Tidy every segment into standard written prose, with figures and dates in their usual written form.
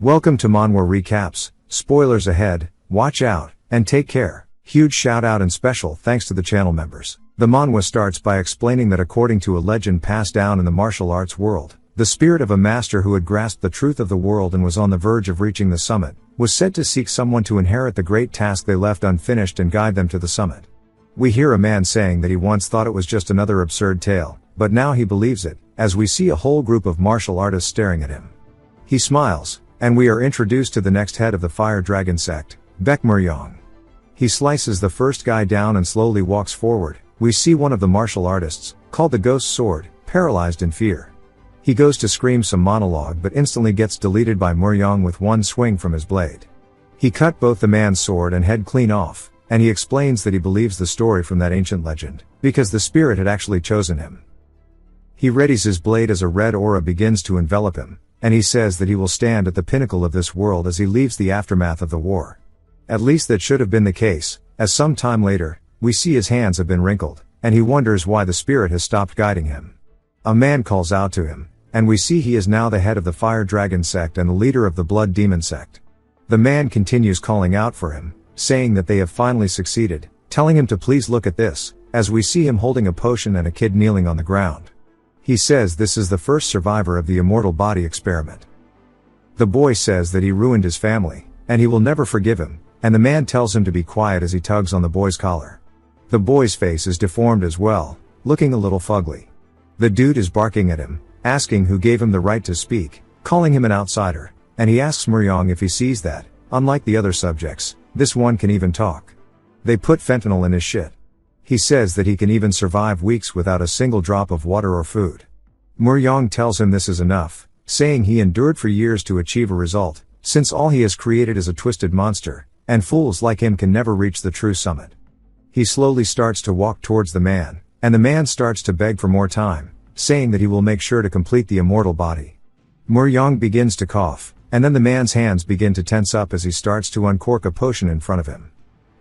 Welcome to Manhwa Recaps, spoilers ahead, watch out, and take care. Huge shout out and special thanks to the channel members. The manhwa starts by explaining that according to a legend passed down in the martial arts world, the spirit of a master who had grasped the truth of the world and was on the verge of reaching the summit, was said to seek someone to inherit the great task they left unfinished and guide them to the summit. We hear a man saying that he once thought it was just another absurd tale, but now he believes it, as we see a whole group of martial artists staring at him. He smiles, and we are introduced to the next head of the fire dragon sect, Baek Muryong. He slices the first guy down and slowly walks forward. We see one of the martial artists, called the Ghost Sword, paralyzed in fear. He goes to scream some monologue but instantly gets deleted by Muryong with one swing from his blade. He cut both the man's sword and head clean off, and he explains that he believes the story from that ancient legend, because the spirit had actually chosen him. He readies his blade as a red aura begins to envelop him, and he says that he will stand at the pinnacle of this world as he leaves the aftermath of the war. At least that should have been the case, as some time later, we see his hands have been wrinkled, and he wonders why the spirit has stopped guiding him. A man calls out to him, and we see he is now the head of the Fire Dragon sect and the leader of the Blood Demon sect. The man continues calling out for him, saying that they have finally succeeded, telling him to please look at this, as we see him holding a potion and a kid kneeling on the ground. He says this is the first survivor of the immortal body experiment. The boy says that he ruined his family, and he will never forgive him, and the man tells him to be quiet as he tugs on the boy's collar. The boy's face is deformed as well, looking a little fugly. The dude is barking at him, asking who gave him the right to speak, calling him an outsider, and he asks Muryong if he sees that, unlike the other subjects, this one can even talk. They put fentanyl in his shit. He says that he can even survive weeks without a single drop of water or food. Muryong tells him this is enough, saying he endured for years to achieve a result, since all he has created is a twisted monster, and fools like him can never reach the true summit. He slowly starts to walk towards the man, and the man starts to beg for more time, saying that he will make sure to complete the immortal body. Muryong begins to cough, and then the man's hands begin to tense up as he starts to uncork a potion in front of him.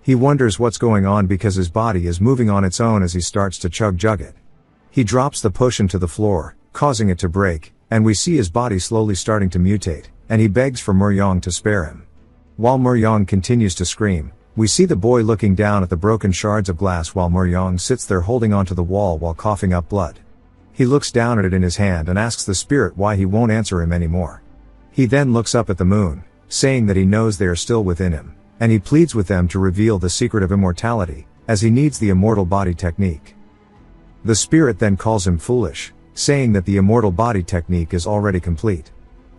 He wonders what's going on because his body is moving on its own as he starts to chug it. He drops the potion to the floor, causing it to break, and we see his body slowly starting to mutate, and he begs for Muryong to spare him. While Muryong continues to scream, we see the boy looking down at the broken shards of glass while Muryong sits there holding onto the wall while coughing up blood. He looks down at it in his hand and asks the spirit why he won't answer him anymore. He then looks up at the moon, saying that he knows they are still within him, and he pleads with them to reveal the secret of immortality, as he needs the immortal body technique. The spirit then calls him foolish, saying that the immortal body technique is already complete.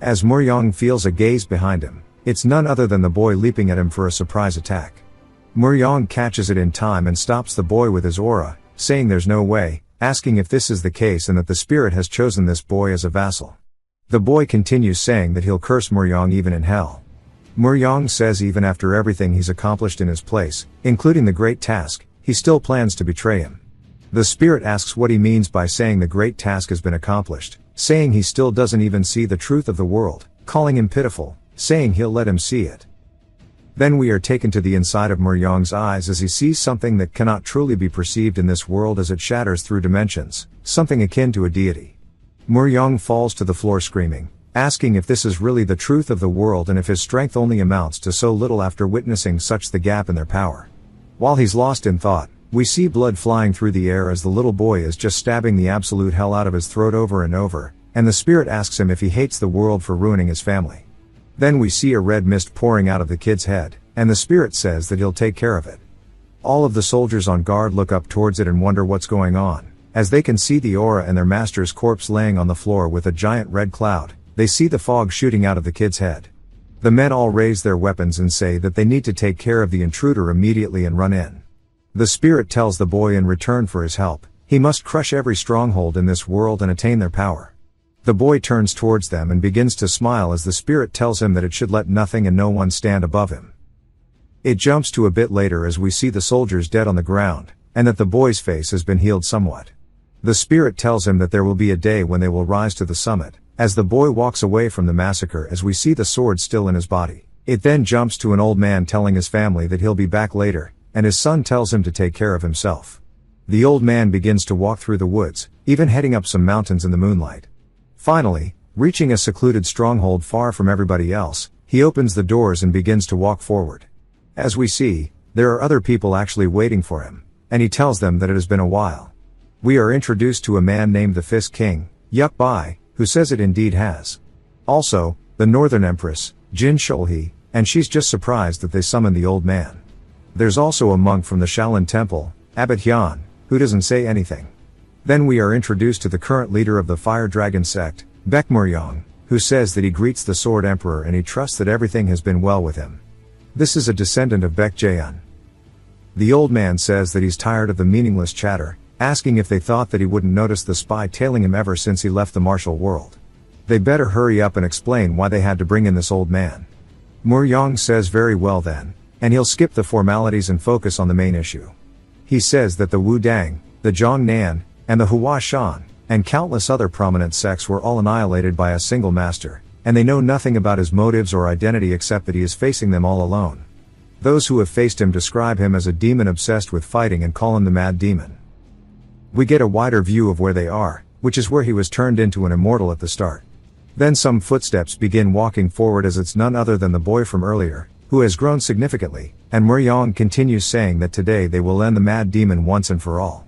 As Muryong feels a gaze behind him, it's none other than the boy leaping at him for a surprise attack. Muryong catches it in time and stops the boy with his aura, saying there's no way, asking if this is the case and that the spirit has chosen this boy as a vassal. The boy continues saying that he'll curse Muryong even in hell. Muryong says even after everything he's accomplished in his place, including the great task, he still plans to betray him. The spirit asks what he means by saying the great task has been accomplished, saying he still doesn't even see the truth of the world, calling him pitiful, saying he'll let him see it. Then we are taken to the inside of Muryong's eyes as he sees something that cannot truly be perceived in this world as it shatters through dimensions, something akin to a deity. Muryong falls to the floor screaming, asking if this is really the truth of the world and if his strength only amounts to so little after witnessing such the gap in their power. While he's lost in thought, we see blood flying through the air as the little boy is just stabbing the absolute hell out of his throat over and over, and the spirit asks him if he hates the world for ruining his family. Then we see a red mist pouring out of the kid's head, and the spirit says that he'll take care of it. All of the soldiers on guard look up towards it and wonder what's going on, as they can see the aura and their master's corpse laying on the floor with a giant red cloud. They see the fog shooting out of the kid's head. The men all raise their weapons and say that they need to take care of the intruder immediately and run in. The spirit tells the boy in return for his help, he must crush every stronghold in this world and attain their power. The boy turns towards them and begins to smile as the spirit tells him that it should let nothing and no one stand above him. It jumps to a bit later as we see the soldiers dead on the ground, and that the boy's face has been healed somewhat. The spirit tells him that there will be a day when they will rise to the summit, as the boy walks away from the massacre as we see the sword still in his body. It then jumps to an old man telling his family that he'll be back later, and his son tells him to take care of himself. The old man begins to walk through the woods, even heading up some mountains in the moonlight. Finally, Reaching a secluded stronghold far from everybody else, he opens the doors and begins to walk forward. As we see, there are other people actually waiting for him, and he tells them that it has been a while. We are introduced to a man named the Fist King, Yuk Bai, who says it indeed has. Also, the Northern Empress, Jin Sholhi, and she's just surprised that they summoned the old man. There's also a monk from the Shaolin Temple, Abbot Hyun, who doesn't say anything. Then we are introduced to the current leader of the Fire Dragon sect, Baek Muryong, who says that he greets the Sword Emperor and he trusts that everything has been well with him. This is a descendant of Baek Jaeun. The old man says that he's tired of the meaningless chatter, asking if they thought that he wouldn't notice the spy tailing him ever since he left the martial world. They better hurry up and explain why they had to bring in this old man. Muryong says very well then, and he'll skip the formalities and focus on the main issue. He says that the Wu Dang, the Zhong Nan, and the Hua Shan, and countless other prominent sects were all annihilated by a single master, and they know nothing about his motives or identity except that he is facing them all alone. Those who have faced him describe him as a demon obsessed with fighting and call him the Mad Demon. We get a wider view of where they are, which is where he was turned into an immortal at the start. Then some footsteps begin walking forward as it's none other than the boy from earlier, who has grown significantly, and Muryong continues saying that today they will end the Mad Demon once and for all.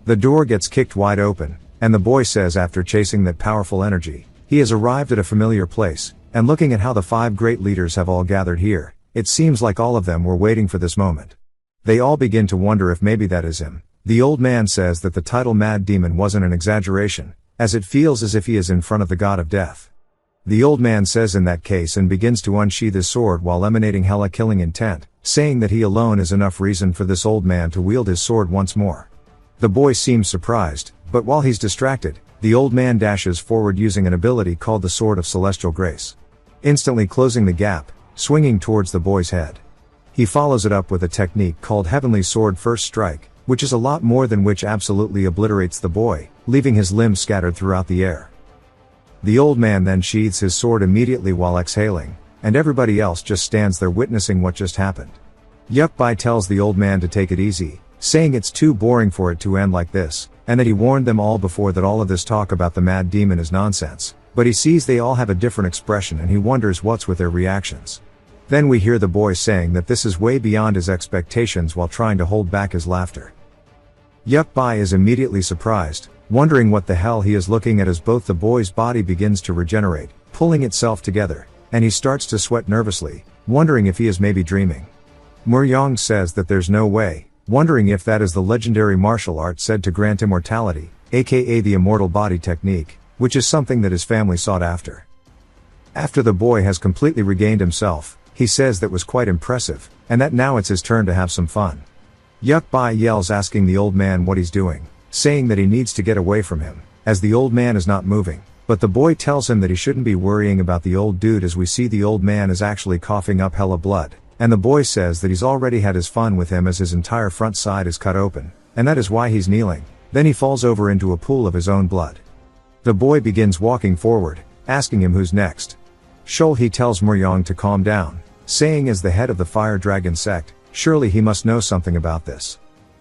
The door gets kicked wide open, and the boy says after chasing that powerful energy, he has arrived at a familiar place, and looking at how the 5 great leaders have all gathered here, it seems like all of them were waiting for this moment. They all begin to wonder if maybe that is him. The old man says that the title Mad Demon wasn't an exaggeration, as it feels as if he is in front of the god of death. The old man says in that case and begins to unsheath his sword while emanating hella killing intent, saying that he alone is enough reason for this old man to wield his sword once more. The boy seems surprised, but while he's distracted, the old man dashes forward using an ability called the Sword of Celestial Grace, instantly closing the gap, swinging towards the boy's head. He follows it up with a technique called Heavenly Sword First Strike, which is a lot more than which absolutely obliterates the boy, leaving his limbs scattered throughout the air. The old man then sheathes his sword immediately while exhaling, and everybody else just stands there witnessing what just happened. Yuk Bai tells the old man to take it easy, saying it's too boring for it to end like this, and that he warned them all before that all of this talk about the Mad Demon is nonsense, but he sees they all have a different expression and he wonders what's with their reactions. Then we hear the boy saying that this is way beyond his expectations while trying to hold back his laughter. Yuk Bai is immediately surprised, wondering what the hell he is looking at as both the boy's body begins to regenerate, pulling itself together, and he starts to sweat nervously, wondering if he is maybe dreaming. Muryong says that there's no way, wondering if that is the legendary martial art said to grant immortality, aka the immortal body technique, which is something that his family sought after. After the boy has completely regained himself, he says that was quite impressive, and that now it's his turn to have some fun. Yuk Bai yells asking the old man what he's doing, saying that he needs to get away from him, as the old man is not moving, but the boy tells him that he shouldn't be worrying about the old dude as we see the old man is actually coughing up hella blood, and the boy says that he's already had his fun with him as his entire front side is cut open, and that is why he's kneeling. Then he falls over into a pool of his own blood. The boy begins walking forward, asking him who's next. Sholhi tells Muryong to calm down, saying as the head of the Fire Dragon sect, surely he must know something about this.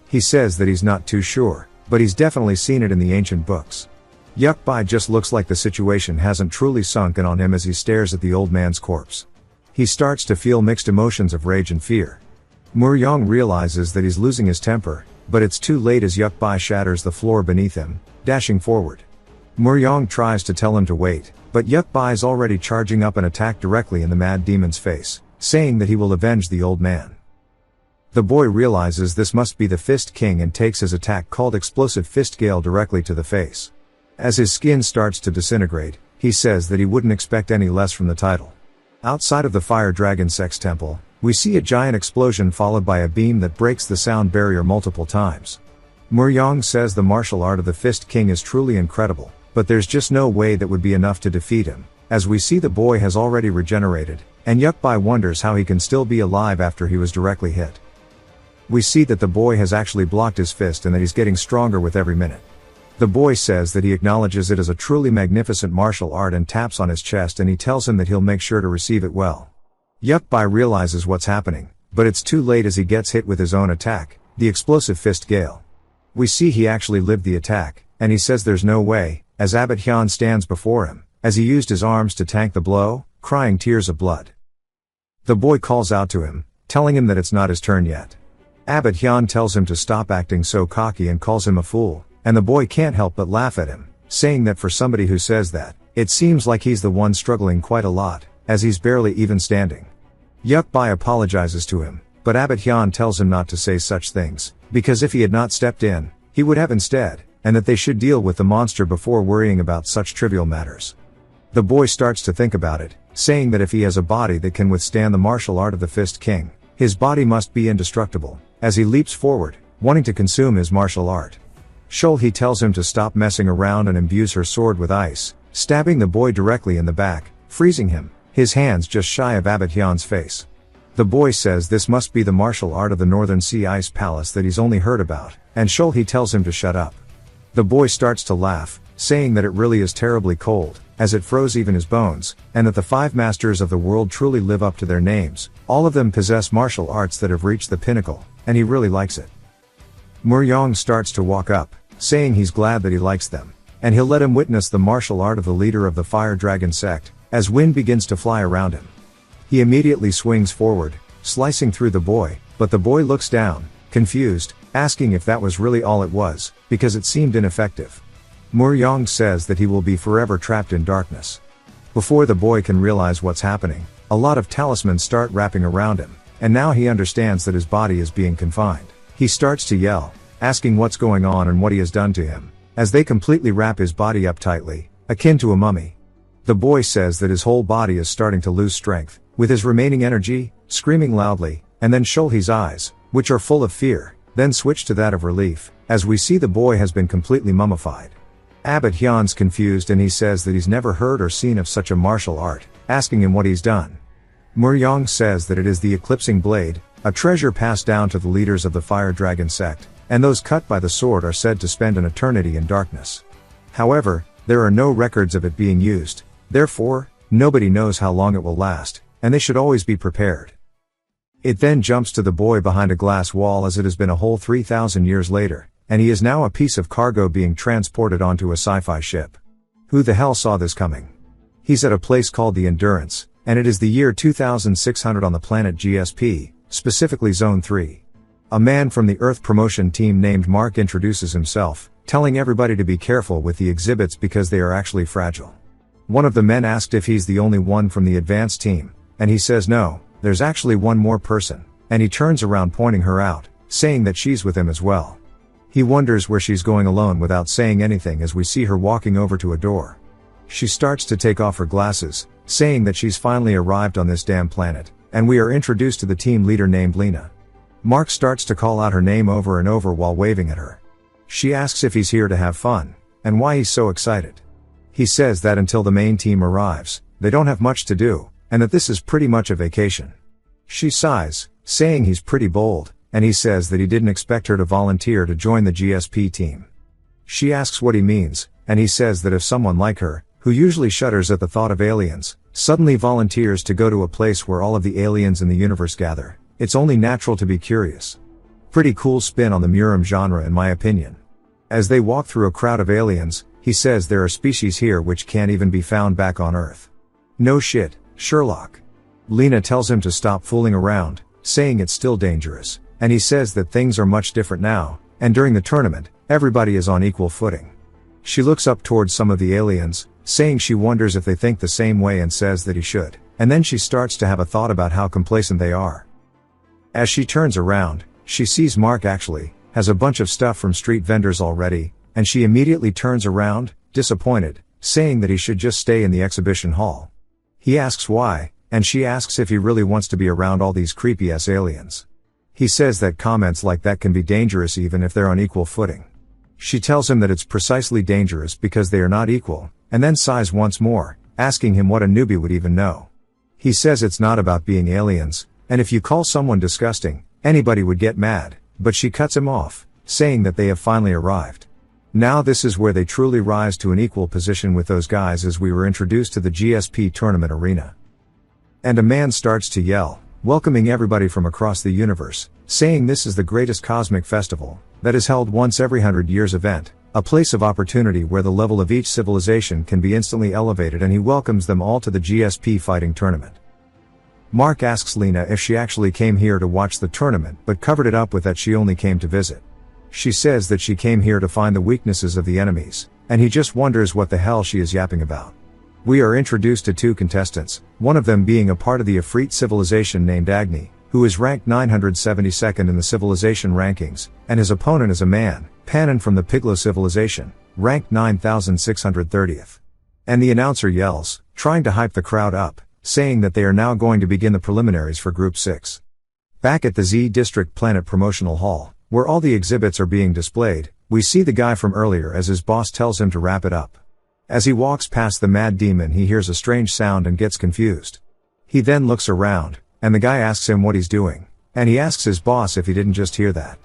He says that he's not too sure, but he's definitely seen it in the ancient books. Yuk Bai just looks like the situation hasn't truly sunken on him as he stares at the old man's corpse. He starts to feel mixed emotions of rage and fear. Muryong realizes that he's losing his temper, but it's too late as Yuk Bai shatters the floor beneath him, dashing forward. Muryong tries to tell him to wait, but Yuk Bai is already charging up an attack directly in the Mad Demon's face, saying that he will avenge the old man. The boy realizes this must be the Fist King and takes his attack called Explosive Fist Gale directly to the face. As his skin starts to disintegrate, he says that he wouldn't expect any less from the title. Outside of the Fire Dragon Sect's temple, we see a giant explosion followed by a beam that breaks the sound barrier multiple times. Muryong says the martial art of the Fist King is truly incredible, but there's just no way that would be enough to defeat him, as we see the boy has already regenerated, and Yuk Bai wonders how he can still be alive after he was directly hit. We see that the boy has actually blocked his fist and that he's getting stronger with every minute. The boy says that he acknowledges it as a truly magnificent martial art and taps on his chest, and he tells him that he'll make sure to receive it well. Yuk Bai realizes what's happening, but it's too late as he gets hit with his own attack, the Explosive Fist Gale. We see he actually lived the attack, and he says there's no way, as Abbot Hyun stands before him, as he used his arms to tank the blow, crying tears of blood. The boy calls out to him, telling him that it's not his turn yet. Abbot Hyun tells him to stop acting so cocky and calls him a fool, and the boy can't help but laugh at him, saying that for somebody who says that, it seems like he's the one struggling quite a lot, as he's barely even standing. Yukbai apologizes to him, but Abbot Hyun tells him not to say such things, because if he had not stepped in, he would have instead, and that they should deal with the monster before worrying about such trivial matters. The boy starts to think about it, saying that if he has a body that can withstand the martial art of the Fist King, his body must be indestructible, as he leaps forward, wanting to consume his martial art. Shulhi tells him to stop messing around and imbues her sword with ice, stabbing the boy directly in the back, freezing him, his hands just shy of Abbot Hyun's face. The boy says this must be the martial art of the Northern Sea Ice Palace that he's only heard about, and Shulhi tells him to shut up. The boy starts to laugh, saying that it really is terribly cold, as it froze even his bones, and that the 5 masters of the world truly live up to their names. All of them possess martial arts that have reached the pinnacle, and he really likes it. Muryong starts to walk up, saying he's glad that he likes them, and he'll let him witness the martial art of the leader of the Fire Dragon sect, as wind begins to fly around him. He immediately swings forward, slicing through the boy, but the boy looks down, confused, asking if that was really all it was, because it seemed ineffective. Muryong says that he will be forever trapped in darkness. Before the boy can realize what's happening, a lot of talismans start wrapping around him, and now he understands that his body is being confined. He starts to yell, asking what's going on and what he has done to him, as they completely wrap his body up tightly, akin to a mummy. The boy says that his whole body is starting to lose strength, with his remaining energy, screaming loudly, and then Shulhi's eyes, which are full of fear, then switch to that of relief, as we see the boy has been completely mummified. Abbot Hyun's confused and he says that he's never heard or seen of such a martial art, asking him what he's done. Muryong says that it is the Eclipsing Blade, a treasure passed down to the leaders of the Fire Dragon sect, and those cut by the sword are said to spend an eternity in darkness. However, there are no records of it being used, therefore, nobody knows how long it will last, and they should always be prepared. It then jumps to the boy behind a glass wall as it has been a whole 3,000 years later, and he is now a piece of cargo being transported onto a sci-fi ship. Who the hell saw this coming? He's at a place called the Endurance, and it is the year 2600 on the planet GSP, specifically Zone 3. A man from the Earth promotion team named Mark introduces himself, telling everybody to be careful with the exhibits because they are actually fragile. One of the men asked if he's the only one from the advanced team, and he says no, there's actually one more person, and he turns around pointing her out, saying that she's with him as well. He wonders where she's going alone without saying anything as we see her walking over to a door. She starts to take off her glasses, saying that she's finally arrived on this damn planet, and we are introduced to the team leader named Lena. Mark starts to call out her name over and over while waving at her. She asks if he's here to have fun, and why he's so excited. He says that until the main team arrives, they don't have much to do, and that this is pretty much a vacation. She sighs, saying he's pretty bold, and he says that he didn't expect her to volunteer to join the GSP team. She asks what he means, and he says that if someone like her, who usually shudders at the thought of aliens, suddenly volunteers to go to a place where all of the aliens in the universe gather, it's only natural to be curious. Pretty cool spin on the Murim genre in my opinion. As they walk through a crowd of aliens, he says there are species here which can't even be found back on Earth. No shit, Sherlock. Lena tells him to stop fooling around, saying it's still dangerous, and he says that things are much different now, and during the tournament, everybody is on equal footing. She looks up towards some of the aliens, saying she wonders if they think the same way and says that he should, and then she starts to have a thought about how complacent they are. As she turns around, she sees Mark actually has a bunch of stuff from street vendors already, and she immediately turns around, disappointed, saying that he should just stay in the exhibition hall. He asks why, and she asks if he really wants to be around all these creepy-ass aliens. He says that comments like that can be dangerous even if they're on equal footing. She tells him that it's precisely dangerous because they are not equal, and then sighs once more, asking him what a newbie would even know. He says it's not about being aliens, and if you call someone disgusting, anybody would get mad, but she cuts him off, saying that they have finally arrived. Now this is where they truly rise to an equal position with those guys as we were introduced to the GSP tournament arena. And a man starts to yell, welcoming everybody from across the universe, saying this is the greatest cosmic festival, that is held once every 100 years event, a place of opportunity where the level of each civilization can be instantly elevated, and he welcomes them all to the GSP fighting tournament. Mark asks Lena if she actually came here to watch the tournament but covered it up with that she only came to visit. She says that she came here to find the weaknesses of the enemies, and he just wonders what the hell she is yapping about. We are introduced to two contestants, one of them being a part of the Ifrit civilization named Agni, who is ranked 972nd in the civilization rankings, and his opponent is a man, Panin from the Piglo civilization, ranked 9630th. And the announcer yells, trying to hype the crowd up, saying that they are now going to begin the preliminaries for Group 6. Back at the Z District Planet Promotional Hall, where all the exhibits are being displayed, we see the guy from earlier as his boss tells him to wrap it up. As he walks past the mad demon, he hears a strange sound and gets confused. He then looks around, and the guy asks him what he's doing, and he asks his boss if he didn't just hear that.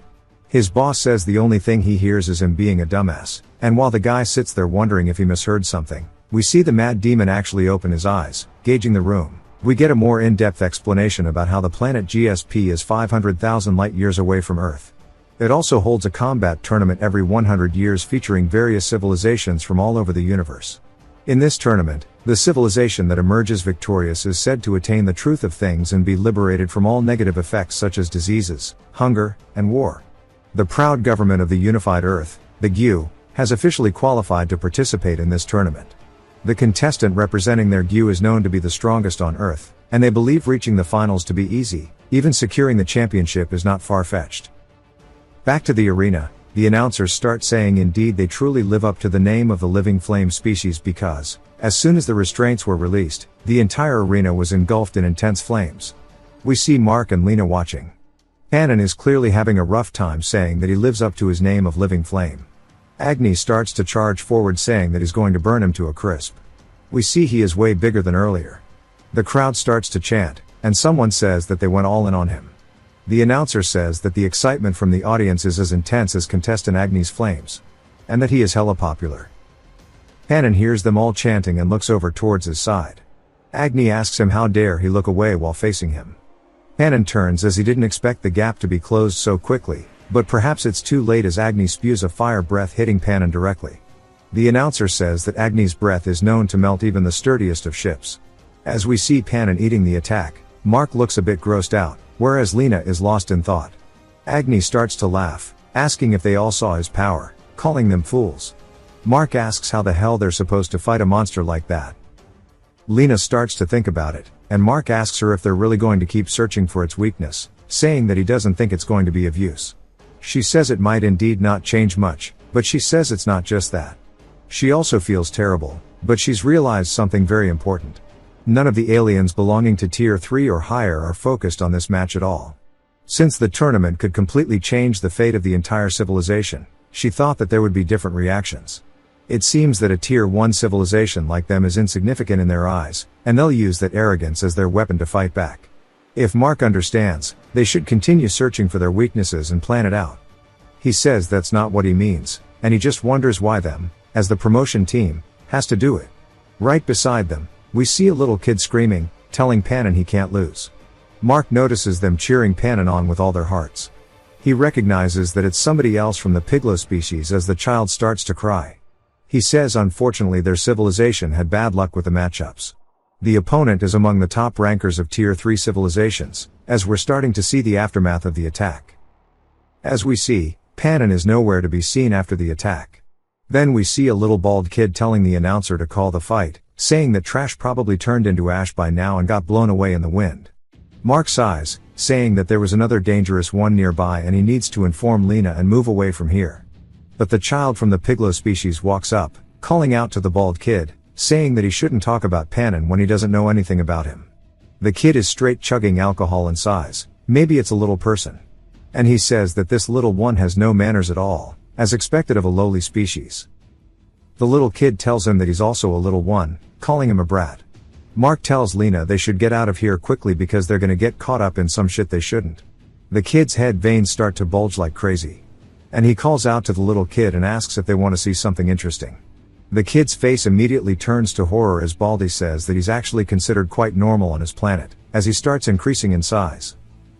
His boss says the only thing he hears is him being a dumbass, and while the guy sits there wondering if he misheard something, we see the mad demon actually open his eyes, gauging the room. We get a more in-depth explanation about how the planet GSP is 500,000 light-years away from Earth. It also holds a combat tournament every 100 years featuring various civilizations from all over the universe. In this tournament, the civilization that emerges victorious is said to attain the truth of things and be liberated from all negative effects such as diseases, hunger, and war. The proud government of the unified Earth, the GU, has officially qualified to participate in this tournament. The contestant representing their GU is known to be the strongest on Earth, and they believe reaching the finals to be easy, even securing the championship is not far-fetched. Back to the arena, the announcers start saying indeed they truly live up to the name of the living flame species because, as soon as the restraints were released, the entire arena was engulfed in intense flames. We see Mark and Lena watching. Panin is clearly having a rough time saying that he lives up to his name of living flame. Agni starts to charge forward saying that he's going to burn him to a crisp. We see he is way bigger than earlier. The crowd starts to chant, and someone says that they went all in on him. The announcer says that the excitement from the audience is as intense as contestant Agni's flames, and that he is hella popular. Panin hears them all chanting and looks over towards his side. Agni asks him how dare he look away while facing him. Panin turns as he didn't expect the gap to be closed so quickly, but perhaps it's too late as Agni spews a fire breath hitting Panin directly. The announcer says that Agni's breath is known to melt even the sturdiest of ships. As we see Panin eating the attack, Mark looks a bit grossed out, whereas Lena is lost in thought. Agni starts to laugh, asking if they all saw his power, calling them fools. Mark asks how the hell they're supposed to fight a monster like that. Lena starts to think about it, and Mark asks her if they're really going to keep searching for its weakness, saying that he doesn't think it's going to be of use. She says it might indeed not change much, but she says it's not just that. She also feels terrible, but she's realized something very important. None of the aliens belonging to Tier 3 or higher are focused on this match at all. Since the tournament could completely change the fate of the entire civilization, she thought that there would be different reactions. It seems that a Tier 1 civilization like them is insignificant in their eyes, and they'll use that arrogance as their weapon to fight back. If Mark understands, they should continue searching for their weaknesses and plan it out. He says that's not what he means, and he just wonders why them, as the promotion team, has to do it. Right beside them, we see a little kid screaming, telling Panin he can't lose. Mark notices them cheering Panin on with all their hearts. He recognizes that it's somebody else from the Piglo species as the child starts to cry. He says unfortunately their civilization had bad luck with the matchups. The opponent is among the top rankers of Tier 3 civilizations, as we're starting to see the aftermath of the attack. As we see, Panin is nowhere to be seen after the attack. Then we see a little bald kid telling the announcer to call the fight, saying that trash probably turned into ash by now and got blown away in the wind. Mark sighs, saying that there was another dangerous one nearby and he needs to inform Lena and move away from here. But the child from the Piglo species walks up, calling out to the bald kid, saying that he shouldn't talk about Panin when he doesn't know anything about him. The kid is straight chugging alcohol and sighs, maybe it's a little person. And he says that this little one has no manners at all, as expected of a lowly species. The little kid tells him that he's also a little one, calling him a brat. Mark tells Lena they should get out of here quickly because they're gonna get caught up in some shit they shouldn't. The kid's head veins start to bulge like crazy. And he calls out to the little kid and asks if they want to see something interesting. The kid's face immediately turns to horror as Baldy says that he's actually considered quite normal on his planet, as he starts increasing in size.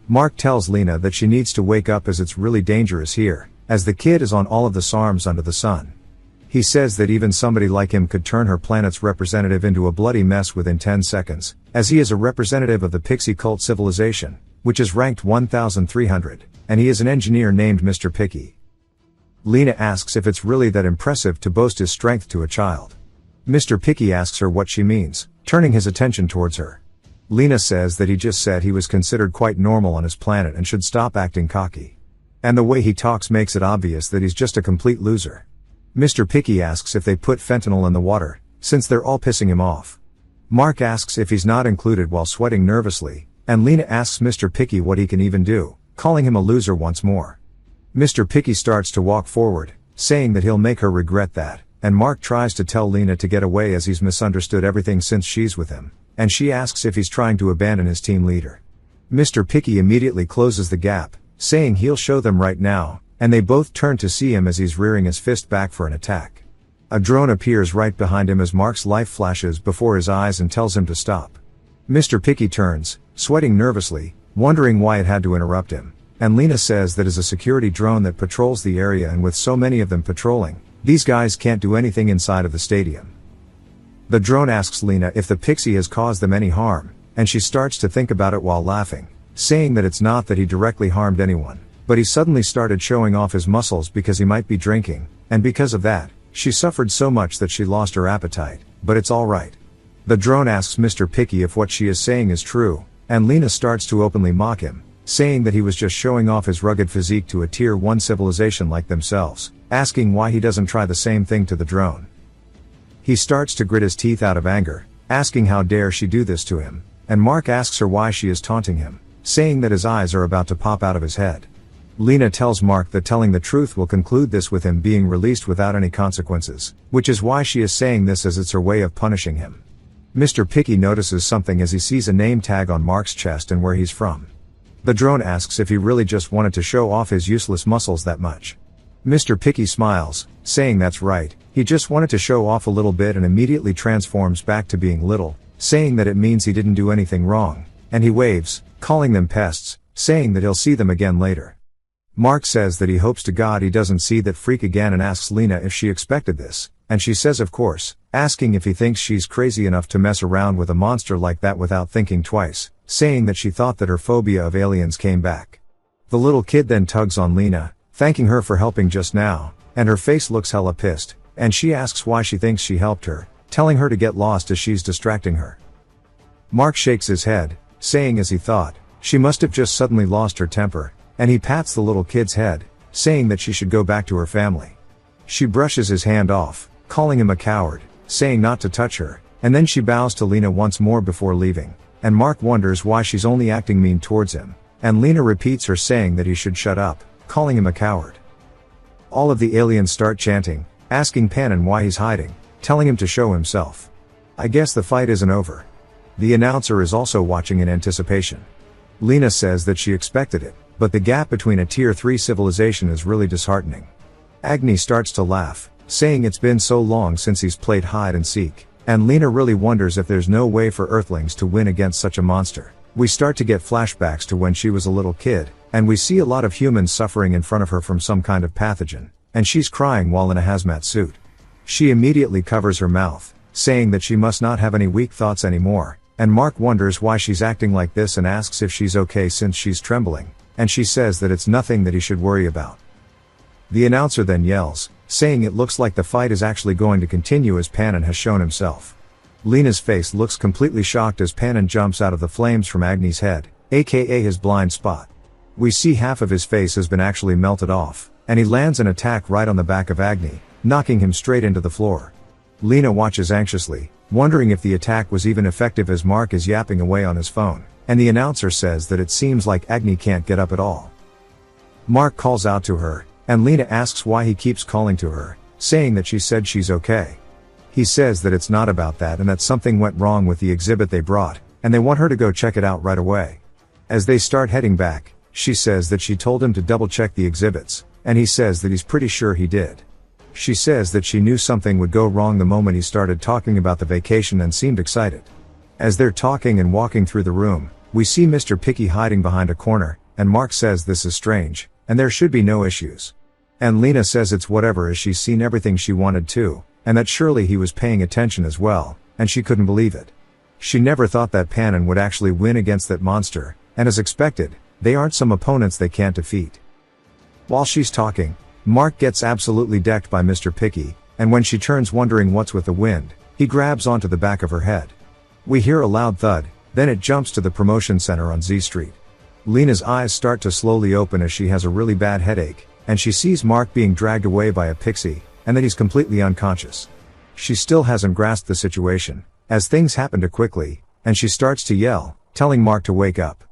Mark tells Lena that she needs to wake up as it's really dangerous here, as the kid is on all of the SARMs under the sun. He says that even somebody like him could turn her planet's representative into a bloody mess within 10 seconds, as he is a representative of the pixie cult civilization, which is ranked 1300, and he is an engineer named Mr. Picky. Lena asks if it's really that impressive to boast his strength to a child. Mr. Picky asks her what she means, turning his attention towards her. Lena says that he just said he was considered quite normal on his planet and should stop acting cocky. And the way he talks makes it obvious that he's just a complete loser. Mr. Picky asks if they put fentanyl in the water, since they're all pissing him off. Mark asks if he's not included while sweating nervously, and Lena asks Mr. Picky what he can even do, calling him a loser once more. Mr. Picky starts to walk forward, saying that he'll make her regret that, and Mark tries to tell Lena to get away as he's misunderstood everything since she's with him, and she asks if he's trying to abandon his team leader. Mr. Picky immediately closes the gap, saying he'll show them right now, and they both turn to see him as he's rearing his fist back for an attack. A drone appears right behind him as Mark's life flashes before his eyes and tells him to stop. Mr. Picky turns, sweating nervously, wondering why it had to interrupt him, and Lena says that as a security drone that patrols the area, and with so many of them patrolling, these guys can't do anything inside of the stadium. The drone asks Lena if the pixie has caused them any harm, and she starts to think about it while laughing, saying that it's not that he directly harmed anyone, but he suddenly started showing off his muscles because he might be drinking, and because of that, she suffered so much that she lost her appetite, but it's alright. The drone asks Mr. Picky if what she is saying is true, and Lena starts to openly mock him, saying that he was just showing off his rugged physique to a tier 1 civilization like themselves, asking why he doesn't try the same thing to the drone. He starts to grit his teeth out of anger, asking how dare she do this to him, and Mark asks her why she is taunting him, saying that his eyes are about to pop out of his head. Lena tells Mark that telling the truth will conclude this with him being released without any consequences, which is why she is saying this as it's her way of punishing him. Mr. Picky notices something as he sees a name tag on Mark's chest and where he's from. The drone asks if he really just wanted to show off his useless muscles that much. Mr. Picky smiles, saying that's right, he just wanted to show off a little bit, and immediately transforms back to being little, saying that it means he didn't do anything wrong, and he waves, calling them pests, saying that he'll see them again later. Mark says that he hopes to God he doesn't see that freak again, and asks Lena if she expected this, and she says of course, asking if he thinks she's crazy enough to mess around with a monster like that without thinking twice, saying that she thought that her phobia of aliens came back. The little kid then tugs on Lena, thanking her for helping just now, and her face looks hella pissed, and she asks why she thinks she helped her, telling her to get lost as she's distracting her. Mark shakes his head, saying as he thought, she must have just suddenly lost her temper, and he pats the little kid's head, saying that she should go back to her family. She brushes his hand off, calling him a coward, saying not to touch her, and then she bows to Lena once more before leaving, and Mark wonders why she's only acting mean towards him, and Lena repeats her saying that he should shut up, calling him a coward. All of the aliens start chanting, asking Panon why he's hiding, telling him to show himself. I guess the fight isn't over. The announcer is also watching in anticipation. Lena says that she expected it, but the gap between a tier 3 civilization is really disheartening. Agni starts to laugh, saying it's been so long since he's played hide and seek, and Lena really wonders if there's no way for Earthlings to win against such a monster. We start to get flashbacks to when she was a little kid, and we see a lot of humans suffering in front of her from some kind of pathogen, and she's crying while in a hazmat suit. She immediately covers her mouth, saying that she must not have any weak thoughts anymore, and Mark wonders why she's acting like this and asks if she's okay since she's trembling, and she says that it's nothing that he should worry about. The announcer then yells, saying it looks like the fight is actually going to continue as Panon has shown himself. Lena's face looks completely shocked as Panon jumps out of the flames from Agni's head, aka his blind spot. We see half of his face has been actually melted off, and he lands an attack right on the back of Agni, knocking him straight into the floor. Lena watches anxiously, wondering if the attack was even effective as Mark is yapping away on his phone, and the announcer says that it seems like Agni can't get up at all. Mark calls out to her, and Lena asks why he keeps calling to her, saying that she said she's okay. He says that it's not about that and that something went wrong with the exhibit they brought, and they want her to go check it out right away. As they start heading back, she says that she told him to double check the exhibits, and he says that he's pretty sure he did. She says that she knew something would go wrong the moment he started talking about the vacation and seemed excited. As they're talking and walking through the room, we see Mr. Picky hiding behind a corner, and Mark says this is strange, and there should be no issues. And Lena says it's whatever as she's seen everything she wanted to, and that surely he was paying attention as well, and she couldn't believe it. She never thought that Panon would actually win against that monster, and as expected, they aren't some opponents they can't defeat. While she's talking, Mark gets absolutely decked by Mr. Picky, and when she turns wondering what's with the wind, he grabs onto the back of her head. We hear a loud thud, then it jumps to the promotion center on Z Street. Lena's eyes start to slowly open as she has a really bad headache, and she sees Mark being dragged away by a pixie, and that he's completely unconscious. She still hasn't grasped the situation, as things happen too quickly, and she starts to yell, telling Mark to wake up.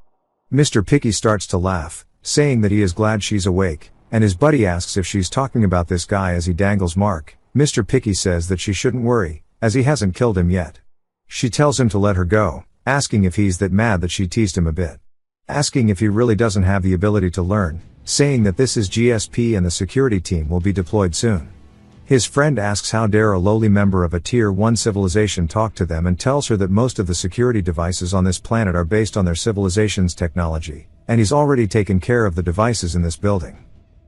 Mr. Picky starts to laugh, saying that he is glad she's awake, and his buddy asks if she's talking about this guy as he dangles Mark. Mr. Picky says that she shouldn't worry, as he hasn't killed him yet. She tells him to let her go, asking if he's that mad that she teased him a bit. Asking if he really doesn't have the ability to learn, saying that this is GSP and the security team will be deployed soon. His friend asks how dare a lowly member of a Tier 1 civilization talk to them and tells her that most of the security devices on this planet are based on their civilization's technology, and he's already taken care of the devices in this building.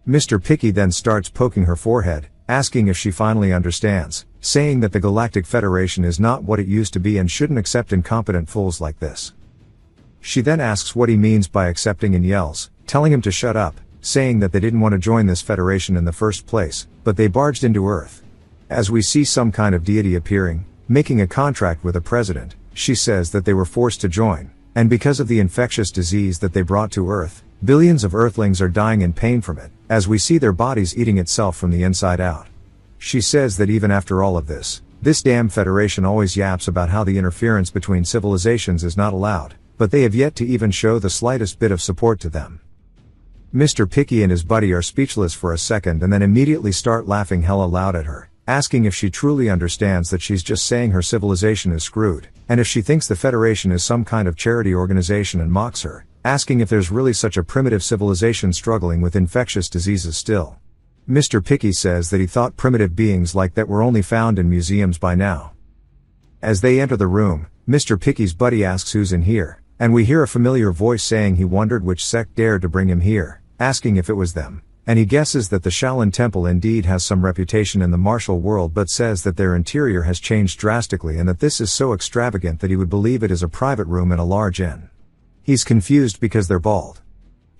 Mr. Picky then starts poking her forehead, asking if she finally understands, saying that the Galactic Federation is not what it used to be and shouldn't accept incompetent fools like this. She then asks what he means by accepting and yells, telling him to shut up, saying that they didn't want to join this federation in the first place, but they barged into Earth. As we see some kind of deity appearing, making a contract with a president, she says that they were forced to join, and because of the infectious disease that they brought to Earth, billions of Earthlings are dying in pain from it, as we see their bodies eating itself from the inside out. She says that even after all of this damn federation always yaps about how the interference between civilizations is not allowed, but they have yet to even show the slightest bit of support to them. Mr. Picky and his buddy are speechless for a second and then immediately start laughing hella loud at her, asking if she truly understands that she's just saying her civilization is screwed, and if she thinks the Federation is some kind of charity organization and mocks her, asking if there's really such a primitive civilization struggling with infectious diseases still. Mr. Picky says that he thought primitive beings like that were only found in museums by now. As they enter the room, Mr. Picky's buddy asks who's in here, and we hear a familiar voice saying he wondered which sect dared to bring him here, asking if it was them, and he guesses that the Shaolin Temple indeed has some reputation in the martial world but says that their interior has changed drastically and that this is so extravagant that he would believe it is a private room in a large inn. He's confused because they're bald.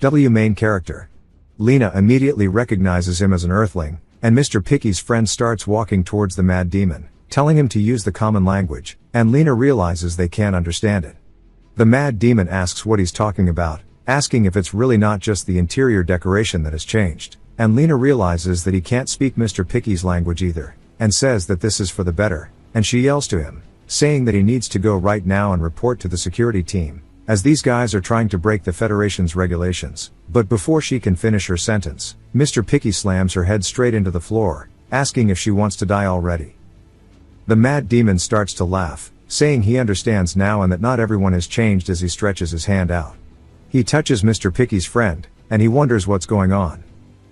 Main character. Lena immediately recognizes him as an Earthling, and Mr. Picky's friend starts walking towards the mad demon, telling him to use the common language, and Lena realizes they can't understand it. The mad demon asks what he's talking about, asking if it's really not just the interior decoration that has changed, and Lena realizes that he can't speak Mr. Picky's language either, and says that this is for the better, and she yells to him, saying that he needs to go right now and report to the security team, as these guys are trying to break the Federation's regulations. But before she can finish her sentence, Mr. Picky slams her head straight into the floor, asking if she wants to die already. The mad demon starts to laugh, saying he understands now and that not everyone has changed as he stretches his hand out. He touches Mr. Picky's friend, and he wonders what's going on.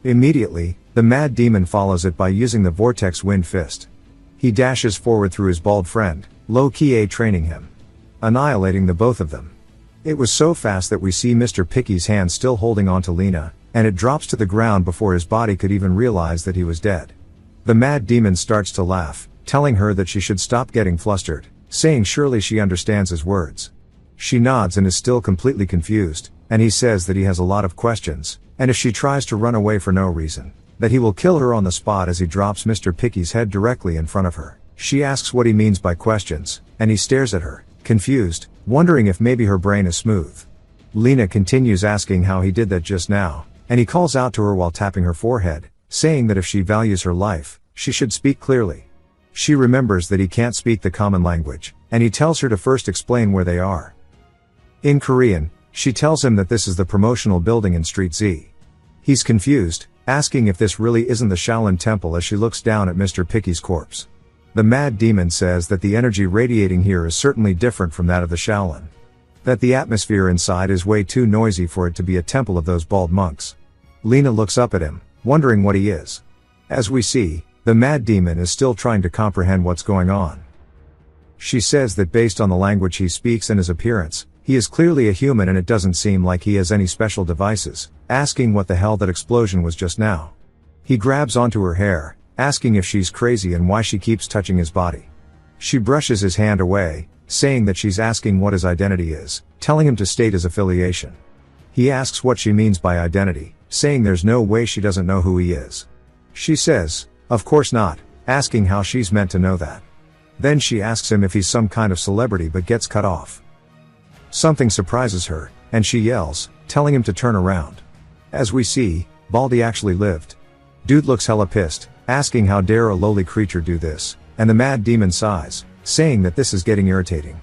Immediately, the mad demon follows it by using the vortex wind fist. He dashes forward through his bald friend, low-key training him, annihilating the both of them. It was so fast that we see Mr. Picky's hand still holding on to Lena, and it drops to the ground before his body could even realize that he was dead. The mad demon starts to laugh, telling her that she should stop getting flustered, saying surely she understands his words. She nods and is still completely confused, and he says that he has a lot of questions, and if she tries to run away for no reason, that he will kill her on the spot as he drops Mr. Picky's head directly in front of her. She asks what he means by questions, and he stares at her, confused, wondering if maybe her brain is smooth. Lena continues asking how he did that just now, and he calls out to her while tapping her forehead, saying that if she values her life, she should speak clearly. She remembers that he can't speak the common language, and he tells her to first explain where they are. In Korean, she tells him that this is the promotional building in Street Z. He's confused, asking if this really isn't the Shaolin Temple as she looks down at Mr. Picky's corpse. The mad demon says that the energy radiating here is certainly different from that of the Shaolin. That the atmosphere inside is way too noisy for it to be a temple of those bald monks. Lena looks up at him, wondering what he is. As we see, the mad demon is still trying to comprehend what's going on. She says that based on the language he speaks and his appearance, he is clearly a human and it doesn't seem like he has any special devices, asking what the hell that explosion was just now. He grabs onto her hair, asking if she's crazy and why she keeps touching his body. She brushes his hand away, saying that she's asking what his identity is, telling him to state his affiliation. He asks what she means by identity, saying there's no way she doesn't know who he is. She says, of course not, asking how she's meant to know that. Then she asks him if he's some kind of celebrity but gets cut off. Something surprises her, and she yells, telling him to turn around. As we see, Baldy actually lived. Dude looks hella pissed, asking how dare a lowly creature do this, and the mad demon sighs, saying that this is getting irritating.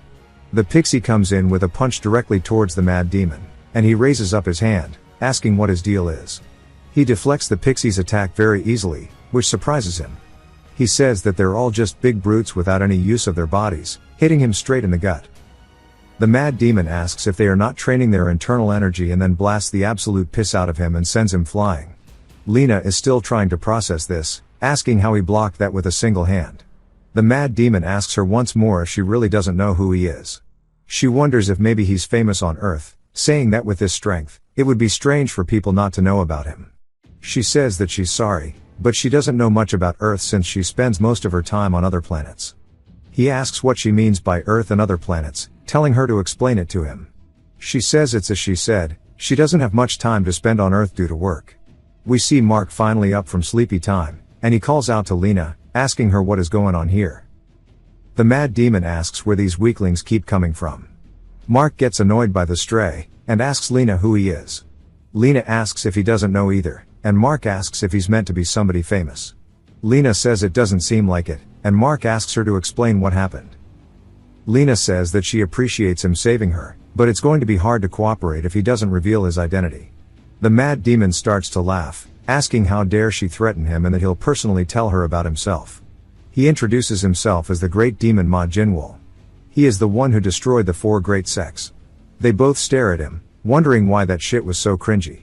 The pixie comes in with a punch directly towards the mad demon, and he raises up his hand, asking what his deal is. He deflects the pixie's attack very easily, which surprises him. He says that they're all just big brutes without any use of their bodies, hitting him straight in the gut. The mad demon asks if they are not training their internal energy and then blasts the absolute piss out of him and sends him flying. Lena is still trying to process this, asking how he blocked that with a single hand. The mad demon asks her once more if she really doesn't know who he is. She wonders if maybe he's famous on Earth, saying that with this strength, it would be strange for people not to know about him. She says that she's sorry, but she doesn't know much about Earth since she spends most of her time on other planets. He asks what she means by Earth and other planets, telling her to explain it to him. She says it's as she said, she doesn't have much time to spend on Earth due to work. We see Mark finally up from sleepy time, and he calls out to Lena, asking her what is going on here. The mad demon asks where these weaklings keep coming from. Mark gets annoyed by the stray, and asks Lena who he is. Lena asks if he doesn't know either, and Mark asks if he's meant to be somebody famous. Lena says it doesn't seem like it, and Mark asks her to explain what happened. Lena says that she appreciates him saving her, but it's going to be hard to cooperate if he doesn't reveal his identity. The mad demon starts to laugh, asking how dare she threaten him and that he'll personally tell her about himself. He introduces himself as the great demon Ma Jinwoo. He is the one who destroyed the 4 great sects. They both stare at him, wondering why that shit was so cringy.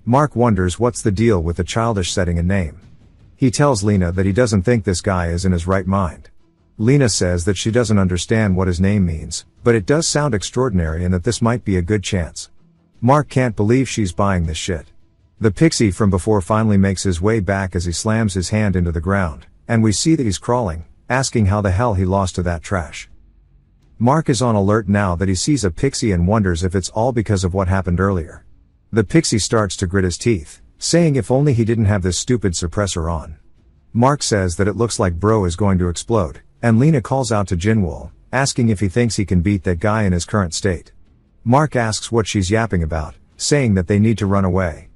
Mark wonders what's the deal with the childish setting and name. He tells Lena that he doesn't think this guy is in his right mind. Lena says that she doesn't understand what his name means, but it does sound extraordinary and that this might be a good chance. Mark can't believe she's buying this shit. The pixie from before finally makes his way back as he slams his hand into the ground, and we see that he's crawling, asking how the hell he lost to that trash. Mark is on alert now that he sees a pixie and wonders if it's all because of what happened earlier. The pixie starts to grit his teeth, saying if only he didn't have this stupid suppressor on. Mark says that it looks like bro is going to explode, and Lena calls out to Jinwoo, asking if he thinks he can beat that guy in his current state. Mark asks what she's yapping about, saying that they need to run away.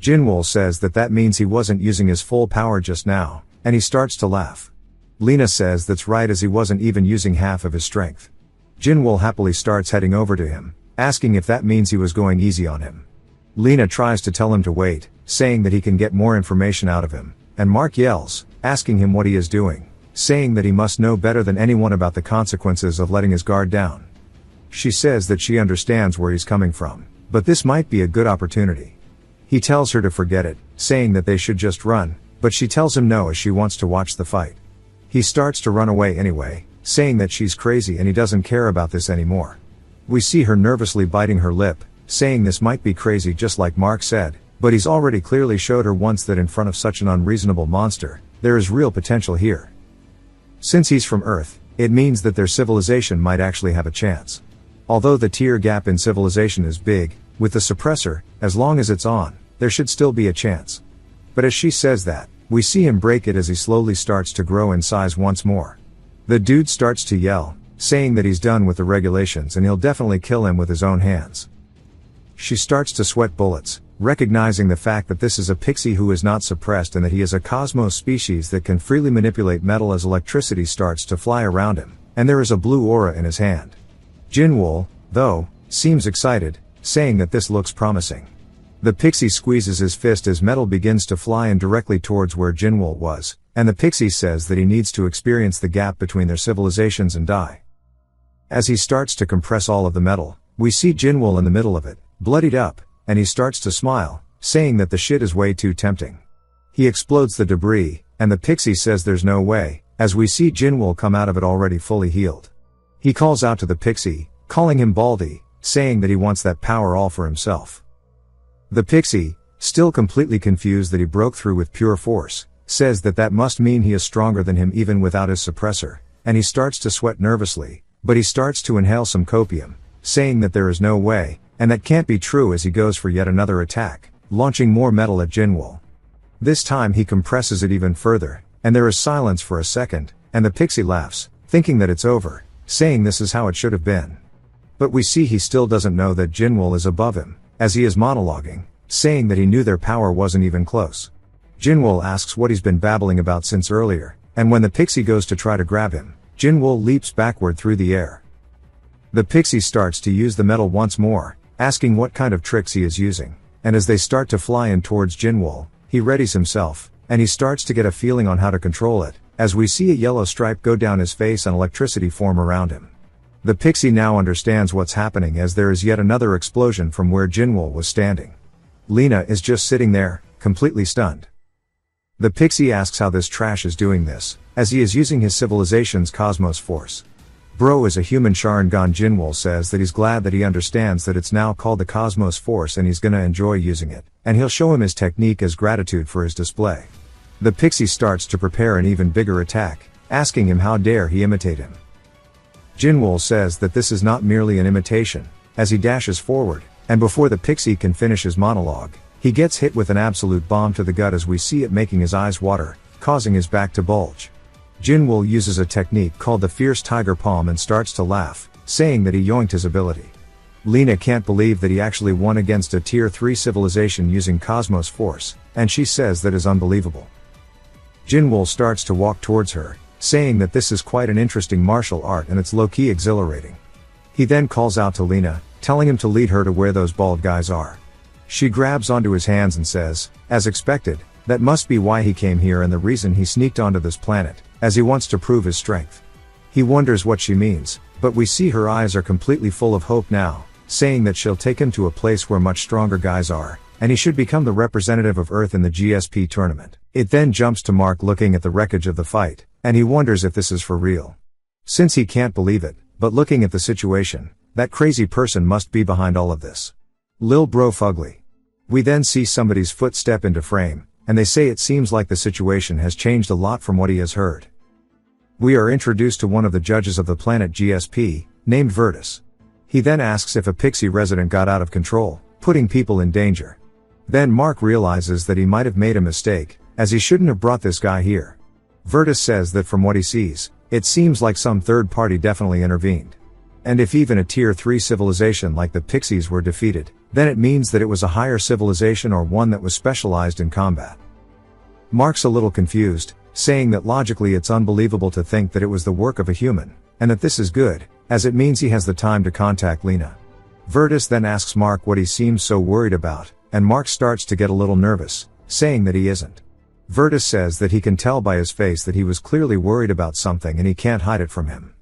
Jinwoo says that that means he wasn't using his full power just now, and he starts to laugh. Lena says that's right as he wasn't even using half of his strength. Jinwoo happily starts heading over to him, asking if that means he was going easy on him. Lena tries to tell him to wait, saying that he can get more information out of him, and Mark yells, asking him what he is doing, saying that he must know better than anyone about the consequences of letting his guard down. She says that she understands where he's coming from, but this might be a good opportunity. He tells her to forget it, saying that they should just run, but she tells him no as she wants to watch the fight. He starts to run away anyway, saying that she's crazy and he doesn't care about this anymore. We see her nervously biting her lip, saying this might be crazy just like Mark said, but he's already clearly showed her once that in front of such an unreasonable monster, there is real potential here. Since he's from Earth, it means that their civilization might actually have a chance. Although the tier gap in civilization is big, with the suppressor, as long as it's on, there should still be a chance. But as she says that, we see him break it as he slowly starts to grow in size once more. The dude starts to yell, saying that he's done with the regulations and he'll definitely kill him with his own hands. She starts to sweat bullets, recognizing the fact that this is a pixie who is not suppressed and that he is a cosmos species that can freely manipulate metal as electricity starts to fly around him, and there is a blue aura in his hand. Jinwoo, though, seems excited, saying that this looks promising. The pixie squeezes his fist as metal begins to fly in directly towards where Jinwoo was, and the pixie says that he needs to experience the gap between their civilizations and die. As he starts to compress all of the metal, we see Jinwoo in the middle of it, bloodied up, and he starts to smile, saying that the shit is way too tempting. He explodes the debris, and the pixie says there's no way, as we see Jinwoo come out of it already fully healed. He calls out to the pixie, calling him Baldy, saying that he wants that power all for himself. The pixie, still completely confused that he broke through with pure force, says that that must mean he is stronger than him even without his suppressor, and he starts to sweat nervously, but he starts to inhale some copium, saying that there is no way, and that can't be true as he goes for yet another attack, launching more metal at Jinwoo. This time he compresses it even further, and there is silence for a second, and the pixie laughs, thinking that it's over, saying this is how it should have been. But we see he still doesn't know that Jinwoo is above him, as he is monologuing, saying that he knew their power wasn't even close. Jinwoo asks what he's been babbling about since earlier, and when the pixie goes to try to grab him, Jinwoo leaps backward through the air. The pixie starts to use the metal once more, asking what kind of tricks he is using, and as they start to fly in towards Jinwoo, he readies himself, and he starts to get a feeling on how to control it, as we see a yellow stripe go down his face and electricity form around him. The pixie now understands what's happening as there is yet another explosion from where Jinwoo was standing. Lena is just sitting there, completely stunned. The pixie asks how this trash is doing this, as he is using his civilization's cosmos force. Bro is a human Sharingan. Jinwoo says that he's glad that he understands that it's now called the cosmos force and he's gonna enjoy using it, and he'll show him his technique as gratitude for his display. The pixie starts to prepare an even bigger attack, asking him how dare he imitate him. Jinwoo says that this is not merely an imitation, as he dashes forward, and before the pixie can finish his monologue, he gets hit with an absolute bomb to the gut as we see it making his eyes water, causing his back to bulge. Jinwoo uses a technique called the fierce tiger palm and starts to laugh, saying that he yoinked his ability. Lena can't believe that he actually won against a tier 3 civilization using cosmos force, and she says that is unbelievable. Jinwoo starts to walk towards her, saying that this is quite an interesting martial art and it's low-key exhilarating. He then calls out to Lena, telling him to lead her to where those bald guys are. She grabs onto his hands and says, as expected, that must be why he came here and the reason he sneaked onto this planet, as he wants to prove his strength. He wonders what she means, but we see her eyes are completely full of hope now, saying that she'll take him to a place where much stronger guys are, and he should become the representative of Earth in the GSP tournament. It then jumps to Mark looking at the wreckage of the fight, and he wonders if this is for real. Since he can't believe it, but looking at the situation, that crazy person must be behind all of this. Lil bro fugly. We then see somebody's foot step into frame, and they say it seems like the situation has changed a lot from what he has heard. We are introduced to one of the judges of the planet GSP, named Virtus. He then asks if a pixie resident got out of control, putting people in danger. Then Mark realizes that he might have made a mistake, as he shouldn't have brought this guy here. Virtus says that from what he sees, it seems like some third party definitely intervened. And if even a tier 3 civilization like the Pixies were defeated, then it means that it was a higher civilization or one that was specialized in combat. Mark's a little confused, saying that logically it's unbelievable to think that it was the work of a human, and that this is good, as it means he has the time to contact Lena. Virtus then asks Mark what he seems so worried about, and Mark starts to get a little nervous, saying that he isn't. Virtus says that he can tell by his face that he was clearly worried about something and he can't hide it from him.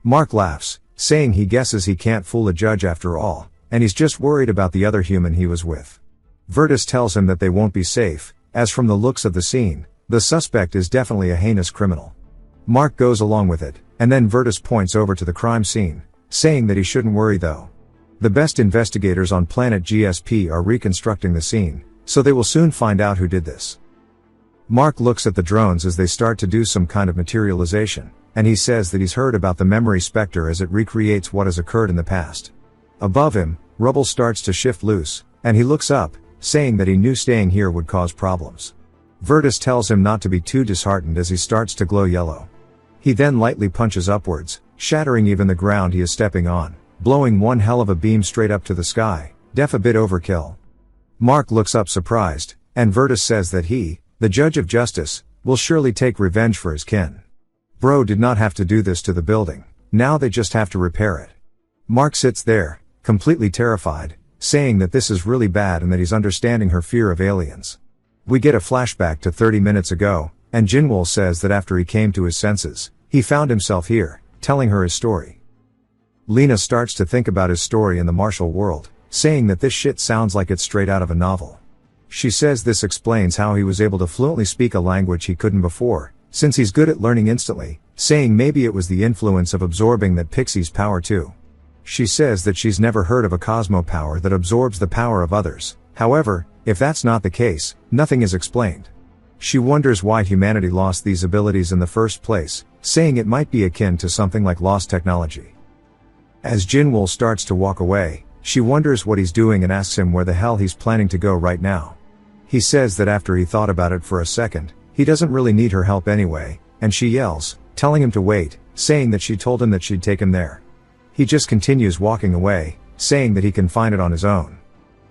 Mark laughs, saying he guesses he can't fool a judge after all, and he's just worried about the other human he was with. Virtus tells him that they won't be safe, as from the looks of the scene, the suspect is definitely a heinous criminal. Mark goes along with it, and then Virtus points over to the crime scene, saying that he shouldn't worry though. The best investigators on planet GSP are reconstructing the scene, so they will soon find out who did this. Mark looks at the drones as they start to do some kind of materialization, and he says that he's heard about the memory specter as it recreates what has occurred in the past. Above him, rubble starts to shift loose, and he looks up, saying that he knew staying here would cause problems. Virtus tells him not to be too disheartened as he starts to glow yellow. He then lightly punches upwards, shattering even the ground he is stepping on, blowing one hell of a beam straight up to the sky, def a bit overkill. Mark looks up surprised, and Virtus says that he, the judge of justice, will surely take revenge for his kin. Bro did not have to do this to the building, now they just have to repair it. Mark sits there, completely terrified, saying that this is really bad and that he's understanding her fear of aliens. We get a flashback to 30 minutes ago, and Jinwoo says that after he came to his senses, he found himself here, telling her his story. Lena starts to think about his story in the martial world, saying that this shit sounds like it's straight out of a novel. She says this explains how he was able to fluently speak a language he couldn't before, since he's good at learning instantly, saying maybe it was the influence of absorbing that Pixie's power too. She says that she's never heard of a Cosmo power that absorbs the power of others. However, If that's not the case, nothing is explained. She wonders why humanity lost these abilities in the first place, saying it might be akin to something like lost technology. As Jinwoo starts to walk away, she wonders what he's doing and asks him where the hell he's planning to go right now. He says that after he thought about it for a second, he doesn't really need her help anyway, and she yells, telling him to wait, saying that she told him that she'd take him there. He just continues walking away, saying that he can find it on his own.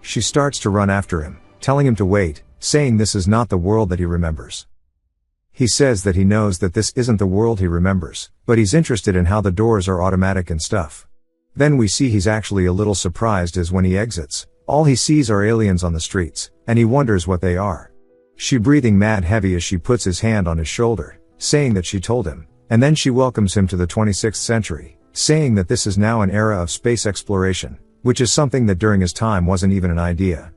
She starts to run after him, telling him to wait, saying this is not the world that he remembers. He says that he knows that this isn't the world he remembers, but he's interested in how the doors are automatic and stuff. Then we see he's actually a little surprised as when he exits, all he sees are aliens on the streets, and he wonders what they are. She breathing mad heavy as she puts his hand on his shoulder, saying that she told him, and then she welcomes him to the 26th century, saying that this is now an era of space exploration, which is something that during his time wasn't even an idea.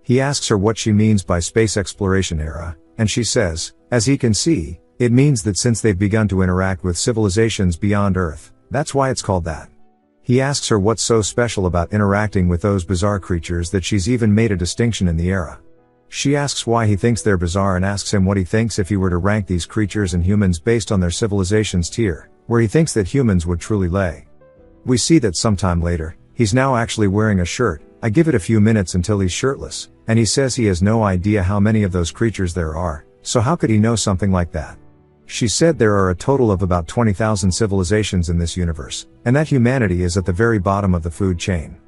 He asks her what she means by space exploration era, and she says, as he can see, it means that since they've begun to interact with civilizations beyond Earth, that's why it's called that. He asks her what's so special about interacting with those bizarre creatures that she's even made a distinction in the era. She asks why he thinks they're bizarre and asks him what he thinks if he were to rank these creatures and humans based on their civilization's tier, where he thinks that humans would truly lay. We see that sometime later, he's now actually wearing a shirt. I give it a few minutes until he's shirtless, and he says he has no idea how many of those creatures there are, so how could he know something like that? She said there are a total of about 20,000 civilizations in this universe, and that humanity is at the very bottom of the food chain.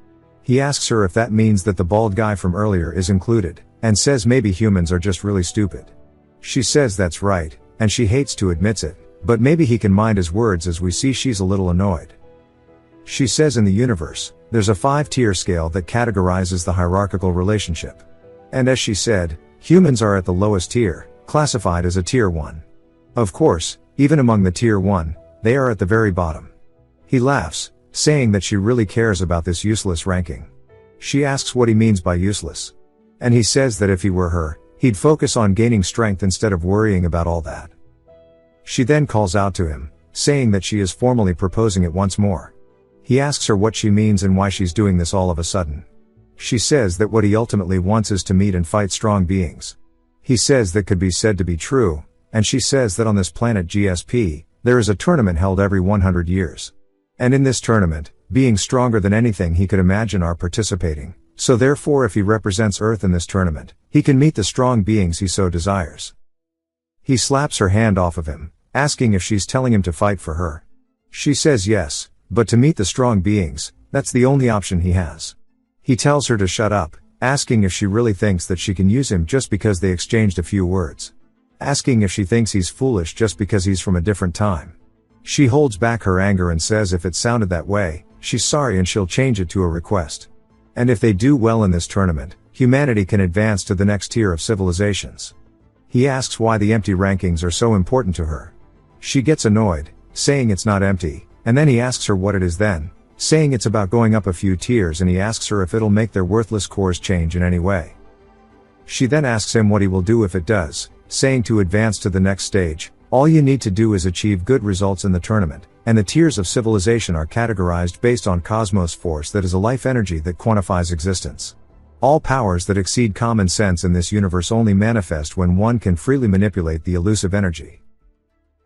He asks her if that means that the bald guy from earlier is included, and says maybe humans are just really stupid. She says that's right, and she hates to admit it, but maybe he can mind his words as we see she's a little annoyed. She says in the universe, there's a 5-tier scale that categorizes the hierarchical relationship. And as she said, humans are at the lowest tier, classified as a tier 1. Of course, even among the tier 1, they are at the very bottom. He laughs, saying that she really cares about this useless ranking. She asks what he means by useless. And he says that if he were her, he'd focus on gaining strength instead of worrying about all that. She then calls out to him, saying that she is formally proposing it once more. He asks her what she means and why she's doing this all of a sudden. She says that what he ultimately wants is to meet and fight strong beings. He says that could be said to be true, and she says that on this planet GSP, there is a tournament held every 100 years. And in this tournament, beings stronger than anything he could imagine are participating, so therefore if he represents Earth in this tournament, he can meet the strong beings he so desires. He slaps her hand off of him, asking if she's telling him to fight for her. She says yes, but to meet the strong beings, that's the only option he has. He tells her to shut up, asking if she really thinks that she can use him just because they exchanged a few words. Asking if she thinks he's foolish just because he's from a different time. She holds back her anger and says if it sounded that way, she's sorry and she'll change it to a request. And if they do well in this tournament, humanity can advance to the next tier of civilizations. He asks why the empty rankings are so important to her. She gets annoyed, saying it's not empty. And then he asks her what it is then, saying it's about going up a few tiers, and he asks her if it'll make their worthless cores change in any way. She then asks him what he will do if it does, saying to advance to the next stage, all you need to do is achieve good results in the tournament, and the tiers of civilization are categorized based on cosmos force that is a life energy that quantifies existence. All powers that exceed common sense in this universe only manifest when one can freely manipulate the elusive energy.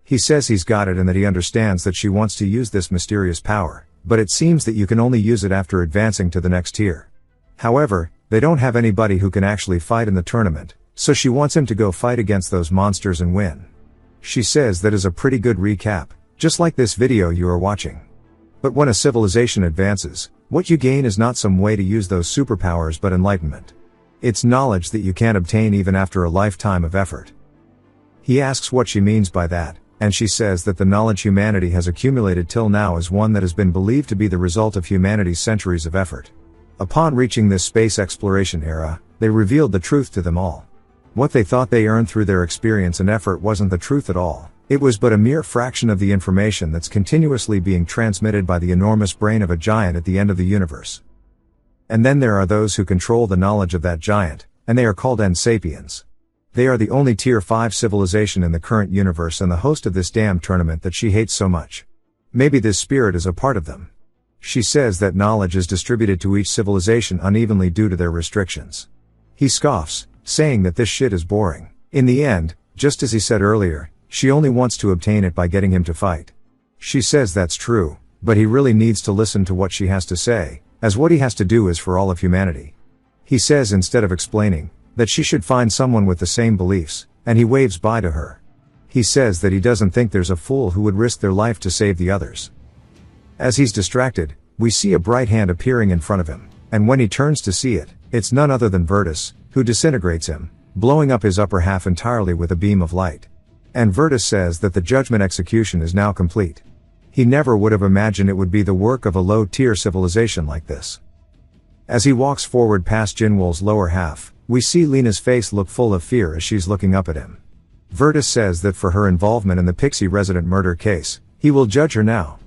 He says he's got it and that he understands that she wants to use this mysterious power, but it seems that you can only use it after advancing to the next tier. However, they don't have anybody who can actually fight in the tournament, so she wants him to go fight against those monsters and win. She says that is a pretty good recap, just like this video you are watching. But when a civilization advances, what you gain is not some way to use those superpowers but enlightenment. It's knowledge that you can't obtain even after a lifetime of effort. He asks what she means by that, and she says that the knowledge humanity has accumulated till now is one that has been believed to be the result of humanity's centuries of effort. Upon reaching this space exploration era, they revealed the truth to them all. What they thought they earned through their experience and effort wasn't the truth at all. It was but a mere fraction of the information that's continuously being transmitted by the enormous brain of a giant at the end of the universe. And then there are those who control the knowledge of that giant, and they are called End Sapiens. They are the only tier 5 civilization in the current universe and the host of this damn tournament that she hates so much. Maybe this spirit is a part of them. She says that knowledge is distributed to each civilization unevenly due to their restrictions. He scoffs, saying that this shit is boring. In the end, just as he said earlier, she only wants to obtain it by getting him to fight. She says that's true, but he really needs to listen to what she has to say, as what he has to do is for all of humanity. He says instead of explaining, that she should find someone with the same beliefs, and he waves bye to her. He says that he doesn't think there's a fool who would risk their life to save the others. As he's distracted, we see a bright hand appearing in front of him, and when he turns to see it, it's none other than Virtus, who disintegrates him, blowing up his upper half entirely with a beam of light. And Virtus says that the judgment execution is now complete. He never would have imagined it would be the work of a low-tier civilization like this. As he walks forward past Jinwoo's lower half, we see Lena's face look full of fear as she's looking up at him. Virtus says that for her involvement in the Pixie resident murder case, he will judge her now.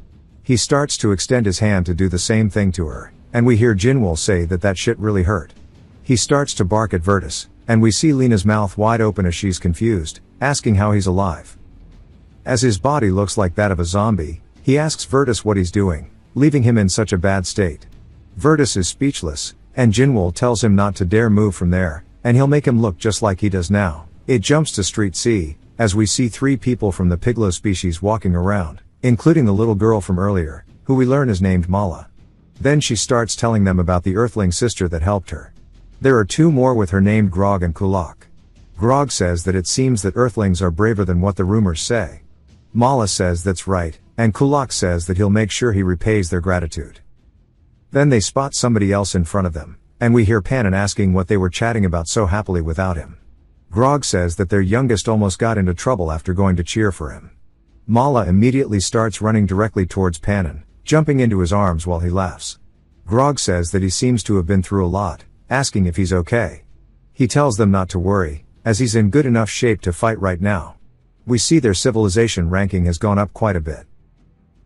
He starts to extend his hand to do the same thing to her, and we hear Jinwoo say that shit really hurt. He starts to bark at Virtus, and we see Lena's mouth wide open as she's confused, asking how he's alive. As his body looks like that of a zombie, he asks Virtus what he's doing, leaving him in such a bad state. Virtus is speechless, and Jinwoo tells him not to dare move from there, and he'll make him look just like he does now. It jumps to Street C, as we see 3 people from the Piglo species walking around, including the little girl from earlier, who we learn is named Mala. Then she starts telling them about the Earthling sister that helped her. There are 2 more with her named Grog and Kulak. Grog says that it seems that Earthlings are braver than what the rumors say. Mala says that's right, and Kulak says that he'll make sure he repays their gratitude. Then they spot somebody else in front of them, and we hear Panon asking what they were chatting about so happily without him. Grog says that their youngest almost got into trouble after going to cheer for him. Mala immediately starts running directly towards Panon, jumping into his arms while he laughs. Grog says that he seems to have been through a lot, asking if he's okay. He tells them not to worry, as he's in good enough shape to fight right now. We see their civilization ranking has gone up quite a bit.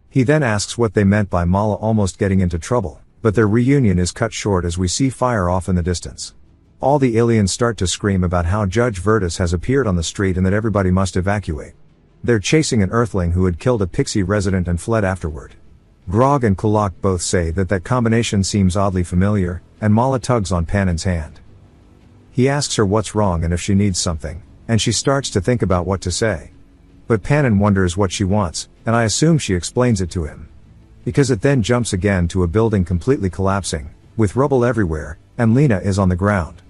He then asks what they meant by Mala almost getting into trouble, but their reunion is cut short as we see fire off in the distance. All the aliens start to scream about how Judge Virtus has appeared on the street and that everybody must evacuate. They're chasing an Earthling who had killed a Pixie resident and fled afterward. Grog and Kulak both say that combination seems oddly familiar, and Mala tugs on Panon's hand. He asks her what's wrong and if she needs something, and she starts to think about what to say. But Panon wonders what she wants, and I assume she explains it to him. Because it then jumps again to a building completely collapsing, with rubble everywhere, and Lena is on the ground.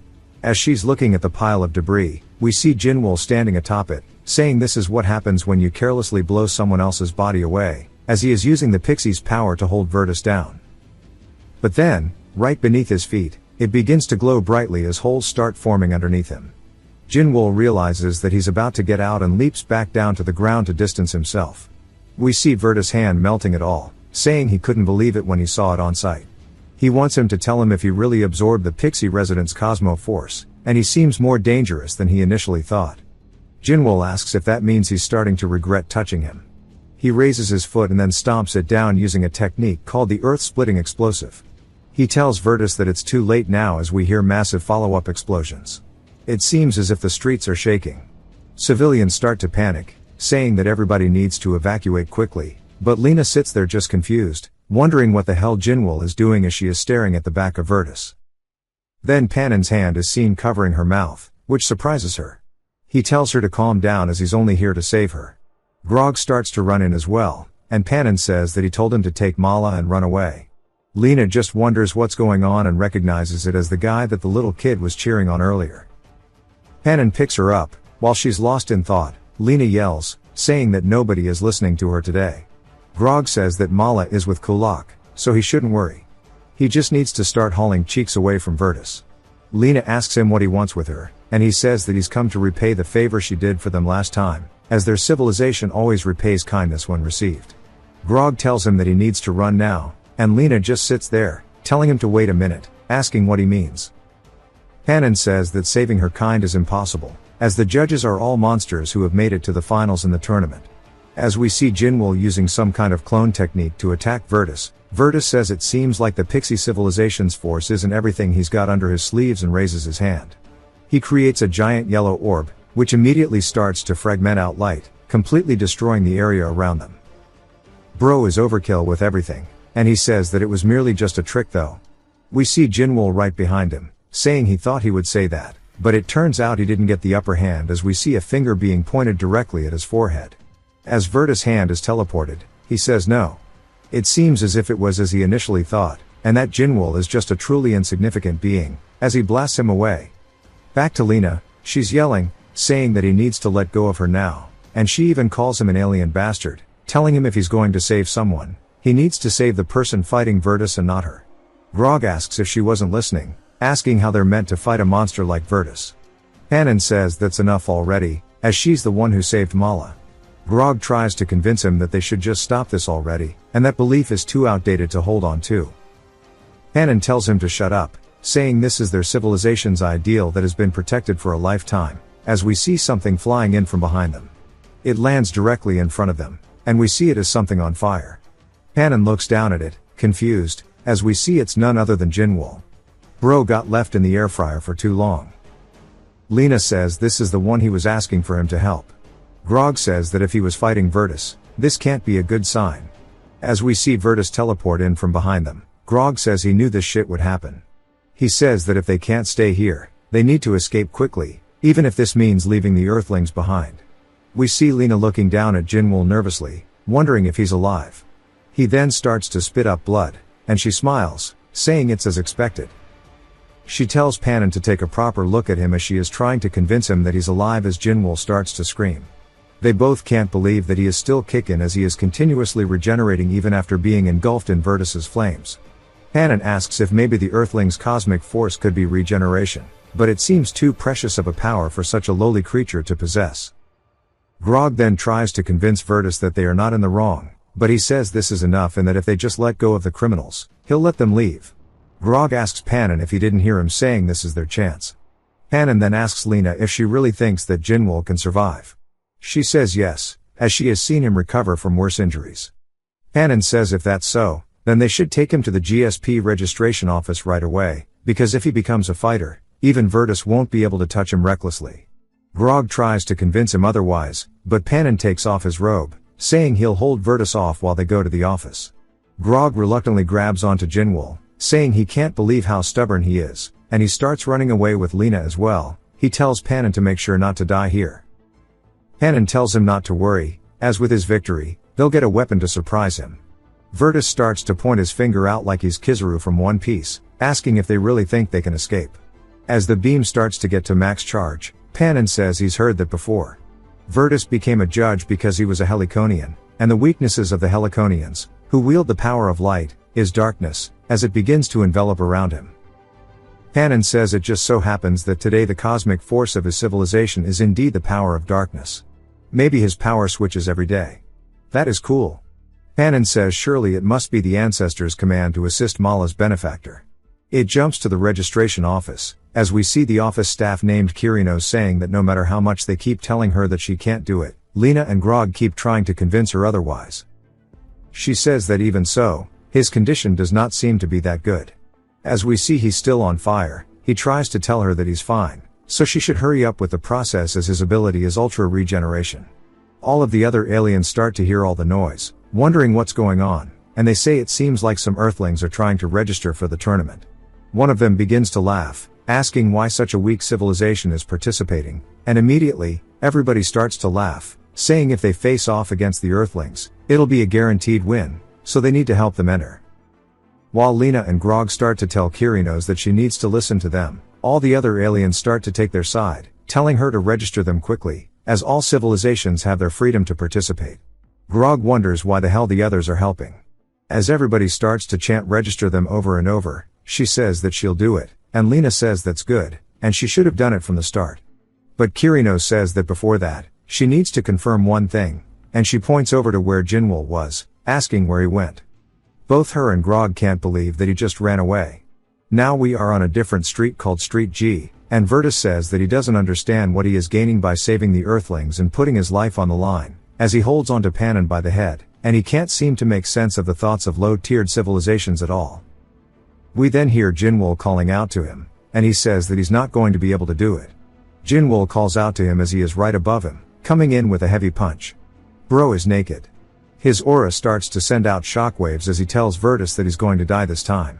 As she's looking at the pile of debris, we see Jinwoo standing atop it, saying this is what happens when you carelessly blow someone else's body away, as he is using the Pixie's power to hold Virtus down. But then, right beneath his feet, it begins to glow brightly as holes start forming underneath him. Jinwoo realizes that he's about to get out and leaps back down to the ground to distance himself. We see Virtus' hand melting at all, saying he couldn't believe it when he saw it on sight. He wants him to tell him if he really absorbed the Pixie resident's Cosmo Force, and he seems more dangerous than he initially thought. Jinwoo asks if that means he's starting to regret touching him. He raises his foot and then stomps it down using a technique called the Earth-Splitting Explosive. He tells Virtus that it's too late now as we hear massive follow-up explosions. It seems as if the streets are shaking. Civilians start to panic, saying that everybody needs to evacuate quickly, but Lena sits there just confused, wondering what the hell Jinwoo is doing as she is staring at the back of Virtus. Then Panon's hand is seen covering her mouth, which surprises her. He tells her to calm down as he's only here to save her. Grog starts to run in as well, and Panon says that he told him to take Mala and run away. Lena just wonders what's going on and recognizes it as the guy that the little kid was cheering on earlier. Panon picks her up. While she's lost in thought, Lena yells, saying that nobody is listening to her today. Grog says that Mala is with Kulak, so he shouldn't worry. He just needs to start hauling cheeks away from Virtus. Lena asks him what he wants with her, and he says that he's come to repay the favor she did for them last time, as their civilization always repays kindness when received. Grog tells him that he needs to run now, and Lena just sits there, telling him to wait a minute, asking what he means. Panon says that saving her kind is impossible, as the judges are all monsters who have made it to the finals in the tournament. As we see Jinwoo using some kind of clone technique to attack Virtus, Virtus says it seems like the Pixie civilization's force isn't everything he's got under his sleeves and raises his hand. He creates a giant yellow orb, which immediately starts to fragment out light, completely destroying the area around them. Bro is overkill with everything, and he says that it was merely just a trick though. We see Jinwoo right behind him, saying he thought he would say that, but it turns out he didn't get the upper hand as we see a finger being pointed directly at his forehead. As Virtus' hand is teleported, he says no. It seems as if it was as he initially thought, and that Jinwoo is just a truly insignificant being, as he blasts him away. Back to Lena, she's yelling, saying that he needs to let go of her now, and she even calls him an alien bastard, telling him if he's going to save someone, he needs to save the person fighting Virtus and not her. Grog asks if she wasn't listening, asking how they're meant to fight a monster like Virtus. Panon says that's enough already, as she's the one who saved Mala. Grog tries to convince him that they should just stop this already, and that belief is too outdated to hold on to. Panon tells him to shut up, saying this is their civilization's ideal that has been protected for a lifetime, as we see something flying in from behind them. It lands directly in front of them, and we see it as something on fire. Panon looks down at it, confused, as we see it's none other than Jinwoo. Bro got left in the air fryer for too long. Lena says this is the one he was asking for him to help. Grog says that if he was fighting Virtus, this can't be a good sign. As we see Virtus teleport in from behind them, Grog says he knew this shit would happen. He says that if they can't stay here, they need to escape quickly, even if this means leaving the Earthlings behind. We see Lena looking down at Jinwoo nervously, wondering if he's alive. He then starts to spit up blood, and she smiles, saying it's as expected. She tells Panon to take a proper look at him as she is trying to convince him that he's alive as Jinwoo starts to scream. They both can't believe that he is still kicking as he is continuously regenerating even after being engulfed in Virtus's flames. Panon asks if maybe the Earthling's cosmic force could be regeneration, but it seems too precious of a power for such a lowly creature to possess. Grog then tries to convince Virtus that they are not in the wrong, but he says this is enough and that if they just let go of the criminals, he'll let them leave. Grog asks Panon if he didn't hear him saying this is their chance. Panon then asks Lena if she really thinks that Jinwoo can survive. She says yes, as she has seen him recover from worse injuries. Panon says if that's so, then they should take him to the GSP registration office right away, because if he becomes a fighter, even Virtus won't be able to touch him recklessly. Grog tries to convince him otherwise, but Panon takes off his robe, saying he'll hold Virtus off while they go to the office. Grog reluctantly grabs onto Jinwoo, saying he can't believe how stubborn he is, and he starts running away with Lena as well. He tells Panon to make sure not to die here. Panon tells him not to worry, as with his victory, they'll get a weapon to surprise him. Virtus starts to point his finger out like he's Kizaru from One Piece, asking if they really think they can escape. As the beam starts to get to max charge, Panon says he's heard that before. Virtus became a judge because he was a Heliconian, and the weaknesses of the Heliconians, who wield the power of light, is darkness, as it begins to envelop around him. Panon says it just so happens that today the cosmic force of his civilization is indeed the power of darkness. Maybe his power switches every day. That is cool. Panon says surely it must be the ancestors' command to assist Mala's benefactor. It jumps to the registration office, as we see the office staff named Kirino saying that no matter how much they keep telling her that she can't do it, Lena and Grog keep trying to convince her otherwise. She says that even so, his condition does not seem to be that good. As we see he's still on fire, he tries to tell her that he's fine, so she should hurry up with the process as his ability is ultra regeneration. All of the other aliens start to hear all the noise, wondering what's going on, and they say it seems like some Earthlings are trying to register for the tournament. One of them begins to laugh, asking why such a weak civilization is participating, and immediately, everybody starts to laugh, saying if they face off against the Earthlings, it'll be a guaranteed win, so they need to help them enter. While Lena and Grog start to tell Kirino that she needs to listen to them, all the other aliens start to take their side, telling her to register them quickly, as all civilizations have their freedom to participate. Grog wonders why the hell the others are helping. As everybody starts to chant register them over and over, she says that she'll do it, and Lena says that's good, and she should have done it from the start. But Kirino says that before that, she needs to confirm one thing, and she points over to where Jinwoo was, asking where he went. Both her and Grog can't believe that he just ran away. Now we are on a different street called Street G, and Virtus says that he doesn't understand what he is gaining by saving the Earthlings and putting his life on the line, as he holds onto Panon by the head, and he can't seem to make sense of the thoughts of low-tiered civilizations at all. We then hear Jinwoo calling out to him, and he says that he's not going to be able to do it. Jinwoo calls out to him as he is right above him, coming in with a heavy punch. Bro is naked. His aura starts to send out shockwaves as he tells Virtus that he's going to die this time.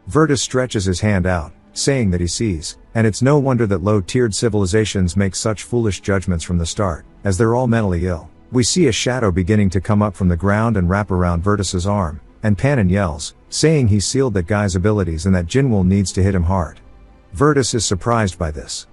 Virtus stretches his hand out, saying that he sees, and it's no wonder that low-tiered civilizations make such foolish judgments from the start, as they're all mentally ill. We see a shadow beginning to come up from the ground and wrap around Virtus's arm, and Panin yells, saying he's sealed that guy's abilities and that Jinwoo needs to hit him hard. Virtus is surprised by this.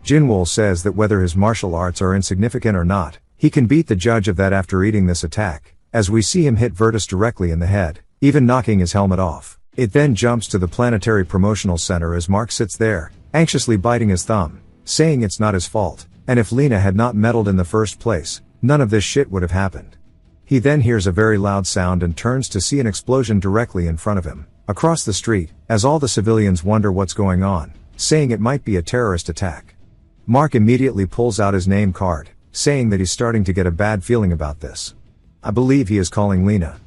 Jinwoo says that whether his martial arts are insignificant or not, he can beat the judge of that after eating this attack, as we see him hit Virtus directly in the head, even knocking his helmet off. It then jumps to the planetary promotional center as Mark sits there, anxiously biting his thumb, saying it's not his fault, and if Lena had not meddled in the first place, none of this shit would have happened. He then hears a very loud sound and turns to see an explosion directly in front of him, across the street, as all the civilians wonder what's going on, saying it might be a terrorist attack. Mark immediately pulls out his name card, saying that he's starting to get a bad feeling about this. I believe he is calling Lena.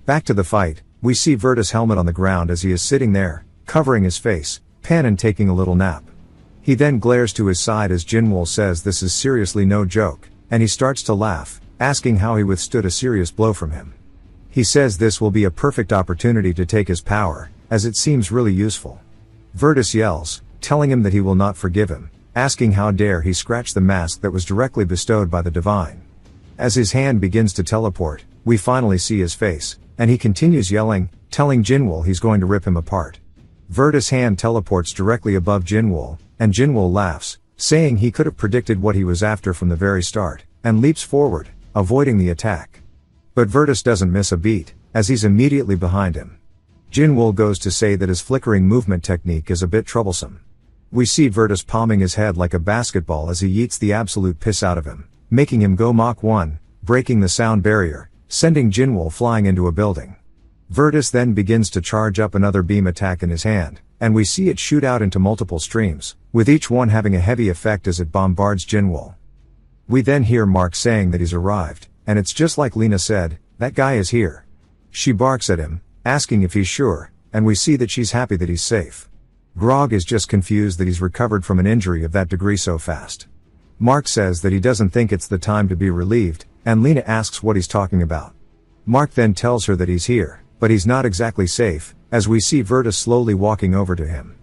Back to the fight, we see Virtus' helmet on the ground as he is sitting there, covering his face, Panin taking a little nap. He then glares to his side as Jinwoo says this is seriously no joke, and he starts to laugh, asking how he withstood a serious blow from him. He says this will be a perfect opportunity to take his power, as it seems really useful. Virtus yells, telling him that he will not forgive him, asking how dare he scratch the mask that was directly bestowed by the divine. As his hand begins to teleport, we finally see his face, and he continues yelling, telling Jinwoo he's going to rip him apart. Virtus' hand teleports directly above Jinwoo, and Jinwoo laughs, saying he could have predicted what he was after from the very start, and leaps forward, avoiding the attack. But Virtus doesn't miss a beat, as he's immediately behind him. Jinwoo goes to say that his flickering movement technique is a bit troublesome. We see Virtus palming his head like a basketball as he yeets the absolute piss out of him, making him go Mach 1, breaking the sound barrier, sending Jinwoo flying into a building. Virtus then begins to charge up another beam attack in his hand, and we see it shoot out into multiple streams, with each one having a heavy effect as it bombards Jinwoo. We then hear Mark saying that he's arrived, and it's just like Lena said, that guy is here. She barks at him, asking if he's sure, and we see that she's happy that he's safe. Grog is just confused that he's recovered from an injury of that degree so fast. Mark says that he doesn't think it's the time to be relieved, and Lena asks what he's talking about. Mark then tells her that he's here, but he's not exactly safe, as we see Virtus slowly walking over to him.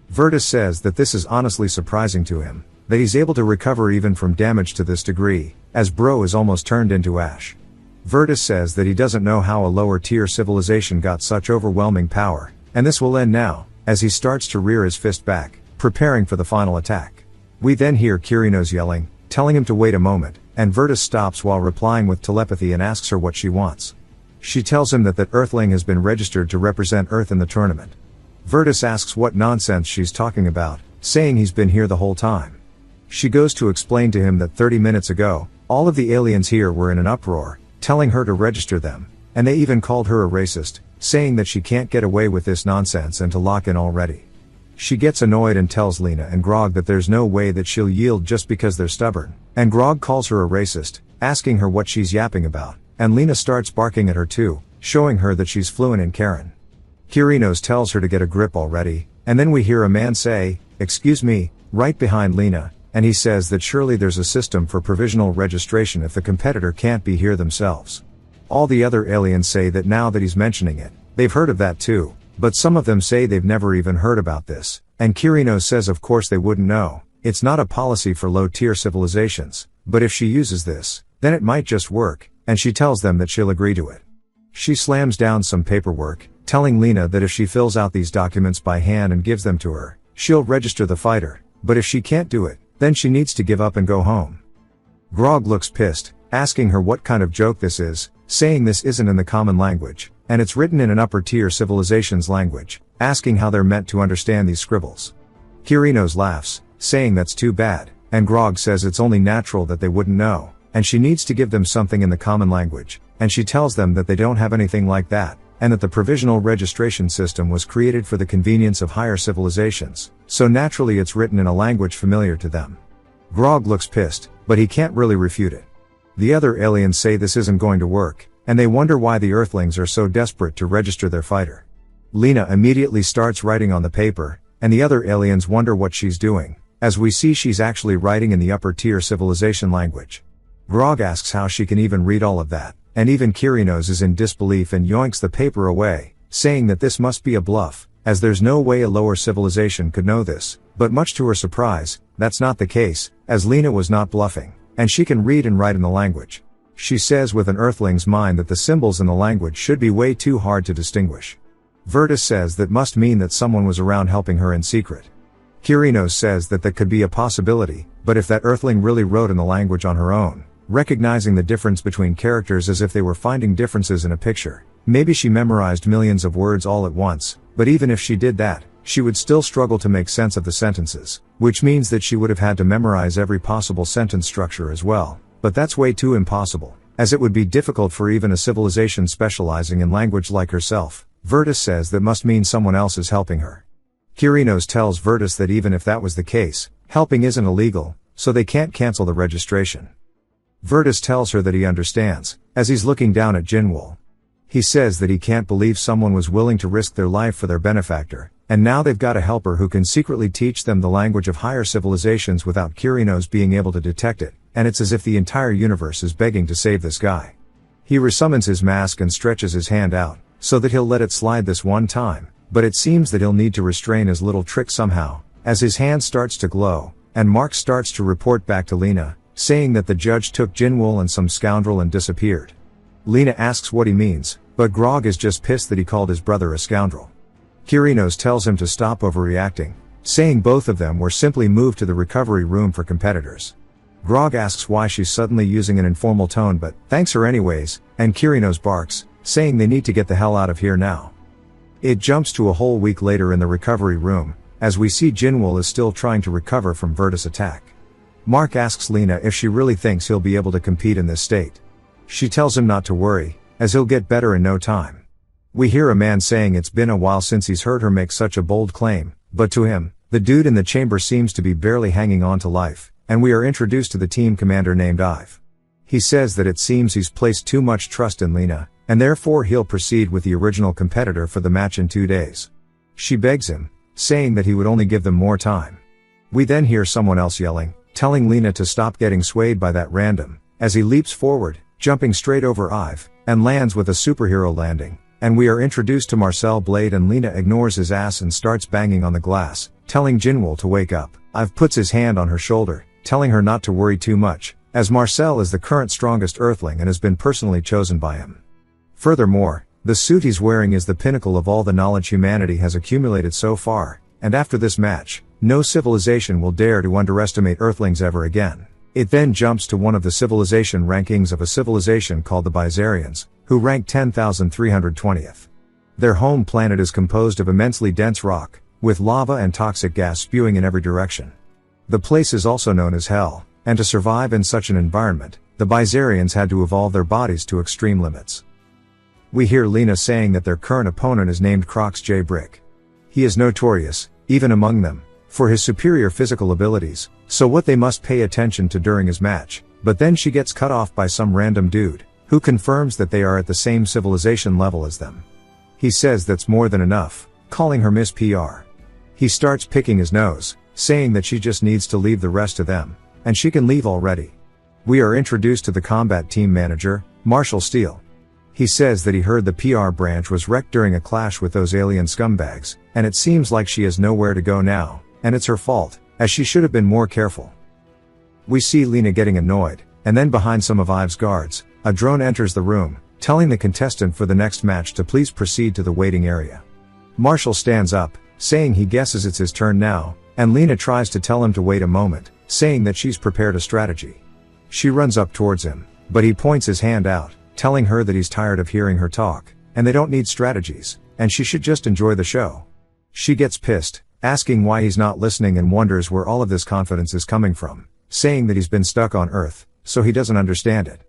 Virtus says that this is honestly surprising to him, that he's able to recover even from damage to this degree, as bro is almost turned into ash. Virtus says that he doesn't know how a lower tier civilization got such overwhelming power, and this will end now, as he starts to rear his fist back, preparing for the final attack. We then hear Kirino's yelling, telling him to wait a moment, and Virtus stops while replying with telepathy and asks her what she wants. She tells him that Earthling has been registered to represent Earth in the tournament. Virtus asks what nonsense she's talking about, saying he's been here the whole time. She goes to explain to him that 30 minutes ago, all of the aliens here were in an uproar, telling her to register them, and they even called her a racist, saying that she can't get away with this nonsense and to lock in already. She gets annoyed and tells Lena and Grog that there's no way that she'll yield just because they're stubborn, and Grog calls her a racist, asking her what she's yapping about, and Lena starts barking at her too, showing her that she's fluent in Karen. Kirinos tells her to get a grip already, and then we hear a man say, "Excuse me," right behind Lena, and he says that surely there's a system for provisional registration if the competitor can't be here themselves. All the other aliens say that now that he's mentioning it, they've heard of that too, but some of them say they've never even heard about this, and Kirinos says of course they wouldn't know, it's not a policy for low-tier civilizations, but if she uses this, then it might just work, and she tells them that she'll agree to it. She slams down some paperwork, telling Lena that if she fills out these documents by hand and gives them to her, she'll register the fighter, but if she can't do it, then she needs to give up and go home. Grog looks pissed, asking her what kind of joke this is, saying this isn't in the common language, and it's written in an upper-tier civilization's language, asking how they're meant to understand these scribbles. Kirinos laughs, saying that's too bad, and Grog says it's only natural that they wouldn't know, and she needs to give them something in the common language, and she tells them that they don't have anything like that, and that the provisional registration system was created for the convenience of higher civilizations, so naturally it's written in a language familiar to them. Grog looks pissed, but he can't really refute it. The other aliens say this isn't going to work, and they wonder why the Earthlings are so desperate to register their fighter. Lena immediately starts writing on the paper, and the other aliens wonder what she's doing, as we see she's actually writing in the upper-tier civilization language. Grog asks how she can even read all of that, and even Kirinos is in disbelief and yoinks the paper away, saying that this must be a bluff, as there's no way a lower civilization could know this, but much to her surprise, that's not the case, as Lena was not bluffing, and she can read and write in the language. She says with an Earthling's mind that the symbols in the language should be way too hard to distinguish. Virtus says that must mean that someone was around helping her in secret. Kyrinos says that could be a possibility, but if that Earthling really wrote in the language on her own, recognizing the difference between characters as if they were finding differences in a picture, maybe she memorized millions of words all at once, but even if she did that, she would still struggle to make sense of the sentences, which means that she would have had to memorize every possible sentence structure as well, but that's way too impossible, as it would be difficult for even a civilization specializing in language like herself. Virtus says that must mean someone else is helping her. Kyrinos tells Virtus that even if that was the case, helping isn't illegal, so they can't cancel the registration. Virtus tells her that he understands, as he's looking down at Jinwoo. He says that he can't believe someone was willing to risk their life for their benefactor, and now they've got a helper who can secretly teach them the language of higher civilizations without Kyrinos being able to detect it, and it's as if the entire universe is begging to save this guy. He resummons his mask and stretches his hand out, so that he'll let it slide this one time, but it seems that he'll need to restrain his little trick somehow, as his hand starts to glow, and Mark starts to report back to Lena, saying that the judge took Jinwoo and some scoundrel and disappeared. Lena asks what he means, but Grog is just pissed that he called his brother a scoundrel. Kyrinos tells him to stop overreacting, saying both of them were simply moved to the recovery room for competitors. Grog asks why she's suddenly using an informal tone but thanks her anyways, and Kyrinos barks, saying they need to get the hell out of here now. It jumps to a whole week later in the recovery room, as we see Jinwoo is still trying to recover from Virtus' attack. Mark asks Lena if she really thinks he'll be able to compete in this state. She tells him not to worry, as he'll get better in no time. We hear a man saying it's been a while since he's heard her make such a bold claim, but to him, the dude in the chamber seems to be barely hanging on to life, and we are introduced to the team commander named Ive. He says that it seems he's placed too much trust in Lena, and therefore he'll proceed with the original competitor for the match in 2 days. She begs him, saying that he would only give them more time. We then hear someone else yelling, telling Lena to stop getting swayed by that random, as he leaps forward, jumping straight over Ive, and lands with a superhero landing, and we are introduced to Marcel Blade and Lena ignores his ass and starts banging on the glass, telling Jinwoo to wake up. Ive puts his hand on her shoulder, telling her not to worry too much, as Marcel is the current strongest Earthling and has been personally chosen by him. Furthermore, the suit he's wearing is the pinnacle of all the knowledge humanity has accumulated so far, and after this match, no civilization will dare to underestimate Earthlings ever again. It then jumps to one of the civilization rankings of a civilization called the Bizarians, who rank 10,320th. Their home planet is composed of immensely dense rock, with lava and toxic gas spewing in every direction. The place is also known as Hell, and to survive in such an environment, the Bizarians had to evolve their bodies to extreme limits. We hear Lena saying that their current opponent is named Crocs J. Brick. He is notorious, even among them, for his superior physical abilities, so what they must pay attention to during his match, but then she gets cut off by some random dude, who confirms that they are at the same civilization level as them. He says that's more than enough, calling her Miss PR. He starts picking his nose, saying that she just needs to leave the rest of them, and she can leave already. We are introduced to the combat team manager, Marshall Steele. He says that he heard the PR branch was wrecked during a clash with those alien scumbags, and it seems like she has nowhere to go now, and it's her fault, as she should have been more careful. We see Lena getting annoyed, and then behind some of Ive's guards, a drone enters the room, telling the contestant for the next match to please proceed to the waiting area. Marshall stands up, saying he guesses it's his turn now, and Lena tries to tell him to wait a moment, saying that she's prepared a strategy. She runs up towards him, but he points his hand out, telling her that he's tired of hearing her talk, and they don't need strategies, and she should just enjoy the show. She gets pissed, asking why he's not listening and wonders where all of this confidence is coming from, saying that he's been stuck on Earth, so he doesn't understand it.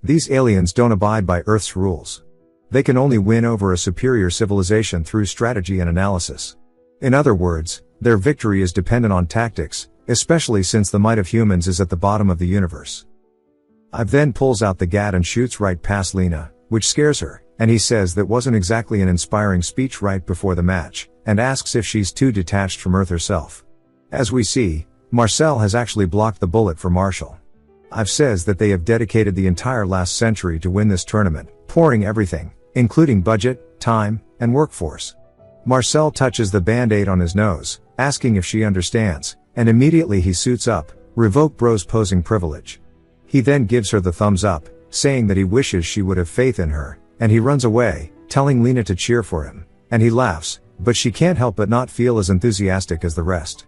These aliens don't abide by Earth's rules. They can only win over a superior civilization through strategy and analysis. In other words, their victory is dependent on tactics, especially since the might of humans is at the bottom of the universe. Ive then pulls out the gat and shoots right past Lena, which scares her, and he says that wasn't exactly an inspiring speech right before the match, and asks if she's too detached from Earth herself. As we see, Marcel has actually blocked the bullet for Marshall. Ive says that they have dedicated the entire last century to win this tournament, pouring everything, including budget, time, and workforce. Marcel touches the band-aid on his nose, asking if she understands, and immediately he suits up, revoke bro's posing privilege. He then gives her the thumbs up, saying that he wishes she would have faith in her, and he runs away, telling Lena to cheer for him, and he laughs, but she can't help but not feel as enthusiastic as the rest.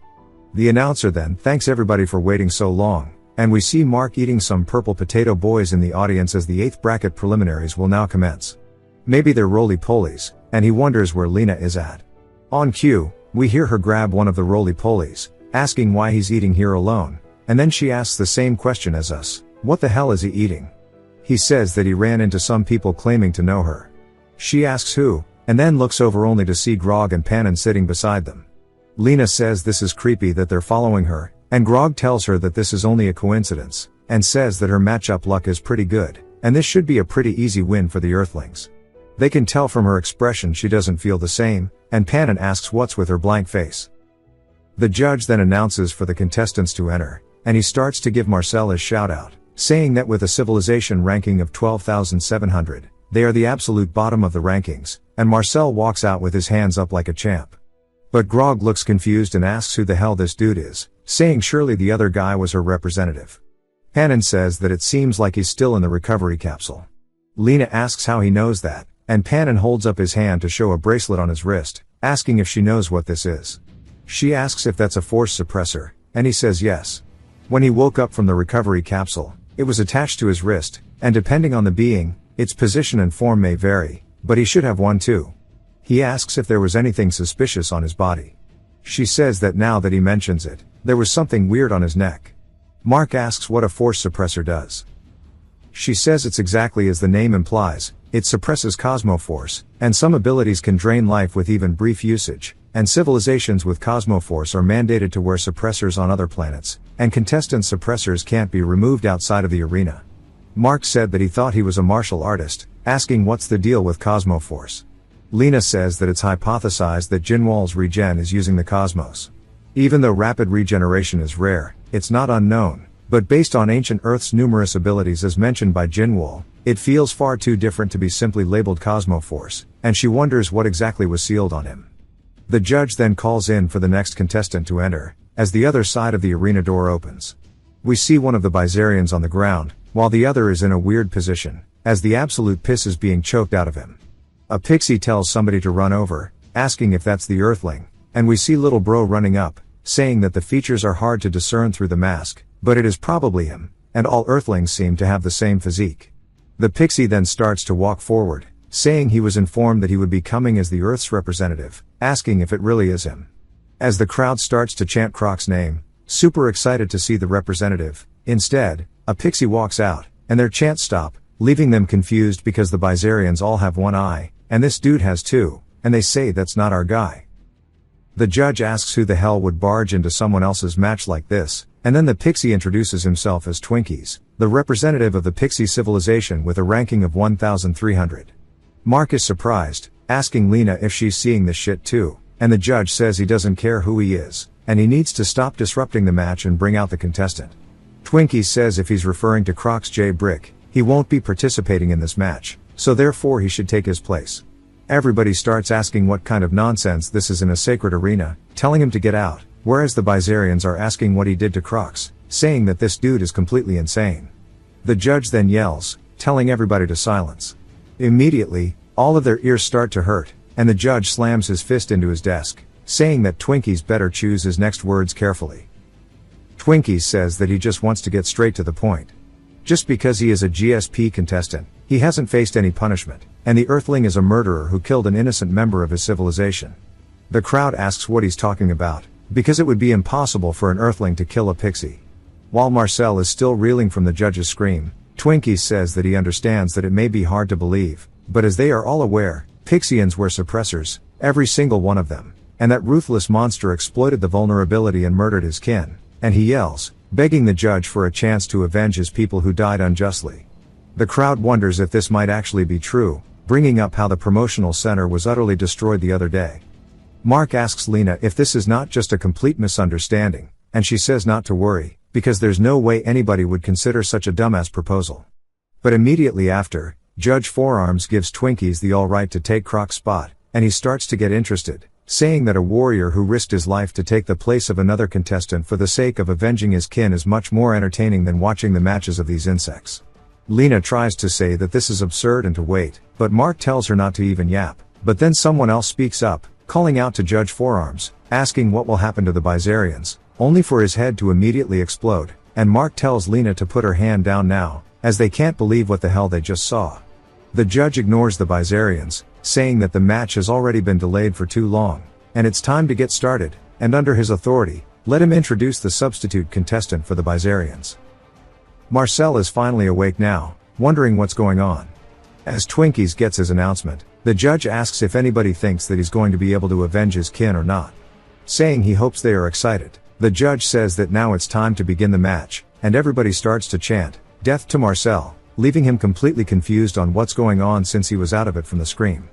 The announcer then thanks everybody for waiting so long, and we see Mark eating some purple potato boys in the audience as the 8th bracket preliminaries will now commence. Maybe they're roly-polies, and he wonders where Lena is at. On cue, we hear her grab one of the roly-polies, asking why he's eating here alone, and then she asks the same question as us, what the hell is he eating? He says that he ran into some people claiming to know her. She asks who, and then looks over only to see Grog and Pannon sitting beside them. Lena says this is creepy that they're following her, and Grog tells her that this is only a coincidence, and says that her matchup luck is pretty good, and this should be a pretty easy win for the Earthlings. They can tell from her expression she doesn't feel the same, and Pannon asks what's with her blank face. The judge then announces for the contestants to enter, and he starts to give Marcel his shout-out, saying that with a civilization ranking of 12,700, they are the absolute bottom of the rankings, and Marcel walks out with his hands up like a champ. But Grog looks confused and asks who the hell this dude is, saying surely the other guy was her representative. Pannon says that it seems like he's still in the recovery capsule. Lena asks how he knows that, and Pannon holds up his hand to show a bracelet on his wrist, asking if she knows what this is. She asks if that's a force suppressor, and he says yes. When he woke up from the recovery capsule, it was attached to his wrist, and depending on the being, its position and form may vary, but he should have one too. He asks if there was anything suspicious on his body. She says that now that he mentions it, there was something weird on his neck. Mark asks what a force suppressor does. She says it's exactly as the name implies, it suppresses cosmoforce, and some abilities can drain life with even brief usage, and civilizations with cosmoforce are mandated to wear suppressors on other planets, and contestant suppressors can't be removed outside of the arena. Mark said that he thought he was a martial artist, asking what's the deal with cosmoforce. Lena says that it's hypothesized that Jinwal's regen is using the cosmos. Even though rapid regeneration is rare, it's not unknown, but based on ancient Earth's numerous abilities as mentioned by Jinwal, it feels far too different to be simply labeled cosmoforce, and she wonders what exactly was sealed on him. The judge then calls in for the next contestant to enter, as the other side of the arena door opens. We see one of the Bizarians on the ground, while the other is in a weird position, as the absolute piss is being choked out of him. A pixie tells somebody to run over, asking if that's the Earthling, and we see little bro running up, saying that the features are hard to discern through the mask, but it is probably him, and all Earthlings seem to have the same physique. The pixie then starts to walk forward, saying he was informed that he would be coming as the Earth's representative, asking if it really is him. As the crowd starts to chant Croc's name, super excited to see the representative, instead, a pixie walks out, and their chants stop, leaving them confused because the Bizarians all have one eye, and this dude has two, and they say that's not our guy. The judge asks who the hell would barge into someone else's match like this, and then the pixie introduces himself as Twinkies, the representative of the pixie civilization with a ranking of 1,300. Mark is surprised, asking Lena if she's seeing this shit too, and the judge says he doesn't care who he is, and he needs to stop disrupting the match and bring out the contestant. Twinkies says if he's referring to Croc's J Brick, he won't be participating in this match, so therefore he should take his place. Everybody starts asking what kind of nonsense this is in a sacred arena, telling him to get out, whereas the Bizarians are asking what he did to Croc's, saying that this dude is completely insane. The judge then yells, telling everybody to silence. Immediately, all of their ears start to hurt, and the judge slams his fist into his desk, saying that Twinkies better choose his next words carefully. Twinkies says that he just wants to get straight to the point. Just because he is a GSP contestant, he hasn't faced any punishment, and the Earthling is a murderer who killed an innocent member of his civilization. The crowd asks what he's talking about, because it would be impossible for an Earthling to kill a pixie. While Marcel is still reeling from the judge's scream, Twinkies says that he understands that it may be hard to believe, but as they are all aware, Pixians were suppressors, every single one of them, and that ruthless monster exploited the vulnerability and murdered his kin, and he yells, begging the judge for a chance to avenge his people who died unjustly. The crowd wonders if this might actually be true, bringing up how the promotional center was utterly destroyed the other day. Mark asks Lena if this is not just a complete misunderstanding, and she says not to worry, because there's no way anybody would consider such a dumbass proposal. But immediately after, Judge Forearms gives Twinkies the all right to take Croc's spot, and he starts to get interested, saying that a warrior who risked his life to take the place of another contestant for the sake of avenging his kin is much more entertaining than watching the matches of these insects. Lena tries to say that this is absurd and to wait, but Mark tells her not to even yap. But then someone else speaks up, calling out to Judge Forearms, asking what will happen to the Bizarians, only for his head to immediately explode, and Mark tells Lena to put her hand down now, as they can't believe what the hell they just saw. The judge ignores the Bizarians, saying that the match has already been delayed for too long, and it's time to get started, and under his authority, let him introduce the substitute contestant for the Bizarians. Marcel is finally awake now, wondering what's going on. As Twinkies gets his announcement, the judge asks if anybody thinks that he's going to be able to avenge his kin or not. Saying he hopes they are excited, the judge says that now it's time to begin the match, and everybody starts to chant, "Death to Marcel," leaving him completely confused on what's going on since he was out of it from the scream.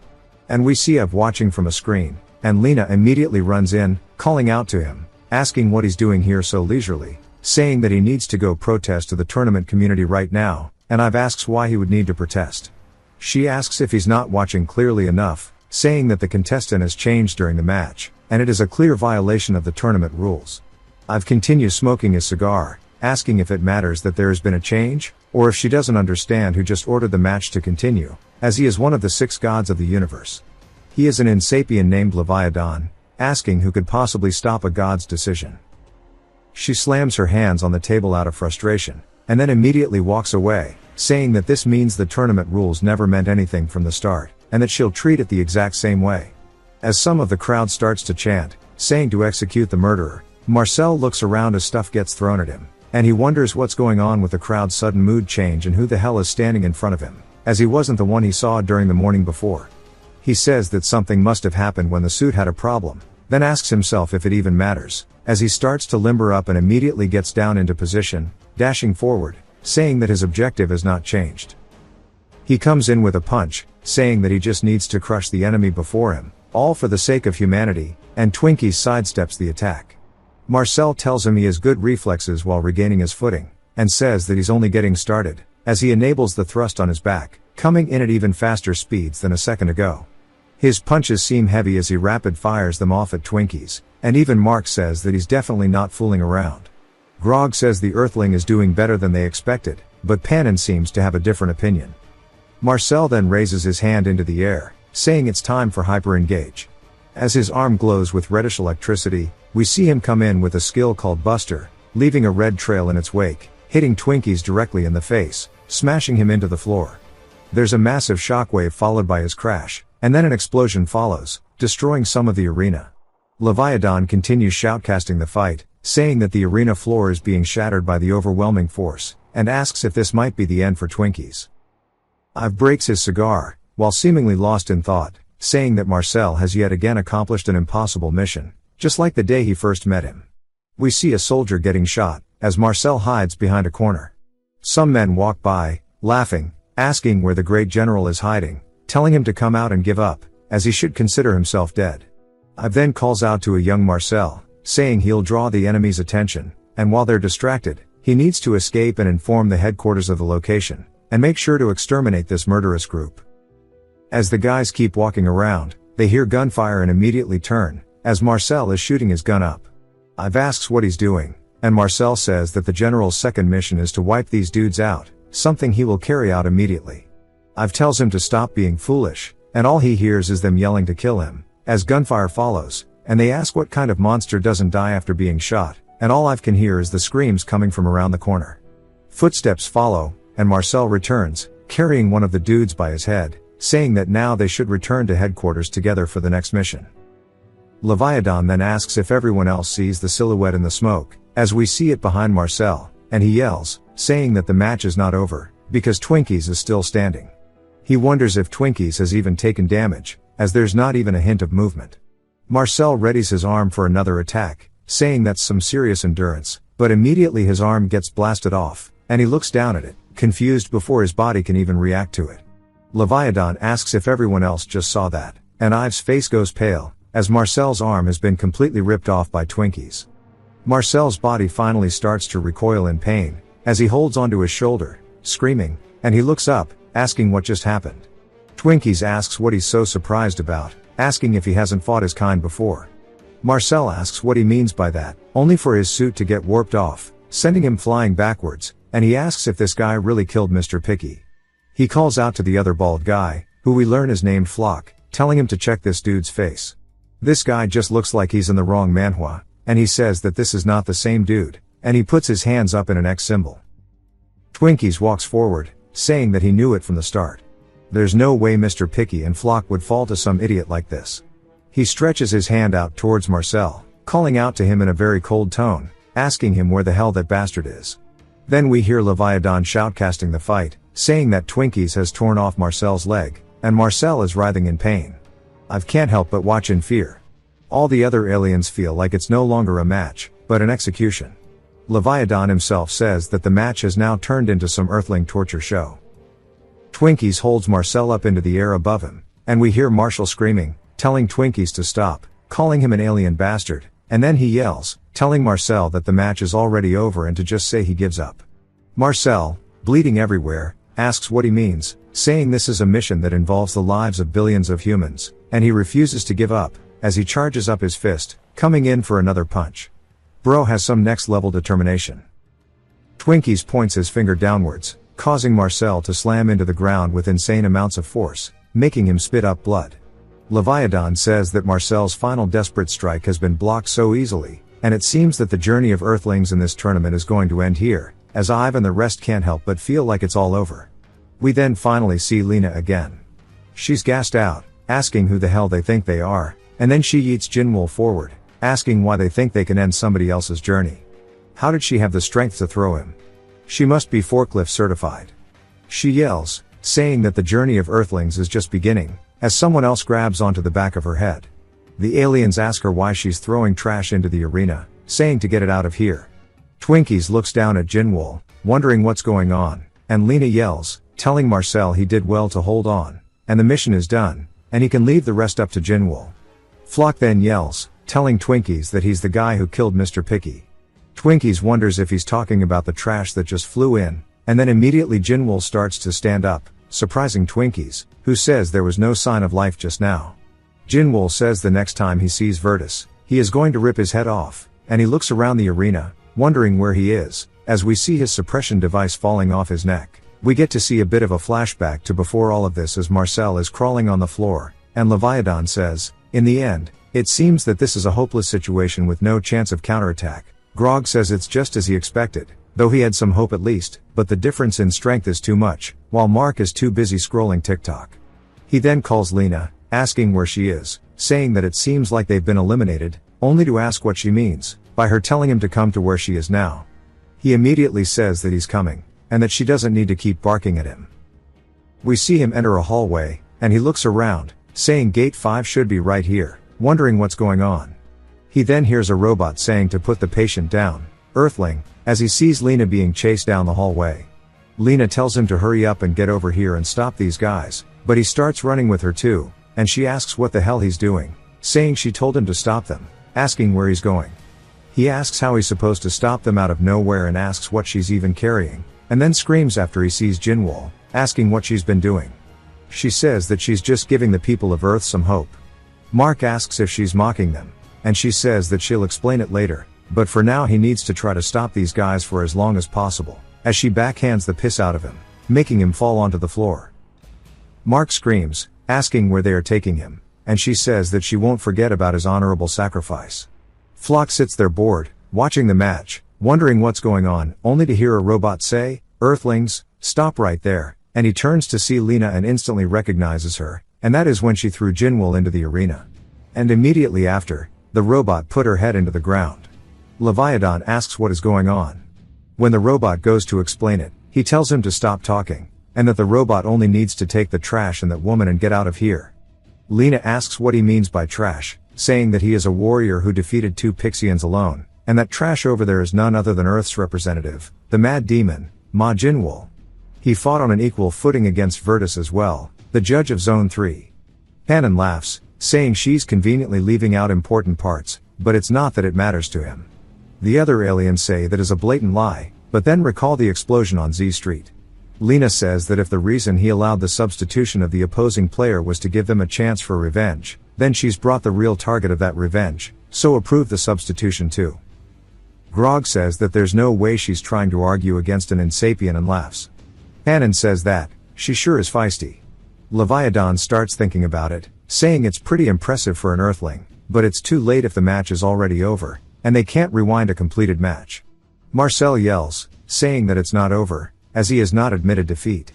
And we see Ev watching from a screen, and Lena immediately runs in, calling out to him, asking what he's doing here so leisurely, saying that he needs to go protest to the tournament community right now, and Ev asks why he would need to protest. She asks if he's not watching clearly enough, saying that the contestant has changed during the match, and it is a clear violation of the tournament rules. Ev continues smoking his cigar, asking if it matters that there has been a change, or if she doesn't understand who just ordered the match to continue, as he is one of the 6 gods of the universe. He is an Insapian named Leviathan, asking who could possibly stop a god's decision. She slams her hands on the table out of frustration, and then immediately walks away, saying that this means the tournament rules never meant anything from the start, and that she'll treat it the exact same way. As some of the crowd starts to chant, saying to execute the murderer, Marcel looks around as stuff gets thrown at him, and he wonders what's going on with the crowd's sudden mood change and who the hell is standing in front of him, as he wasn't the one he saw during the morning before. He says that something must have happened when the suit had a problem, then asks himself if it even matters, as he starts to limber up and immediately gets down into position, dashing forward, saying that his objective has not changed. He comes in with a punch, saying that he just needs to crush the enemy before him, all for the sake of humanity, and Twinkies sidesteps the attack. Marcel tells him he has good reflexes while regaining his footing, and says that he's only getting started, as he enables the thrust on his back, coming in at even faster speeds than a second ago. His punches seem heavy as he rapid fires them off at Twinkies, and even Mark says that he's definitely not fooling around. Grog says the Earthling is doing better than they expected, but Pannon seems to have a different opinion. Marcel then raises his hand into the air, saying it's time for hyper-engage. As his arm glows with reddish electricity, we see him come in with a skill called Buster, leaving a red trail in its wake, hitting Twinkies directly in the face, smashing him into the floor. There's a massive shockwave followed by his crash, and then an explosion follows, destroying some of the arena. Leviathan continues shoutcasting the fight, saying that the arena floor is being shattered by the overwhelming force, and asks if this might be the end for Twinkies. Ive breaks his cigar, while seemingly lost in thought, saying that Marcel has yet again accomplished an impossible mission, just like the day he first met him. We see a soldier getting shot, as Marcel hides behind a corner. Some men walk by, laughing, asking where the great general is hiding, telling him to come out and give up, as he should consider himself dead. Ive then calls out to a young Marcel, saying he'll draw the enemy's attention, and while they're distracted, he needs to escape and inform the headquarters of the location, and make sure to exterminate this murderous group. As the guys keep walking around, they hear gunfire and immediately turn, as Marcel is shooting his gun up. Ive asks what he's doing, and Marcel says that the general's second mission is to wipe these dudes out, something he will carry out immediately. Ive tells him to stop being foolish, and all he hears is them yelling to kill him, as gunfire follows, and they ask what kind of monster doesn't die after being shot, and all Ive can hear is the screams coming from around the corner. Footsteps follow, and Marcel returns, carrying one of the dudes by his head, saying that now they should return to headquarters together for the next mission. Leviathan then asks if everyone else sees the silhouette in the smoke, as we see it behind Marcel, and he yells, saying that the match is not over, because Twinkies is still standing. He wonders if Twinkies has even taken damage, as there's not even a hint of movement. Marcel readies his arm for another attack, saying that's some serious endurance, but immediately his arm gets blasted off, and he looks down at it, confused before his body can even react to it. Leviathan asks if everyone else just saw that, and Ive's face goes pale, as Marcel's arm has been completely ripped off by Twinkies. Marcel's body finally starts to recoil in pain, as he holds onto his shoulder, screaming, and he looks up, asking what just happened. Twinkies asks what he's so surprised about, asking if he hasn't fought his kind before. Marcel asks what he means by that, only for his suit to get warped off, sending him flying backwards, and he asks if this guy really killed Mr. Picky. He calls out to the other bald guy, who we learn is named Flock, telling him to check this dude's face. This guy just looks like he's in the wrong manhwa, and he says that this is not the same dude, and he puts his hands up in an X symbol. Twinkies walks forward, saying that he knew it from the start. There's no way Mr. Picky and Flock would fall to some idiot like this. He stretches his hand out towards Marcel, calling out to him in a very cold tone, asking him where the hell that bastard is. Then we hear Leviathan shoutcasting the fight, saying that Twinkies has torn off Marcel's leg, and Marcel is writhing in pain. I can't help but watch in fear. All the other aliens feel like it's no longer a match, but an execution. Leviathan himself says that the match has now turned into some earthling torture show. Twinkies holds Marcel up into the air above him, and we hear Marshall screaming, telling Twinkies to stop, calling him an alien bastard, and then he yells, telling Marcel that the match is already over and to just say he gives up. Marcel, bleeding everywhere, asks what he means, saying this is a mission that involves the lives of billions of humans, and he refuses to give up, as he charges up his fist, coming in for another punch. Bro has some next level determination. Twinkies points his finger downwards, causing Marcel to slam into the ground with insane amounts of force, making him spit up blood. Leviathan says that Marcel's final desperate strike has been blocked so easily, and it seems that the journey of Earthlings in this tournament is going to end here, as Ive and the rest can't help but feel like it's all over. We then finally see Lena again. She's gassed out, asking who the hell they think they are, and then she yeets Jinwoo forward, asking why they think they can end somebody else's journey. How did she have the strength to throw him? She must be forklift certified. She yells, saying that the journey of Earthlings is just beginning, as someone else grabs onto the back of her head. The aliens ask her why she's throwing trash into the arena, saying to get it out of here. Twinkies looks down at Jinwoo, wondering what's going on, and Lena yells, telling Marcel he did well to hold on, and the mission is done, and he can leave the rest up to Jinwoo. Flock then yells, telling Twinkies that he's the guy who killed Mr. Picky. Twinkies wonders if he's talking about the trash that just flew in, and then immediately Jinwoo starts to stand up, surprising Twinkies, who says there was no sign of life just now. Jinwoo says the next time he sees Virtus, he is going to rip his head off, and he looks around the arena, wondering where he is, as we see his suppression device falling off his neck. We get to see a bit of a flashback to before all of this as Marcel is crawling on the floor, and Leviathan says, in the end, it seems that this is a hopeless situation with no chance of counterattack. Grog says it's just as he expected, though he had some hope at least, but the difference in strength is too much, while Mark is too busy scrolling TikTok. He then calls Lena, asking where she is, saying that it seems like they've been eliminated, only to ask what she means, by her telling him to come to where she is now. He immediately says that he's coming, and that she doesn't need to keep barking at him. We see him enter a hallway, and he looks around, saying Gate 5 should be right here, wondering what's going on. He then hears a robot saying to put the patient down, Earthling, as he sees Lena being chased down the hallway. Lena tells him to hurry up and get over here and stop these guys, but he starts running with her too, and she asks what the hell he's doing, saying she told him to stop them, asking where he's going. He asks how he's supposed to stop them out of nowhere and asks what she's even carrying, and then screams after he sees Jinwoo, asking what she's been doing. She says that she's just giving the people of Earth some hope. Mark asks if she's mocking them, and she says that she'll explain it later, but for now he needs to try to stop these guys for as long as possible, as she backhands the piss out of him, making him fall onto the floor. Mark screams, asking where they are taking him, and she says that she won't forget about his honorable sacrifice. Flock sits there bored, watching the match, wondering what's going on, only to hear a robot say, Earthlings, stop right there, and he turns to see Lena and instantly recognizes her, and that is when she threw Jinwoo into the arena. And immediately after, the robot put her head into the ground. Leviathan asks what is going on. When the robot goes to explain it, he tells him to stop talking, and that the robot only needs to take the trash and that woman and get out of here. Lena asks what he means by trash, saying that he is a warrior who defeated 2 Pixians alone, and that trash over there is none other than Earth's representative, the Mad Demon, Ma Jinwoo. He fought on an equal footing against Virtus as well, the judge of Zone 3. Hannon laughs, saying she's conveniently leaving out important parts, but it's not that it matters to him. The other aliens say that is a blatant lie, but then recall the explosion on Z Street. Lena says that if the reason he allowed the substitution of the opposing player was to give them a chance for revenge, Then she's brought the real target of that revenge, so approve the substitution too. Grog says that there's no way she's trying to argue against an Insapien and laughs. Hannon says that, she sure is feisty. Leviathan starts thinking about it, saying it's pretty impressive for an Earthling, but it's too late if the match is already over, and they can't rewind a completed match. Marcel yells, saying that it's not over, as he has not admitted defeat.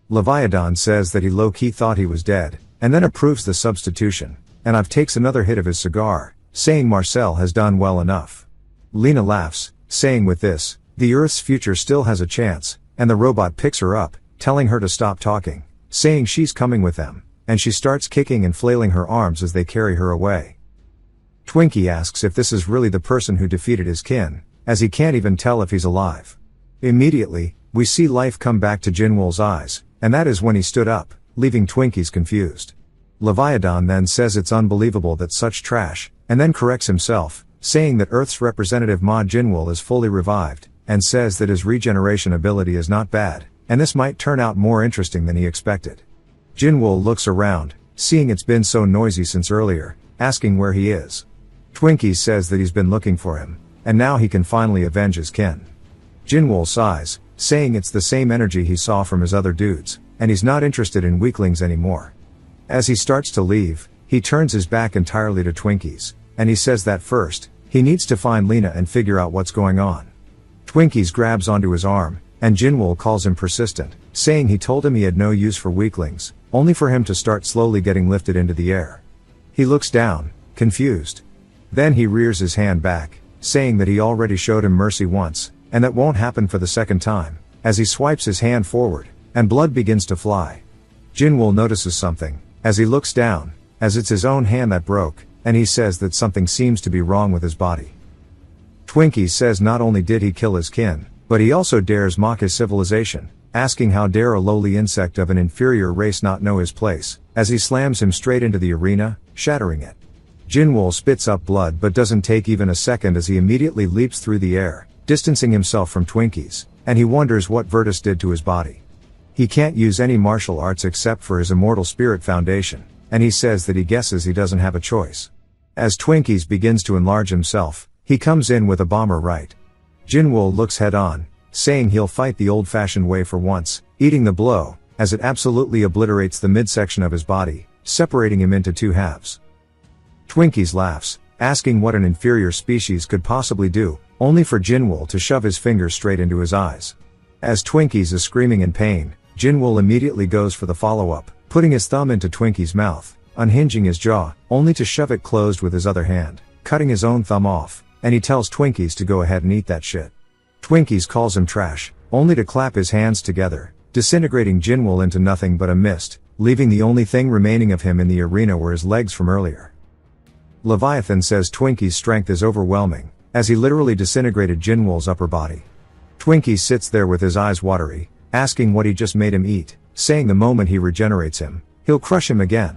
Leviathan says that he low-key thought he was dead, and then approves the substitution, and I've takes another hit of his cigar, saying Marcel has done well enough. Lena laughs, saying with this, the Earth's future still has a chance, and the robot picks her up, telling her to stop talking, saying she's coming with them, and she starts kicking and flailing her arms as they carry her away. Twinkie asks if this is really the person who defeated his kin, as he can't even tell if he's alive. Immediately, we see life come back to Jinwool's eyes, and that is when he stood up, leaving Twinkies confused. Leviathan then says it's unbelievable that such trash, and then corrects himself, saying that Earth's representative Ma Jinwool is fully revived, and says that his regeneration ability is not bad, and this might turn out more interesting than he expected. Jinwool looks around, seeing it's been so noisy since earlier, asking where he is. Twinkie says that he's been looking for him, and now he can finally avenge his kin. Jinwool sighs, saying it's the same energy he saw from his other dudes, and he's not interested in weaklings anymore. As he starts to leave, he turns his back entirely to Twinkies, and he says that first, he needs to find Lena and figure out what's going on. Twinkies grabs onto his arm, and Jinwool calls him persistent, saying he told him he had no use for weaklings, only for him to start slowly getting lifted into the air. He looks down, confused. Then he rears his hand back, saying that he already showed him mercy once, and that won't happen for the second time, as he swipes his hand forward, and blood begins to fly. Jinwool notices something, as he looks down, as it's his own hand that broke, and he says that something seems to be wrong with his body. Twinkie says not only did he kill his kin, but he also dares mock his civilization, asking how dare a lowly insect of an inferior race not know his place, as he slams him straight into the arena, shattering it. Jinwool spits up blood but doesn't take even a second as he immediately leaps through the air, distancing himself from Twinkies, and he wonders what Virtus did to his body. He can't use any martial arts except for his Immortal Spirit Foundation, and he says that he guesses he doesn't have a choice. As Twinkies begins to enlarge himself, he comes in with a bomber right. Jinwool looks head on, saying he'll fight the old-fashioned way for once, eating the blow, as it absolutely obliterates the midsection of his body, separating him into two halves. Twinkies laughs, asking what an inferior species could possibly do, only for Jinwool to shove his fingers straight into his eyes. As Twinkies is screaming in pain, Jinwool immediately goes for the follow-up, putting his thumb into Twinkie's mouth, unhinging his jaw, only to shove it closed with his other hand, cutting his own thumb off, and he tells Twinkies to go ahead and eat that shit. Twinkies calls him trash, only to clap his hands together, disintegrating Jinwool into nothing but a mist, leaving the only thing remaining of him in the arena were his legs from earlier. Leviathan says Twinkie's strength is overwhelming, as he literally disintegrated Jinwool's upper body. Twinkie sits there with his eyes watery, asking what he just made him eat, saying the moment he regenerates him, he'll crush him again.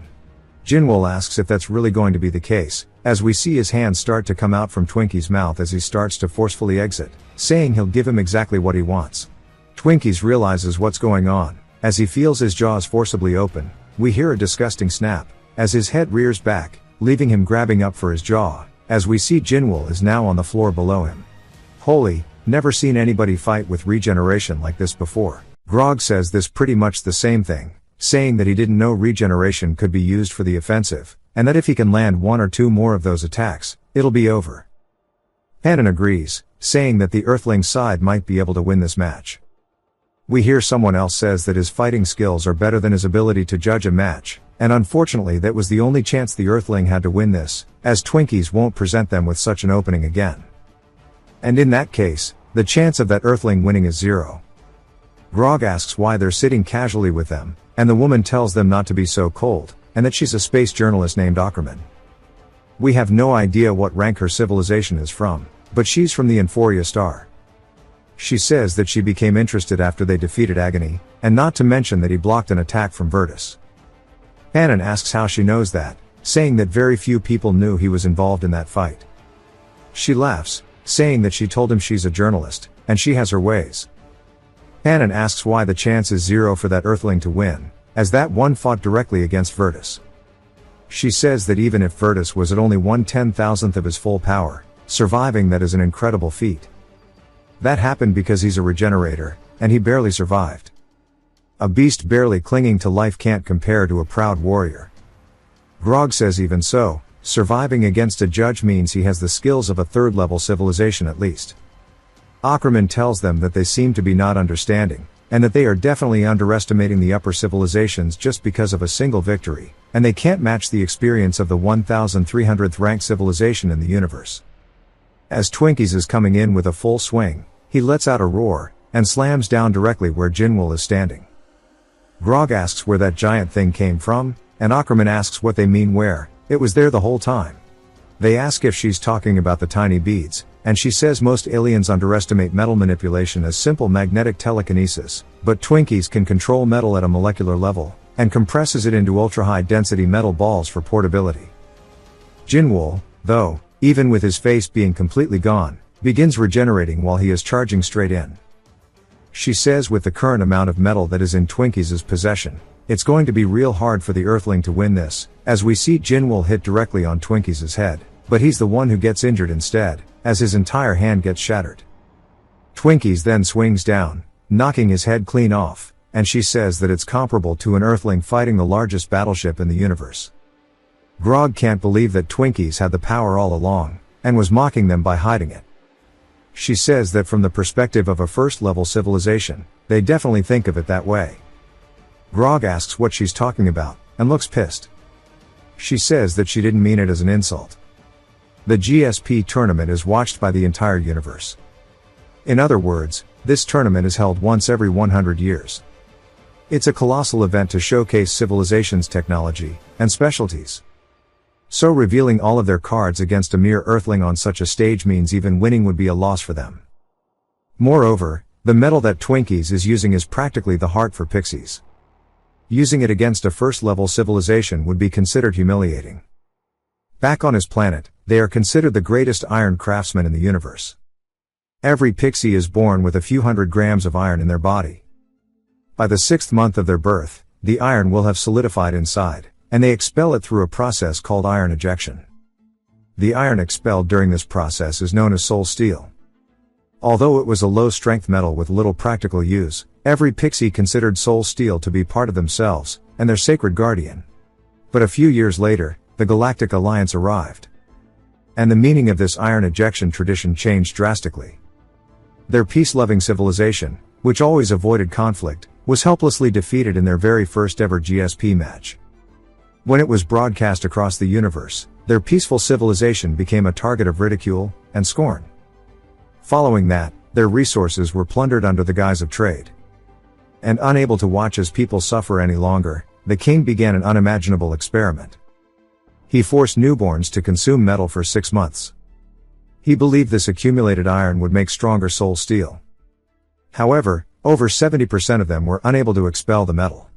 Jinwool asks if that's really going to be the case, as we see his hands start to come out from Twinkie's mouth as he starts to forcefully exit, saying he'll give him exactly what he wants. Twinkies realizes what's going on, as he feels his jaws forcibly open. We hear a disgusting snap, as his head rears back, leaving him grabbing up for his jaw, as we see Jinwool is now on the floor below him. Holy, never seen anybody fight with regeneration like this before. Grog says this pretty much the same thing, saying that he didn't know regeneration could be used for the offensive, and that if he can land one or two more of those attacks, it'll be over. Hannon agrees, saying that the Earthling side might be able to win this match. We hear someone else says that his fighting skills are better than his ability to judge a match, and unfortunately that was the only chance the Earthling had to win this, as Twinkies won't present them with such an opening again. And in that case, the chance of that Earthling winning is 0. Grog asks why they're sitting casually with them, and the woman tells them not to be so cold, and that she's a space journalist named Ackerman. We have no idea what rank her civilization is from, but she's from the Euphoria Star. She says that she became interested after they defeated Agony, and not to mention that he blocked an attack from Virtus. Hannon asks how she knows that, saying that very few people knew he was involved in that fight. She laughs, saying that she told him she's a journalist, and she has her ways. Hannon asks why the chance is 0 for that Earthling to win, as that one fought directly against Virtus. She says that even if Virtus was at only 1/10,000th of his full power, surviving that is an incredible feat. That happened because he's a regenerator, and he barely survived. A beast barely clinging to life can't compare to a proud warrior. Grog says even so, surviving against a judge means he has the skills of a third-level civilization at least. Ackerman tells them that they seem to be not understanding, and that they are definitely underestimating the upper civilizations just because of a single victory, and they can't match the experience of the 1,300th ranked civilization in the universe. As Twinkies is coming in with a full swing, he lets out a roar, and slams down directly where Jinwoo is standing. Grog asks where that giant thing came from, and Ackerman asks what they mean where, it was there the whole time. They ask if she's talking about the tiny beads, and she says most aliens underestimate metal manipulation as simple magnetic telekinesis, but Twinkies can control metal at a molecular level, and compresses it into ultra-high density metal balls for portability. Jinwoo, though, even with his face being completely gone, begins regenerating while he is charging straight in. She says with the current amount of metal that is in Twinkies' possession, it's going to be real hard for the Earthling to win this, as we see Jinwoo hit directly on Twinkies' head, but he's the one who gets injured instead, as his entire hand gets shattered. Twinkies then swings down, knocking his head clean off, and she says that it's comparable to an Earthling fighting the largest battleship in the universe. Grog can't believe that Twinkies had the power all along, and was mocking them by hiding it. She says that from the perspective of a first-level civilization, they definitely think of it that way. Grog asks what she's talking about, and looks pissed. She says that she didn't mean it as an insult. The GSP tournament is watched by the entire universe. In other words, this tournament is held once every 100 years. It's a colossal event to showcase civilization's technology and specialties. So revealing all of their cards against a mere Earthling on such a stage means even winning would be a loss for them. Moreover, the metal that Twinkies is using is practically the heart for pixies. Using it against a first-level civilization would be considered humiliating. Back on his planet, they are considered the greatest iron craftsmen in the universe. Every pixie is born with a few hundred grams of iron in their body. By the 6th month of their birth, the iron will have solidified inside, and they expel it through a process called iron ejection. The iron expelled during this process is known as soul steel. Although it was a low-strength metal with little practical use, every pixie considered soul steel to be part of themselves, and their sacred guardian. But a few years later, the Galactic Alliance arrived. And the meaning of this iron ejection tradition changed drastically. Their peace-loving civilization, which always avoided conflict, was helplessly defeated in their very first ever GSP match. When it was broadcast across the universe, their peaceful civilization became a target of ridicule and scorn. Following that, their resources were plundered under the guise of trade. And unable to watch as people suffer any longer, the king began an unimaginable experiment. He forced newborns to consume metal for 6 months. He believed this accumulated iron would make stronger soul steel. However, over 70% of them were unable to expel the metal.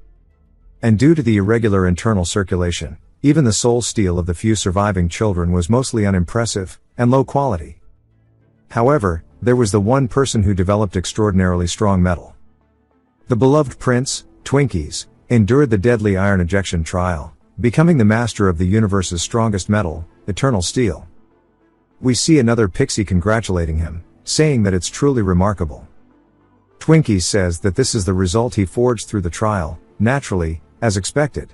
And due to the irregular internal circulation, even the soul steel of the few surviving children was mostly unimpressive and low quality. However, there was the one person who developed extraordinarily strong metal. The beloved prince, Twinkies, endured the deadly iron ejection trial, becoming the master of the universe's strongest metal, eternal steel. We see another pixie congratulating him, saying that it's truly remarkable. Twinkies says that this is the result he forged through the trial, naturally, as expected.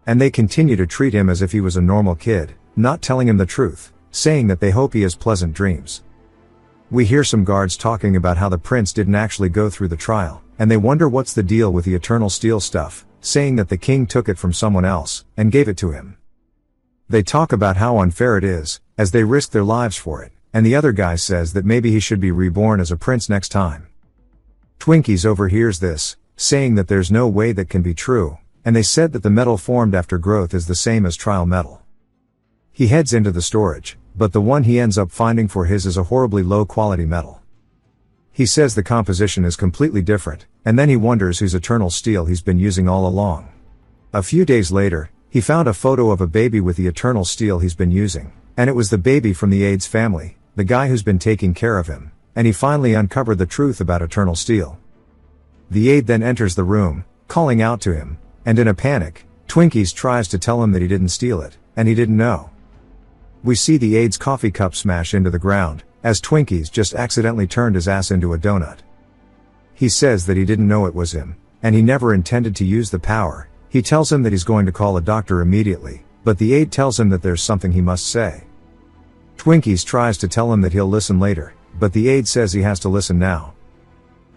And they continue to treat him as if he was a normal kid, not telling him the truth, saying that they hope he has pleasant dreams. We hear some guards talking about how the prince didn't actually go through the trial, and they wonder what's the deal with the eternal steel stuff, saying that the king took it from someone else, and gave it to him. They talk about how unfair it is, as they risk their lives for it, and the other guy says that maybe he should be reborn as a prince next time. Twinkies overhears this, saying that there's no way that can be true, and they said that the metal formed after growth is the same as trial metal. He heads into the storage, but the one he ends up finding for his is a horribly low-quality metal. He says the composition is completely different, and then he wonders whose eternal steel he's been using all along. A few days later, he found a photo of a baby with the eternal steel he's been using, and it was the baby from the AIDS family, the guy who's been taking care of him, and he finally uncovered the truth about eternal steel. The aide then enters the room, calling out to him, and in a panic, Twinkies tries to tell him that he didn't steal it, and he didn't know. We see the aide's coffee cup smash into the ground, as Twinkies just accidentally turned his ass into a donut. He says that he didn't know it was him, and he never intended to use the power. He tells him that he's going to call a doctor immediately, but the aide tells him that there's something he must say. Twinkies tries to tell him that he'll listen later, but the aide says he has to listen now.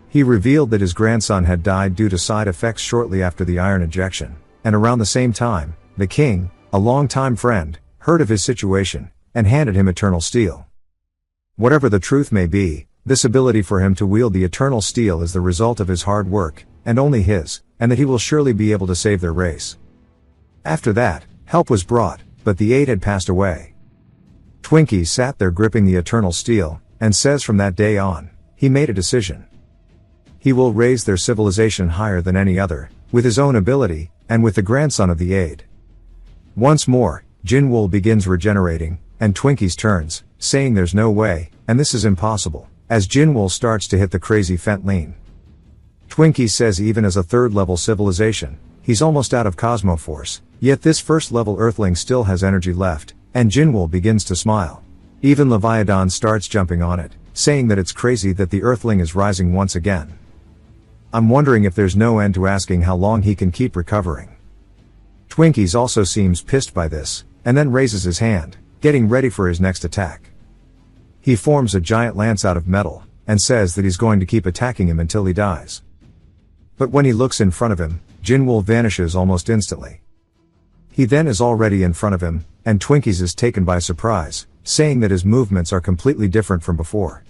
He revealed that his grandson had died due to side effects shortly after the iron injection, and around the same time, the king, a longtime friend, heard of his situation, and handed him eternal steel. Whatever the truth may be, this ability for him to wield the eternal steel is the result of his hard work, and only his, and that he will surely be able to save their race. After that, help was brought, but the aide had passed away. Twinkies sat there gripping the eternal steel, and says from that day on, he made a decision. He will raise their civilization higher than any other, with his own ability, and with the grandson of the aide. Once more, Jinwoo begins regenerating, and Twinkies turns, saying there's no way, and this is impossible, as Jinwoo starts to hit the crazy Fent lean. Twinkies says even as a third-level civilization, he's almost out of Cosmoforce, yet this first-level Earthling still has energy left, and Jinwoo begins to smile. Even Leviathan starts jumping on it, saying that it's crazy that the Earthling is rising once again. I'm wondering if there's no end to asking how long he can keep recovering. Twinkies also seems pissed by this, and then raises his hand, getting ready for his next attack. He forms a giant lance out of metal, and says that he's going to keep attacking him until he dies. But when he looks in front of him, Jinwoo vanishes almost instantly. He then is already in front of him, and Twinkies is taken by surprise, saying that his movements are completely different from before.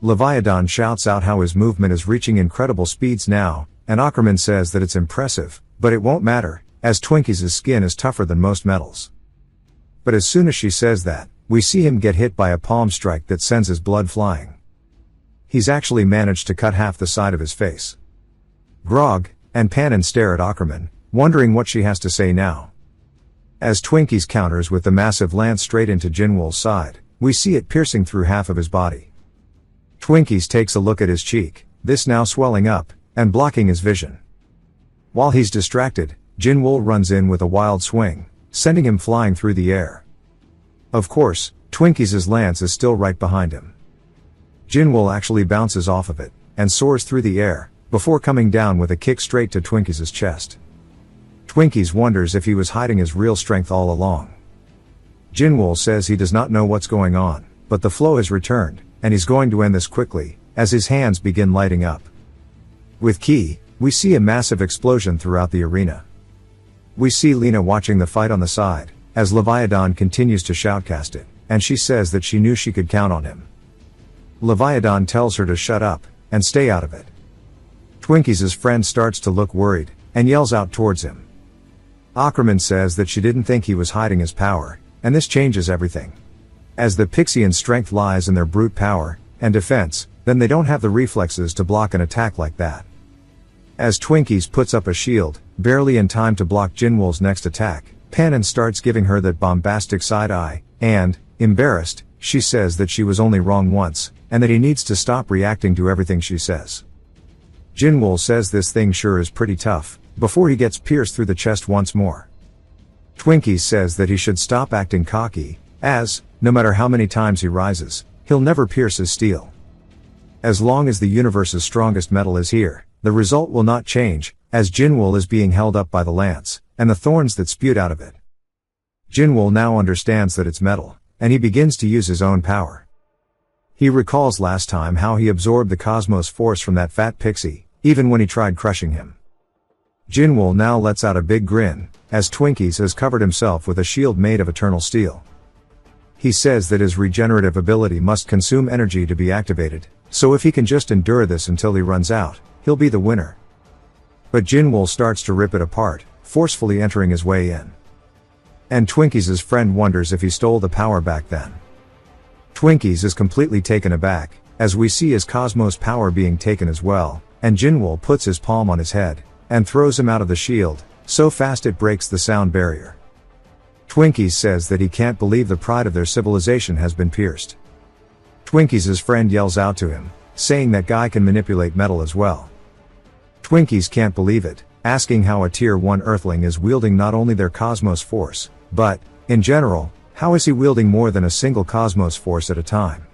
Leviathan shouts out how his movement is reaching incredible speeds now, and Ackerman says that it's impressive, but it won't matter, as Twinkies' skin is tougher than most metals. But as soon as she says that, we see him get hit by a palm strike that sends his blood flying. He's actually managed to cut half the side of his face. Grog and Pannon stare at Ackerman, wondering what she has to say now. As Twinkies counters with the massive lance straight into Jinwoo's side, we see it piercing through half of his body. Twinkies takes a look at his cheek, this now swelling up, and blocking his vision. While he's distracted, Jinwoo runs in with a wild swing, sending him flying through the air. Of course, Twinkies' lance is still right behind him. Jinwoo actually bounces off of it, and soars through the air, before coming down with a kick straight to Twinkies' chest. Twinkies wonders if he was hiding his real strength all along. Jinwoo says he does not know what's going on, but the flow has returned, and he's going to end this quickly, as his hands begin lighting up. With Ki, we see a massive explosion throughout the arena. We see Lena watching the fight on the side, as Leviathan continues to shoutcast it, and she says that she knew she could count on him. Leviathan tells her to shut up, and stay out of it. Twinkies' friend starts to look worried, and yells out towards him. Ackerman says that she didn't think he was hiding his power, and this changes everything. As the Pixian strength lies in their brute power, and defense, then they don't have the reflexes to block an attack like that. As Twinkies puts up a shield, barely in time to block Jinwoo's next attack, Pannon starts giving her that bombastic side eye, and, embarrassed, she says that she was only wrong once, and that he needs to stop reacting to everything she says. Jinwoo says this thing sure is pretty tough, before he gets pierced through the chest once more. Twinkies says that he should stop acting cocky, as, no matter how many times he rises, he'll never pierce his steel. As long as the universe's strongest metal is here, the result will not change, as Jinwoo is being held up by the lance, and the thorns that spewed out of it. Jinwoo now understands that it's metal, and he begins to use his own power. He recalls last time how he absorbed the cosmos force from that fat pixie, even when he tried crushing him. Jinwoo now lets out a big grin, as Twinkies has covered himself with a shield made of eternal steel. He says that his regenerative ability must consume energy to be activated, so if he can just endure this until he runs out, he'll be the winner. But Jinwoo starts to rip it apart, forcefully entering his way in. And Twinkies' friend wonders if he stole the power back then. Twinkies is completely taken aback, as we see his cosmos power being taken as well, and Jinwoo puts his palm on his head, and throws him out of the shield, so fast it breaks the sound barrier. Twinkies says that he can't believe the pride of their civilization has been pierced. Twinkies' friend yells out to him, saying that guy can manipulate metal as well. Twinkies can't believe it, asking how a Tier 1 Earthling is wielding not only their cosmos force, but, in general, how is he wielding more than a single cosmos force at a time.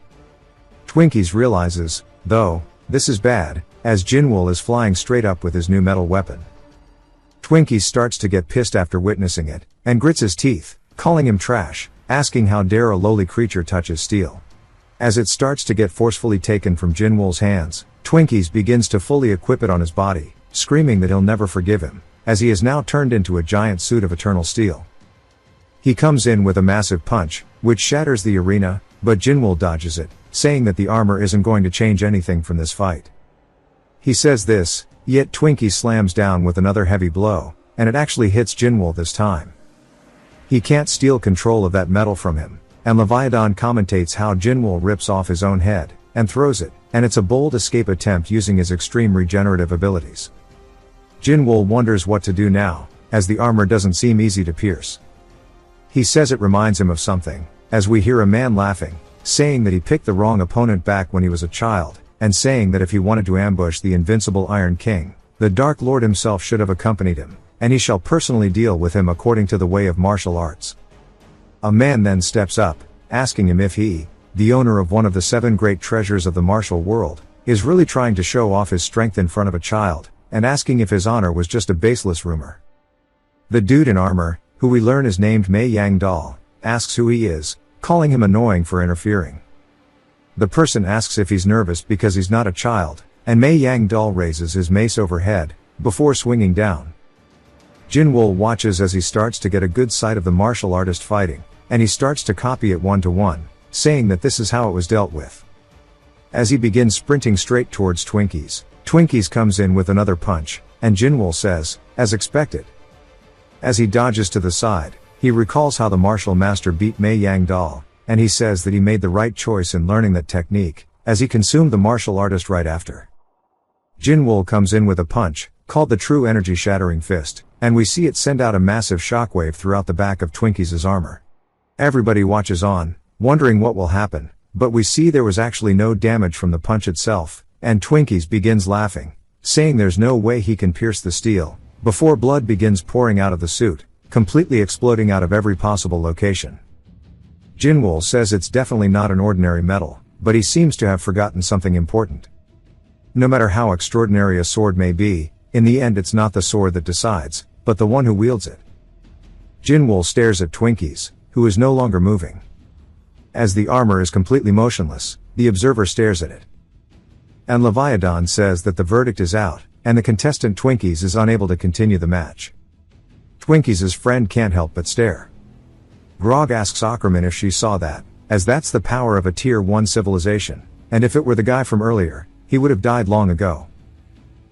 Twinkies realizes, though, this is bad, as Jinwoo is flying straight up with his new metal weapon. Twinkies starts to get pissed after witnessing it, and grits his teeth, calling him trash, asking how dare a lowly creature touch his steel. As it starts to get forcefully taken from Jinwoo's hands, Twinkies begins to fully equip it on his body, screaming that he'll never forgive him, as he is now turned into a giant suit of eternal steel. He comes in with a massive punch, which shatters the arena, but Jinwoo dodges it, saying that the armor isn't going to change anything from this fight. He says this, yet Twinkie slams down with another heavy blow, and it actually hits Jinwoo this time. He can't steal control of that metal from him, and Leviathan commentates how Jinwoo rips off his own head, and throws it, and it's a bold escape attempt using his extreme regenerative abilities. Jinwoo wonders what to do now, as the armor doesn't seem easy to pierce. He says it reminds him of something, as we hear a man laughing, saying that he picked the wrong opponent back when he was a child, and saying that if he wanted to ambush the invincible Iron King, the Dark Lord himself should have accompanied him, and he shall personally deal with him according to the way of martial arts. A man then steps up, asking him if he, the owner of one of the 7 great treasures of the martial world, is really trying to show off his strength in front of a child, and asking if his honor was just a baseless rumor. The dude in armor, who we learn is named Mei Yang Dal, asks who he is, calling him annoying for interfering. The person asks if he's nervous because he's not a child, and Mei Yang Dal raises his mace overhead, before swinging down. Jinwoo watches as he starts to get a good sight of the martial artist fighting, and he starts to copy it one-to-one, saying that this is how it was dealt with. As he begins sprinting straight towards Twinkies, Twinkies comes in with another punch, and Jinwoo says, as expected. As he dodges to the side, he recalls how the martial master beat Mei Yang Dal, and he says that he made the right choice in learning that technique, as he consumed the martial artist right after. Jinwoo comes in with a punch, called the True Energy Shattering Fist, and we see it send out a massive shockwave throughout the back of Twinkies' armor. Everybody watches on, wondering what will happen, but we see there was actually no damage from the punch itself, and Twinkies begins laughing, saying there's no way he can pierce the steel, before blood begins pouring out of the suit, completely exploding out of every possible location. Jinwoo says it's definitely not an ordinary metal, but he seems to have forgotten something important. No matter how extraordinary a sword may be, in the end it's not the sword that decides, but the one who wields it. Jinwoo stares at Twinkies, who is no longer moving. As the armor is completely motionless, the observer stares at it. And Leviathan says that the verdict is out, and the contestant Twinkies is unable to continue the match. Twinkies' friend can't help but stare. Grog asks Ackerman if she saw that, as that's the power of a Tier 1 civilization, and if it were the guy from earlier, he would have died long ago.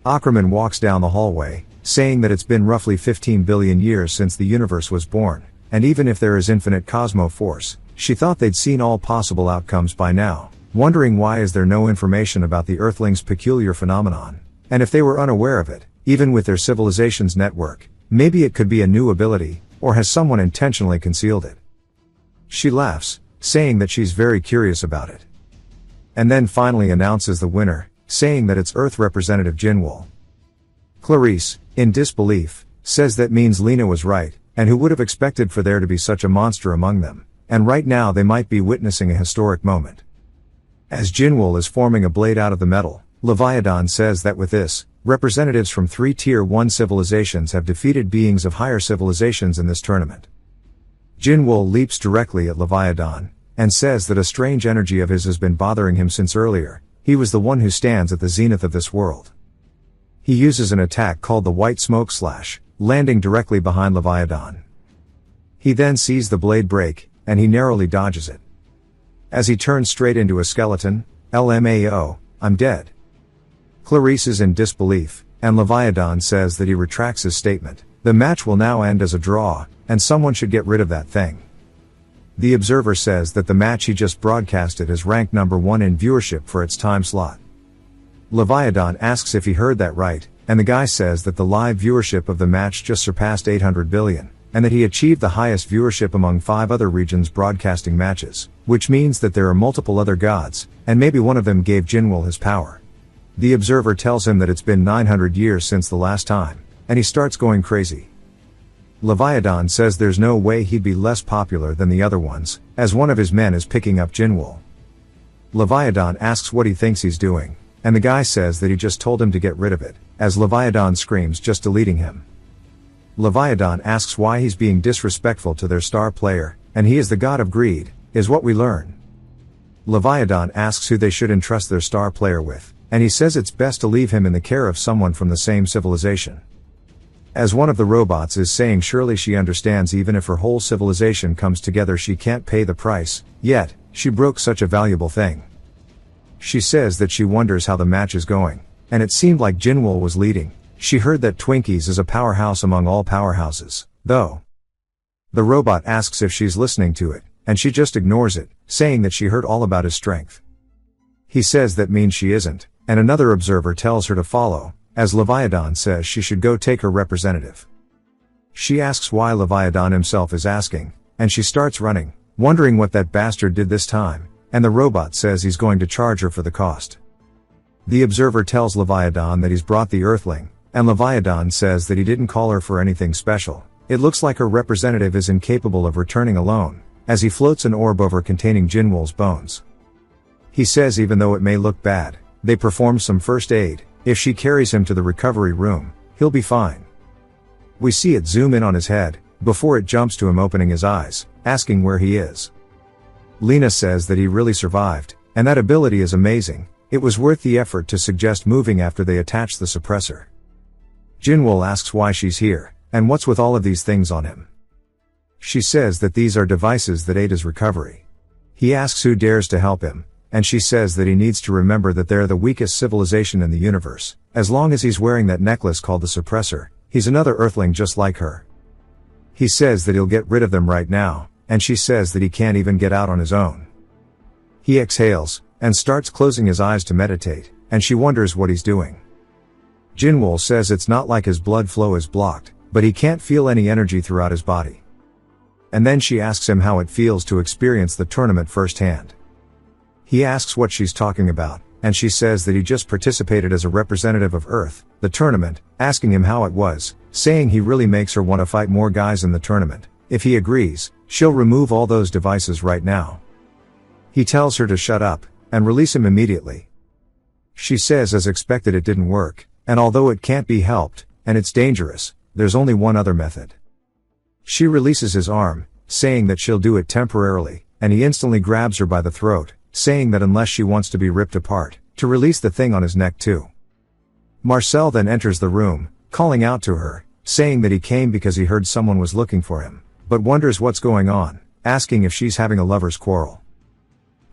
Ackerman walks down the hallway, saying that it's been roughly 15 billion years since the universe was born, and even if there is infinite cosmo force, she thought they'd seen all possible outcomes by now, wondering why is there no information about the Earthlings' peculiar phenomenon, and if they were unaware of it, even with their civilization's network, maybe it could be a new ability, or has someone intentionally concealed it. She laughs, saying that she's very curious about it. And then finally announces the winner, saying that it's Earth representative Jinwoo. Clarice, in disbelief, says that means Lena was right, and who would have expected for there to be such a monster among them, and right now they might be witnessing a historic moment. As Jinwoo is forming a blade out of the metal, Leviathan says that with this, representatives from 3 Tier 1 civilizations have defeated beings of higher civilizations in this tournament. Jinwoo leaps directly at Leviathan, and says that a strange energy of his has been bothering him since earlier. He was the one who stands at the zenith of this world. He uses an attack called the White Smoke Slash, landing directly behind Leviathan. He then sees the blade break, and he narrowly dodges it. As he turns straight into a skeleton, LMAO, I'm dead. Clarice is in disbelief, and Leviathan says that he retracts his statement. The match will now end as a draw, and someone should get rid of that thing. The observer says that the match he just broadcasted is ranked number 1 in viewership for its time slot. Leviathan asks if he heard that right, and the guy says that the live viewership of the match just surpassed 800 billion, and that he achieved the highest viewership among 5 other regions broadcasting matches, which means that there are multiple other gods, and maybe one of them gave Jinwoo his power. The observer tells him that it's been 900 years since the last time, and he starts going crazy. Leviathan says there's no way he'd be less popular than the other ones, as one of his men is picking up Jinwoo. Leviathan asks what he thinks he's doing, and the guy says that he just told him to get rid of it, as Leviathan screams just deleting him. Leviathan asks why he's being disrespectful to their star player, and he is the god of greed, is what we learn. Leviathan asks who they should entrust their star player with, and he says it's best to leave him in the care of someone from the same civilization. As one of the robots is saying surely she understands even if her whole civilization comes together she can't pay the price, yet, she broke such a valuable thing. She says that she wonders how the match is going, and it seemed like Jinwoo was leading. She heard that Twinkies is a powerhouse among all powerhouses, though. The robot asks if she's listening to it, and she just ignores it, saying that she heard all about his strength. He says that means she isn't, and another observer tells her to follow, as Leviathan says she should go take her representative. She asks why Leviathan himself is asking, and she starts running, wondering what that bastard did this time, and the robot says he's going to charge her for the cost. The observer tells Leviathan that he's brought the Earthling, and Leviathan says that he didn't call her for anything special. It looks like her representative is incapable of returning alone, as he floats an orb over containing Jinwoo's bones. He says even though it may look bad, they perform some first aid. If she carries him to the recovery room, he'll be fine. We see it zoom in on his head, before it jumps to him opening his eyes, asking where he is. Lena says that he really survived, and that ability is amazing. It was worth the effort to suggest moving after they attached the suppressor. Jinwoo asks why she's here, and what's with all of these things on him. She says that these are devices that aid his recovery. He asks who dares to help him, and she says that he needs to remember that they're the weakest civilization in the universe. As long as he's wearing that necklace called the suppressor, he's another Earthling just like her. He says that he'll get rid of them right now, and she says that he can't even get out on his own. He exhales, and starts closing his eyes to meditate, and she wonders what he's doing. Jinwoo says it's not like his blood flow is blocked, but he can't feel any energy throughout his body. And then she asks him how it feels to experience the tournament firsthand. He asks what she's talking about, and she says that he just participated as a representative of Earth, the tournament, asking him how it was, saying he really makes her want to fight more guys in the tournament. If he agrees, she'll remove all those devices right now. He tells her to shut up, and release him immediately. She says as expected it didn't work, and although it can't be helped, and it's dangerous, there's only one other method. She releases his arm, saying that she'll do it temporarily, and he instantly grabs her by the throat, saying that unless she wants to be ripped apart, to release the thing on his neck too. Marcel then enters the room, calling out to her, saying that he came because he heard someone was looking for him, but wonders what's going on, asking if she's having a lover's quarrel.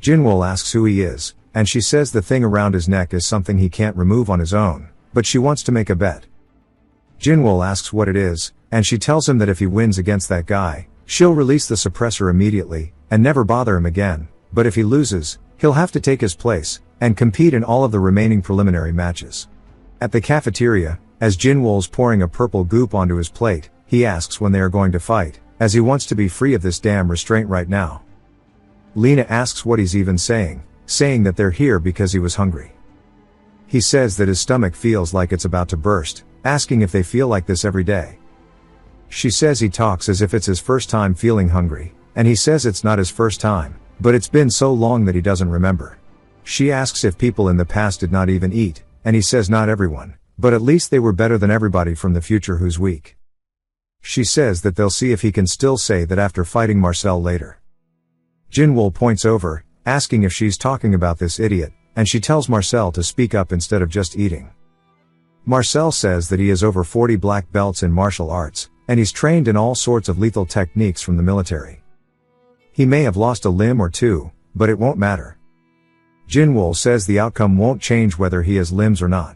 Jinwoo asks who he is, and she says the thing around his neck is something he can't remove on his own, but she wants to make a bet. Jinwoo asks what it is, and she tells him that if he wins against that guy, she'll release the suppressor immediately, and never bother him again. But if he loses, he'll have to take his place, and compete in all of the remaining preliminary matches. At the cafeteria, as Jinwoo's pouring a purple goop onto his plate, he asks when they are going to fight, as he wants to be free of this damn restraint right now. Lena asks what he's even saying that they're here because he was hungry. He says that his stomach feels like it's about to burst, asking if they feel like this every day. She says he talks as if it's his first time feeling hungry, and he says it's not his first time, but it's been so long that he doesn't remember. She asks if people in the past did not even eat, and he says not everyone, but at least they were better than everybody from the future who's weak. She says that they'll see if he can still say that after fighting Marcel later. Jinwoo points over, asking if she's talking about this idiot, and she tells Marcel to speak up instead of just eating. Marcel says that he has over 40 black belts in martial arts, and he's trained in all sorts of lethal techniques from the military. He may have lost a limb or two, but it won't matter. Jinwoo says the outcome won't change whether he has limbs or not.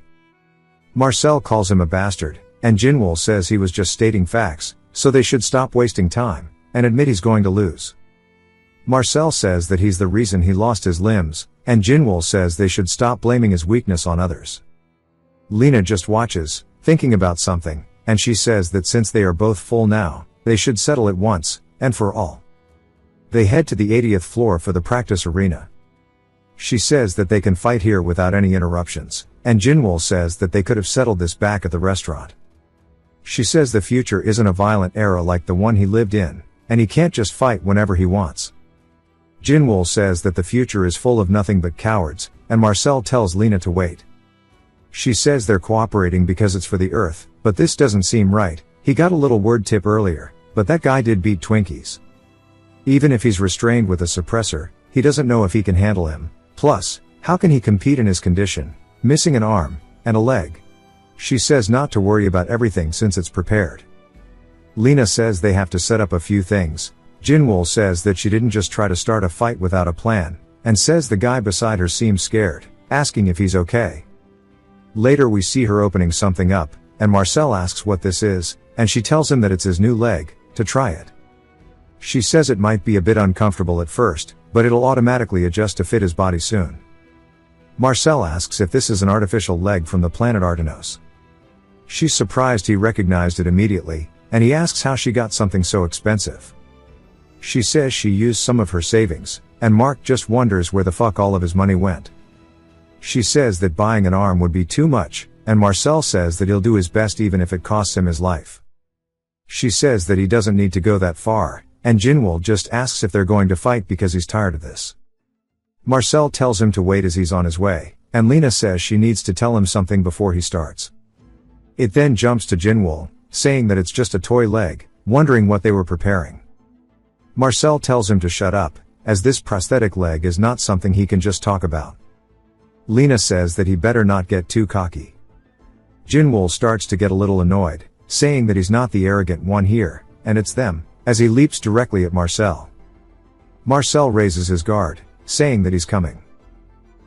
Marcel calls him a bastard, and Jinwoo says he was just stating facts, so they should stop wasting time, and admit he's going to lose. Marcel says that he's the reason he lost his limbs, and Jinwoo says they should stop blaming his weakness on others. Lena just watches, thinking about something, and she says that since they are both full now, they should settle it once, and for all. They head to the 80th floor for the practice arena. She says that they can fight here without any interruptions, and Jinwoo says that they could have settled this back at the restaurant. She says the future isn't a violent era like the one he lived in, and he can't just fight whenever he wants. Jinwoo says that the future is full of nothing but cowards, and Marcel tells Lena to wait. She says they're cooperating because it's for the Earth, but this doesn't seem right. He got a little word tip earlier, but that guy did beat Twinkies. Even if he's restrained with a suppressor, he doesn't know if he can handle him. Plus, how can he compete in his condition, missing an arm and a leg? She says not to worry about everything since it's prepared. Lena says they have to set up a few things. Jinwoo says that she didn't just try to start a fight without a plan, and says the guy beside her seems scared, asking if he's okay. Later we see her opening something up, and Marcel asks what this is, and she tells him that it's his new leg, to try it. She says it might be a bit uncomfortable at first, but it'll automatically adjust to fit his body soon. Marcel asks if this is an artificial leg from the planet Artenos. She's surprised he recognized it immediately, and he asks how she got something so expensive. She says she used some of her savings, and Mark just wonders where the fuck all of his money went. She says that buying an arm would be too much, and Marcel says that he'll do his best even if it costs him his life. She says that he doesn't need to go that far, and Jinwoo just asks if they're going to fight because he's tired of this. Marcel tells him to wait as he's on his way, and Lena says she needs to tell him something before he starts. It then jumps to Jinwoo, saying that it's just a toy leg, wondering what they were preparing. Marcel tells him to shut up, as this prosthetic leg is not something he can just talk about. Lena says that he better not get too cocky. Jinwoo starts to get a little annoyed, saying that he's not the arrogant one here, and it's them, as he leaps directly at Marcel. Marcel raises his guard, saying that he's coming.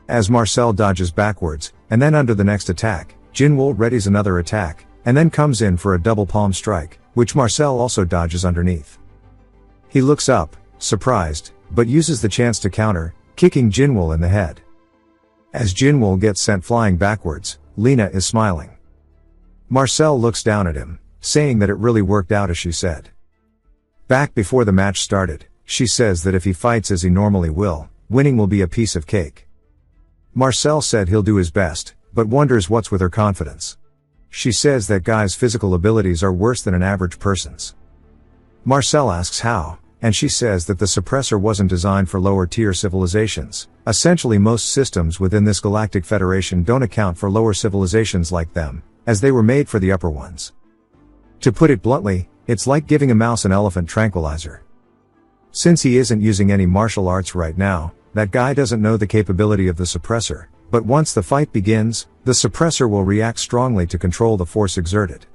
As Marcel dodges backwards, and then under the next attack, Jinwoo readies another attack, and then comes in for a double palm strike, which Marcel also dodges underneath. He looks up, surprised, but uses the chance to counter, kicking Jinwoo in the head. As Jinwoo gets sent flying backwards, Lena is smiling. Marcel looks down at him, saying that it really worked out as she said. Back before the match started, she says that if he fights as he normally will, winning will be a piece of cake. Marcel said he'll do his best, but wonders what's with her confidence. She says that guys' physical abilities are worse than an average person's. Marcel asks how, and she says that the suppressor wasn't designed for lower-tier civilizations. Essentially most systems within this Galactic Federation don't account for lower civilizations like them, as they were made for the upper ones. To put it bluntly, it's like giving a mouse an elephant tranquilizer. Since he isn't using any martial arts right now, that guy doesn't know the capability of the suppressor, but once the fight begins, the suppressor will react strongly to control the force exerted.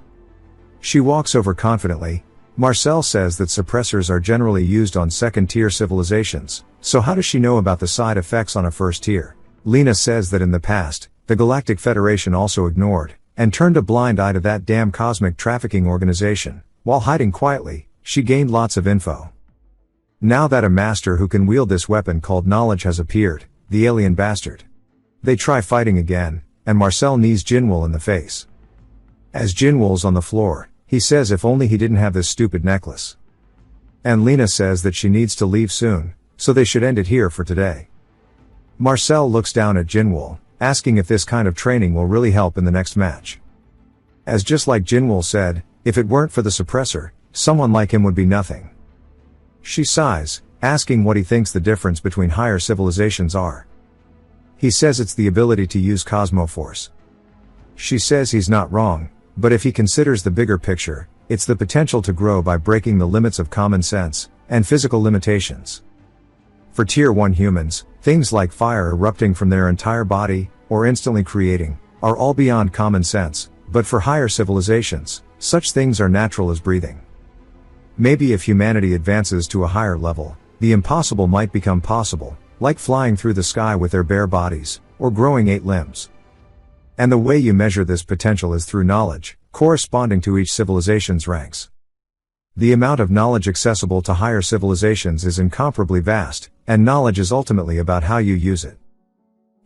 She walks over confidently. Marcel says that suppressors are generally used on second-tier civilizations, so how does she know about the side effects on a first-tier? Lena says that in the past, the Galactic Federation also ignored, and turned a blind eye to that damn cosmic trafficking organization. While hiding quietly, she gained lots of info. Now that a master who can wield this weapon called knowledge has appeared, the alien bastard. They try fighting again, and Marcel knees Jinwoo in the face. As Jinwoo's on the floor, he says if only he didn't have this stupid necklace. And Lena says that she needs to leave soon, so they should end it here for today. Marcel looks down at Jinwoo, asking if this kind of training will really help in the next match. As just like Jinwoo said, if it weren't for the suppressor, someone like him would be nothing. She sighs, asking what he thinks the difference between higher civilizations are. He says it's the ability to use cosmoforce. She says he's not wrong, but if he considers the bigger picture, it's the potential to grow by breaking the limits of common sense and physical limitations. For Tier 1 humans, things like fire erupting from their entire body, or instantly creating, are all beyond common sense, but for higher civilizations, such things are natural as breathing. Maybe if humanity advances to a higher level, the impossible might become possible, like flying through the sky with their bare bodies, or growing 8 limbs. And the way you measure this potential is through knowledge, corresponding to each civilization's ranks. The amount of knowledge accessible to higher civilizations is incomparably vast, and knowledge is ultimately about how you use it.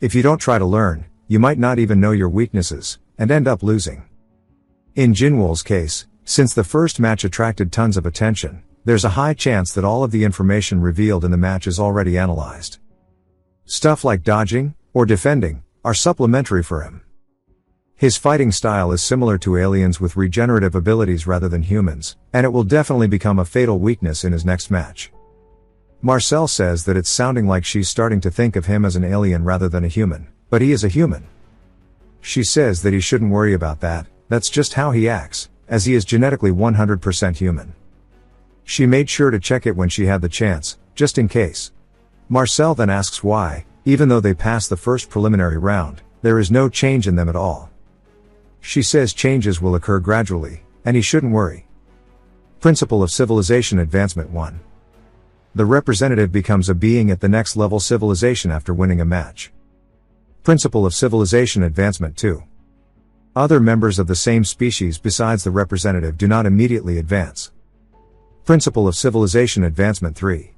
If you don't try to learn, you might not even know your weaknesses, and end up losing. In Jinwoo's case, since the first match attracted tons of attention, there's a high chance that all of the information revealed in the match is already analyzed. Stuff like dodging, or defending, are supplementary for him. His fighting style is similar to aliens with regenerative abilities rather than humans, and it will definitely become a fatal weakness in his next match. Marcel says that it's sounding like she's starting to think of him as an alien rather than a human, but he is a human. She says that he shouldn't worry about that, that's just how he acts, as he is genetically 100% human. She made sure to check it when she had the chance, just in case. Marcel then asks why, even though they passed the first preliminary round, there is no change in them at all. She says changes will occur gradually, and he shouldn't worry. Principle of Civilization Advancement 1. The representative becomes a being at the next level civilization after winning a match. Principle of Civilization Advancement 2. Other members of the same species besides the representative do not immediately advance. Principle of Civilization Advancement 3.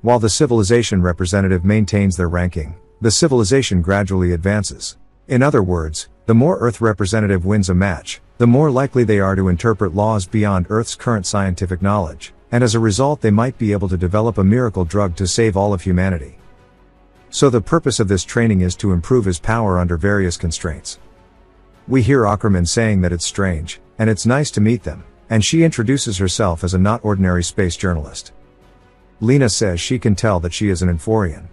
While the civilization representative maintains their ranking, the civilization gradually advances. In other words, the more Earth representative wins a match, the more likely they are to interpret laws beyond Earth's current scientific knowledge, and as a result they might be able to develop a miracle drug to save all of humanity. So the purpose of this training is to improve his power under various constraints. We hear Ackerman saying that it's strange, and it's nice to meet them, and she introduces herself as a not ordinary space journalist. Lena says she can tell that she is an Inforian.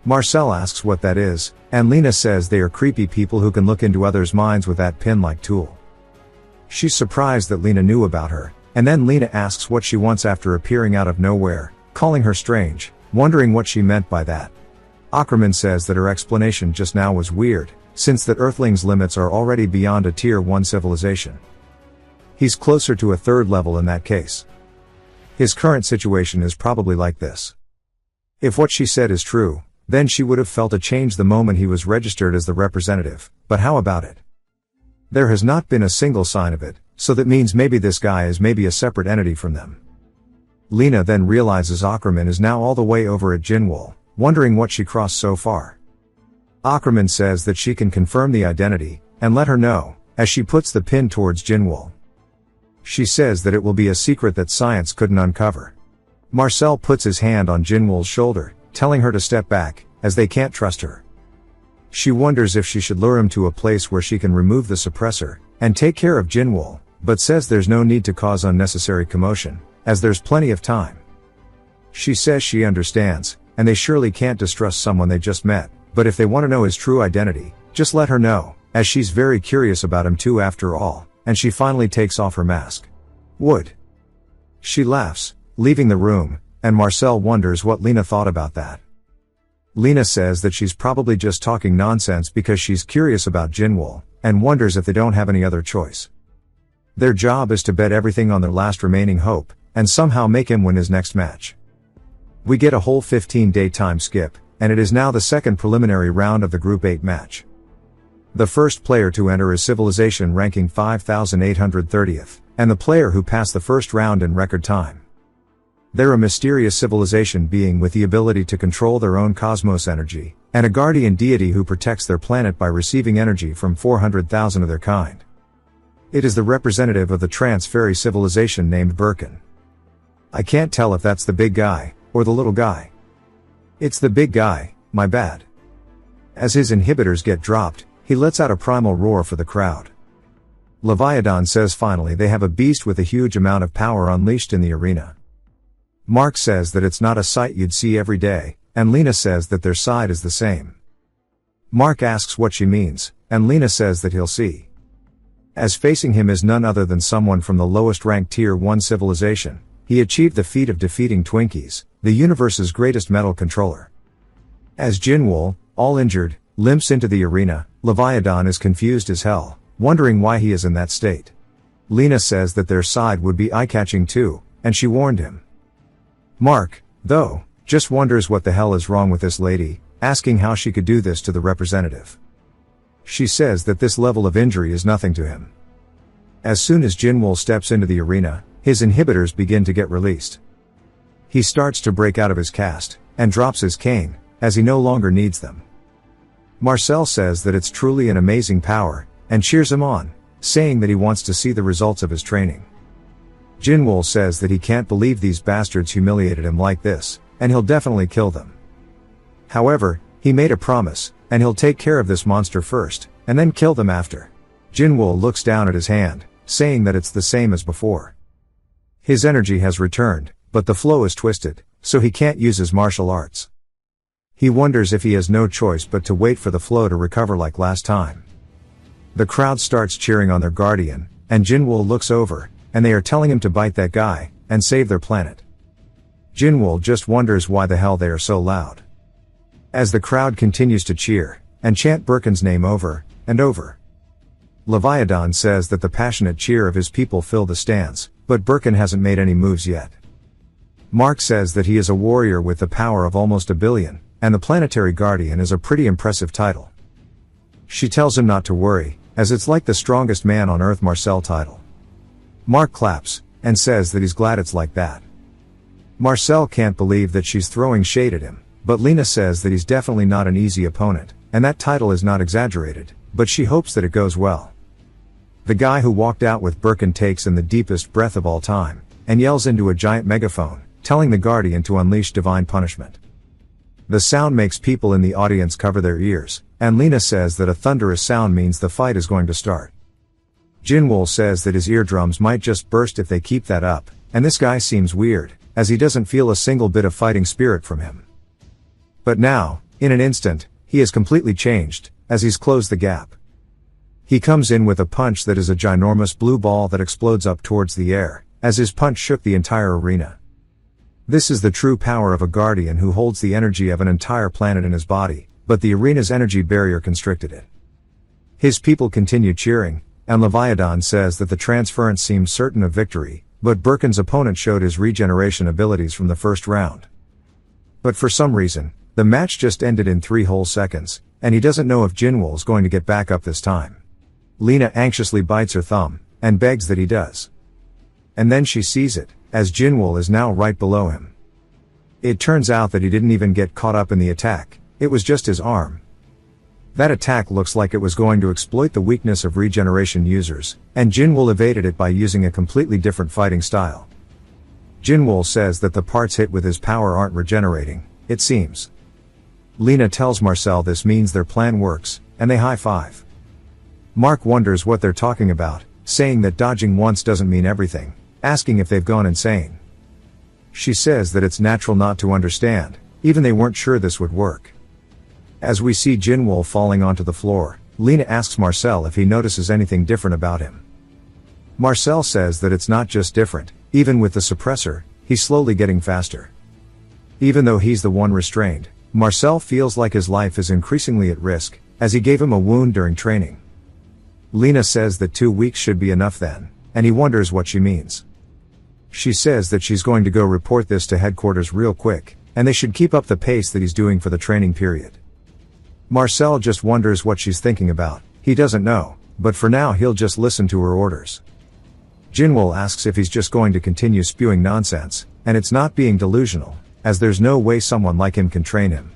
Marcel asks what that is, and Lena says they are creepy people who can look into others' minds with that pin-like tool. She's surprised that Lena knew about her, and then Lena asks what she wants after appearing out of nowhere, calling her strange, wondering what she meant by that. Ackerman says that her explanation just now was weird, since that Earthlings' limits are already beyond a Tier 1 civilization. He's closer to a third level in that case. His current situation is probably like this. If what she said is true, then she would have felt a change the moment he was registered as the representative, but how about it? There has not been a single sign of it, so that means maybe this guy is maybe a separate entity from them. Lena then realizes Ackerman is now all the way over at Jinwoo, wondering what she crossed so far. Ackerman says that she can confirm the identity, and let her know, as she puts the pin towards Jinwoo. She says that it will be a secret that science couldn't uncover. Marcel puts his hand on Jinwoo's shoulder, telling her to step back, as they can't trust her. She wonders if she should lure him to a place where she can remove the suppressor, and take care of Jinwoo, but says there's no need to cause unnecessary commotion, as there's plenty of time. She says she understands, and they surely can't distrust someone they just met, but if they want to know his true identity, just let her know, as she's very curious about him too after all, and she finally takes off her mask. Would. She laughs, leaving the room, and Marcel wonders what Lena thought about that. Lena says that she's probably just talking nonsense because she's curious about Jinwoo, and wonders if they don't have any other choice. Their job is to bet everything on their last remaining hope, and somehow make him win his next match. We get a whole 15-day time skip, and it is now the second preliminary round of the Group 8 match. The first player to enter is Civilization ranking 5830th, and the player who passed the first round in record time. They're a mysterious civilization being with the ability to control their own cosmos energy, and a guardian deity who protects their planet by receiving energy from 400,000 of their kind. It is the representative of the trans-fairy civilization named Birkin. I can't tell if that's the big guy, or the little guy. It's the big guy, my bad. As his inhibitors get dropped, he lets out a primal roar for the crowd. Leviathan says finally they have a beast with a huge amount of power unleashed in the arena. Mark says that it's not a sight you'd see every day, and Lena says that their side is the same. Mark asks what she means, and Lena says that he'll see. As facing him is none other than someone from the lowest ranked Tier 1 civilization, he achieved the feat of defeating Twinkies, the universe's greatest metal controller. As Jinwoo, all injured, limps into the arena, Leviathan is confused as hell, wondering why he is in that state. Lena says that their side would be eye-catching too, and she warned him. Mark, though, just wonders what the hell is wrong with this lady, asking how she could do this to the representative. She says that this level of injury is nothing to him. As soon as Jinwoo steps into the arena, his inhibitors begin to get released. He starts to break out of his cast, and drops his cane, as he no longer needs them. Marcel says that it's truly an amazing power, and cheers him on, saying that he wants to see the results of his training. Jinwoo says that he can't believe these bastards humiliated him like this, and he'll definitely kill them. However, he made a promise, and he'll take care of this monster first, and then kill them after. Jinwoo looks down at his hand, saying that it's the same as before. His energy has returned, but the flow is twisted, so he can't use his martial arts. He wonders if he has no choice but to wait for the flow to recover like last time. The crowd starts cheering on their guardian, and Jinwoo looks over, and they are telling him to bite that guy, and save their planet. Jinwoo just wonders why the hell they are so loud. As the crowd continues to cheer, and chant Birkin's name over, and over. Leviathan says that the passionate cheer of his people fill the stands, but Birkin hasn't made any moves yet. Mark says that he is a warrior with the power of almost 1 billion, and the planetary guardian is a pretty impressive title. She tells him not to worry, as it's like the strongest man on Earth Marcel title. Mark claps, and says that he's glad it's like that. Marcel can't believe that she's throwing shade at him, but Lena says that he's definitely not an easy opponent, and that title is not exaggerated, but she hopes that it goes well. The guy who walked out with Birkin takes in the deepest breath of all time, and yells into a giant megaphone, telling the Guardian to unleash divine punishment. The sound makes people in the audience cover their ears, and Lena says that a thunderous sound means the fight is going to start. Jinwoo says that his eardrums might just burst if they keep that up, and this guy seems weird, as he doesn't feel a single bit of fighting spirit from him. But now, in an instant, he is completely changed, as he's closed the gap. He comes in with a punch that is a ginormous blue ball that explodes up towards the air, as his punch shook the entire arena. This is the true power of a guardian who holds the energy of an entire planet in his body, but the arena's energy barrier constricted it. His people continue cheering, and Leviathan says that the transference seems certain of victory, but Birkin's opponent showed his regeneration abilities from the first round. But for some reason, the match just ended in 3 whole seconds, and he doesn't know if Jinwoo is going to get back up this time. Lena anxiously bites her thumb, and begs that he does. And then she sees it, as Jinwoo is now right below him. It turns out that he didn't even get caught up in the attack, it was just his arm. That attack looks like it was going to exploit the weakness of regeneration users, and Jinwoo evaded it by using a completely different fighting style. Jinwoo says that the parts hit with his power aren't regenerating, it seems. Lena tells Marcel this means their plan works, and they high-five. Mark wonders what they're talking about, saying that dodging once doesn't mean everything, asking if they've gone insane. She says that it's natural not to understand, even they weren't sure this would work. As we see Jinwoo falling onto the floor, Lena asks Marcel if he notices anything different about him. Marcel says that it's not just different, even with the suppressor, he's slowly getting faster. Even though he's the one restrained, Marcel feels like his life is increasingly at risk, as he gave him a wound during training. Lena says that 2 weeks should be enough then, and he wonders what she means. She says that she's going to go report this to headquarters real quick, and they should keep up the pace that he's doing for the training period. Marcel just wonders what she's thinking about, he doesn't know, but for now he'll just listen to her orders. Jinwoo asks if he's just going to continue spewing nonsense, and it's not being delusional, as there's no way someone like him can train him.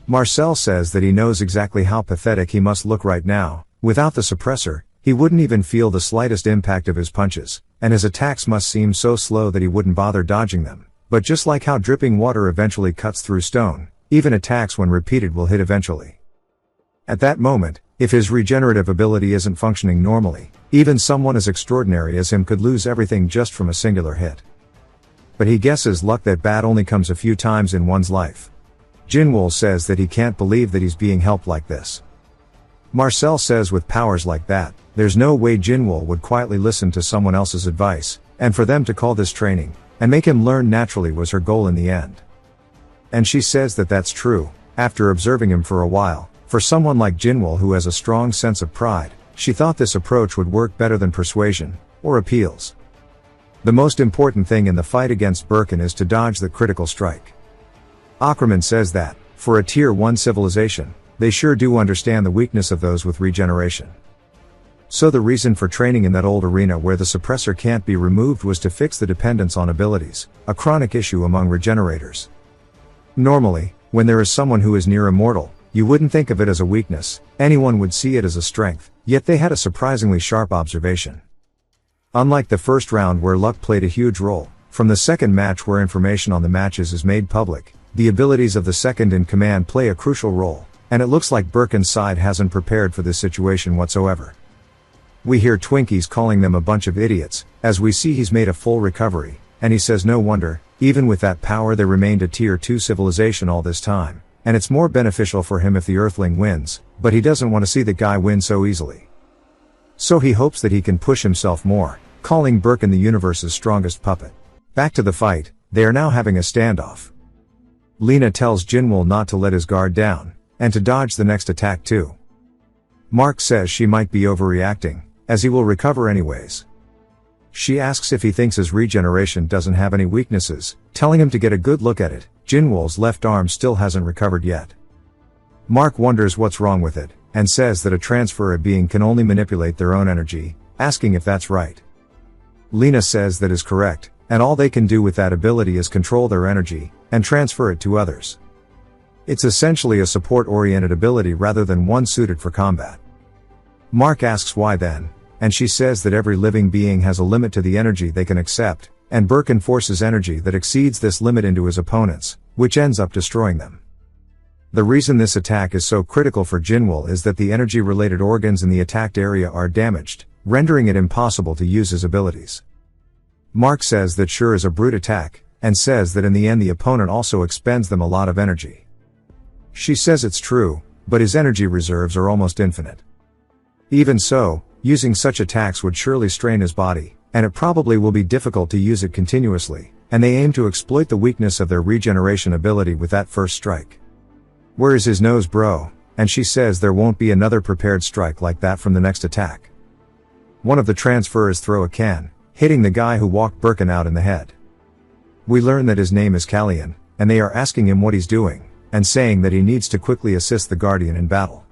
Marcel says that he knows exactly how pathetic he must look right now. Without the suppressor, he wouldn't even feel the slightest impact of his punches, and his attacks must seem so slow that he wouldn't bother dodging them. But just like how dripping water eventually cuts through stone, even attacks when repeated will hit eventually. At that moment, if his regenerative ability isn't functioning normally, even someone as extraordinary as him could lose everything just from a singular hit. But he guesses luck that bad only comes a few times in one's life. Jinwoo says that he can't believe that he's being helped like this. Marcel says with powers like that, there's no way Jinwoo would quietly listen to someone else's advice, and for them to call this training, and make him learn naturally was her goal in the end. And she says that that's true, after observing him for a while. For someone like Jinwoo who has a strong sense of pride, she thought this approach would work better than persuasion, or appeals. The most important thing in the fight against Birkin is to dodge the critical strike. Ackerman says that, for a Tier 1 civilization, they sure do understand the weakness of those with regeneration. So the reason for training in that old arena where the suppressor can't be removed was to fix the dependence on abilities, a chronic issue among regenerators. Normally, when there is someone who is near immortal, you wouldn't think of it as a weakness, anyone would see it as a strength, yet they had a surprisingly sharp observation. Unlike the first round where luck played a huge role, from the second match where information on the matches is made public, the abilities of the second in command play a crucial role, and it looks like Birkin's side hasn't prepared for this situation whatsoever. We hear Twinkies calling them a bunch of idiots, as we see he's made a full recovery, and he says no wonder, even with that power they remained a tier 2 civilization all this time, and it's more beneficial for him if the Earthling wins, but he doesn't want to see the guy win so easily. So he hopes that he can push himself more, calling Birkin the universe's strongest puppet. Back to the fight, they are now having a standoff. Lena tells Jinwoo not to let his guard down, and to dodge the next attack too. Mark says she might be overreacting, as he will recover anyways. She asks if he thinks his regeneration doesn't have any weaknesses, telling him to get a good look at it. Jinwoo's left arm still hasn't recovered yet. Mark wonders what's wrong with it, and says that a transfer being can only manipulate their own energy, asking if that's right. Lena says that is correct, and all they can do with that ability is control their energy, and transfer it to others. It's essentially a support-oriented ability rather than one suited for combat. Mark asks why then, and she says that every living being has a limit to the energy they can accept, and Birkin forces energy that exceeds this limit into his opponents, which ends up destroying them. The reason this attack is so critical for Jinwoo is that the energy-related organs in the attacked area are damaged, rendering it impossible to use his abilities. Mark says that sure is a brute attack, and says that in the end the opponent also expends them a lot of energy. She says it's true, but his energy reserves are almost infinite. Even so, using such attacks would surely strain his body, and it probably will be difficult to use it continuously, and they aim to exploit the weakness of their regeneration ability with that first strike. Where is his nose, bro? And she says there won't be another prepared strike like that from the next attack. One of the transfers throw a can, hitting the guy who walked Birkin out in the head. We learn that his name is Callian, and they are asking him what he's doing, and saying that he needs to quickly assist the Guardian in battle.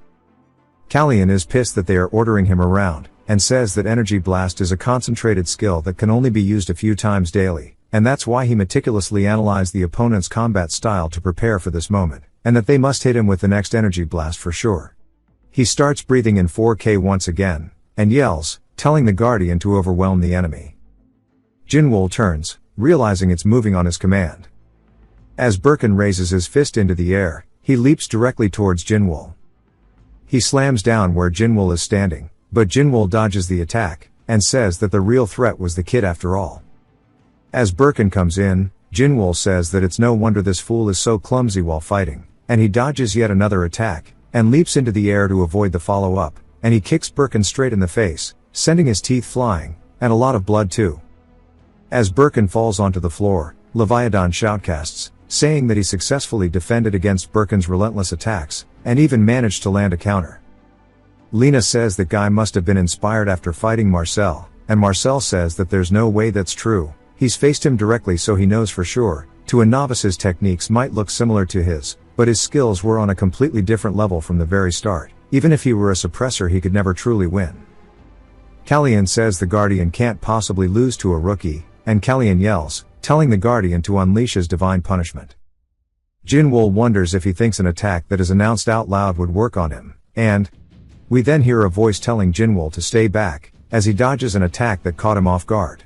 Callian is pissed that they are ordering him around, and says that Energy Blast is a concentrated skill that can only be used a few times daily, and that's why he meticulously analyzed the opponent's combat style to prepare for this moment, and that they must hit him with the next Energy Blast for sure. He starts breathing in 4K once again, and yells, telling the Guardian to overwhelm the enemy. Jinwoo turns, realizing it's moving on his command. As Birkin raises his fist into the air, he leaps directly towards Jinwoo. He slams down where Jinwoo is standing, but Jinwoo dodges the attack, and says that the real threat was the kid after all. As Birkin comes in, Jinwoo says that it's no wonder this fool is so clumsy while fighting, and he dodges yet another attack, and leaps into the air to avoid the follow-up, and he kicks Birkin straight in the face, sending his teeth flying, and a lot of blood too. As Birkin falls onto the floor, Leviathan shoutcasts, saying that he successfully defended against Birkin's relentless attacks, and even managed to land a counter. Lena says that guy must have been inspired after fighting Marcel, and Marcel says that there's no way that's true, he's faced him directly so he knows for sure. To a novice his techniques might look similar to his, but his skills were on a completely different level from the very start. Even if he were a suppressor he could never truly win. Callian says the Guardian can't possibly lose to a rookie, and Callian yells, telling the Guardian to unleash his divine punishment. Jinwoo wonders if he thinks an attack that is announced out loud would work on him, and we then hear a voice telling Jinwoo to stay back, as he dodges an attack that caught him off guard.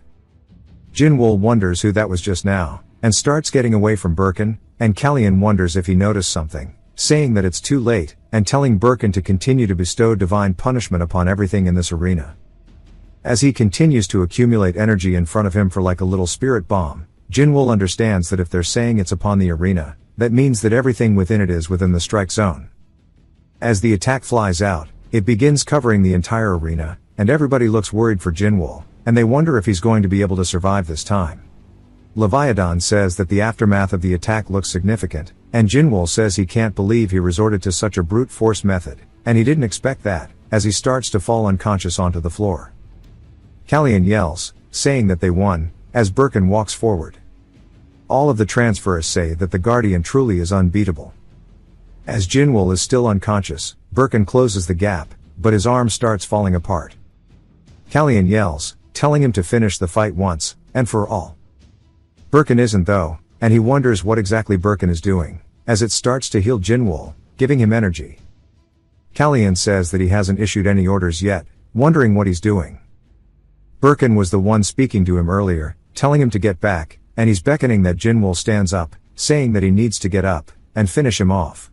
Jinwoo wonders who that was just now, and starts getting away from Birkin, and Callian wonders if he noticed something, saying that it's too late, and telling Birkin to continue to bestow divine punishment upon everything in this arena. As he continues to accumulate energy in front of him for like a little spirit bomb, Jinwoo understands that if they're saying it's upon the arena, that means that everything within it is within the strike zone. As the attack flies out, it begins covering the entire arena, and everybody looks worried for Jinwoo, and they wonder if he's going to be able to survive this time. Leviathan says that the aftermath of the attack looks significant, and Jinwoo says he can't believe he resorted to such a brute force method, and he didn't expect that, as he starts to fall unconscious onto the floor. Callian yells, saying that they won, as Birkin walks forward. All of the transfers say that the Guardian truly is unbeatable. As Jinwoo is still unconscious, Birkin closes the gap, but his arm starts falling apart. Callian yells, telling him to finish the fight once, and for all. Birkin isn't though, and he wonders what exactly Birkin is doing, as it starts to heal Jinwoo, giving him energy. Callian says that he hasn't issued any orders yet, wondering what he's doing. Birkin was the one speaking to him earlier, telling him to get back, and he's beckoning that Jinwoo stands up, saying that he needs to get up, and finish him off.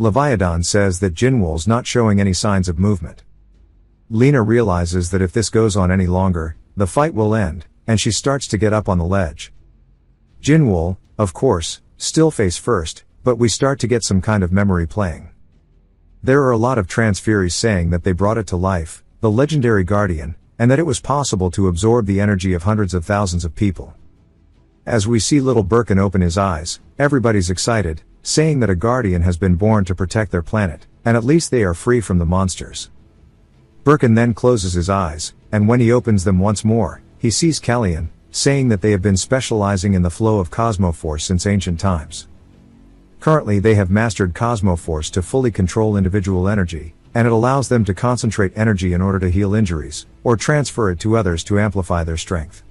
Leviathan says that Jinwool's not showing any signs of movement. Lena realizes that if this goes on any longer, the fight will end, and she starts to get up on the ledge. Jinwool, of course, still face first, but we start to get some kind of memory playing. There are a lot of transferes saying that they brought it to life, the legendary guardian, and that it was possible to absorb the energy of hundreds of thousands of people. As we see little Birkin open his eyes, everybody's excited, saying that a guardian has been born to protect their planet, and at least they are free from the monsters. Birkin then closes his eyes, and when he opens them once more, he sees Callian, saying that they have been specializing in the flow of Cosmoforce since ancient times. Currently they have mastered Cosmoforce to fully control individual energy, and it allows them to concentrate energy in order to heal injuries, or transfer it to others to amplify their strength.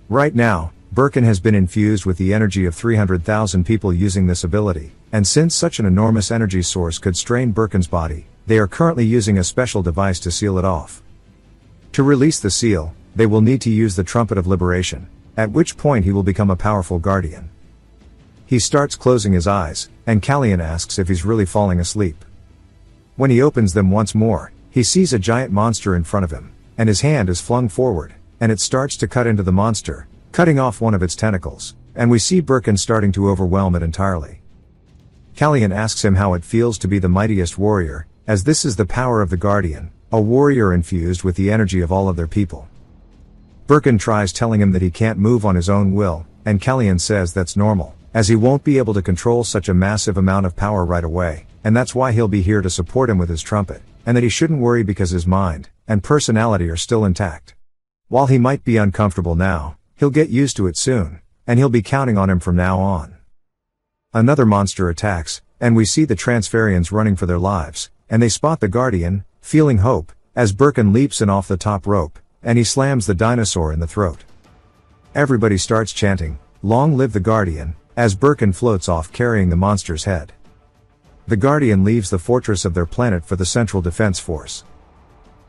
Right now, Birkin has been infused with the energy of 300,000 people using this ability, and since such an enormous energy source could strain Birkin's body, they are currently using a special device to seal it off. To release the seal, they will need to use the Trumpet of Liberation, at which point he will become a powerful guardian. He starts closing his eyes, and Callian asks if he's really falling asleep. When he opens them once more, he sees a giant monster in front of him, and his hand is flung forward, and it starts to cut into the monster, cutting off one of its tentacles, and we see Birkin starting to overwhelm it entirely. Callian asks him how it feels to be the mightiest warrior, as this is the power of the Guardian, a warrior infused with the energy of all of their people. Birkin tries telling him that he can't move on his own will, and Callian says that's normal, as he won't be able to control such a massive amount of power right away, and that's why he'll be here to support him with his trumpet, and that he shouldn't worry because his mind and personality are still intact. While he might be uncomfortable now, he'll get used to it soon, and he'll be counting on him from now on. Another monster attacks, and we see the Transferians running for their lives, and they spot the Guardian, feeling hope, as Birkin leaps in off the top rope, and he slams the dinosaur in the throat. Everybody starts chanting, "Long live the Guardian," as Birkin floats off carrying the monster's head. The Guardian leaves the fortress of their planet for the Central Defense Force.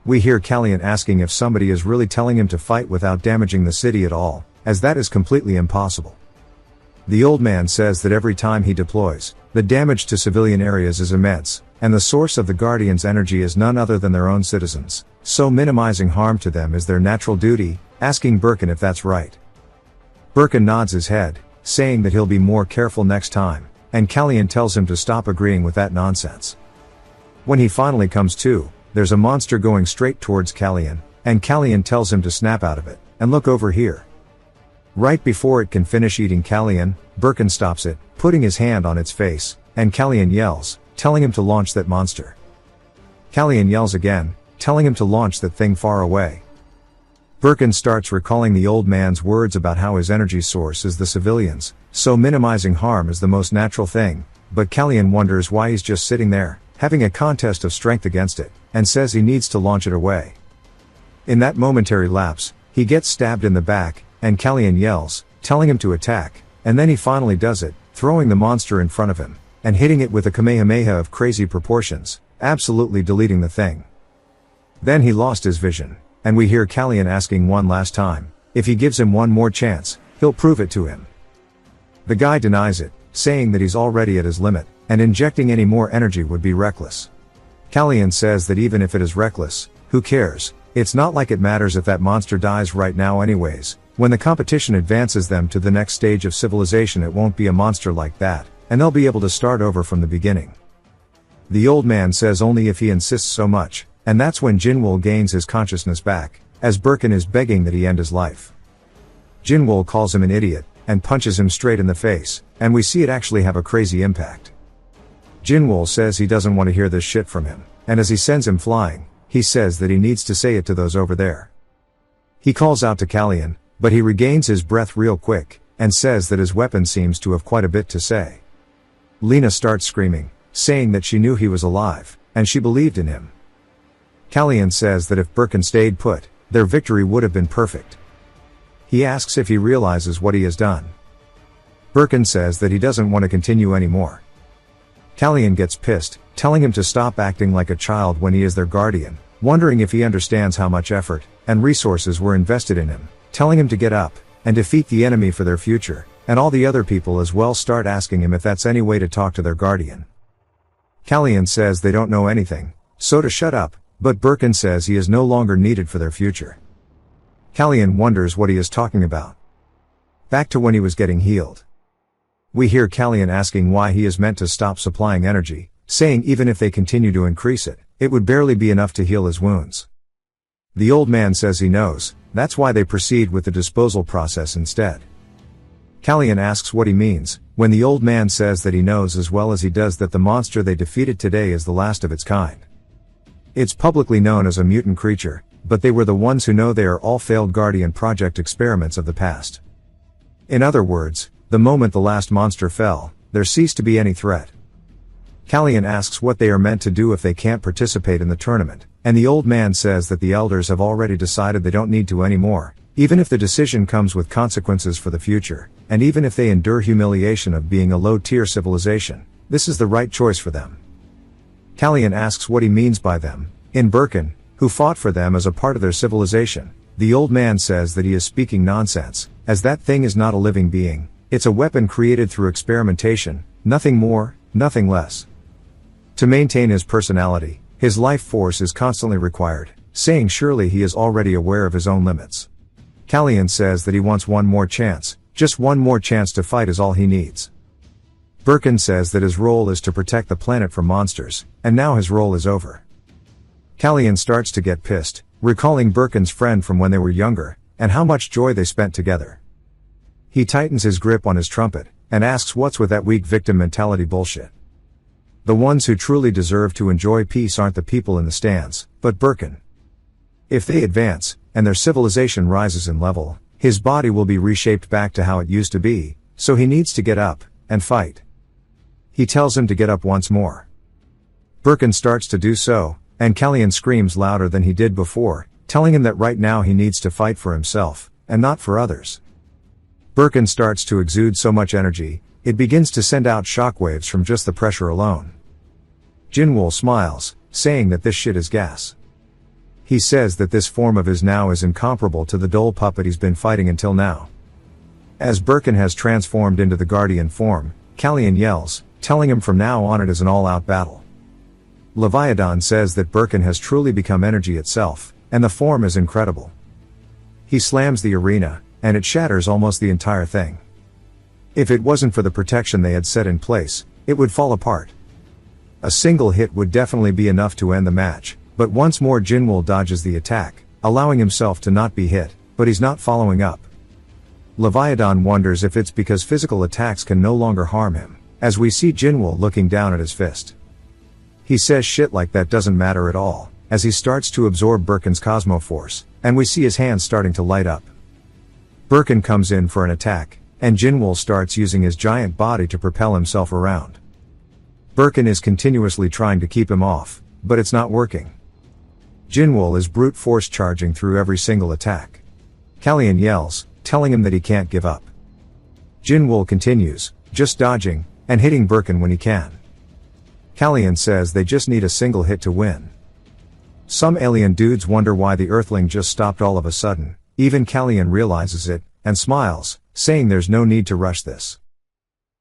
We hear Callian asking if somebody is really telling him to fight without damaging the city at all, as that is completely impossible. The old man says that every time he deploys, the damage to civilian areas is immense, and the source of the Guardian's energy is none other than their own citizens, so minimizing harm to them is their natural duty, asking Birkin if that's right. Birkin nods his head, saying that he'll be more careful next time, and Callian tells him to stop agreeing with that nonsense. When he finally comes to, there's a monster going straight towards Callian, and Callian tells him to snap out of it, and look over here. Right before it can finish eating Callian, Birkin stops it, putting his hand on its face, and Callian yells, telling him to launch that monster. Callian yells again, telling him to launch that thing far away. Birkin starts recalling the old man's words about how his energy source is the civilians, so minimizing harm is the most natural thing, but Callian wonders why he's just sitting there, having a contest of strength against it, and says he needs to launch it away. In that momentary lapse, he gets stabbed in the back, and Callian yells, telling him to attack, and then he finally does it, throwing the monster in front of him, and hitting it with a Kamehameha of crazy proportions, absolutely deleting the thing. Then he lost his vision, and we hear Callian asking one last time, if he gives him one more chance, he'll prove it to him. The guy denies it, saying that he's already at his limit, and injecting any more energy would be reckless. Callian says that even if it is reckless, who cares, it's not like it matters if that monster dies right now anyways. When the competition advances them to the next stage of civilization, it won't be a monster like that, and they'll be able to start over from the beginning. The old man says only if he insists so much, and that's when Jinwool gains his consciousness back, as Birkin is begging that he end his life. Jinwool calls him an idiot, and punches him straight in the face, and we see it actually have a crazy impact. Jinwool says he doesn't want to hear this shit from him, and as he sends him flying, he says that he needs to say it to those over there. He calls out to Callian, but he regains his breath real quick, and says that his weapon seems to have quite a bit to say. Lena starts screaming, saying that she knew he was alive, and she believed in him. Callian says that if Birkin stayed put, their victory would have been perfect. He asks if he realizes what he has done. Birkin says that he doesn't want to continue anymore. Callian gets pissed, telling him to stop acting like a child when he is their guardian, wondering if he understands how much effort and resources were invested in him, telling him to get up and defeat the enemy for their future, and all the other people as well start asking him if that's any way to talk to their guardian. Callian says they don't know anything, so to shut up, but Birkin says he is no longer needed for their future. Callian wonders what he is talking about. Back to when he was getting healed. We hear Callian asking why he is meant to stop supplying energy, saying even if they continue to increase it, it would barely be enough to heal his wounds. The old man says he knows, that's why they proceed with the disposal process instead. Callian asks what he means, when the old man says that he knows as well as he does that the monster they defeated today is the last of its kind. It's publicly known as a mutant creature, but they were the ones who know they are all failed Guardian Project experiments of the past. In other words, the moment the last monster fell, there ceased to be any threat. Callian asks what they are meant to do if they can't participate in the tournament, and the old man says that the elders have already decided they don't need to anymore, even if the decision comes with consequences for the future, and even if they endure humiliation of being a low-tier civilization, this is the right choice for them. Callian asks what he means by them. In Birkin, who fought for them as a part of their civilization, the old man says that he is speaking nonsense, as that thing is not a living being, it's a weapon created through experimentation, nothing more, nothing less. To maintain his personality, his life force is constantly required, saying surely he is already aware of his own limits. Callian says that he wants one more chance, just one more chance to fight is all he needs. Birkin says that his role is to protect the planet from monsters, and now his role is over. Callian starts to get pissed, recalling Birkin's friend from when they were younger, and how much joy they spent together. He tightens his grip on his trumpet, and asks what's with that weak victim mentality bullshit. The ones who truly deserve to enjoy peace aren't the people in the stands, but Birkin. If they advance, and their civilization rises in level, his body will be reshaped back to how it used to be, so he needs to get up, and fight. He tells him to get up once more. Birkin starts to do so, and Callian screams louder than he did before, telling him that right now he needs to fight for himself, and not for others. Birkin starts to exude so much energy, it begins to send out shockwaves from just the pressure alone. Jinwoo smiles, saying that this shit is gas. He says that this form of his now is incomparable to the dull puppet he's been fighting until now. As Birkin has transformed into the Guardian form, Callian yells, telling him from now on it is an all-out battle. Leviathan says that Birkin has truly become energy itself, and the form is incredible. He slams the arena, and it shatters almost the entire thing. If it wasn't for the protection they had set in place, it would fall apart. A single hit would definitely be enough to end the match, but once more Jinwoo dodges the attack, allowing himself to not be hit, but he's not following up. Leviathan wonders if it's because physical attacks can no longer harm him, as we see Jinwoo looking down at his fist. He says shit like that doesn't matter at all, as he starts to absorb Birkin's cosmoforce, and we see his hands starting to light up. Birkin comes in for an attack, and Jinwoo starts using his giant body to propel himself around. Birkin is continuously trying to keep him off, but it's not working. Jinwoo is brute force charging through every single attack. Callian yells, telling him that he can't give up. Jinwoo continues, just dodging, and hitting Birkin when he can. Callian says they just need a single hit to win. Some alien dudes wonder why the Earthling just stopped all of a sudden, even Callian realizes it, and smiles, saying there's no need to rush this.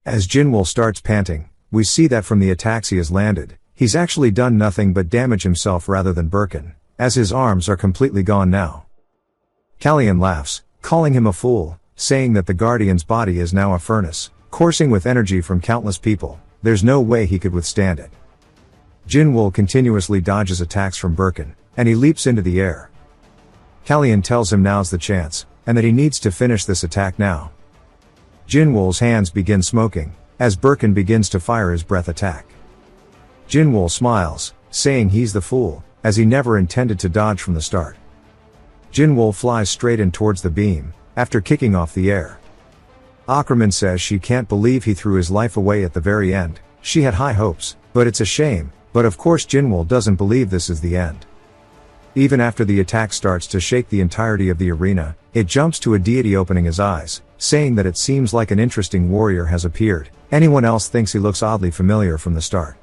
As Jinwoo starts panting, we see that from the attacks he has landed, he's actually done nothing but damage himself rather than Birkin, as his arms are completely gone now. Callian laughs, calling him a fool, saying that the Guardian's body is now a furnace, coursing with energy from countless people, there's no way he could withstand it. Jinwoo continuously dodges attacks from Birkin, and he leaps into the air. Callian tells him now's the chance, and that he needs to finish this attack now. Jinwoo's hands begin smoking, as Birkin begins to fire his breath attack. Jinwoo smiles, saying he's the fool, as he never intended to dodge from the start. Jinwoo flies straight in towards the beam, after kicking off the air. Ackerman says she can't believe he threw his life away at the very end, she had high hopes, but it's a shame, but of course Jinwoo doesn't believe this is the end. Even after the attack starts to shake the entirety of the arena, it jumps to a deity opening his eyes, saying that it seems like an interesting warrior has appeared, anyone else thinks he looks oddly familiar from the start.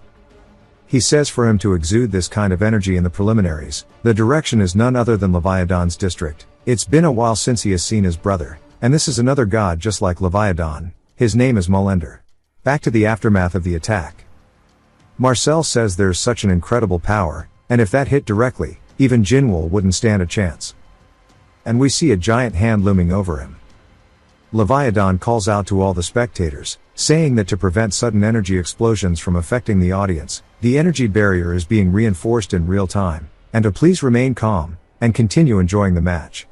He says for him to exude this kind of energy in the preliminaries, the direction is none other than Leviathan's district. It's been a while since he has seen his brother, and this is another god just like Leviathan, his name is Mullender. Back to the aftermath of the attack. Marcel says there's such an incredible power, and if that hit directly, even Jinwoo wouldn't stand a chance. And we see a giant hand looming over him. Leviathan calls out to all the spectators, saying that to prevent sudden energy explosions from affecting the audience, the energy barrier is being reinforced in real time, and to please remain calm, and continue enjoying the match.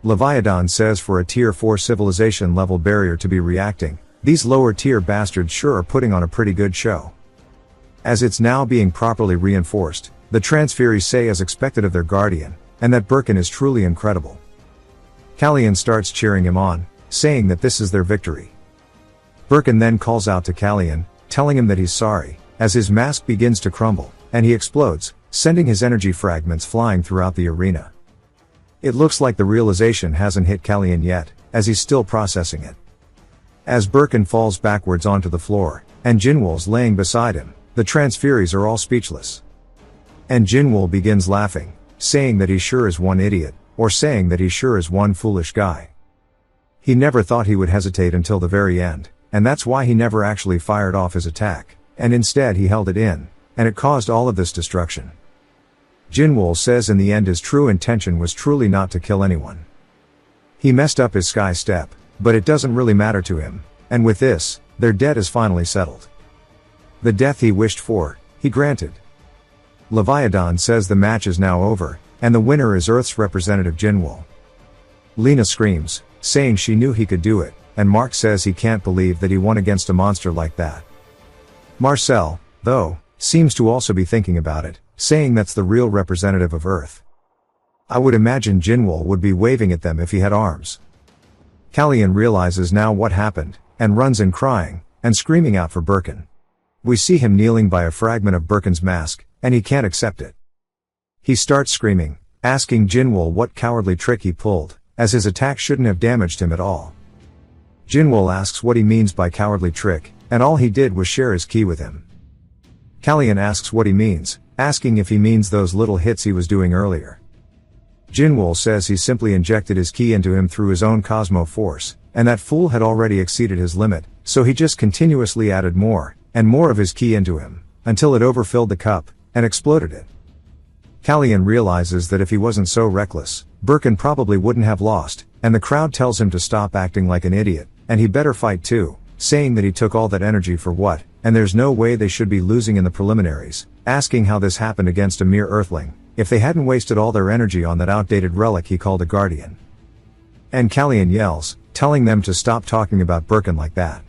Leviathan says for a tier 4 civilization level barrier to be reacting, these lower tier bastards sure are putting on a pretty good show. As it's now being properly reinforced, the Transferes say as expected of their guardian, and that Birkin is truly incredible. Kallian starts cheering him on, saying that this is their victory. Birkin then calls out to Kallian, telling him that he's sorry, as his mask begins to crumble, and he explodes, sending his energy fragments flying throughout the arena. It looks like the realization hasn't hit Kallian yet, as he's still processing it. As Birkin falls backwards onto the floor, and Jinwoo's laying beside him, the Transferes are all speechless. And Jinwoo begins laughing, saying that he sure is one idiot, or saying that he sure is one foolish guy. He never thought he would hesitate until the very end, and that's why he never actually fired off his attack, and instead he held it in, and it caused all of this destruction. Jinwoo says in the end his true intention was truly not to kill anyone. He messed up his sky step, but it doesn't really matter to him, and with this, their debt is finally settled. The death he wished for, he granted. Leviathan says the match is now over, and the winner is Earth's representative Jinwoo. Lena screams, saying she knew he could do it, and Mark says he can't believe that he won against a monster like that. Marcel, though, seems to also be thinking about it, saying that's the real representative of Earth. I would imagine Jinwoo would be waving at them if he had arms. Kallian realizes now what happened, and runs in crying, and screaming out for Birkin. We see him kneeling by a fragment of Birkin's mask, and he can't accept it. He starts screaming, asking Jinwoo what cowardly trick he pulled, as his attack shouldn't have damaged him at all. Jinwoo asks what he means by cowardly trick, and all he did was share his ki with him. Kallian asks what he means, asking if he means those little hits he was doing earlier. Jinwoo says he simply injected his ki into him through his own cosmo force, and that fool had already exceeded his limit, so he just continuously added more, and more of his ki into him, until it overfilled the cup, and exploded it. Kallian realizes that if he wasn't so reckless, Birkin probably wouldn't have lost, and the crowd tells him to stop acting like an idiot, and he better fight too, saying that he took all that energy for what, and there's no way they should be losing in the preliminaries, asking how this happened against a mere earthling, if they hadn't wasted all their energy on that outdated relic he called a guardian. And Kallian yells, telling them to stop talking about Birkin like that.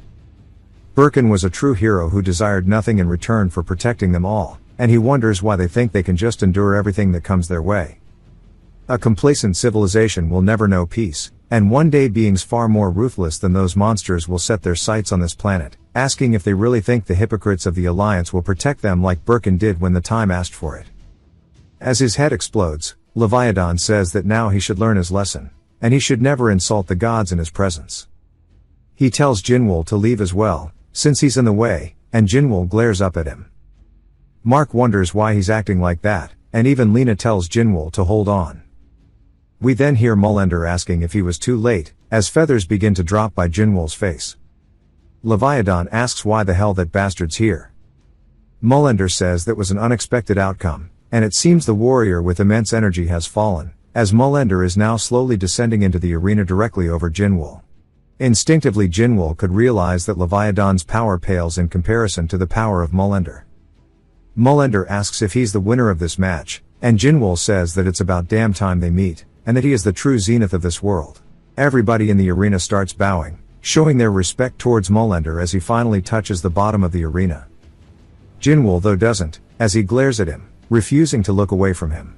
Birkin was a true hero who desired nothing in return for protecting them all, and he wonders why they think they can just endure everything that comes their way. A complacent civilization will never know peace, and one day beings far more ruthless than those monsters will set their sights on this planet, asking if they really think the hypocrites of the Alliance will protect them like Birkin did when the time asked for it. As his head explodes, Leviathan says that now he should learn his lesson, and he should never insult the gods in his presence. He tells Jinwoo to leave as well, since he's in the way, and Jinwoo glares up at him. Mark wonders why he's acting like that, and even Lena tells Jinwoo to hold on. We then hear Mullender asking if he was too late, as feathers begin to drop by Jinwoo's face. Leviathan asks why the hell that bastard's here. Mullender says that was an unexpected outcome, and it seems the warrior with immense energy has fallen, as Mullender is now slowly descending into the arena directly over Jinwoo. Instinctively Jinwoo could realize that Leviathan's power pales in comparison to the power of Mullender. Mullender asks if he's the winner of this match, and Jinwoo says that it's about damn time they meet, and that he is the true zenith of this world. Everybody in the arena starts bowing, showing their respect towards Mullender as he finally touches the bottom of the arena. Jinwoo though doesn't, as he glares at him, refusing to look away from him.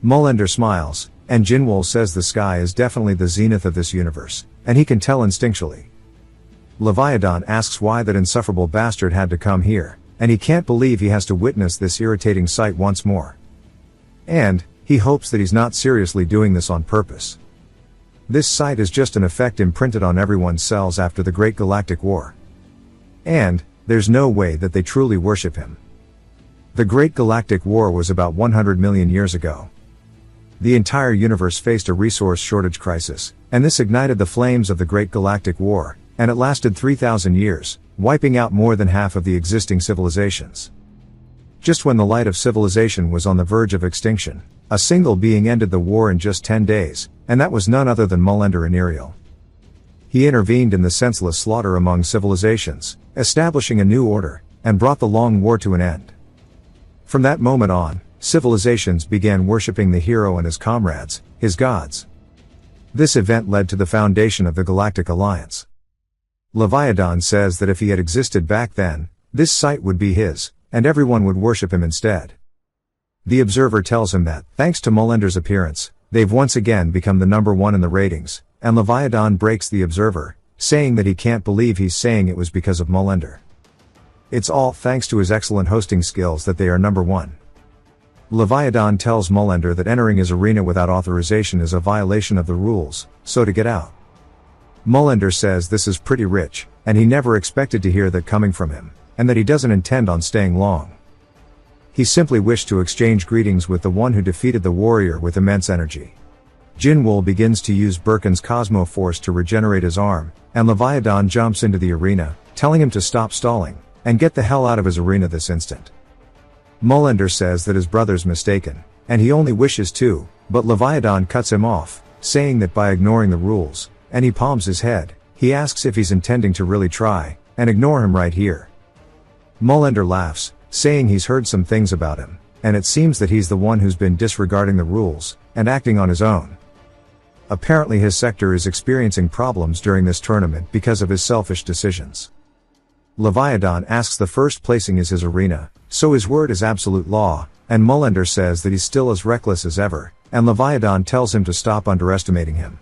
Mullender smiles, and Jinwoo says the sky is definitely the zenith of this universe, and he can tell instinctually. Leviathan asks why that insufferable bastard had to come here, and he can't believe he has to witness this irritating sight once more. And he hopes that he's not seriously doing this on purpose. This sight is just an effect imprinted on everyone's cells after the Great Galactic War. And there's no way that they truly worship him. The Great Galactic War was about 100 million years ago. The entire universe faced a resource shortage crisis, and this ignited the flames of the Great Galactic War, and it lasted 3,000 years, wiping out more than half of the existing civilizations. Just when the light of civilization was on the verge of extinction, a single being ended the war in just 10 days, and that was none other than Mullender Inerial. He intervened in the senseless slaughter among civilizations, establishing a new order, and brought the long war to an end. From that moment on, civilizations began worshipping the hero and his comrades, his gods. This event led to the foundation of the Galactic Alliance. Leviathan says that if he had existed back then, this site would be his, and everyone would worship him instead. The Observer tells him that, thanks to Mullender's appearance, they've once again become the number one in the ratings, and Leviathan breaks the Observer, saying that he can't believe he's saying it was because of Mullender. It's all thanks to his excellent hosting skills that they are number one. Leviathan tells Mullender that entering his arena without authorization is a violation of the rules, so to get out. Mullender says this is pretty rich, and he never expected to hear that coming from him, and that he doesn't intend on staying long. He simply wished to exchange greetings with the one who defeated the warrior with immense energy. Jinwoo begins to use Birkin's Cosmo Force to regenerate his arm, and Leviathan jumps into the arena, telling him to stop stalling, and get the hell out of his arena this instant. Mullender says that his brother's mistaken, and he only wishes to, but Leviathan cuts him off, saying that by ignoring the rules, and he palms his head, he asks if he's intending to really try, and ignore him right here. Mullender laughs, saying he's heard some things about him, and it seems that he's the one who's been disregarding the rules, and acting on his own. Apparently his sector is experiencing problems during this tournament because of his selfish decisions. Leviathan asks the first placing is his arena, so his word is absolute law, and Mullender says that he's still as reckless as ever, and Leviathan tells him to stop underestimating him.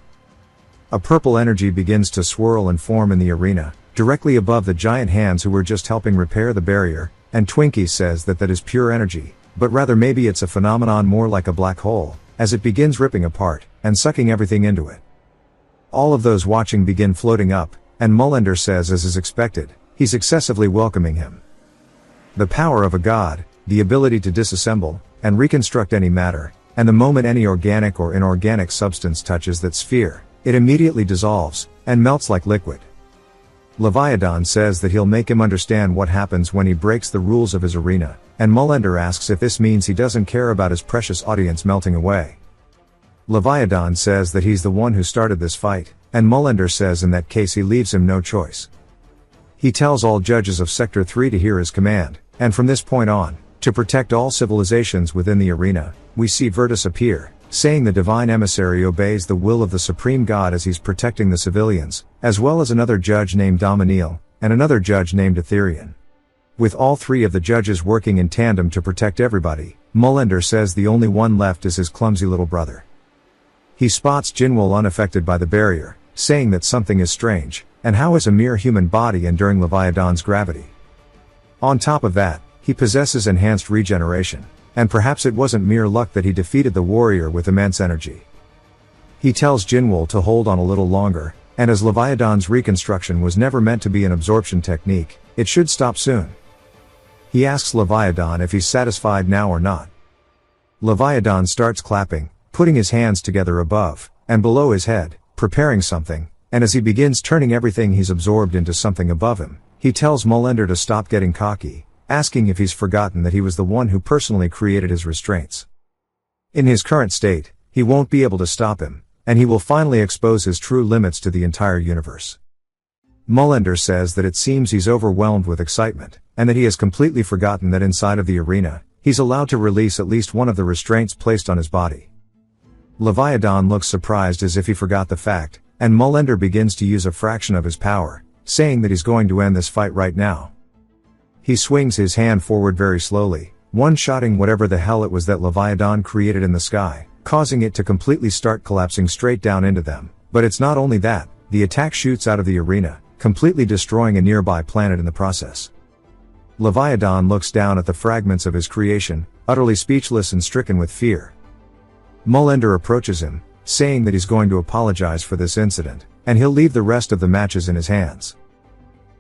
A purple energy begins to swirl and form in the arena, directly above the giant hands who were just helping repair the barrier, and Twinkie says that is pure energy, but rather maybe it's a phenomenon more like a black hole, as it begins ripping apart, and sucking everything into it. All of those watching begin floating up, and Mullender says as is expected, he's excessively welcoming him. The power of a god, the ability to disassemble, and reconstruct any matter, and the moment any organic or inorganic substance touches that sphere, it immediately dissolves, and melts like liquid. Leviathan says that he'll make him understand what happens when he breaks the rules of his arena, and Mullender asks if this means he doesn't care about his precious audience melting away. Leviathan says that he's the one who started this fight, and Mullender says in that case he leaves him no choice. He tells all judges of Sector 3 to hear his command, and from this point on, to protect all civilizations within the arena. We see Virtus appear, saying the divine emissary obeys the will of the supreme god as he's protecting the civilians, as well as another judge named Dominiel, and another judge named Etherian. With all three of the judges working in tandem to protect everybody, Mullender says the only one left is his clumsy little brother. He spots Jinwoo unaffected by the barrier, saying that something is strange, and how is a mere human body enduring Leviathan's gravity? On top of that, he possesses enhanced regeneration, and perhaps it wasn't mere luck that he defeated the warrior with immense energy. He tells Jinwoo to hold on a little longer, and as Leviathan's reconstruction was never meant to be an absorption technique, it should stop soon. He asks Leviathan if he's satisfied now or not. Leviathan starts clapping, putting his hands together above and below his head, preparing something, and as he begins turning everything he's absorbed into something above him, he tells Mullender to stop getting cocky, asking if he's forgotten that he was the one who personally created his restraints. In his current state, he won't be able to stop him, and he will finally expose his true limits to the entire universe. Mullender says that it seems he's overwhelmed with excitement, and that he has completely forgotten that inside of the arena, he's allowed to release at least one of the restraints placed on his body. Leviathan looks surprised as if he forgot the fact, and Mullender begins to use a fraction of his power, saying that he's going to end this fight right now. He swings his hand forward very slowly, one-shotting whatever the hell it was that Leviathan created in the sky, causing it to completely start collapsing straight down into them. But it's not only that, the attack shoots out of the arena, completely destroying a nearby planet in the process. Leviathan looks down at the fragments of his creation, utterly speechless and stricken with fear. Mullender approaches him, saying that he's going to apologize for this incident, and he'll leave the rest of the matches in his hands.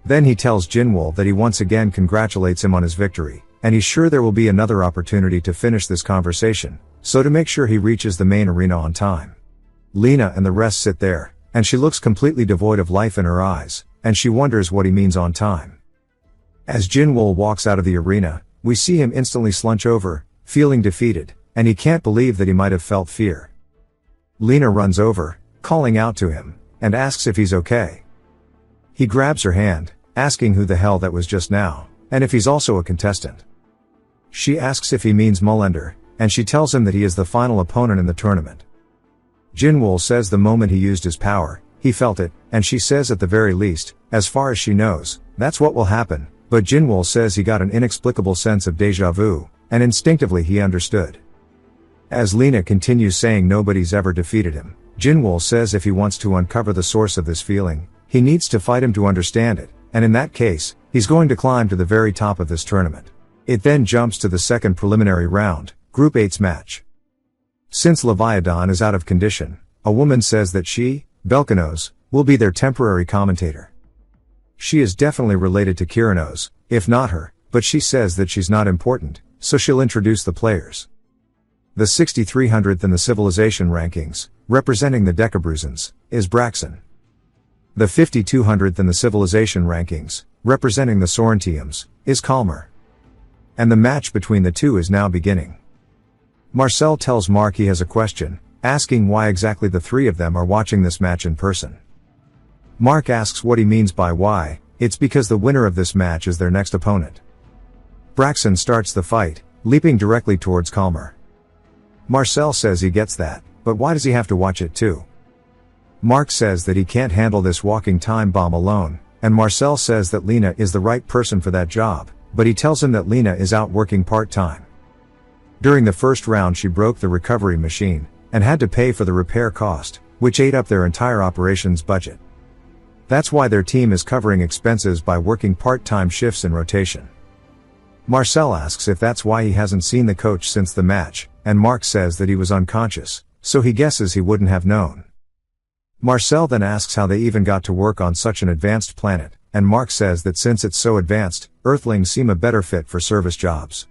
Then he tells Jinwoo that he once again congratulates him on his victory, and he's sure there will be another opportunity to finish this conversation, so to make sure he reaches the main arena on time. Lena and the rest sit there, and she looks completely devoid of life in her eyes, and she wonders what he means on time. As Jinwoo walks out of the arena, we see him instantly slunch over, feeling defeated, and he can't believe that he might have felt fear. Lena runs over, calling out to him, and asks if he's okay. He grabs her hand, asking who the hell that was just now, and if he's also a contestant. She asks if he means Mullender, and she tells him that he is the final opponent in the tournament. Jinwoo says the moment he used his power, he felt it, and she says at the very least, as far as she knows, that's what will happen, but Jinwoo says he got an inexplicable sense of déjà vu, and instinctively he understood. As Lena continues saying nobody's ever defeated him, Jinwoo says if he wants to uncover the source of this feeling, he needs to fight him to understand it, and in that case, he's going to climb to the very top of this tournament. It then jumps to the second preliminary round, Group 8's match. Since Leviathan is out of condition, a woman says that she, Belkanos, will be their temporary commentator. She is definitely related to Kiranos, if not her, but she says that she's not important, so she'll introduce the players. The 6300th in the civilization rankings, representing the Decabruzans, is Braxton. The 5200th in the civilization rankings, representing the Sorrentiums, is Calmer. And the match between the two is now beginning. Marcel tells Mark he has a question, asking why exactly the three of them are watching this match in person. Mark asks what he means by why. It's because the winner of this match is their next opponent. Braxton starts the fight, leaping directly towards Calmer. Marcel says he gets that, but why does he have to watch it too? Mark says that he can't handle this walking time bomb alone, and Marcel says that Lena is the right person for that job, but he tells him that Lena is out working part-time. During the first round she broke the recovery machine, and had to pay for the repair cost, which ate up their entire operations budget. That's why their team is covering expenses by working part-time shifts in rotation. Marcel asks if that's why he hasn't seen the coach since the match, and Mark says that he was unconscious, so he guesses he wouldn't have known. Marcel then asks how they even got to work on such an advanced planet, and Mark says that since it's so advanced, Earthlings seem a better fit for service jobs.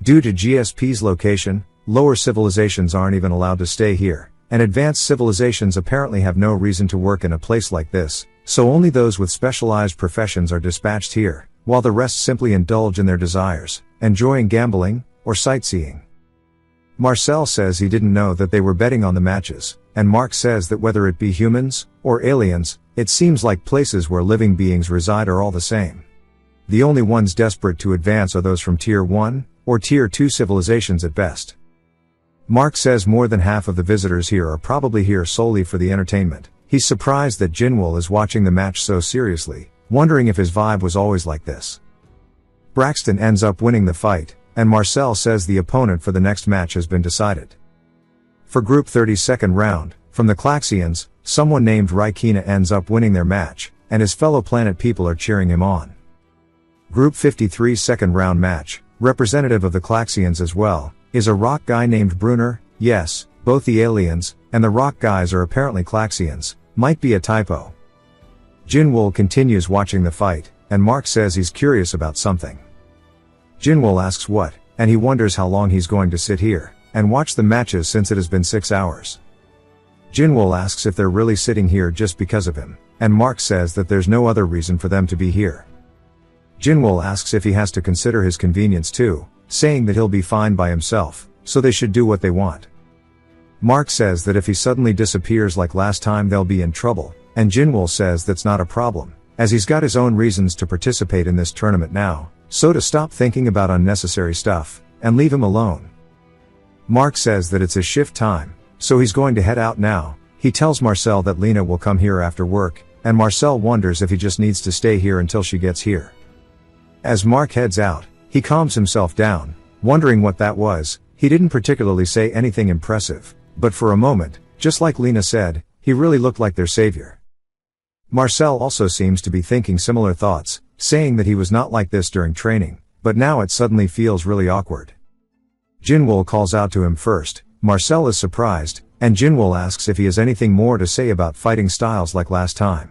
Due to GSP's location, lower civilizations aren't even allowed to stay here, and advanced civilizations apparently have no reason to work in a place like this, so only those with specialized professions are dispatched here, while the rest simply indulge in their desires, enjoying gambling, or sightseeing. Marcel says he didn't know that they were betting on the matches, and Mark says that whether it be humans, or aliens, it seems like places where living beings reside are all the same. The only ones desperate to advance are those from Tier 1, or Tier 2 civilizations at best. Mark says more than half of the visitors here are probably here solely for the entertainment. He's surprised that Jinwoo is watching the match so seriously, wondering if his vibe was always like this. Braxton ends up winning the fight, and Marcel says the opponent for the next match has been decided. For Group 30's second round, from the Klaxians, someone named Rykina ends up winning their match, and his fellow planet people are cheering him on. Group 53's second round match, representative of the Klaxians as well, is a rock guy named Brunner. Yes, both the aliens, and the rock guys are apparently Klaxians, might be a typo. Jinwoo continues watching the fight, and Mark says he's curious about something. Jinwoo asks what, and he wonders how long he's going to sit here, and watch the matches since it has been 6 hours. Jinwoo asks if they're really sitting here just because of him, and Mark says that there's no other reason for them to be here. Jinwoo asks if he has to consider his convenience too, saying that he'll be fine by himself, so they should do what they want. Mark says that if he suddenly disappears like last time they'll be in trouble, and Jinwoo says that's not a problem, as he's got his own reasons to participate in this tournament now, so to stop thinking about unnecessary stuff, and leave him alone. Mark says that it's his shift time, so he's going to head out now. He tells Marcel that Lena will come here after work, and Marcel wonders if he just needs to stay here until she gets here. As Mark heads out, he calms himself down, wondering what that was. He didn't particularly say anything impressive, but for a moment, just like Lena said, he really looked like their savior. Marcel also seems to be thinking similar thoughts, saying that he was not like this during training, but now it suddenly feels really awkward. Jinwoo calls out to him first. Marcel is surprised, and Jinwoo asks if he has anything more to say about fighting styles like last time.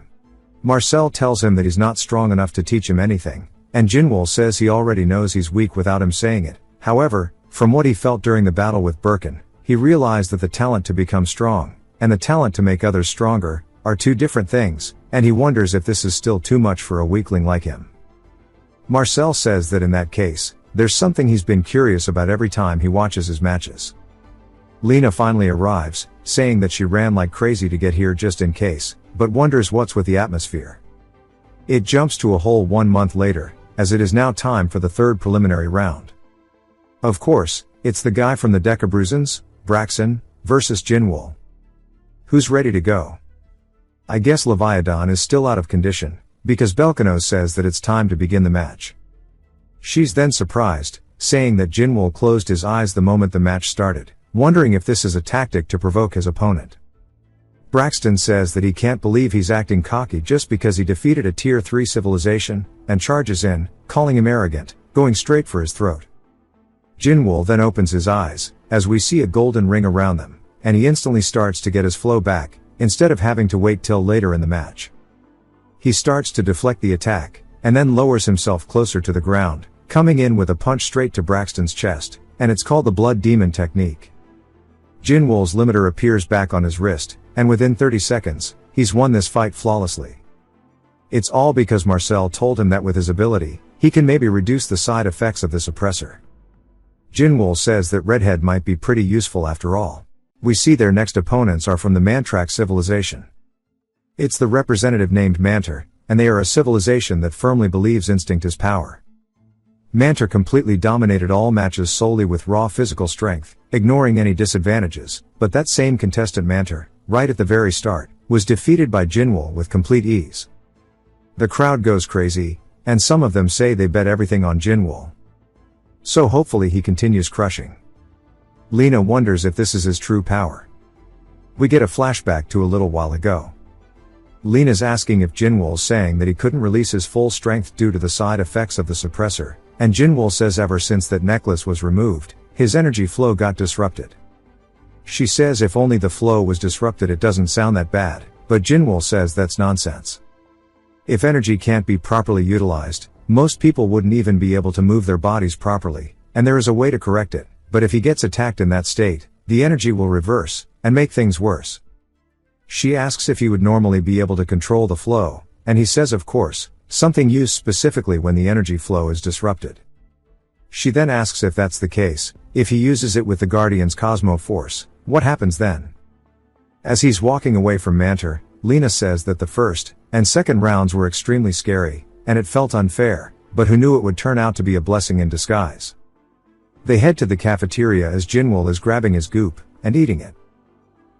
Marcel tells him that he's not strong enough to teach him anything, and Jinwoo says he already knows he's weak without him saying it. However, from what he felt during the battle with Birkin, he realized that the talent to become strong, and the talent to make others stronger, are two different things, and he wonders if this is still too much for a weakling like him. Marcel says that in that case, there's something he's been curious about every time he watches his matches. Lena finally arrives, saying that she ran like crazy to get here just in case, but wonders what's with the atmosphere. It jumps to a whole 1 month later, as it is now time for the third preliminary round. Of course, it's the guy from the Decabruzans, Braxton, versus Jinwoo. Who's ready to go? I guess Leviathan is still out of condition, because Belkano says that it's time to begin the match. She's then surprised, saying that Jinwoo closed his eyes the moment the match started, wondering if this is a tactic to provoke his opponent. Braxton says that he can't believe he's acting cocky just because he defeated a Tier 3 civilization, and charges in, calling him arrogant, going straight for his throat. Jinwoo then opens his eyes, as we see a golden ring around them, and he instantly starts to get his flow back, instead of having to wait till later in the match. He starts to deflect the attack, and then lowers himself closer to the ground, coming in with a punch straight to Braxton's chest, and it's called the Blood Demon technique. Jinwoo's limiter appears back on his wrist, and within 30 seconds, he's won this fight flawlessly. It's all because Marcel told him that with his ability, he can maybe reduce the side effects of the suppressor. Jinwoo says that Redhead might be pretty useful after all. We see their next opponents are from the Mantrak civilization. It's the representative named Mantar, and they are a civilization that firmly believes instinct is power. Mantar completely dominated all matches solely with raw physical strength, ignoring any disadvantages, but that same contestant Mantar, right at the very start, was defeated by Jinwoo with complete ease. The crowd goes crazy, and some of them say they bet everything on Jinwoo. So hopefully he continues crushing. Lena wonders if this is his true power. We get a flashback to a little while ago. Lena's asking if Jinwoo's saying that he couldn't release his full strength due to the side effects of the suppressor, and Jinwoo says ever since that necklace was removed, his energy flow got disrupted. She says if only the flow was disrupted it doesn't sound that bad, but Jinwoo says that's nonsense. If energy can't be properly utilized, most people wouldn't even be able to move their bodies properly, and there is a way to correct it, but if he gets attacked in that state, the energy will reverse, and make things worse. She asks if he would normally be able to control the flow, and he says of course, something used specifically when the energy flow is disrupted. She then asks if that's the case, if he uses it with the Guardian's Cosmo Force, what happens then? As he's walking away from Mantar, Lena says that the first and second rounds were extremely scary, and it felt unfair, but who knew it would turn out to be a blessing in disguise. They head to the cafeteria as Jinwoo is grabbing his goop and eating it.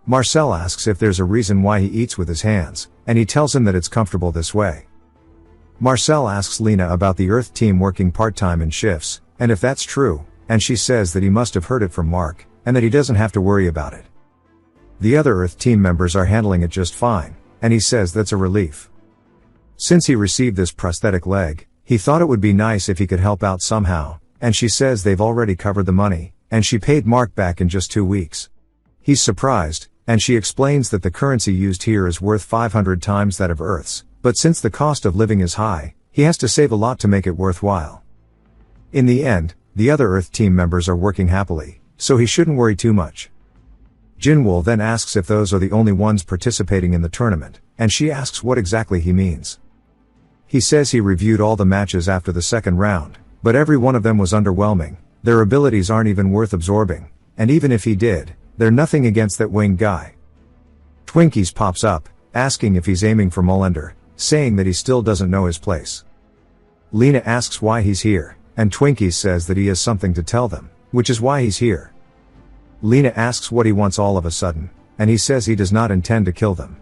Marcel asks if there's a reason why he eats with his hands, and he tells him that it's comfortable this way. Marcel asks Lena about the Earth team working part-time in shifts, and if that's true, and she says that he must have heard it from Mark, and that he doesn't have to worry about it. The other Earth team members are handling it just fine, and he says that's a relief. Since he received this prosthetic leg, he thought it would be nice if he could help out somehow, and she says they've already covered the money, and she paid Mark back in just 2 weeks. He's surprised, and she explains that the currency used here is worth 500 times that of Earth's, but since the cost of living is high, he has to save a lot to make it worthwhile. In the end, the other Earth team members are working happily, so he shouldn't worry too much. Jinwoo then asks if those are the only ones participating in the tournament, and she asks what exactly he means. He says he reviewed all the matches after the second round, but every one of them was underwhelming, their abilities aren't even worth absorbing, and even if he did, they're nothing against that winged guy. Twinkies pops up, asking if he's aiming for Mullender, saying that he still doesn't know his place. Lena asks why he's here, and Twinkies says that he has something to tell them, which is why he's here. Lena asks what he wants all of a sudden, and he says he does not intend to kill them.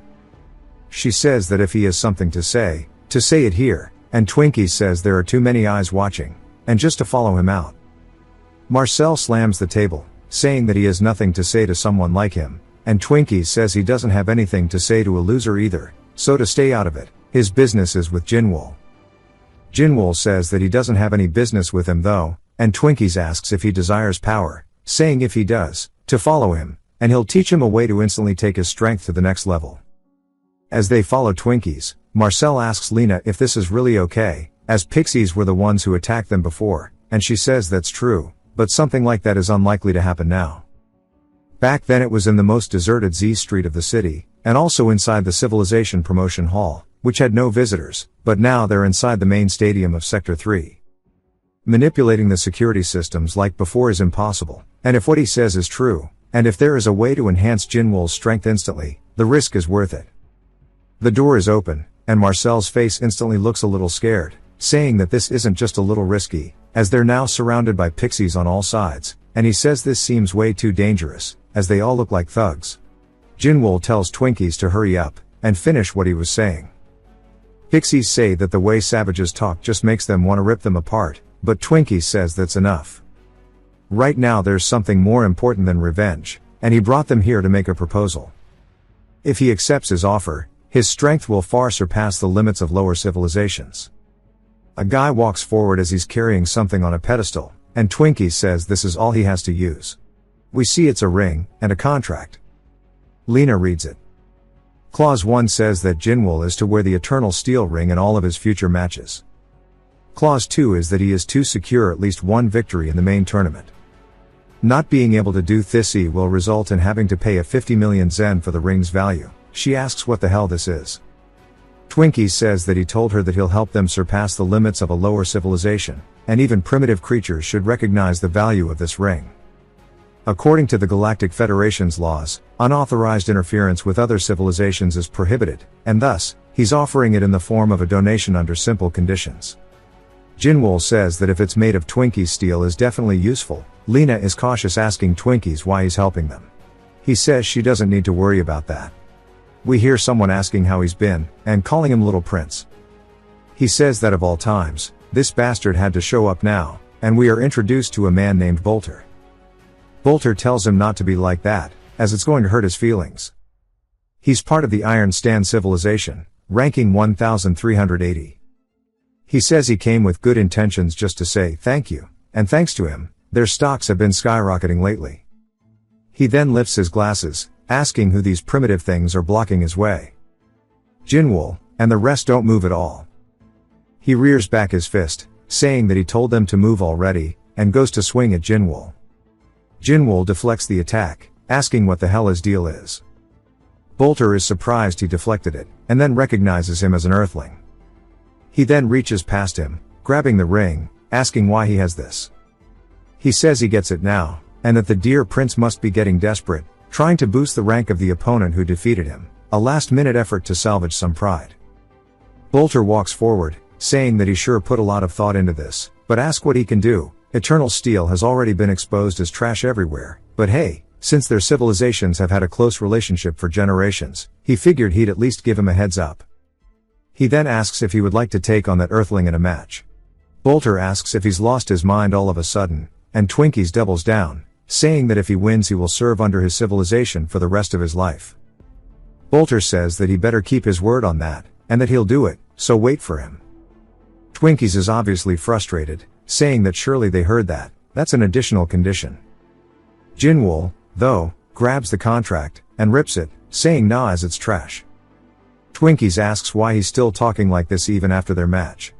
She says that if he has something to say it here, and Twinkies says there are too many eyes watching, and just to follow him out. Marcel slams the table, saying that he has nothing to say to someone like him, and Twinkies says he doesn't have anything to say to a loser either, so to stay out of it, his business is with Jinwoo. Jinwoo says that he doesn't have any business with him though, and Twinkies asks if he desires power, saying if he does, to follow him, and he'll teach him a way to instantly take his strength to the next level. As they follow Twinkies, Marcel asks Lena if this is really okay, as pixies were the ones who attacked them before, and she says that's true, but something like that is unlikely to happen now. Back then it was in the most deserted Z Street of the city, and also inside the Civilization Promotion Hall, which had no visitors, but now they're inside the main stadium of Sector 3. Manipulating the security systems like before is impossible, and if what he says is true, and if there is a way to enhance Jinwool's strength instantly, the risk is worth it. The door is open, and Marcel's face instantly looks a little scared, saying that this isn't just a little risky, as they're now surrounded by pixies on all sides, and he says this seems way too dangerous, as they all look like thugs. Jinwool tells Twinkies to hurry up, and finish what he was saying. Pixies say that the way savages talk just makes them want to rip them apart, but Twinkies says that's enough. Right now there's something more important than revenge, and he brought them here to make a proposal. If he accepts his offer, his strength will far surpass the limits of lower civilizations. A guy walks forward as he's carrying something on a pedestal, and Twinkies says this is all he has to use. We see it's a ring, and a contract. Lena reads it. Clause 1 says that Jinwool is to wear the Eternal Steel ring in all of his future matches. Clause 2 is that he is to secure at least one victory in the main tournament. Not being able to do this will result in having to pay a 50 million Zen for the ring's value. She asks what the hell this is. Twinkies says that he told her that he'll help them surpass the limits of a lower civilization, and even primitive creatures should recognize the value of this ring. According to the Galactic Federation's laws, unauthorized interference with other civilizations is prohibited, and thus, he's offering it in the form of a donation under simple conditions. Jinwool says that if it's made of Twinkies steel is definitely useful. Lena is cautious, asking Twinkies why he's helping them. He says she doesn't need to worry about that. We hear someone asking how he's been, and calling him Little Prince. He says that of all times, this bastard had to show up now, and we are introduced to a man named Bolter. Bolter tells him not to be like that, as it's going to hurt his feelings. He's part of the Iron Stand civilization, ranking 1380. He says he came with good intentions just to say thank you, and thanks to him, their stocks have been skyrocketing lately. He then lifts his glasses, asking who these primitive things are blocking his way. Jinwool, and the rest don't move at all. He rears back his fist, saying that he told them to move already, and goes to swing at Jinwool. Jinwool deflects the attack, asking what the hell his deal is. Bolter is surprised he deflected it, and then recognizes him as an Earthling. He then reaches past him, grabbing the ring, asking why he has this. He says he gets it now, and that the dear prince must be getting desperate, trying to boost the rank of the opponent who defeated him, a last-minute effort to salvage some pride. Bolter walks forward, saying that he sure put a lot of thought into this, but ask what he can do. Eternal Steel has already been exposed as trash everywhere, but hey, since their civilizations have had a close relationship for generations, he figured he'd at least give him a heads up. He then asks if he would like to take on that Earthling in a match. Bolter asks if he's lost his mind all of a sudden, and Twinkies doubles down, saying that if he wins he will serve under his civilization for the rest of his life. Bolter says that he better keep his word on that, and that he'll do it, so wait for him. Twinkies is obviously frustrated, saying that surely they heard that, that's an additional condition. Jinwool, though, grabs the contract, and rips it, saying nah as it's trash. Twinkies asks why he's still talking like this even after their match.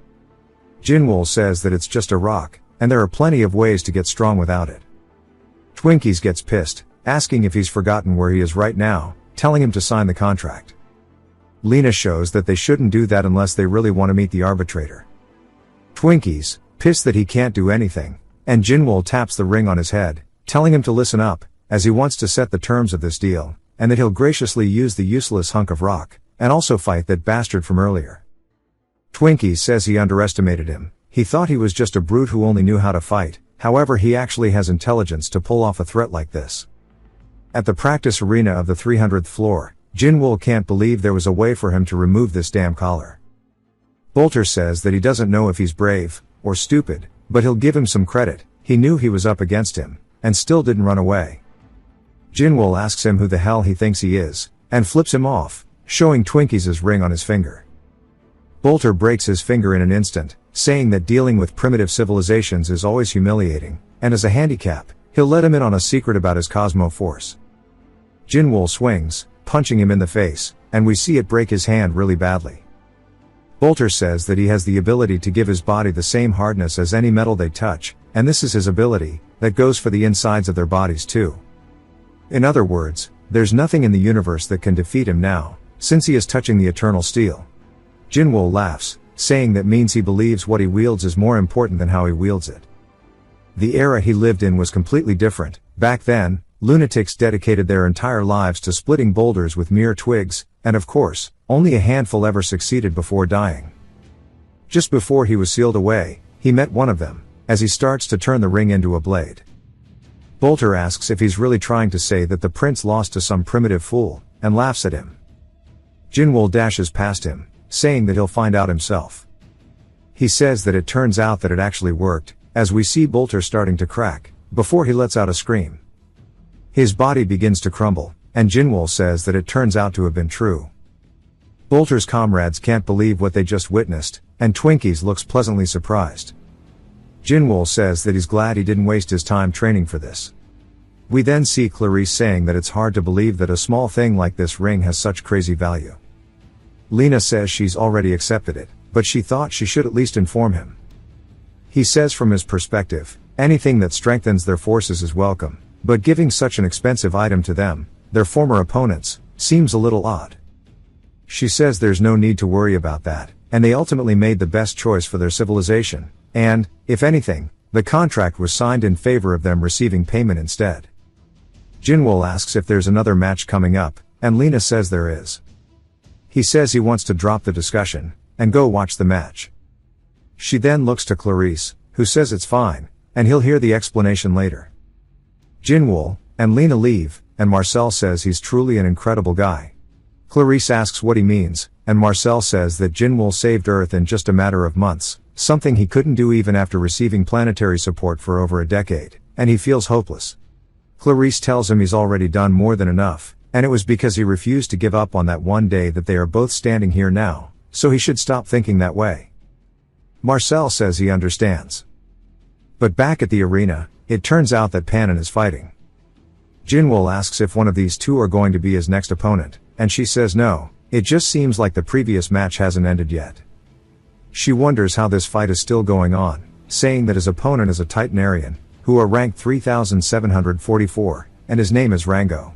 Jinwool says that it's just a rock, and there are plenty of ways to get strong without it. Twinkies gets pissed, asking if he's forgotten where he is right now, telling him to sign the contract. Lena shows that they shouldn't do that unless they really want to meet the arbitrator. Twinkies, pissed that he can't do anything, and Jinwool taps the ring on his head, telling him to listen up, as he wants to set the terms of this deal, and that he'll graciously use the useless hunk of rock, and also fight that bastard from earlier. Twinkies says he underestimated him. He thought he was just a brute who only knew how to fight, however he actually has intelligence to pull off a threat like this. At the practice arena of the 300th floor, Jinwool can't believe there was a way for him to remove this damn collar. Bolter says that he doesn't know if he's brave, or stupid, but he'll give him some credit. He knew he was up against him, and still didn't run away. Jinwool asks him who the hell he thinks he is, and flips him off, showing Twinkies' ring on his finger. Bolter breaks his finger in an instant, saying that dealing with primitive civilizations is always humiliating, and as a handicap, he'll let him in on a secret about his Cosmo Force. Jinwool swings, punching him in the face, and we see it break his hand really badly. Bolter says that he has the ability to give his body the same hardness as any metal they touch, and this is his ability, that goes for the insides of their bodies too. In other words, there's nothing in the universe that can defeat him now, since he is touching the Eternal Steel. Jinwoo laughs, saying that means he believes what he wields is more important than how he wields it. The era he lived in was completely different. Back then, lunatics dedicated their entire lives to splitting boulders with mere twigs, and of course, only a handful ever succeeded before dying. Just before he was sealed away, he met one of them, as he starts to turn the ring into a blade. Bolter asks if he's really trying to say that the prince lost to some primitive fool, and laughs at him. Jinwoo dashes past him, saying that he'll find out himself. He says that it turns out that it actually worked, as we see Bolter starting to crack, before he lets out a scream. His body begins to crumble, and Jinwoo says that it turns out to have been true. Bolter's comrades can't believe what they just witnessed, and Twinkies looks pleasantly surprised. Jinwoo says that he's glad he didn't waste his time training for this. We then see Clarice saying that it's hard to believe that a small thing like this ring has such crazy value. Lena says she's already accepted it, but she thought she should at least inform him. He says from his perspective, anything that strengthens their forces is welcome, but giving such an expensive item to them, their former opponents, seems a little odd. She says there's no need to worry about that, and they ultimately made the best choice for their civilization, and, if anything, the contract was signed in favor of them receiving payment instead. Jinwoo asks if there's another match coming up, and Lena says there is. He says he wants to drop the discussion, and go watch the match. She then looks to Clarice, who says it's fine, and he'll hear the explanation later. Jinwoo and Lena leave, and Marcel says he's truly an incredible guy. Clarice asks what he means, and Marcel says that Jinwoo saved Earth in just a matter of months, something he couldn't do even after receiving planetary support for over a decade, and he feels hopeless. Clarice tells him he's already done more than enough, and it was because he refused to give up on that one day that they are both standing here now, so he should stop thinking that way. Marcel says he understands. But back at the arena, it turns out that Panon is fighting. Jinwoo asks if one of these two are going to be his next opponent, and she says no, it just seems like the previous match hasn't ended yet. She wonders how this fight is still going on, saying that his opponent is a Titanarian, who are ranked 3744, and his name is Rango.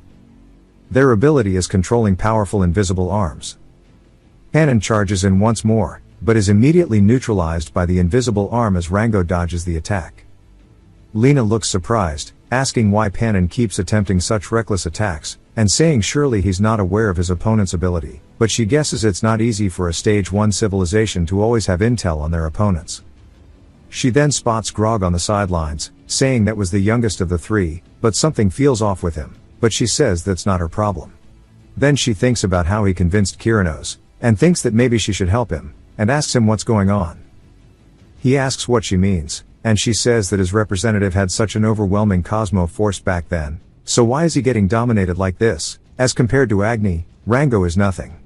Their ability is controlling powerful invisible arms. Panon charges in once more, but is immediately neutralized by the invisible arm as Rango dodges the attack. Lena looks surprised, asking why Panon keeps attempting such reckless attacks, and saying surely he's not aware of his opponent's ability, but she guesses it's not easy for a stage 1 civilization to always have intel on their opponents. She then spots Grog on the sidelines, saying that was the youngest of the three, but something feels off with him, but she says that's not her problem. Then she thinks about how he convinced Kyranos, and thinks that maybe she should help him, and asks him what's going on. He asks what she means, and she says that his representative had such an overwhelming Cosmo force back then, so why is he getting dominated like this? As compared to Agni, Rango is nothing.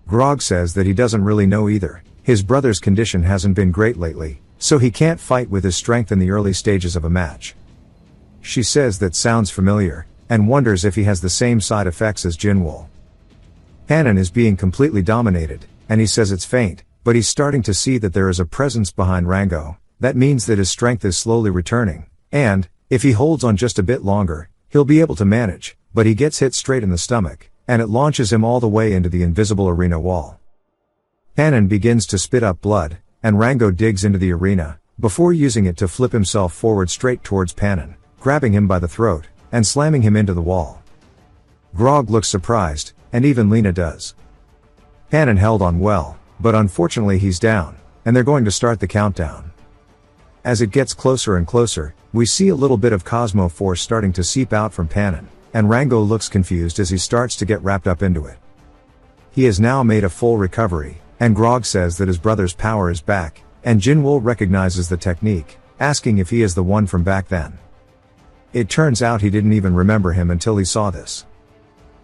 Grog says that he doesn't really know either, his brother's condition hasn't been great lately, so he can't fight with his strength in the early stages of a match. She says that sounds familiar, and wonders if he has the same side effects as Jinwoo. Panon is being completely dominated, and he says it's faint, but he's starting to see that there is a presence behind Rango. That means that his strength is slowly returning, and, if he holds on just a bit longer, he'll be able to manage, but he gets hit straight in the stomach, and it launches him all the way into the invisible arena wall. Panon begins to spit up blood, and Rango digs into the arena, before using it to flip himself forward straight towards Panon, grabbing him by the throat, and slamming him into the wall. Grog looks surprised, and even Lena does. Panon held on well, but unfortunately he's down, and they're going to start the countdown. As it gets closer and closer, we see a little bit of Cosmo force starting to seep out from Panon, and Rango looks confused as he starts to get wrapped up into it. He has now made a full recovery, and Grog says that his brother's power is back, and Jinwoo recognizes the technique, asking if he is the one from back then. It turns out he didn't even remember him until he saw this.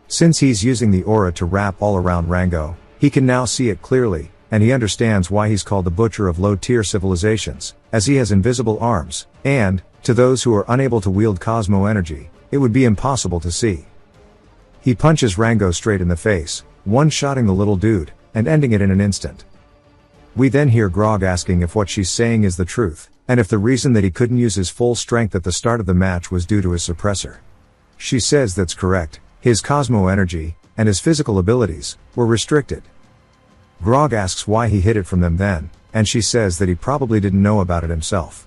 Since he's using the aura to wrap all around Rango, he can now see it clearly, and he understands why he's called the Butcher of Low-Tier Civilizations, as he has invisible arms, and, to those who are unable to wield Cosmo energy, it would be impossible to see. He punches Rango straight in the face, one-shotting the little dude, and ending it in an instant. We then hear Grog asking if what she's saying is the truth, and if the reason that he couldn't use his full strength at the start of the match was due to his suppressor. She says that's correct, his Cosmo energy, and his physical abilities, were restricted. Grog asks why he hid it from them then, and she says that he probably didn't know about it himself.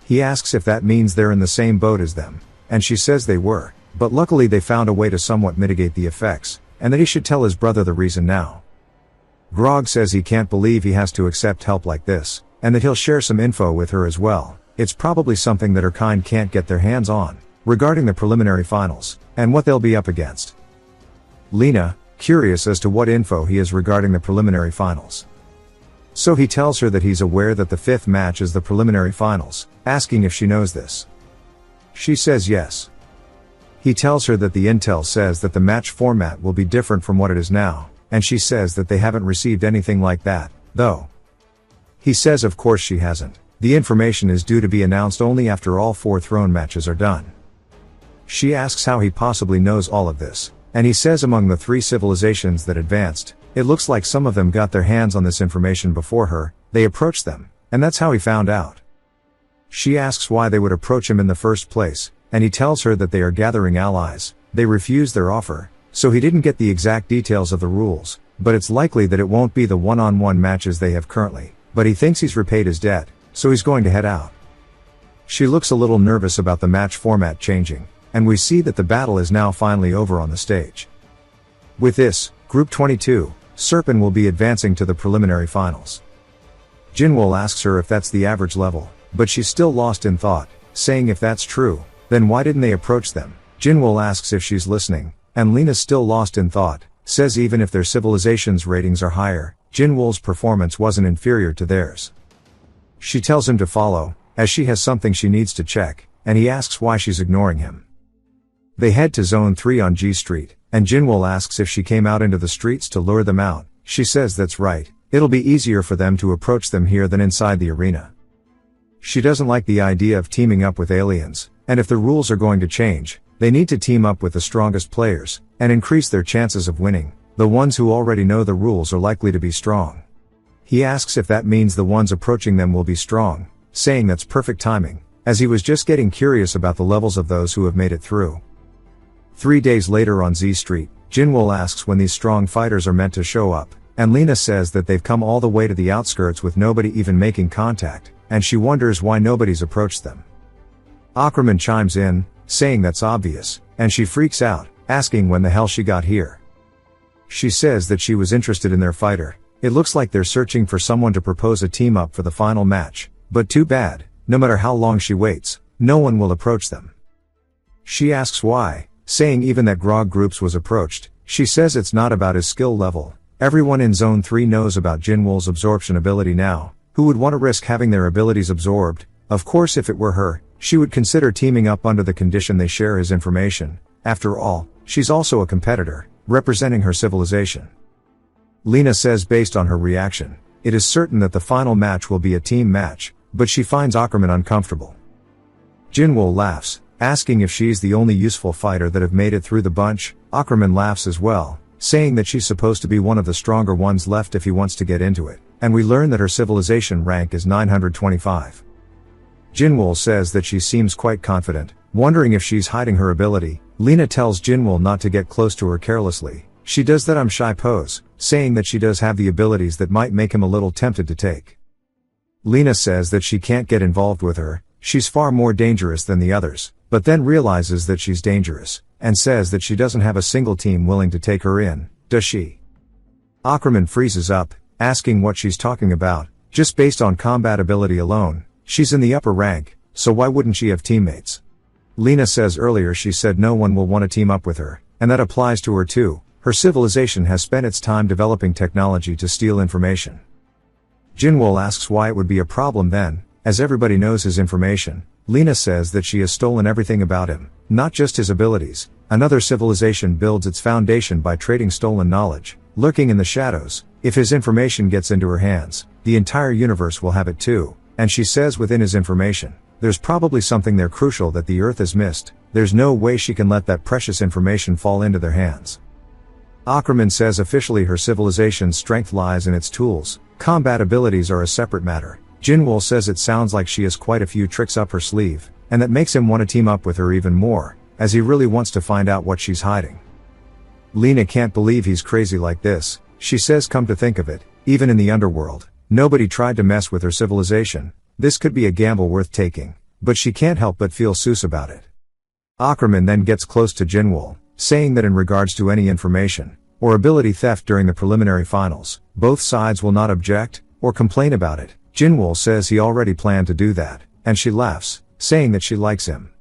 He asks if that means they're in the same boat as them, and she says they were, but luckily they found a way to somewhat mitigate the effects, and that he should tell his brother the reason now. Grog says he can't believe he has to accept help like this, and that he'll share some info with her as well. It's probably something that her kind can't get their hands on, regarding the preliminary finals, and what they'll be up against. Lena, curious as to what info he has regarding the preliminary finals. So he tells her that he's aware that the 5th match is the preliminary finals, asking if she knows this. She says yes. He tells her that the intel says that the match format will be different from what it is now, and she says that they haven't received anything like that, though. He says of course she hasn't. The information is due to be announced only after all 4 throne matches are done. She asks how he possibly knows all of this, and he says among the 3 civilizations that advanced, it looks like some of them got their hands on this information before her, they approached them, and that's how he found out. She asks why they would approach him in the first place, and he tells her that they are gathering allies. They refused their offer, so he didn't get the exact details of the rules, but it's likely that it won't be the one-on-one matches they have currently, but he thinks he's repaid his debt, so he's going to head out. She looks a little nervous about the match format changing, and we see that the battle is now finally over on the stage. With this, Group 22, Serpent will be advancing to the preliminary finals. Jinwoo asks her if that's the average level, but she's still lost in thought, saying if that's true, then why didn't they approach them? Jinwoo asks if she's listening, and Lena's still lost in thought, says even if their civilization's ratings are higher, Jinwoo's performance wasn't inferior to theirs. She tells him to follow, as she has something she needs to check, and he asks why she's ignoring him. They head to Zone 3 on G Street, and Jinwoo asks if she came out into the streets to lure them out. She says that's right, it'll be easier for them to approach them here than inside the arena. She doesn't like the idea of teaming up with aliens, and if the rules are going to change, they need to team up with the strongest players, and increase their chances of winning. The ones who already know the rules are likely to be strong. He asks if that means the ones approaching them will be strong, saying that's perfect timing, as he was just getting curious about the levels of those who have made it through. 3 days later on Z Street, Jinwoo asks when these strong fighters are meant to show up, and Lena says that they've come all the way to the outskirts with nobody even making contact, and she wonders why nobody's approached them. Ackerman chimes in, saying that's obvious, and she freaks out, asking when the hell she got here. She says that she was interested in their fighter. It looks like they're searching for someone to propose a team up for the final match, but too bad, no matter how long she waits, no one will approach them. She asks why, saying even that Grog Groups was approached. She says it's not about his skill level. Everyone in Zone 3 knows about Jinwoo's absorption ability now. Who would want to risk having their abilities absorbed? Of course if it were her, she would consider teaming up under the condition they share his information. After all, she's also a competitor, representing her civilization. Lena says based on her reaction, it is certain that the final match will be a team match, but she finds Ackerman uncomfortable. Jinwoo laughs, asking if she's the only useful fighter that have made it through the bunch. Ackerman laughs as well, saying that she's supposed to be one of the stronger ones left if he wants to get into it, and we learn that her civilization rank is 925. Jinwoo says that she seems quite confident, wondering if she's hiding her ability. Lena tells Jinwoo not to get close to her carelessly. She does that I'm shy pose, saying that she does have the abilities that might make him a little tempted to take. Lena says that she can't get involved with her, she's far more dangerous than the others, but then realizes that she's dangerous, and says that she doesn't have a single team willing to take her in, does she? Ackerman freezes up, asking what she's talking about. Just based on combat ability alone, she's in the upper rank, so why wouldn't she have teammates? Lena says earlier she said no one will want to team up with her, and that applies to her too. Her civilization has spent its time developing technology to steal information. Jinwoo asks why it would be a problem then, as everybody knows his information. Lena says that she has stolen everything about him, not just his abilities. Another civilization builds its foundation by trading stolen knowledge, lurking in the shadows. If his information gets into her hands, the entire universe will have it too, and she says within his information, there's probably something there crucial that the Earth has missed. There's no way she can let that precious information fall into their hands. Ackerman says officially her civilization's strength lies in its tools. Combat abilities are a separate matter. Jinwoo says it sounds like she has quite a few tricks up her sleeve, and that makes him want to team up with her even more, as he really wants to find out what she's hiding. Lena can't believe he's crazy like this, She says come to think of it, even in the underworld, nobody tried to mess with her civilization. This could be a gamble worth taking, but she can't help but feel sus about it. Ackerman then gets close to Jinwoo, saying that in regards to any information or ability theft during the preliminary finals, both sides will not object or complain about it. Jinwoo says he already planned to do that, and she laughs, saying that she likes him.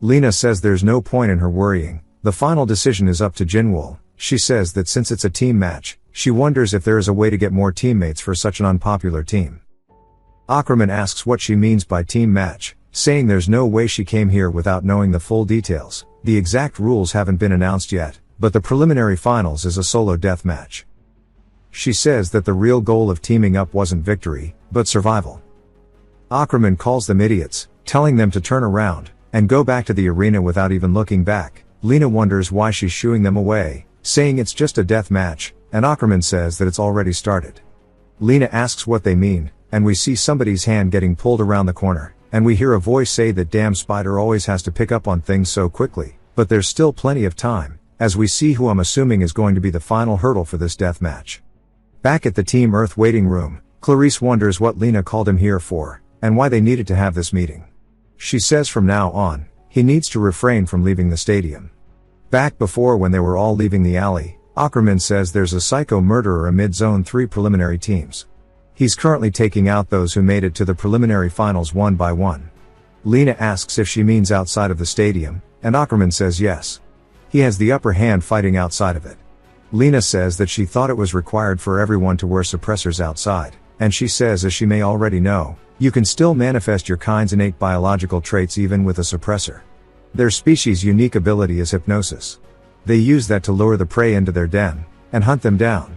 Lena says there's no point in her worrying, the final decision is up to Jinwoo. She says that since it's a team match, she wonders if there is a way to get more teammates for such an unpopular team. Ackerman asks what she means by team match, saying there's no way she came here without knowing the full details. The exact rules haven't been announced yet, but the preliminary finals is a solo death match. She says that the real goal of teaming up wasn't victory, but survival. Ackerman calls them idiots, telling them to turn around and go back to the arena without even looking back. Lena wonders why she's shooing them away, saying it's just a death match, and Ackerman says that it's already started. Lena asks what they mean, and we see somebody's hand getting pulled around the corner, and we hear a voice say that damn Spider always has to pick up on things so quickly, but there's still plenty of time, as we see who I'm assuming is going to be the final hurdle for this death match. Back at the Team Earth waiting room, Clarice wonders what Lena called him here for, and why they needed to have this meeting. She says from now on, he needs to refrain from leaving the stadium. Back before when they were all leaving the alley, Ackerman says there's a psycho murderer amid Zone 3 preliminary teams. He's currently taking out those who made it to the preliminary finals one by one. Lena asks if she means outside of the stadium, and Ackerman says yes. He has the upper hand fighting outside of it. Lena says that she thought it was required for everyone to wear suppressors outside, and she says, as she may already know, you can still manifest your kind's innate biological traits even with a suppressor. Their species' unique ability is hypnosis. They use that to lure the prey into their den and hunt them down.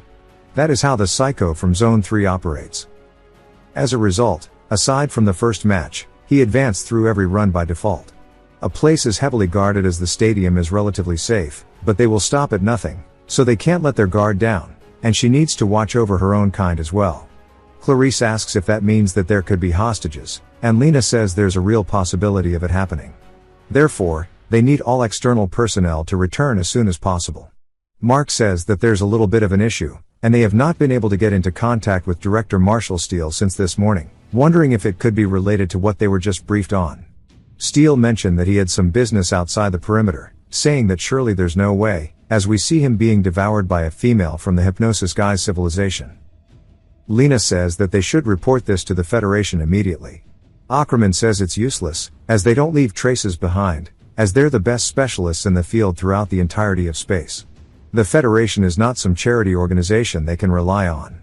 That is how the psycho from Zone 3 operates. As a result, aside from the first match, he advanced through every run by default. A place as heavily guarded as the stadium is relatively safe, but they will stop at nothing, so they can't let their guard down, and she needs to watch over her own kind as well. Clarice asks if that means that there could be hostages, and Lena says there's a real possibility of it happening. Therefore, they need all external personnel to return as soon as possible. Mark says that there's a little bit of an issue, and they have not been able to get into contact with Director Marshall Steele since this morning, wondering if it could be related to what they were just briefed on. Steele mentioned that he had some business outside the perimeter, saying that surely there's no way, as we see him being devoured by a female from the Hypnosis guy's civilization. Lena says that they should report this to the Federation immediately. Ackerman says it's useless, as they don't leave traces behind, as they're the best specialists in the field throughout the entirety of space. The Federation is not some charity organization they can rely on.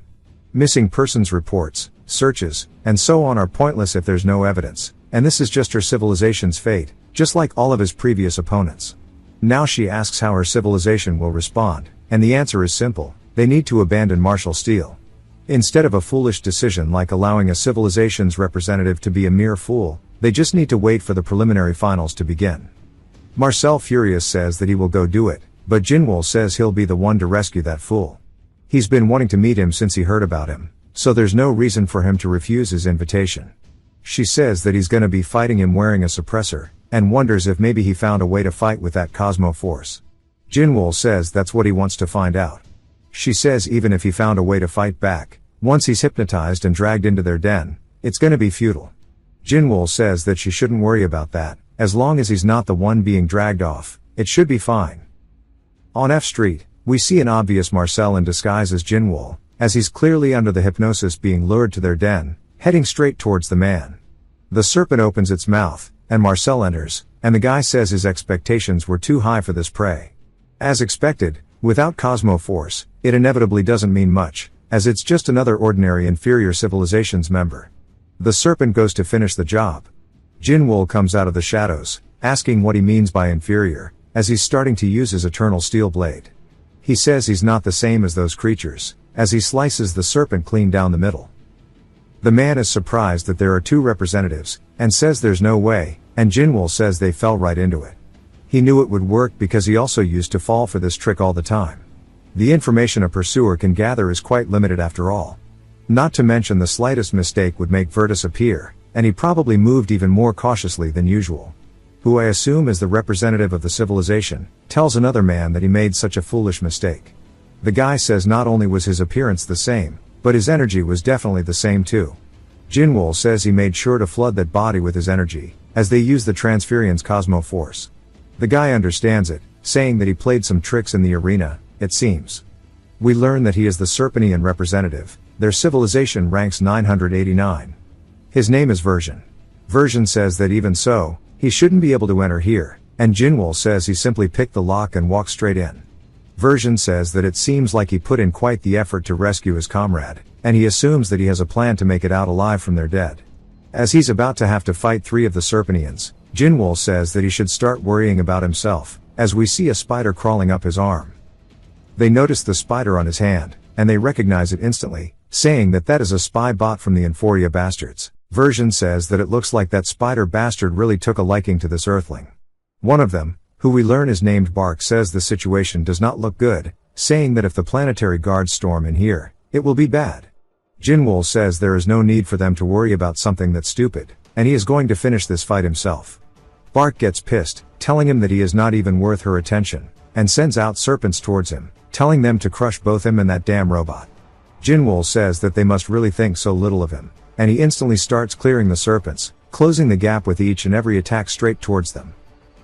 Missing persons reports, searches, and so on are pointless if there's no evidence, and this is just her civilization's fate, just like all of his previous opponents. Now she asks how her civilization will respond, and the answer is simple: they need to abandon Marshall Steele. Instead of a foolish decision like allowing a civilization's representative to be a mere fool, they just need to wait for the preliminary finals to begin. Marcel Furious says that he will go do it, but Jinwoo says he'll be the one to rescue that fool. He's been wanting to meet him since he heard about him, so there's no reason for him to refuse his invitation. She says that he's gonna be fighting him wearing a suppressor, and wonders if maybe he found a way to fight with that Cosmo Force. Jinwoo says that's what he wants to find out. She says even if he found a way to fight back, once he's hypnotized and dragged into their den, it's gonna be futile. Jinwoo says that she shouldn't worry about that, as long as he's not the one being dragged off, it should be fine. On F Street, we see an obvious Marcel in disguise as Jinwoo, as he's clearly under the hypnosis being lured to their den, heading straight towards the man. The serpent opens its mouth, and Marcel enters, and the guy says his expectations were too high for this prey. As expected, without Cosmo Force, it inevitably doesn't mean much, as it's just another ordinary inferior civilization's member. The serpent goes to finish the job. Jinwoo comes out of the shadows, asking what he means by inferior, as he's starting to use his eternal steel blade. He says he's not the same as those creatures, as he slices the serpent clean down the middle. The man is surprised that there are two representatives, and says there's no way, and Jinwoo says they fell right into it. He knew it would work because he also used to fall for this trick all the time. The information a pursuer can gather is quite limited after all. Not to mention the slightest mistake would make Virtus appear, and he probably moved even more cautiously than usual. Who I assume is the representative of the civilization, tells another man that he made such a foolish mistake. The guy says not only was his appearance the same, but his energy was definitely the same too. Jinwoo says he made sure to flood that body with his energy, as they use the Transferian's Cosmo Force. The guy understands it, saying that he played some tricks in the arena, it seems. We learn that he is the Serpenian representative. Their civilization ranks 989. His name is Version. Version says that even so, he shouldn't be able to enter here, and Jinwoo says he simply picked the lock and walked straight in. Version says that it seems like he put in quite the effort to rescue his comrade, and he assumes that he has a plan to make it out alive from their dead. As he's about to have to fight 3 of the Serpenians, Jinwoo says that he should start worrying about himself, as we see a spider crawling up his arm. They notice the spider on his hand, and they recognize it instantly, saying that that is a spy bot from the Euphoria bastards. Version says that it looks like that spider bastard really took a liking to this earthling. One of them, who we learn is named Bark, says the situation does not look good, saying that if the planetary guards storm in here, it will be bad. Jinwoo says there is no need for them to worry about something that's stupid, and he is going to finish this fight himself. Bark gets pissed, telling him that he is not even worth her attention, and sends out serpents towards him, telling them to crush both him and that damn robot. Jinwoo says that they must really think so little of him, and he instantly starts clearing the serpents, closing the gap with each and every attack straight towards them.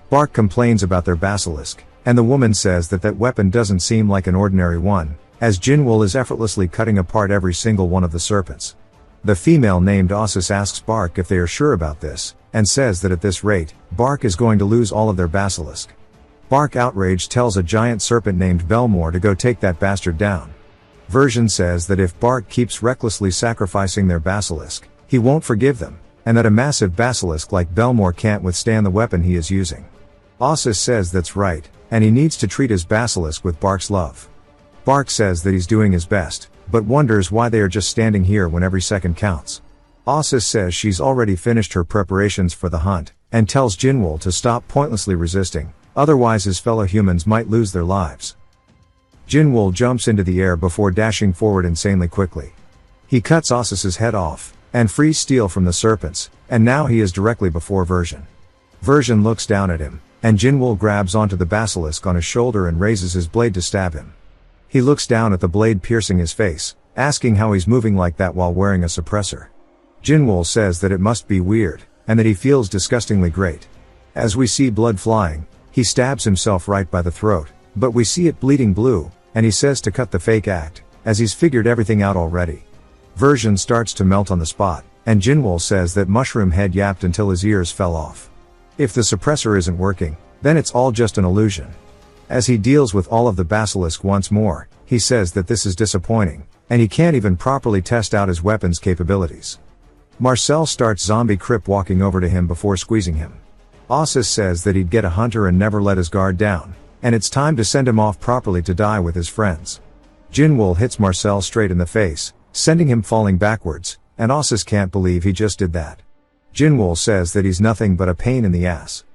Bark complains about their basilisk, and the woman says that that weapon doesn't seem like an ordinary one, as Jinwoo is effortlessly cutting apart every single one of the serpents. The female named Osis asks Bark if they are sure about this, and says that at this rate, Bark is going to lose all of their basilisk. Bark outraged tells a giant serpent named Belmore to go take that bastard down. Version says that if Bark keeps recklessly sacrificing their basilisk, he won't forgive them, and that a massive basilisk like Belmore can't withstand the weapon he is using. Osis says that's right, and he needs to treat his basilisk with Bark's love. Bark says that he's doing his best, but wonders why they are just standing here when every second counts. Osis says she's already finished her preparations for the hunt, and tells Jinwoo to stop pointlessly resisting, otherwise his fellow humans might lose their lives. Jinwoo jumps into the air before dashing forward insanely quickly. He cuts Osis's head off, and frees steel from the serpents, and now he is directly before Version. Version looks down at him, and Jinwoo grabs onto the basilisk on his shoulder and raises his blade to stab him. He looks down at the blade piercing his face, asking how he's moving like that while wearing a suppressor. Jinwoo says that it must be weird, and that he feels disgustingly great. As we see blood flying, he stabs himself right by the throat, but we see it bleeding blue, and he says to cut the fake act, as he's figured everything out already. Version starts to melt on the spot, and Jinwoo says that Mushroom Head yapped until his ears fell off. If the suppressor isn't working, then it's all just an illusion. As he deals with all of the basilisk once more, he says that this is disappointing, and he can't even properly test out his weapon's capabilities. Marcel starts zombie crip walking over to him before squeezing him. Osis says that he'd get a hunter and never let his guard down, and it's time to send him off properly to die with his friends. Jinwoo hits Marcel straight in the face, sending him falling backwards, and Osis can't believe he just did that. Jinwoo says that he's nothing but a pain in the ass.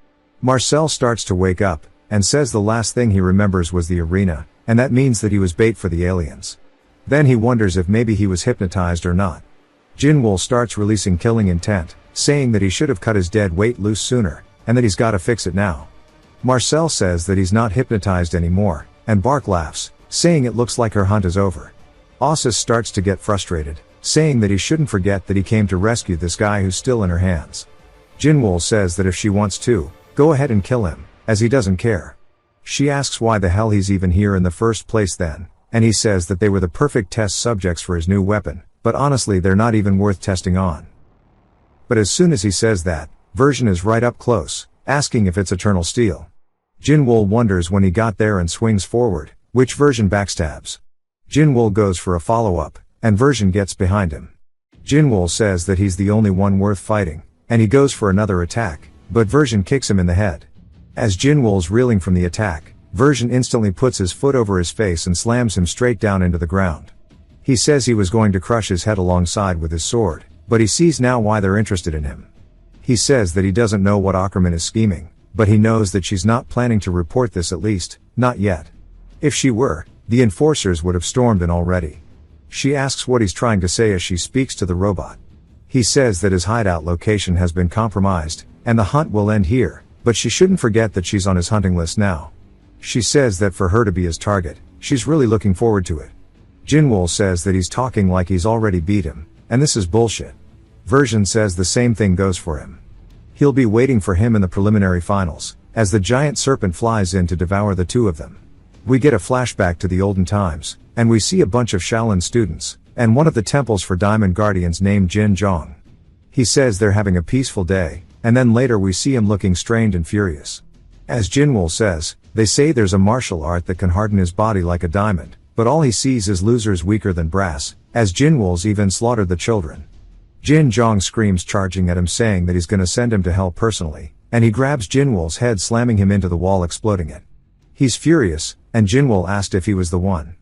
Marcel starts to wake up, and says the last thing he remembers was the arena, and that means that he was bait for the aliens. Then he wonders if maybe he was hypnotized or not. Jinwoo starts releasing killing intent, saying that he should have cut his dead weight loose sooner, and that he's gotta fix it now. Marcel says that he's not hypnotized anymore, and Bark laughs, saying it looks like her hunt is over. Osis starts to get frustrated, saying that he shouldn't forget that he came to rescue this guy who's still in her hands. Jinwoo says that if she wants to, go ahead and kill him, as he doesn't care. She asks why the hell he's even here in the first place then, and he says that they were the perfect test subjects for his new weapon, but honestly they're not even worth testing on. But as soon as he says that, Version is right up close, asking if it's eternal steel. Jinwoo wonders when he got there and swings forward, which Version backstabs. Jinwoo goes for a follow-up, and Version gets behind him. Jinwoo says that he's the only one worth fighting, and he goes for another attack, but Version kicks him in the head. As Jinwoo's reeling from the attack, Version instantly puts his foot over his face and slams him straight down into the ground. He says he was going to crush his head alongside with his sword, but he sees now why they're interested in him. He says that he doesn't know what Ackerman is scheming, but he knows that she's not planning to report this, at least, not yet. If she were, the enforcers would have stormed in already. She asks what he's trying to say as she speaks to the robot. He says that his hideout location has been compromised, and the hunt will end here, but she shouldn't forget that she's on his hunting list now. She says that for her to be his target, She's really looking forward to it. Jinwoo says that he's talking like he's already beat him, and this is bullshit. Version says the same thing goes for him. He'll be waiting for him in the preliminary finals, as the giant serpent flies in to devour the two of them. We get a flashback to the olden times, and we see a bunch of Shaolin students, and one of the temples for Diamond Guardians named Jin Zhong. He says they're having a peaceful day, and then later we see him looking strained and furious. As Jinwoo says, they say there's a martial art that can harden his body like a diamond, but all he sees is losers weaker than brass, as Jinwoo's even slaughtered the children. Jin Zhong screams, charging at him, saying that he's gonna send him to hell personally, and he grabs Jinwoo's head, slamming him into the wall, exploding it. He's furious, and Jinwoo asked if he was the one.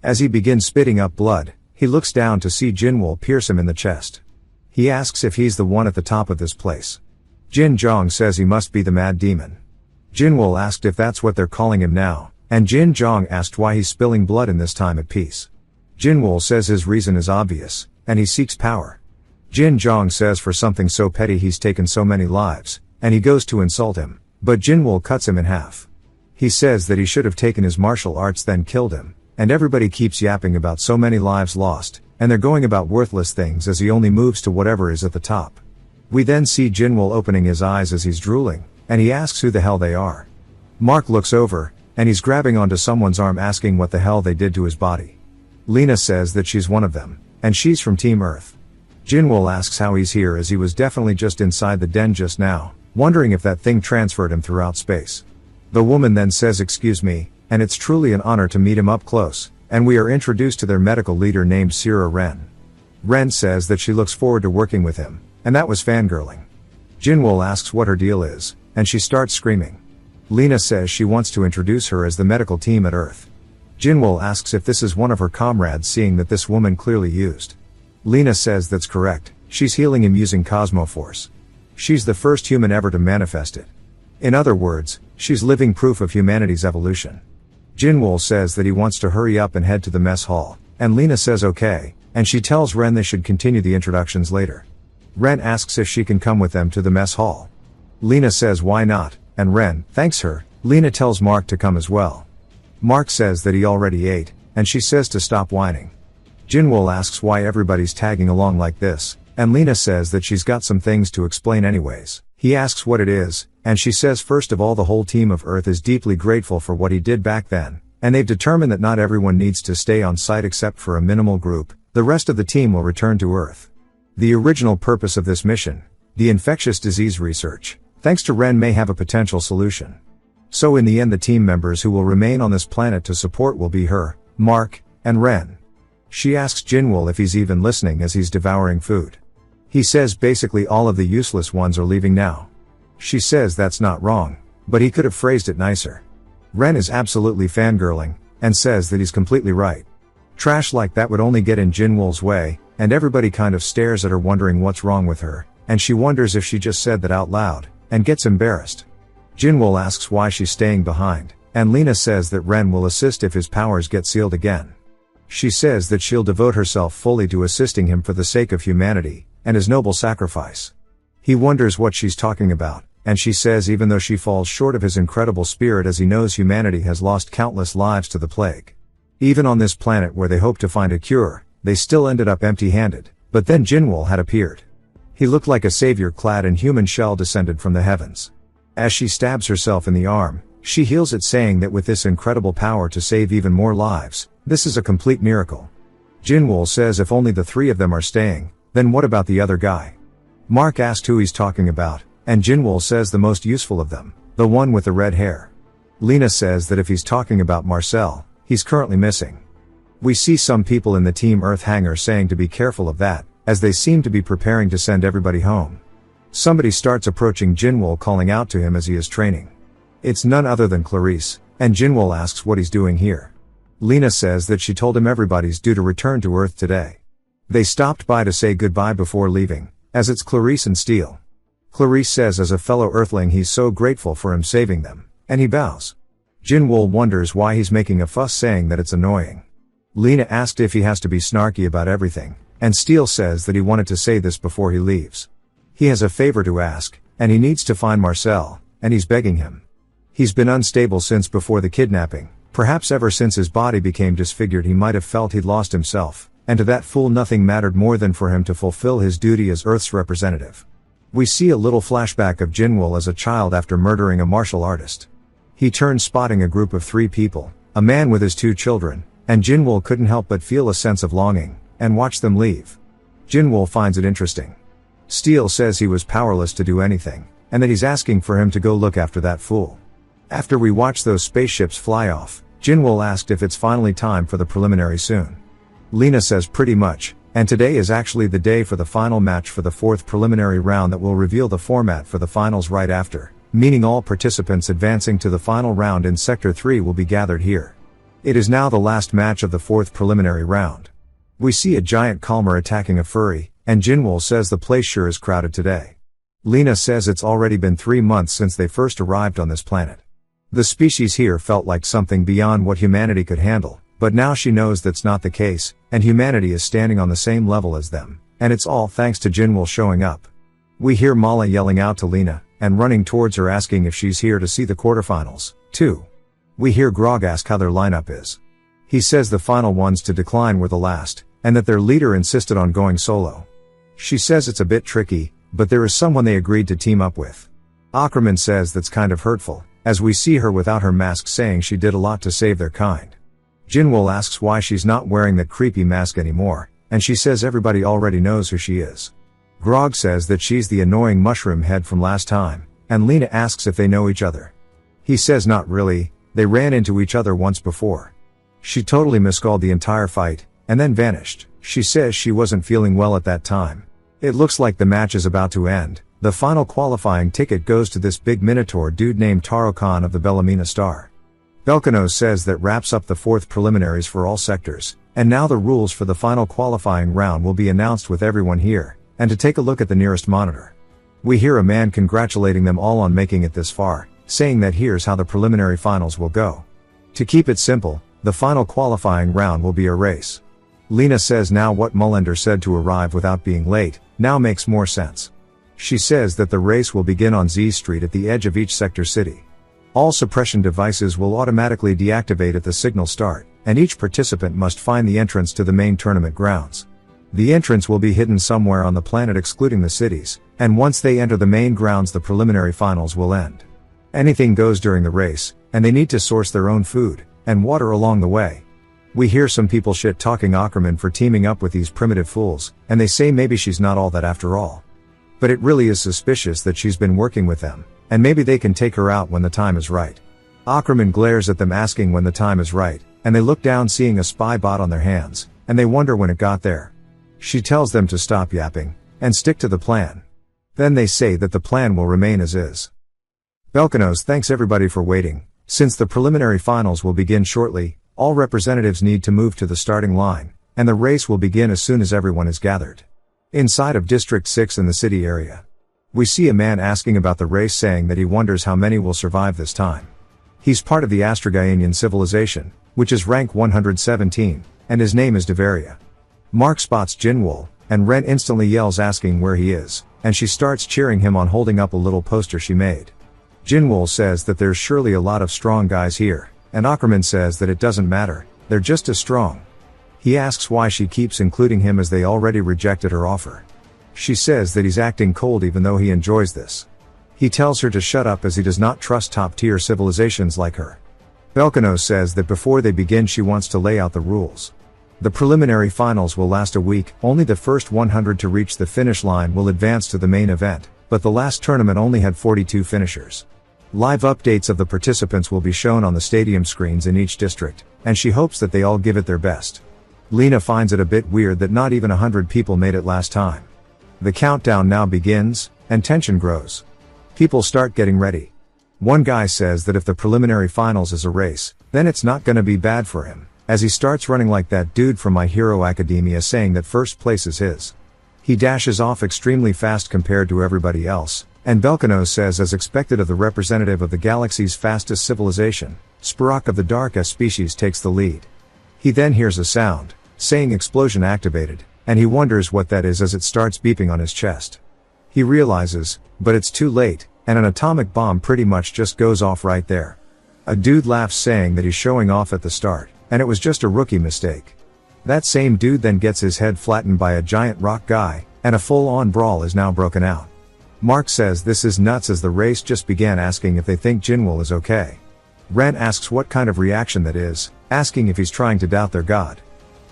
As he begins spitting up blood, he looks down to see Jinwoo pierce him in the chest. He asks if he's the one at the top of this place. Jin Zhong says he must be the mad demon. Jinwoo asked if that's what they're calling him now, and Jin Zhong asked why he's spilling blood in this time at peace. Jinwoo says his reason is obvious, and he seeks power. Jin Zhong says for something so petty he's taken so many lives, and he goes to insult him, but Jinwoo cuts him in half. He says that he should have taken his martial arts then killed him, and everybody keeps yapping about so many lives lost, and they're going about worthless things as he only moves to whatever is at the top. We then see Jinwoo opening his eyes as he's drooling, and he asks who the hell they are. Mark looks over, and he's grabbing onto someone's arm, asking what the hell they did to his body. Lena says that she's one of them, and she's from Team Earth. Jinwoo asks how he's here, as he was definitely just inside the den just now, wondering if that thing transferred him throughout space. The woman then says excuse me, and it's truly an honor to meet him up close, and we are introduced to their medical leader named Sira Ren. Ren says that she looks forward to working with him, and that was fangirling. Jinwoo asks what her deal is, and she starts screaming. Lena says she wants to introduce her as the medical team at Earth. Jinwoo asks if this is one of her comrades, seeing that this woman clearly used. Lena says that's correct, she's healing him using Cosmoforce. She's the first human ever to manifest it. In other words, she's living proof of humanity's evolution. Jinwoo says that he wants to hurry up and head to the mess hall, and Lena says okay, and she tells Ren they should continue the introductions later. Ren asks if she can come with them to the mess hall. Lena says why not, and Ren thanks her. Lena tells Mark to come as well. Mark says that he already ate, and she says to stop whining. Jinwoo asks why everybody's tagging along like this, and Lena says that she's got some things to explain anyways. He asks what it is, and she says first of all the whole team of Earth is deeply grateful for what he did back then, and they've determined that not everyone needs to stay on site except for a minimal group. The rest of the team will return to Earth. The original purpose of this mission, the infectious disease research, thanks to Ren, may have a potential solution. So in the end the team members who will remain on this planet to support will be her, Mark, and Ren. She asks Jinwoo if he's even listening as he's devouring food. He says basically all of the useless ones are leaving now. She says that's not wrong, but he could have phrased it nicer. Ren is absolutely fangirling, and says that he's completely right. Trash like that would only get in Jinwoo's way, and everybody kind of stares at her wondering what's wrong with her, and she wonders if she just said that out loud, and gets embarrassed. Jinwoo asks why she's staying behind, and Lena says that Ren will assist if his powers get sealed again. She says that she'll devote herself fully to assisting him for the sake of humanity, and his noble sacrifice. He wonders what she's talking about, and she says even though she falls short of his incredible spirit, as he knows humanity has lost countless lives to the plague. Even on this planet where they hoped to find a cure, they still ended up empty-handed, but then Jinwoo had appeared. He looked like a savior clad in human shell descended from the heavens. As she stabs herself in the arm, she heals it, saying that with this incredible power to save even more lives, this is a complete miracle. Jinwoo says if only the three of them are staying, then what about the other guy? Mark asks who he's talking about, and Jinwoo says the most useful of them, the one with the red hair. Lena says that if he's talking about Marcel, he's currently missing. We see some people in the Team Earth hangar saying to be careful of that, as they seem to be preparing to send everybody home. Somebody starts approaching Jinwoo, calling out to him as he is training. It's none other than Clarice, and Jinwoo asks what he's doing here. Lena says that she told him everybody's due to return to Earth today. They stopped by to say goodbye before leaving, as it's Clarice and Steele. Clarice says as a fellow Earthling he's so grateful for him saving them, and he bows. Jinwoo wonders why he's making a fuss, saying that it's annoying. Lena asked if he has to be snarky about everything, and Steele says that he wanted to say this before he leaves. He has a favor to ask, and he needs to find Marcel, and he's begging him. He's been unstable since before the kidnapping, Perhaps ever since his body became disfigured he might have felt he'd lost himself, and to that fool nothing mattered more than for him to fulfill his duty as Earth's representative. We see a little flashback of Jinwoo as a child after murdering a martial artist. He turned spotting a group of 3 people, a man with his 2 children, and Jinwoo couldn't help but feel a sense of longing, and watch them leave. Jinwoo finds it interesting. Steele says he was powerless to do anything, and that he's asking for him to go look after that fool. After we watch those spaceships fly off, Jinwoo asked if it's finally time for the preliminary soon. Lena says pretty much, and today is actually the day for the final match for the 4th preliminary round that will reveal the format for the finals right after, meaning all participants advancing to the final round in Sector 3 will be gathered here. It is now the last match of the 4th preliminary round. We see a giant calmer attacking a furry, and Jinwoo says the place sure is crowded today. Lena says it's already been 3 months since they first arrived on this planet. The species here felt like something beyond what humanity could handle, but now she knows that's not the case, and humanity is standing on the same level as them, and it's all thanks to Jinwoo showing up. We hear Mala yelling out to Lena, and running towards her asking if she's here to see the quarterfinals, too. We hear Grog ask how their lineup is. He says the final ones to decline were the last, and that their leader insisted on going solo. She says it's a bit tricky, but there is someone they agreed to team up with. Ackerman says that's kind of hurtful, as we see her without her mask saying she did a lot to save their kind. Jinwoo asks why she's not wearing that creepy mask anymore, and she says everybody already knows who she is. Grog says that she's the annoying mushroom head from last time, and Lena asks if they know each other. He says not really, they ran into each other once before. She totally miscalled the entire fight, and then vanished. She says she wasn't feeling well at that time. It looks like the match is about to end. The final qualifying ticket goes to this big Minotaur dude named Taro Khan of the Bellamina Star. Belkano says that wraps up the 4th preliminaries for all sectors, and now the rules for the final qualifying round will be announced with everyone here, and to take a look at the nearest monitor. We hear a man congratulating them all on making it this far, saying that here's how the preliminary finals will go. To keep it simple, the final qualifying round will be a race. Lena says now what Mullender said to arrive without being late, now makes more sense. She says that the race will begin on Z Street at the edge of each sector city. All suppression devices will automatically deactivate at the signal start, and each participant must find the entrance to the main tournament grounds. The entrance will be hidden somewhere on the planet excluding the cities, and once they enter the main grounds the preliminary finals will end. Anything goes during the race, and they need to source their own food and water along the way. We hear some people shit-talking Ackerman for teaming up with these primitive fools, and they say maybe she's not all that after all. But it really is suspicious that she's been working with them, and maybe they can take her out when the time is right. Ackerman glares at them asking when the time is right, and they look down seeing a spy bot on their hands, and they wonder when it got there. She tells them to stop yapping, and stick to the plan. Then they say that the plan will remain as is. Belkanos thanks everybody for waiting. Since the preliminary finals will begin shortly, all representatives need to move to the starting line, and the race will begin as soon as everyone is gathered. Inside of District 6 in the city area, we see a man asking about the race saying that he wonders how many will survive this time. He's part of the Astrogaianian civilization, which is rank 117, and his name is Deveria. Mark spots Jinwoo, and Ren instantly yells asking where he is, and she starts cheering him on holding up a little poster she made. Jinwoo says that there's surely a lot of strong guys here, and Ackerman says that it doesn't matter, they're just as strong. He asks why she keeps including him as they already rejected her offer. She says that he's acting cold even though he enjoys this. He tells her to shut up as he does not trust top-tier civilizations like her. Belkano says that before they begin she wants to lay out the rules. The preliminary finals will last a week, only the first 100 to reach the finish line will advance to the main event, but the last tournament only had 42 finishers. Live updates of the participants will be shown on the stadium screens in each district, and she hopes that they all give it their best. Lena finds it a bit weird that not even 100 people made it last time. The countdown now begins, and tension grows. People start getting ready. One guy says that if the preliminary finals is a race, then it's not gonna be bad for him, as he starts running like that dude from My Hero Academia saying that first place is his. He dashes off extremely fast compared to everybody else, and Belkano says as expected of the representative of the galaxy's fastest civilization, Sparak of the Dark S species takes the lead. He then hears a sound, saying explosion activated, and he wonders what that is as it starts beeping on his chest. He realizes, but it's too late, and an atomic bomb pretty much just goes off right there. A dude laughs saying that he's showing off at the start, and it was just a rookie mistake. That same dude then gets his head flattened by a giant rock guy, and a full-on brawl is now broken out. Mark says this is nuts as the race just began, asking if they think Jinwoo is okay. Ren asks what kind of reaction that is, asking if he's trying to doubt their god.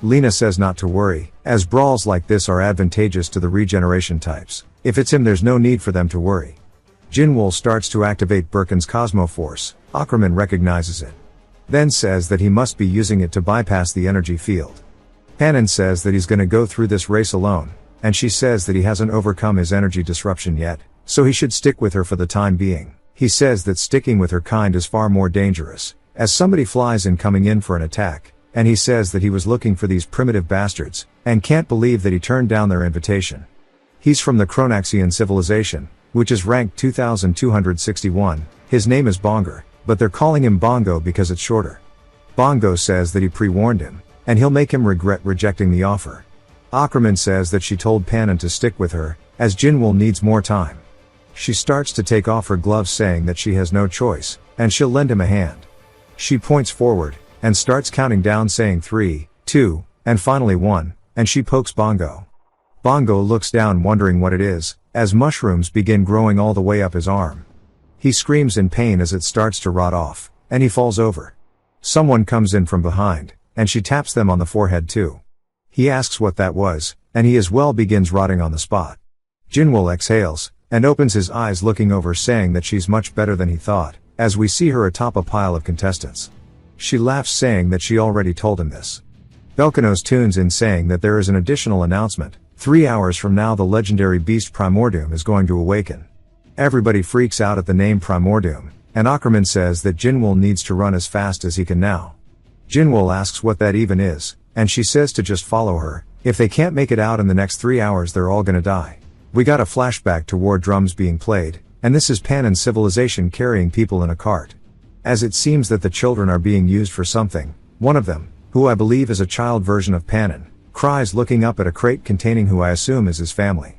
Lena says not to worry, as brawls like this are advantageous to the regeneration types. If it's him, there's no need for them to worry. Jinwoo starts to activate Birkin's Cosmo Force. Ackerman recognizes it. Then says that he must be using it to bypass the energy field. Hannon says that he's gonna go through this race alone, and she says that he hasn't overcome his energy disruption yet, so he should stick with her for the time being. He says that sticking with her kind is far more dangerous, as somebody flies in coming in for an attack, and he says that he was looking for these primitive bastards, and can't believe that he turned down their invitation. He's from the Chronaxian civilization, which is ranked 2261, his name is Bonger, but they're calling him Bongo because it's shorter. Bongo says that he pre-warned him, and he'll make him regret rejecting the offer. Ackerman says that she told Pannon to stick with her, as Jinwoo needs more time. She starts to take off her gloves, saying that she has no choice, and she'll lend him a hand. She points forward, and starts counting down, saying 3, 2, and finally 1, and she pokes Bongo. Bongo looks down, wondering what it is, as mushrooms begin growing all the way up his arm. He screams in pain as it starts to rot off, and he falls over. Someone comes in from behind, and she taps them on the forehead too. He asks what that was, and he as well begins rotting on the spot. Jinwoo exhales, and opens his eyes, looking over, saying that she's much better than he thought, as we see her atop a pile of contestants. She laughs, saying that she already told him this. Belkanos tunes in, saying that there is an additional announcement. 3 hours from now the legendary beast Primordium is going to awaken. Everybody freaks out at the name Primordium, and Ackerman says that Jinwoo needs to run as fast as he can now. Jinwoo asks what that even is, and she says to just follow her. If they can't make it out in the next 3 hours, they're all gonna die. We got a flashback to war drums being played, and this is Pannon's civilization carrying people in a cart. As it seems that the children are being used for something, one of them, who I believe is a child version of Pannon, cries, looking up at a crate containing who I assume is his family.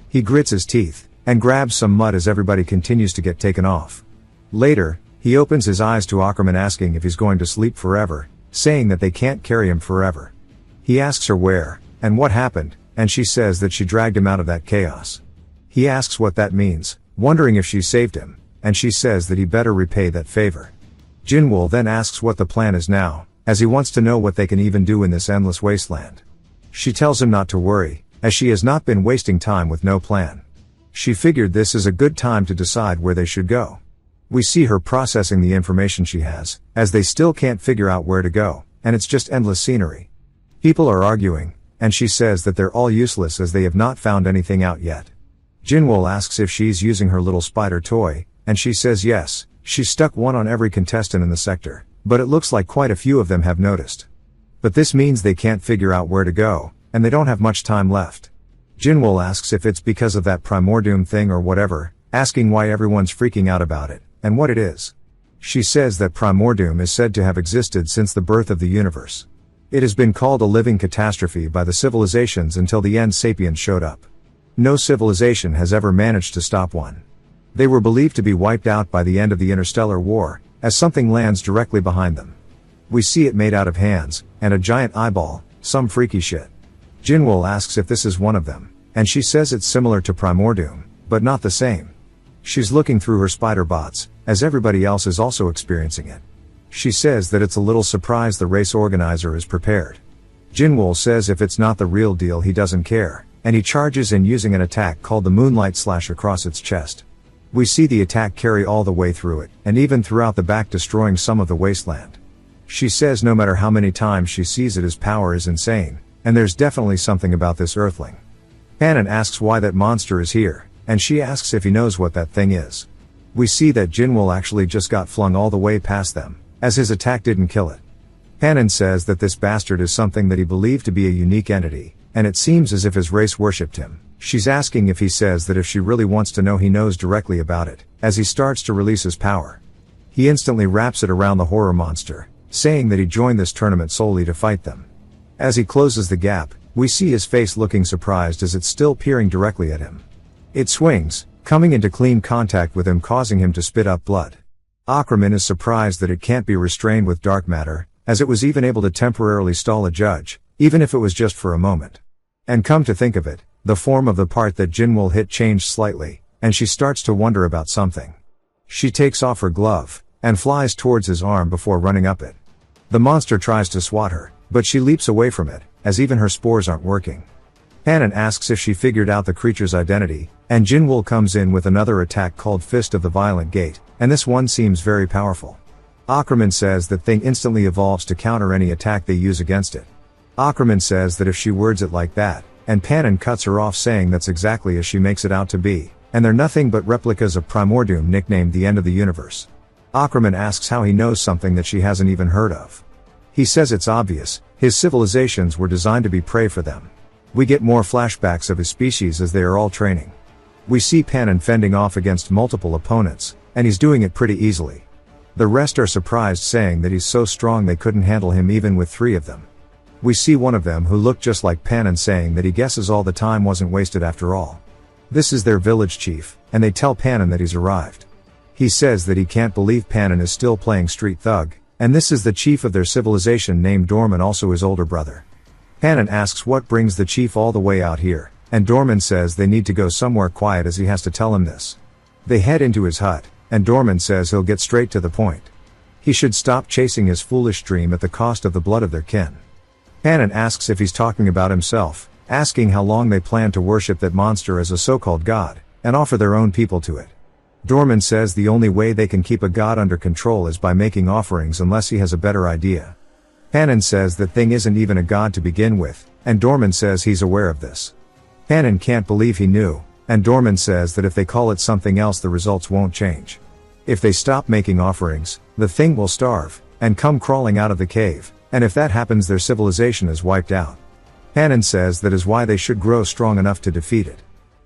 He grits his teeth, and grabs some mud as everybody continues to get taken off. Later, he opens his eyes to Ackerman, asking if he's going to sleep forever, saying that they can't carry him forever. He asks her where, and what happened, and she says that she dragged him out of that chaos. He asks what that means, wondering if she saved him, and she says that he better repay that favor. Jinwoo then asks what the plan is now, as he wants to know what they can even do in this endless wasteland. She tells him not to worry, as she has not been wasting time with no plan. She figured this is a good time to decide where they should go. We see her processing the information she has, as they still can't figure out where to go, and it's just endless scenery. People are arguing, and she says that they're all useless as they have not found anything out yet. Jinwoo asks if she's using her little spider toy, and she says yes, she's stuck one on every contestant in the sector, but it looks like quite a few of them have noticed. But this means they can't figure out where to go, and they don't have much time left. Jinwoo asks if it's because of that Primordium thing or whatever, asking why everyone's freaking out about it, and what it is. She says that Primordium is said to have existed since the birth of the universe. It has been called a living catastrophe by the civilizations until the end sapiens showed up. No civilization has ever managed to stop one. They were believed to be wiped out by the end of the interstellar war, as something lands directly behind them. We see it made out of hands, and a giant eyeball, some freaky shit. Jinwoo asks if this is one of them, and she says it's similar to Primordium, but not the same. She's looking through her spider bots, as everybody else is also experiencing it. She says that it's a little surprise the race organizer is prepared. Jinwoo says if it's not the real deal he doesn't care, and he charges in using an attack called the Moonlight Slash across its chest. We see the attack carry all the way through it, and even throughout the back, destroying some of the wasteland. She says no matter how many times she sees it, his power is insane, and there's definitely something about this earthling. Pannon asks why that monster is here, and she asks if he knows what that thing is. We see that Jinwoo actually just got flung all the way past them, as his attack didn't kill it. Pannon says that this bastard is something that he believed to be a unique entity, and it seems as if his race worshipped him. She's asking if he says that if she really wants to know, he knows directly about it, as he starts to release his power. He instantly wraps it around the horror monster, saying that he joined this tournament solely to fight them. As he closes the gap, we see his face looking surprised as it's still peering directly at him. It swings, coming into clean contact with him, causing him to spit up blood. Ackerman is surprised that it can't be restrained with dark matter, as it was even able to temporarily stall a judge, even if it was just for a moment. And come to think of it, the form of the part that Jinwoo hit changed slightly, and she starts to wonder about something. She takes off her glove, and flies towards his arm before running up it. The monster tries to swat her, but she leaps away from it, as even her spores aren't working. Panon asks if she figured out the creature's identity, and Jinwoo comes in with another attack called Fist of the Violent Gate, and this one seems very powerful. Ackerman says that thing instantly evolves to counter any attack they use against it. Ackerman says that if she words it like that, and Panon cuts her off saying that's exactly as she makes it out to be, and they're nothing but replicas of Primordium nicknamed the End of the Universe. Ackerman asks how he knows something that she hasn't even heard of. He says it's obvious, his civilizations were designed to be prey for them. We get more flashbacks of his species as they are all training. We see Panon fending off against multiple opponents, and he's doing it pretty easily. The rest are surprised, saying that he's so strong they couldn't handle him even with 3 of them. We see one of them who looked just like Panon saying that he guesses all the time wasn't wasted after all. This is their village chief, and they tell Panon that he's arrived. He says that he can't believe Panon is still playing street thug, and this is the chief of their civilization named Dorman, also his older brother. Panon asks what brings the chief all the way out here, and Dorman says they need to go somewhere quiet as he has to tell him this. They head into his hut, and Dorman says he'll get straight to the point. He should stop chasing his foolish dream at the cost of the blood of their kin. Panon asks if he's talking about himself, asking how long they plan to worship that monster as a so-called god, and offer their own people to it. Dorman says the only way they can keep a god under control is by making offerings unless he has a better idea. Panon says that thing isn't even a god to begin with, and Dorman says he's aware of this. Panon can't believe he knew, and Dorman says that if they call it something else the results won't change. If they stop making offerings, the thing will starve, and come crawling out of the cave, and if that happens their civilization is wiped out. Panon says that is why they should grow strong enough to defeat it.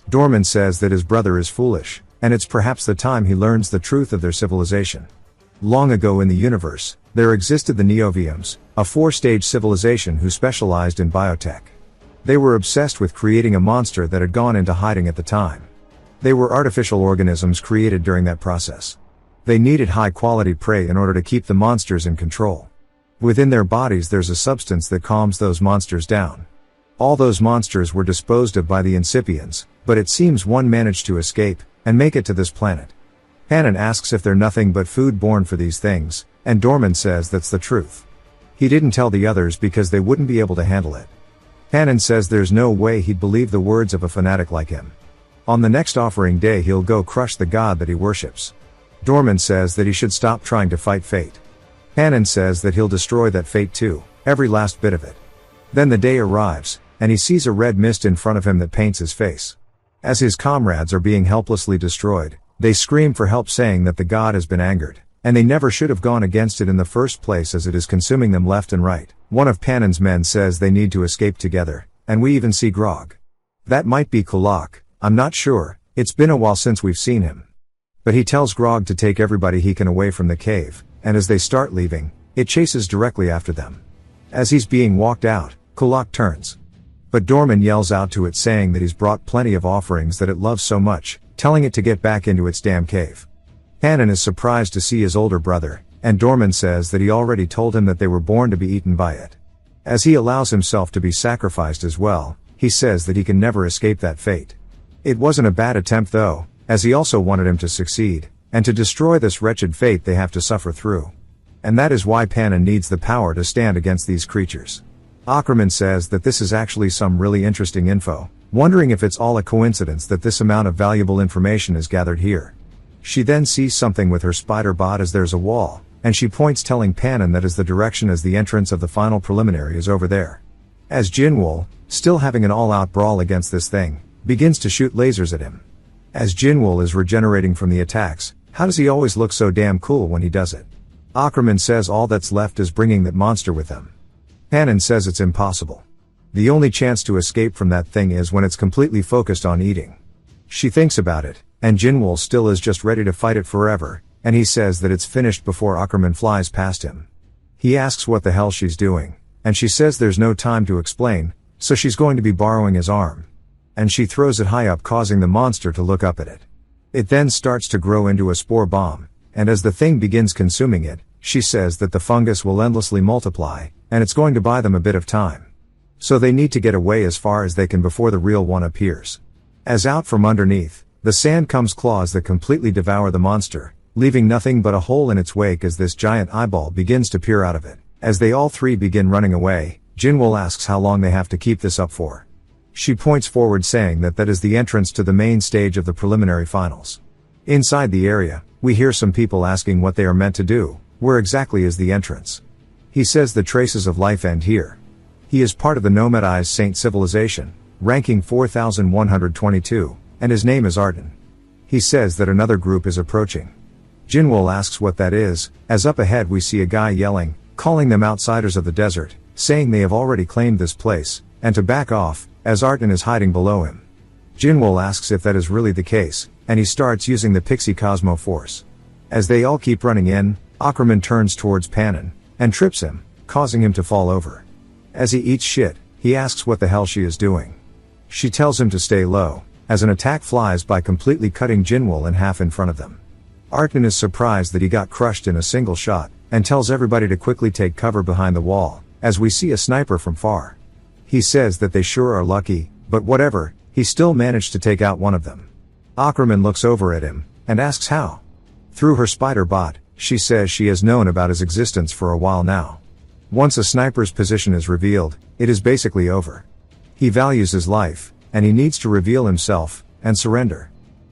Dorman says that his brother is foolish, and it's perhaps the time he learns the truth of their civilization. Long ago in the universe, there existed the Neoviums, a 4-stage civilization who specialized in biotech. They were obsessed with creating a monster that had gone into hiding at the time. They were artificial organisms created during that process. They needed high-quality prey in order to keep the monsters in control. Within their bodies there's a substance that calms those monsters down. All those monsters were disposed of by the Incipients, but it seems one managed to escape, and make it to this planet. Panon asks if they're nothing but food born for these things, and Dorman says that's the truth. He didn't tell the others because they wouldn't be able to handle it. Panon says there's no way he'd believe the words of a fanatic like him. On the next offering day he'll go crush the god that he worships. Dorman says that he should stop trying to fight fate. Panon says that he'll destroy that fate too, every last bit of it. Then the day arrives, and he sees a red mist in front of him that paints his face. As his comrades are being helplessly destroyed, they scream for help saying that the god has been angered, and they never should have gone against it in the first place as it is consuming them left and right. One of Panon's men says they need to escape together, and we even see Grog. That might be Kulak, I'm not sure, it's been a while since we've seen him. But he tells Grog to take everybody he can away from the cave, and as they start leaving, it chases directly after them. As he's being walked out, Kulak turns. But Dorman yells out to it saying that he's brought plenty of offerings that it loves so much, telling it to get back into its damn cave. Panon is surprised to see his older brother, and Dorman says that he already told him that they were born to be eaten by it. As he allows himself to be sacrificed as well, he says that he can never escape that fate. It wasn't a bad attempt though, as he also wanted him to succeed, and to destroy this wretched fate they have to suffer through. And that is why Panon needs the power to stand against these creatures. Ackerman says that this is actually some really interesting info, wondering if it's all a coincidence that this amount of valuable information is gathered here. She then sees something with her spider bot as there's a wall, and she points telling Panon that is the direction as the entrance of the final preliminary is over there. As Jinwoo, still having an all-out brawl against this thing, begins to shoot lasers at him. As Jinwoo is regenerating from the attacks, how does he always look so damn cool when he does it? Ackerman says all that's left is bringing that monster with them. Panon says it's impossible. The only chance to escape from that thing is when it's completely focused on eating. She thinks about it, and Jinwoo still is just ready to fight it forever, and he says that it's finished before Ackerman flies past him. He asks what the hell she's doing, and she says there's no time to explain, so she's going to be borrowing his arm. And she throws it high up, causing the monster to look up at it. It then starts to grow into a spore bomb, and as the thing begins consuming it, she says that the fungus will endlessly multiply, and it's going to buy them a bit of time. So they need to get away as far as they can before the real one appears. As out from underneath, the sand comes claws that completely devour the monster, leaving nothing but a hole in its wake as this giant eyeball begins to peer out of it. As they all three begin running away, Jinwoo asks how long they have to keep this up for. She points forward saying that that is the entrance to the main stage of the preliminary finals. Inside the area, we hear some people asking what they are meant to do. Where exactly is the entrance? He says the traces of life end here. He is part of the nomadized Saint civilization, ranking 4122, and his name is Arden. He says that another group is approaching. Jinwoo asks what that is, as up ahead we see a guy yelling, calling them outsiders of the desert, saying they have already claimed this place, and to back off, as Arden is hiding below him. Jinwoo asks if that is really the case, and he starts using the Pixie Cosmo Force. As they all keep running in, Ackerman turns towards Panon, and trips him, causing him to fall over. As he eats shit, he asks what the hell she is doing. She tells him to stay low, as an attack flies by completely cutting Jinwoo in half in front of them. Arden is surprised that he got crushed in a single shot, and tells everybody to quickly take cover behind the wall, as we see a sniper from far. He says that they sure are lucky, but whatever, he still managed to take out one of them. Ackerman looks over at him, and asks how. Through her spider bot, she says she has known about his existence for a while now. Once a sniper's position is revealed, it is basically over. He values his life, and he needs to reveal himself, and surrender.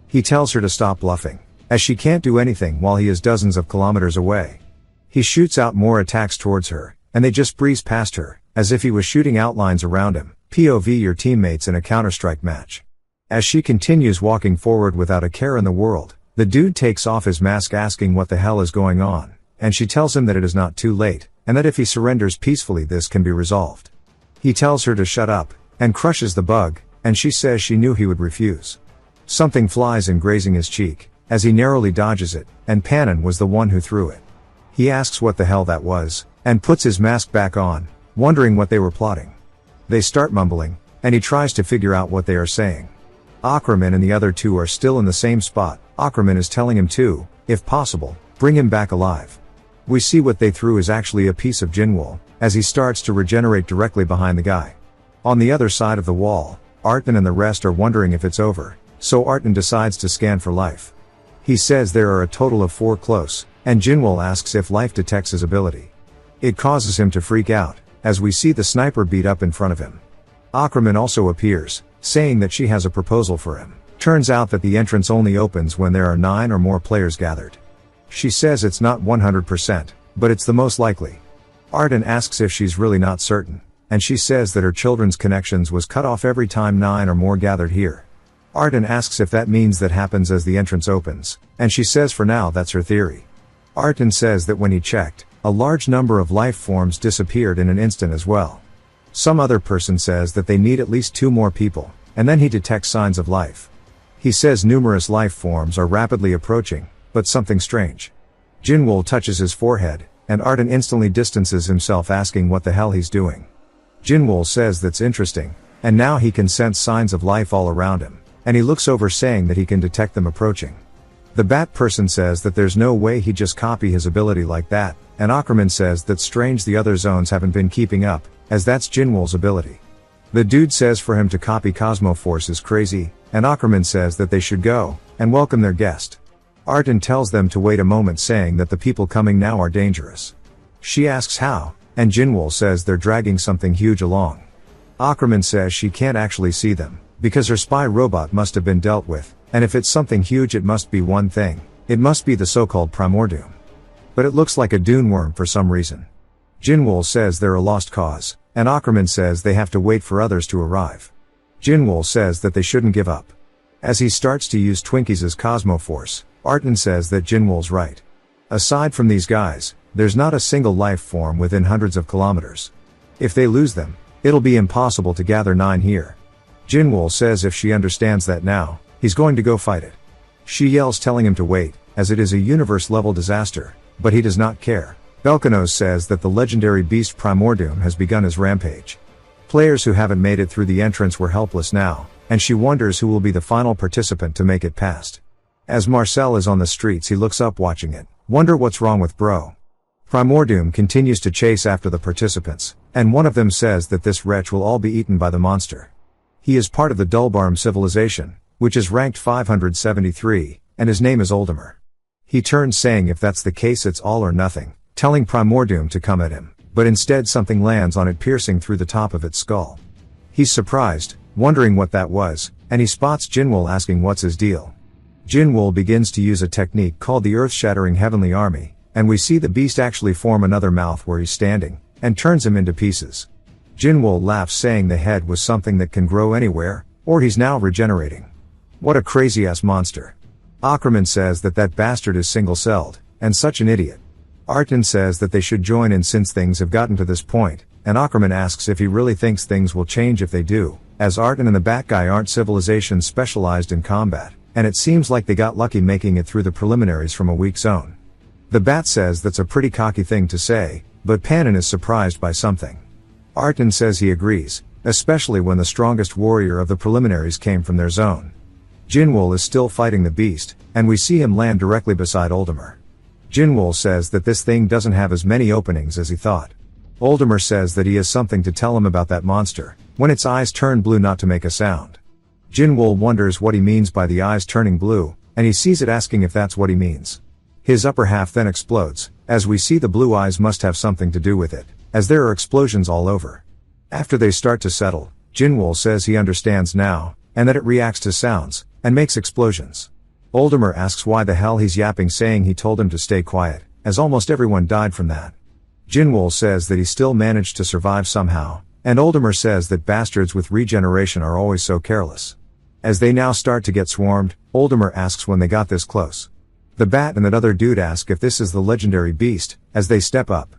He tells her to stop bluffing, as she can't do anything while he is dozens of kilometers away. He shoots out more attacks towards her, and they just breeze past her, as if he was shooting outlines around him, POV your teammates in a Counter-Strike match. As she continues walking forward without a care in the world, the dude takes off his mask asking what the hell is going on, and she tells him that it is not too late, and that if he surrenders peacefully this can be resolved. He tells her to shut up, and crushes the bug, and she says she knew he would refuse. Something flies in grazing his cheek, as he narrowly dodges it, and Panon was the one who threw it. He asks what the hell that was, and puts his mask back on, wondering what they were plotting. They start mumbling, and he tries to figure out what they are saying. Ackerman and the other two are still in the same spot. Ackerman is telling him to, if possible, bring him back alive. We see what they threw is actually a piece of Jinwoo, as he starts to regenerate directly behind the guy. On the other side of the wall, Arden and the rest are wondering if it's over, so Arden decides to scan for life. He says there are a total of 4 close, and Jinwoo asks if life detects his ability. It causes him to freak out, as we see the sniper beat up in front of him. Ackerman also appears, saying that she has a proposal for him. Turns out that the entrance only opens when there are 9 or more players gathered. She says it's not 100%, but it's the most likely. Arden asks if she's really not certain, and she says that her children's connections was cut off every time 9 or more gathered here. Arden asks if that means that happens as the entrance opens, and she says for now that's her theory. Arden says that when he checked, a large number of life forms disappeared in an instant as well. Some other person says that they need at least 2 more people, and then he detects signs of life. He says numerous life forms are rapidly approaching, but something strange. Jinwoo touches his forehead, and Arden instantly distances himself asking what the hell he's doing. Jinwoo says that's interesting, and now he can sense signs of life all around him, and he looks over saying that he can detect them approaching. The bat person says that there's no way he'd just copy his ability like that, and Ackerman says that's strange the other zones haven't been keeping up, as that's Jinwoo's ability. The dude says for him to copy Cosmo Force is crazy, and Ackerman says that they should go, and welcome their guest. Arden tells them to wait a moment saying that the people coming now are dangerous. She asks how, and Jinwoo says they're dragging something huge along. Ackerman says she can't actually see them, because her spy robot must have been dealt with, and if it's something huge it must be one thing, it must be the so-called Primordium. But it looks like a dune worm for some reason. Jinwoo says they're a lost cause, and Ackerman says they have to wait for others to arrive. Jinwoo says that they shouldn't give up. As he starts to use Twinkies as Cosmo Force, Arden says that Jinwoo's right. Aside from these guys, there's not a single life form within hundreds of kilometers. If they lose them, it'll be impossible to gather 9 here. Jinwoo says if she understands that now, he's going to go fight it. She yells telling him to wait, as it is a universe-level disaster, but he does not care. Belkanos says that the legendary beast Primordium has begun his rampage. Players who haven't made it through the entrance were helpless now, and she wonders who will be the final participant to make it past. As Marcel is on the streets he looks up watching it. Wonder what's wrong with bro. Primordium continues to chase after the participants, and one of them says that this wretch will all be eaten by the monster. He is part of the Dulbarm civilization, which is ranked 573, and his name is Oldimer. He turns saying if that's the case it's all or nothing, telling Primordium to come at him, but instead something lands on it piercing through the top of its skull. He's surprised, wondering what that was, and he spots Jinwoo asking what's his deal. Jinwoo begins to use a technique called the Earth-Shattering Heavenly Army, and we see the beast actually form another mouth where he's standing, and turns him into pieces. Jinwoo laughs saying the head was something that can grow anywhere, or he's now regenerating. What a crazy-ass monster. Ackerman says that that bastard is single-celled, and such an idiot. Artin says that they should join in since things have gotten to this point, and Ackerman asks if he really thinks things will change if they do, as Artin and the Bat Guy aren't civilizations specialized in combat, and it seems like they got lucky making it through the preliminaries from a weak zone. The Bat says that's a pretty cocky thing to say, but Pannin is surprised by something. Artin says he agrees, especially when the strongest warrior of the preliminaries came from their zone. Jinwoo is still fighting the beast, and we see him land directly beside Oldimer. Jinwoo says that this thing doesn't have as many openings as he thought. Oldimer says that he has something to tell him about that monster, when its eyes turn blue not to make a sound. Jinwoo wonders what he means by the eyes turning blue, and he sees it asking if that's what he means. His upper half then explodes, as we see the blue eyes must have something to do with it, as there are explosions all over. After they start to settle, Jinwoo says he understands now, and that it reacts to sounds, and makes explosions. Oldimer asks why the hell he's yapping saying he told him to stay quiet, as almost everyone died from that. Jinwoo says that he still managed to survive somehow, and Oldimer says that bastards with regeneration are always so careless. As they now start to get swarmed, Oldimer asks when they got this close. The Bat and that other dude ask if this is the legendary beast, as they step up.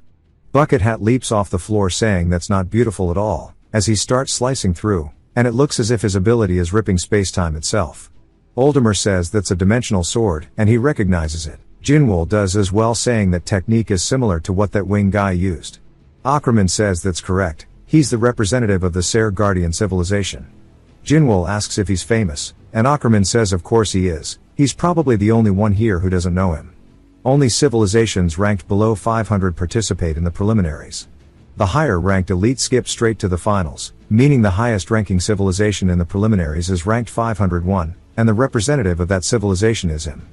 Bucket Hat leaps off the floor saying that's not beautiful at all, as he starts slicing through, and it looks as if his ability is ripping spacetime itself. Oldimer says that's a dimensional sword, and he recognizes it. Jinwoo does as well, saying that technique is similar to what that wing guy used. Ackerman says that's correct, he's the representative of the Ser Guardian civilization. Jinwoo asks if he's famous, and Ackerman says of course he is, he's probably the only one here who doesn't know him. Only civilizations ranked below 500 participate in the preliminaries. The higher ranked elite skip straight to the finals, meaning the highest ranking civilization in the preliminaries is ranked 501, and the representative of that civilization is him.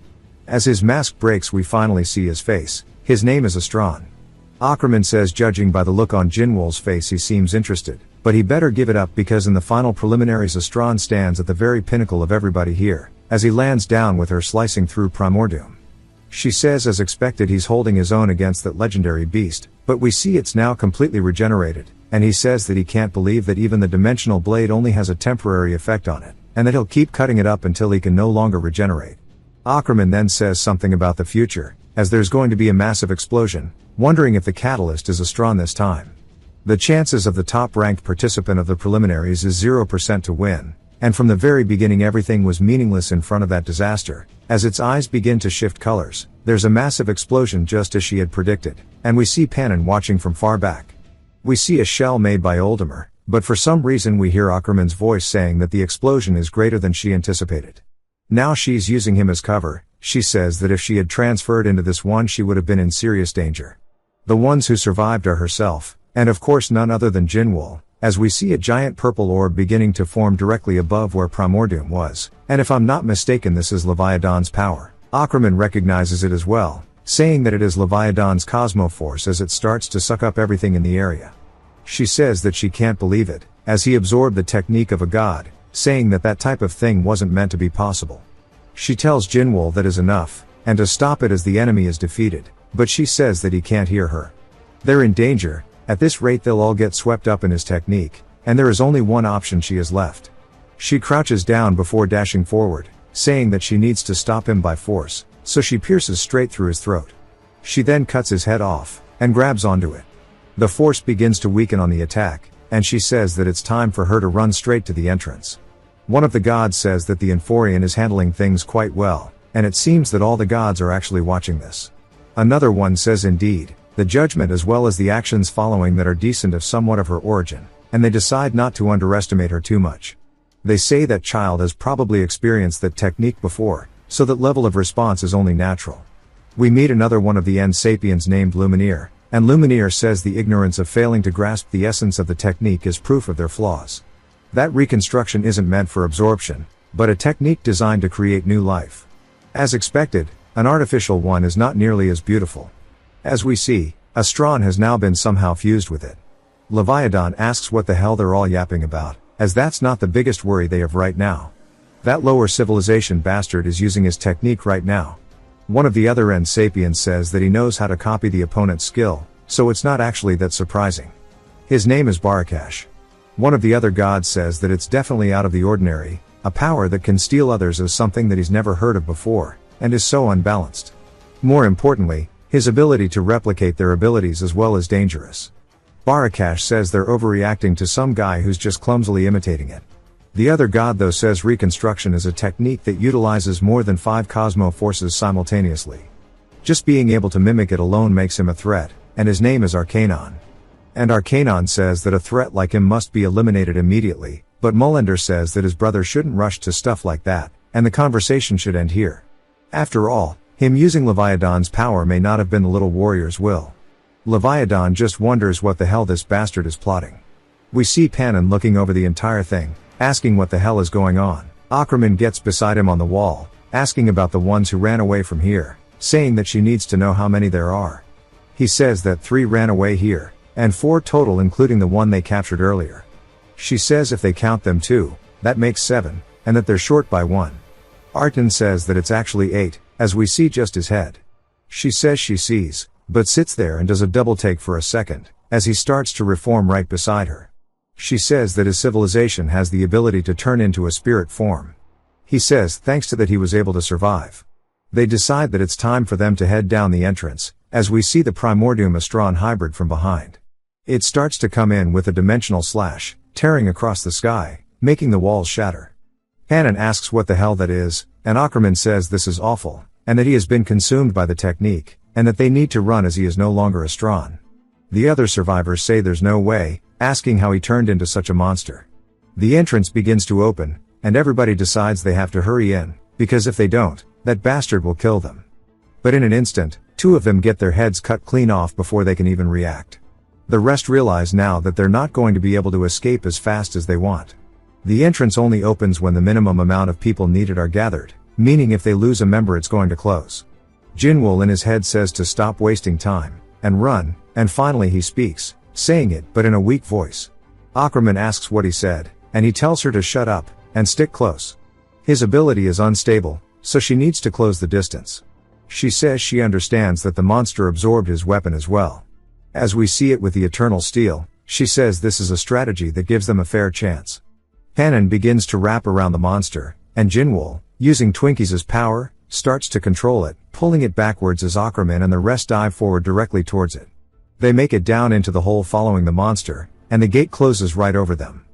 As his mask breaks we finally see his face. His name is Astron. Ackerman says judging by the look on Jinwoo's face he seems interested, but he better give it up because in the final preliminaries Astron stands at the very pinnacle of everybody here, as he lands down with her slicing through Primordium. She says as expected he's holding his own against that legendary beast, but we see it's now completely regenerated, and he says that he can't believe that even the dimensional blade only has a temporary effect on it, and that he'll keep cutting it up until he can no longer regenerate. Ackerman then says something about the future, as there's going to be a massive explosion, wondering if the catalyst is Astron this time. The chances of the top-ranked participant of the preliminaries is 0% to win, and from the very beginning everything was meaningless in front of that disaster. As its eyes begin to shift colors, there's a massive explosion just as she had predicted, and we see Pannin watching from far back. We see a shell made by Oldimer, but for some reason we hear Ackerman's voice saying that the explosion is greater than she anticipated. Now she's using him as cover. She says that if she had transferred into this one she would have been in serious danger. The ones who survived are herself, and of course none other than Jinwoo, as we see a giant purple orb beginning to form directly above where Primordium was, and if I'm not mistaken this is Leviathan's power. Ackerman recognizes it as well, saying that it is Leviathan's cosmoforce as it starts to suck up everything in the area. She says that she can't believe it, as he absorbed the technique of a god, saying that that type of thing wasn't meant to be possible. She tells Jinwoo that is enough, and to stop it as the enemy is defeated, but she says that he can't hear her. They're in danger. At this rate they'll all get swept up in his technique, and there is only one option she has left. She crouches down before dashing forward, saying that she needs to stop him by force, so she pierces straight through his throat. She then cuts his head off, and grabs onto it. The force begins to weaken on the attack, and she says that it's time for her to run straight to the entrance. One of the gods says that the Inforian is handling things quite well, and it seems that all the gods are actually watching this. Another one says indeed, the judgment as well as the actions following that are decent if somewhat of her origin, and they decide not to underestimate her too much. They say that child has probably experienced that technique before, so that level of response is only natural. We meet another one of the End Sapiens named Lumineer, and Lumineer says the ignorance of failing to grasp the essence of the technique is proof of their flaws. That reconstruction isn't meant for absorption, but a technique designed to create new life. As expected, an artificial one is not nearly as beautiful. As we see, a strawn has now been somehow fused with it. Leviathan asks what the hell they're all yapping about, as that's not the biggest worry they have right now. That lower civilization bastard is using his technique right now. One of the other End Sapiens says that he knows how to copy the opponent's skill, so it's not actually that surprising. His name is Barakash. One of the other gods says that it's definitely out of the ordinary, a power that can steal others as something that he's never heard of before, and is so unbalanced. More importantly, his ability to replicate their abilities as well is dangerous. Barakash says they're overreacting to some guy who's just clumsily imitating it. The other god though says reconstruction is a technique that utilizes more than 5 cosmo forces simultaneously. Just being able to mimic it alone makes him a threat, and his name is Arcanon. And Arcanon says that a threat like him must be eliminated immediately, but Mullender says that his brother shouldn't rush to stuff like that, and the conversation should end here. After all, him using Leviathan's power may not have been the little warrior's will. Leviathan just wonders what the hell this bastard is plotting. We see Panon looking over the entire thing, asking what the hell is going on. Ackerman gets beside him on the wall, asking about the ones who ran away from here, saying that she needs to know how many there are. He says that 3 ran away here, and 4 total including the one they captured earlier. She says if they count them too, that makes 7, and that they're short by 1. Arton says that it's actually 8, as we see just his head. She says she sees, but sits there and does a double take for a second, as he starts to reform right beside her. She says that his civilization has the ability to turn into a spirit form. He says thanks to that he was able to survive. They decide that it's time for them to head down the entrance, as we see the Primordium Astron hybrid from behind. It starts to come in with a dimensional slash, tearing across the sky, making the walls shatter. Panon asks what the hell that is, and Ackerman says this is awful, and that he has been consumed by the technique, and that they need to run as he is no longer a Astron. The other survivors say there's no way, asking how he turned into such a monster. The entrance begins to open, and everybody decides they have to hurry in, because if they don't, that bastard will kill them. But in an instant, 2 of them get their heads cut clean off before they can even react. The rest realize now that they're not going to be able to escape as fast as they want. The entrance only opens when the minimum amount of people needed are gathered, meaning if they lose a member it's going to close. Jinwoo in his head says to stop wasting time, and run, and finally he speaks, saying it but in a weak voice. Ackerman asks what he said, and he tells her to shut up, and stick close. His ability is unstable, so she needs to close the distance. She says she understands that the monster absorbed his weapon as well. As we see it with the Eternal Steel, she says this is a strategy that gives them a fair chance. Panon begins to wrap around the monster, and Jinwoo, using Twinkies' power, starts to control it, pulling it backwards as Ackerman and the rest dive forward directly towards it. They make it down into the hole following the monster, and the gate closes right over them.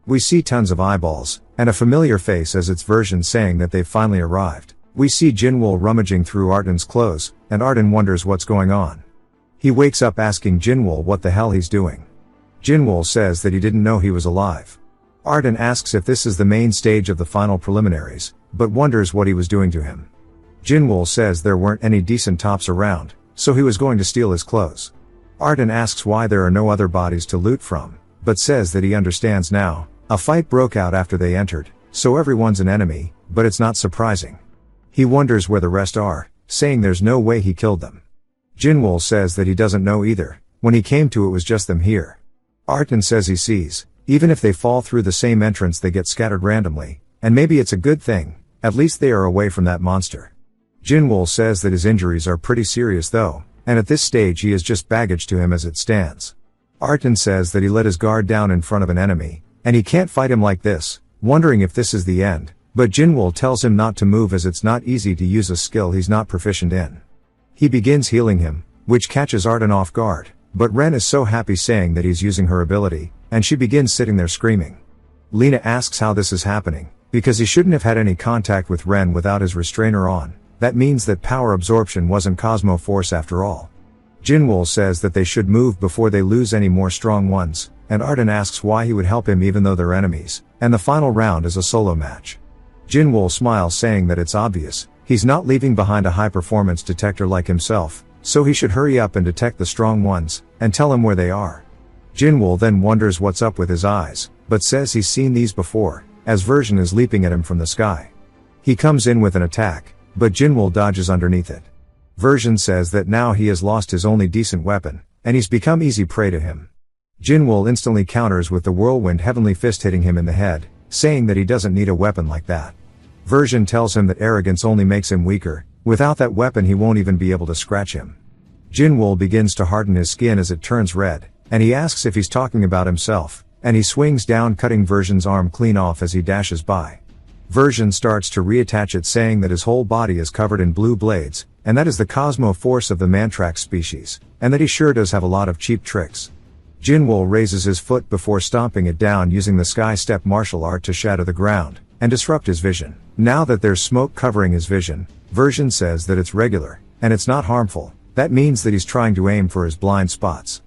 We see tons of eyeballs, and a familiar face as its version saying that they've finally arrived. We see Jinwoo rummaging through Arton's clothes, and Arton wonders what's going on. He wakes up asking Jinwoo what the hell he's doing. Jinwoo says that he didn't know he was alive. Arton asks if this is the main stage of the final preliminaries, but wonders what he was doing to him. Jinwoo says there weren't any decent tops around, so he was going to steal his clothes. Arton asks why there are no other bodies to loot from, but says that he understands now. A fight broke out after they entered, so everyone's an enemy, but it's not surprising. He wonders where the rest are, saying there's no way he killed them. Jinwoo says that he doesn't know either, when he came to it was just them here. Arton says he sees, even if they fall through the same entrance they get scattered randomly, and maybe it's a good thing, at least they are away from that monster. Jinwoo says that his injuries are pretty serious though, and at this stage he is just baggage to him as it stands. Arton says that he let his guard down in front of an enemy, and he can't fight him like this, wondering if this is the end, but Jinwoo tells him not to move as it's not easy to use a skill he's not proficient in. He begins healing him, which catches Arton off guard, but Ren is so happy saying that he's using her ability, and she begins sitting there screaming. Lena asks how this is happening, because he shouldn't have had any contact with Ren without his restrainer on. That means that power absorption wasn't Cosmo Force after all. Jinwoo says that they should move before they lose any more strong ones, and Arton asks why he would help him even though they're enemies, and the final round is a solo match. Jinwoo smiles saying that it's obvious, He's not leaving behind a high-performance detector like himself, so he should hurry up and detect the strong ones, and tell him where they are. Jinwoo then wonders what's up with his eyes, but says he's seen these before, as Version is leaping at him from the sky. He comes in with an attack, but Jinwoo dodges underneath it. Version says that now he has lost his only decent weapon, and he's become easy prey to him. Jinwoo instantly counters with the whirlwind heavenly fist hitting him in the head, saying that he doesn't need a weapon like that. Version tells him that arrogance only makes him weaker, without that weapon he won't even be able to scratch him. Jinwoo begins to harden his skin as it turns red, and he asks if he's talking about himself, and he swings down cutting Version's arm clean off as he dashes by. Version starts to reattach it saying that his whole body is covered in blue blades, and that is the cosmo force of the mantrax species, and that he sure does have a lot of cheap tricks. Jinwoo raises his foot before stomping it down using the sky step martial art to shatter the ground, and disrupt his vision. Now that there's smoke covering his vision, Version says that it's regular, and it's not harmful. That means that he's trying to aim for his blind spots.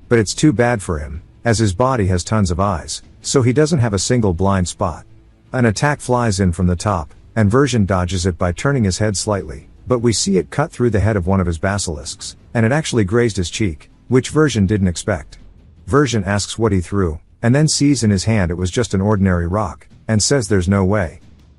But it's too bad for him, as his body has tons of eyes, so he doesn't have a single blind spot. An attack flies in from the top, and Version dodges it by turning his head slightly, but we see it cut through the head of one of his basilisks, and it actually grazed his cheek, which Version didn't expect. Version asks what he threw, and then sees in his hand it was just an ordinary rock, and says there's no way.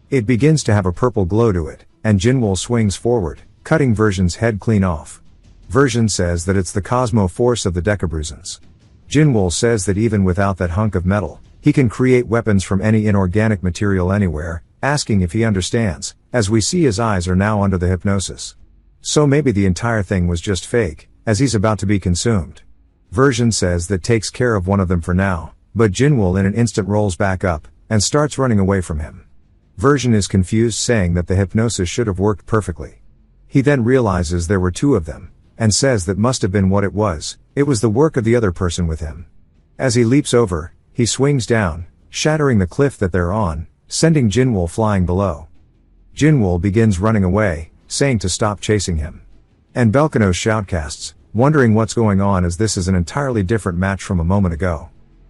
It begins to have a purple glow to it, and Jinwoo swings forward, cutting Version's head clean off. Version says that it's the cosmo force of the Decabruzans. Jinwoo says that even without that hunk of metal, he can create weapons from any inorganic material anywhere, asking if he understands, as we see his eyes are now under the hypnosis. So maybe the entire thing was just fake, as he's about to be consumed. Version says that takes care of one of them for now, but Jinwoo in an instant rolls back up, and starts running away from him. Version is confused saying that the hypnosis should have worked perfectly. He then realizes there were two of them, and says that must have been what it was the work of the other person with him. As he leaps over, he swings down, shattering the cliff that they're on, sending Jinwoo flying below. Jinwoo begins running away, saying to stop chasing him. And Belkano's shoutcasts, wondering what's going on as this is an entirely different match from a moment ago.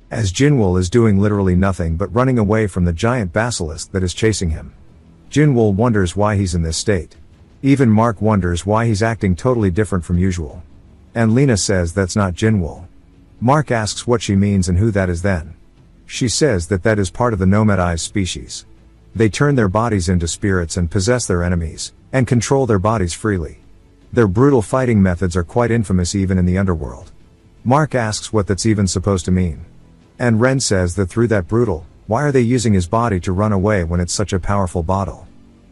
As Jinwoo is doing literally nothing but running away from the giant basilisk that is chasing him. Jinwoo wonders why he's in this state. Even Mark wonders why he's acting totally different from usual. And Lena says that's not Jinwoo. Mark asks what she means and who that is then. She says that that is part of the nomadized species. They turn their bodies into spirits and possess their enemies, and control their bodies freely. Their brutal fighting methods are quite infamous even in the underworld. Mark asks what that's even supposed to mean. And Ren says that through that brutal, why are they using his body to run away when it's such a powerful bottle?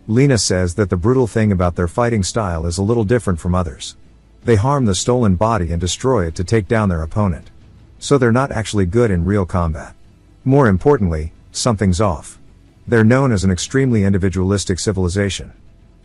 Lena says that the brutal thing about their fighting style is a little different from others. They harm the stolen body and destroy it to take down their opponent. So they're not actually good in real combat. More importantly, something's off. They're known as an extremely individualistic civilization.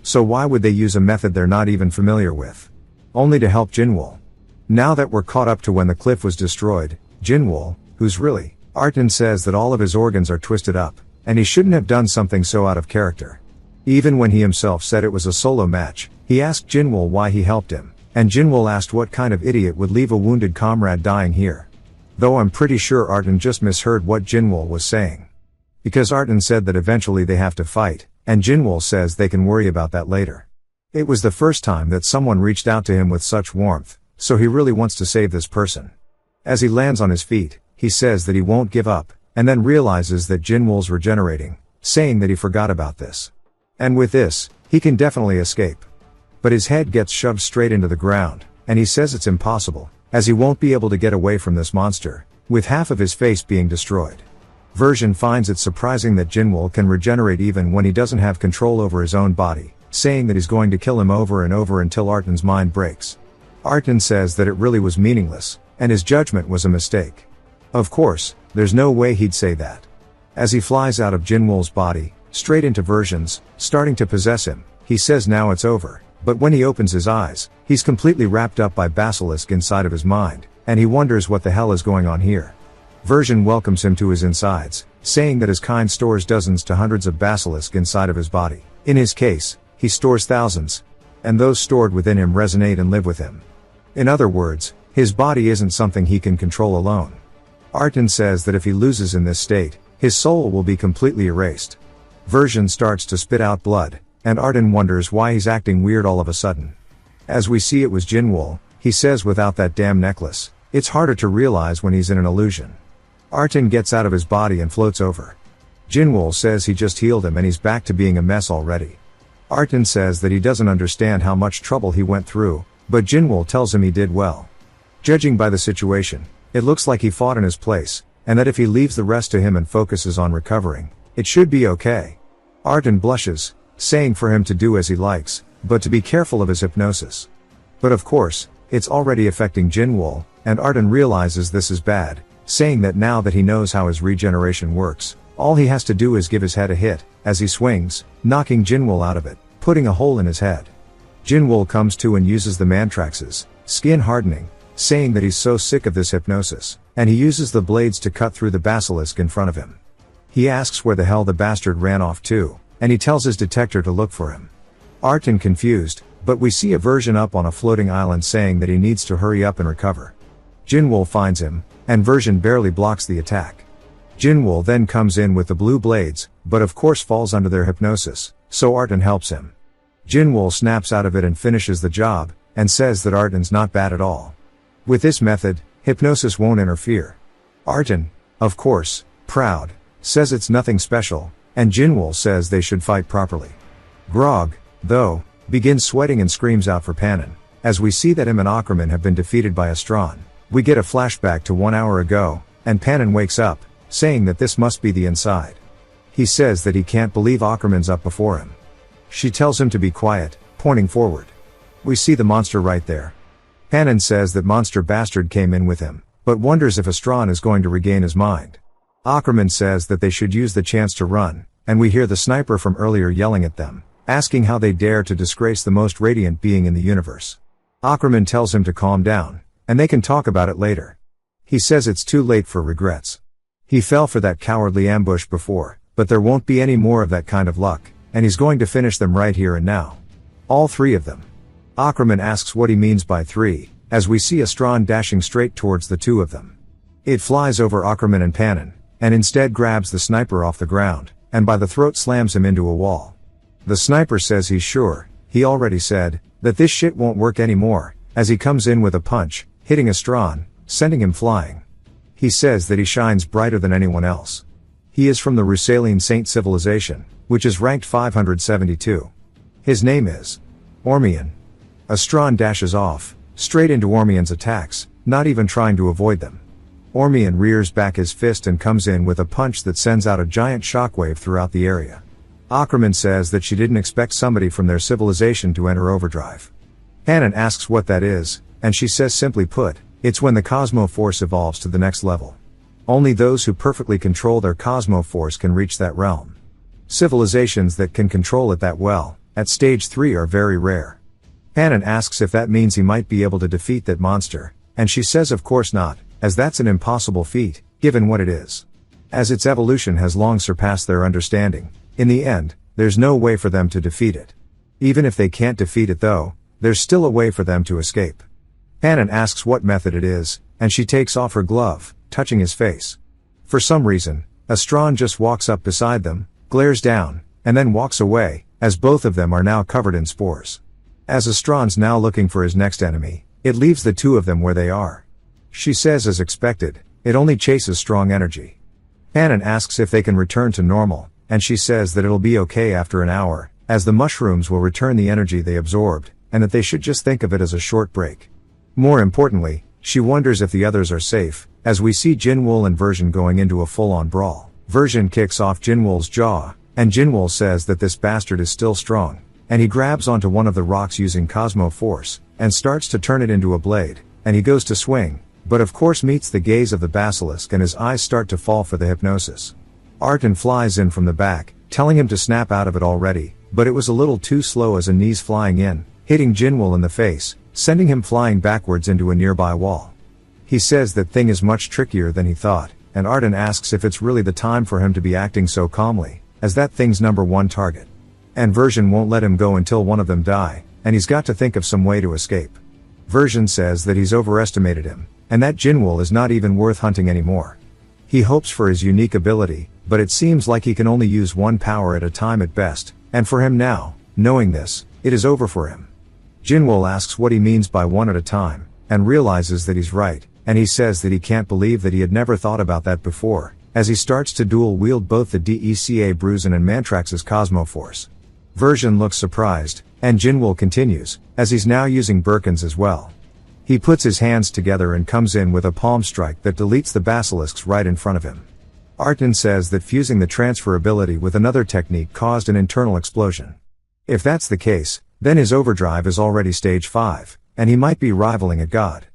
So why would they use a method they're not even familiar with? Only to help Jinwoo. Now that we're caught up to when the cliff was destroyed, Jinwoo, who's really, Artin says that all of his organs are twisted up, and he shouldn't have done something so out of character. Even when he himself said it was a solo match, he asked Jinwoo why he helped him, and Jinwoo asked what kind of idiot would leave a wounded comrade dying here. Though I'm pretty sure Artin just misheard what Jinwoo was saying. Because Artin said that eventually they have to fight, and Jinwoo says they can worry about that later. It was the first time that someone reached out to him with such warmth, so he really wants to save this person. As he lands on his feet, he says that he won't give up, and then realizes that Jinwoo's regenerating, saying that he forgot about this. And with this, he can definitely escape. But his head gets shoved straight into the ground, and he says it's impossible, as he won't be able to get away from this monster, with half of his face being destroyed. Version finds it surprising that Jinwoo can regenerate even when he doesn't have control over his own body, saying that he's going to kill him over and over until Artin's mind breaks. Artin says that it really was meaningless, and his judgment was a mistake. Of course, there's no way he'd say that. As he flies out of Jinwoo's body, straight into Version's, starting to possess him, he says now it's over, but when he opens his eyes, he's completely wrapped up by basilisk inside of his mind, and he wonders what the hell is going on here. Version welcomes him to his insides, saying that his kind stores dozens to hundreds of basilisk inside of his body. In his case, he stores thousands, and those stored within him resonate and live with him. In other words, his body isn't something he can control alone. Artin says that if he loses in this state, his soul will be completely erased. Version starts to spit out blood, and Arden wonders why he's acting weird all of a sudden. As we see, it was Jinwoo. He says without that damn necklace, it's harder to realize when he's in an illusion. Arden gets out of his body and floats over. Jinwoo says he just healed him and he's back to being a mess already. Arden says that he doesn't understand how much trouble he went through, but Jinwoo tells him he did well. Judging by the situation, it looks like he fought in his place, and that if he leaves the rest to him and focuses on recovering, it should be okay. Arden blushes, saying for him to do as he likes, but to be careful of his hypnosis. But of course, it's already affecting Jinwoo, and Arden realizes this is bad, saying that now that he knows how his regeneration works, all he has to do is give his head a hit, as he swings, knocking Jinwoo out of it, putting a hole in his head. Jinwoo comes to and uses the mantrax's skin hardening, saying that he's so sick of this hypnosis, and he uses the blades to cut through the basilisk in front of him. He asks where the hell the bastard ran off to, and he tells his detector to look for him. Arden confused, but we see a version up on a floating island saying that he needs to hurry up and recover. Jinwoo finds him, and version barely blocks the attack. Jinwoo then comes in with the blue blades, but of course falls under their hypnosis, so Arden helps him. Jinwoo snaps out of it and finishes the job, and says that Arden's not bad at all. With this method, hypnosis won't interfere. Arden, of course, proud, says it's nothing special, and Jinwoo says they should fight properly. Grog, though, begins sweating and screams out for Panin. As we see that him and Ackerman have been defeated by Astron, we get a flashback to 1 hour ago, and Panin wakes up, saying that this must be the incite. He says that he can't believe Ackerman's up before him. She tells him to be quiet, pointing forward. We see the monster right there. Panin says that Monster Bastard came in with him, but wonders if Astron is going to regain his mind. Ackerman says that they should use the chance to run, and we hear the sniper from earlier yelling at them, asking how they dare to disgrace the most radiant being in the universe. Ackerman tells him to calm down, and they can talk about it later. He says it's too late for regrets. He fell for that cowardly ambush before, but there won't be any more of that kind of luck, and he's going to finish them right here and now. All three of them. Ackerman asks what he means by three, as we see Astron dashing straight towards the two of them. It flies over Ackerman and Panin, and instead grabs the sniper off the ground, and by the throat slams him into a wall. The sniper says he's sure, he already said, that this shit won't work anymore, as he comes in with a punch, hitting Astron, sending him flying. He says that he shines brighter than anyone else. He is from the Rusaline Saint civilization, which is ranked 572. His name is Ormian. Astron dashes off, straight into Ormian's attacks, not even trying to avoid them. Ormian rears back his fist and comes in with a punch that sends out a giant shockwave throughout the area. Ackerman says that she didn't expect somebody from their civilization to enter overdrive. Panin asks what that is, and she says simply put, it's when the Cosmo Force evolves to the next level. Only those who perfectly control their Cosmo Force can reach that realm. Civilizations that can control it that well, at stage 3 are very rare. Panin asks if that means he might be able to defeat that monster, and she says of course not, as that's an impossible feat, given what it is. As its evolution has long surpassed their understanding, in the end, there's no way for them to defeat it. Even if they can't defeat it though, there's still a way for them to escape. Panin asks what method it is, and she takes off her glove, touching his face. For some reason, Astron just walks up beside them, glares down, and then walks away, as both of them are now covered in spores. As Astron's now looking for his next enemy, it leaves the two of them where they are. She says as expected, it only chases strong energy. Panin asks if they can return to normal, and she says that it'll be okay after an hour, as the mushrooms will return the energy they absorbed, and that they should just think of it as a short break. More importantly, she wonders if the others are safe, as we see Jinwoo and Version going into a full-on brawl. Version kicks off Jinwoo's jaw, and Jinwoo says that this bastard is still strong, and he grabs onto one of the rocks using Cosmo Force, and starts to turn it into a blade, and he goes to swing, but of course meets the gaze of the basilisk and his eyes start to fall for the hypnosis. Arden flies in from the back, telling him to snap out of it already, but it was a little too slow as a knees flying in, hitting Jinwoo in the face, sending him flying backwards into a nearby wall. He says that thing is much trickier than he thought, and Arden asks if it's really the time for him to be acting so calmly, as that thing's #1 target. And Version won't let him go until one of them die, and he's got to think of some way to escape. Version says that he's overestimated him, and that Jinwoo is not even worth hunting anymore. He hopes for his unique ability, but it seems like he can only use one power at a time at best, and for him now, Knowing this, it is over for him. Jinwoo asks what he means by one at a time, and realizes that he's right, and he says that he can't believe that he had never thought about that before, as he starts to dual-wield both the DECA Bruisin and Mantrax's Cosmoforce. Version looks surprised, and Jinwoo continues, as he's now using Birkins as well. He puts his hands together and comes in with a palm strike that deletes the basilisks right in front of him. Artin says that fusing the transfer ability with another technique caused an internal explosion. If that's the case, then his overdrive is already stage 5, and he might be rivaling a god.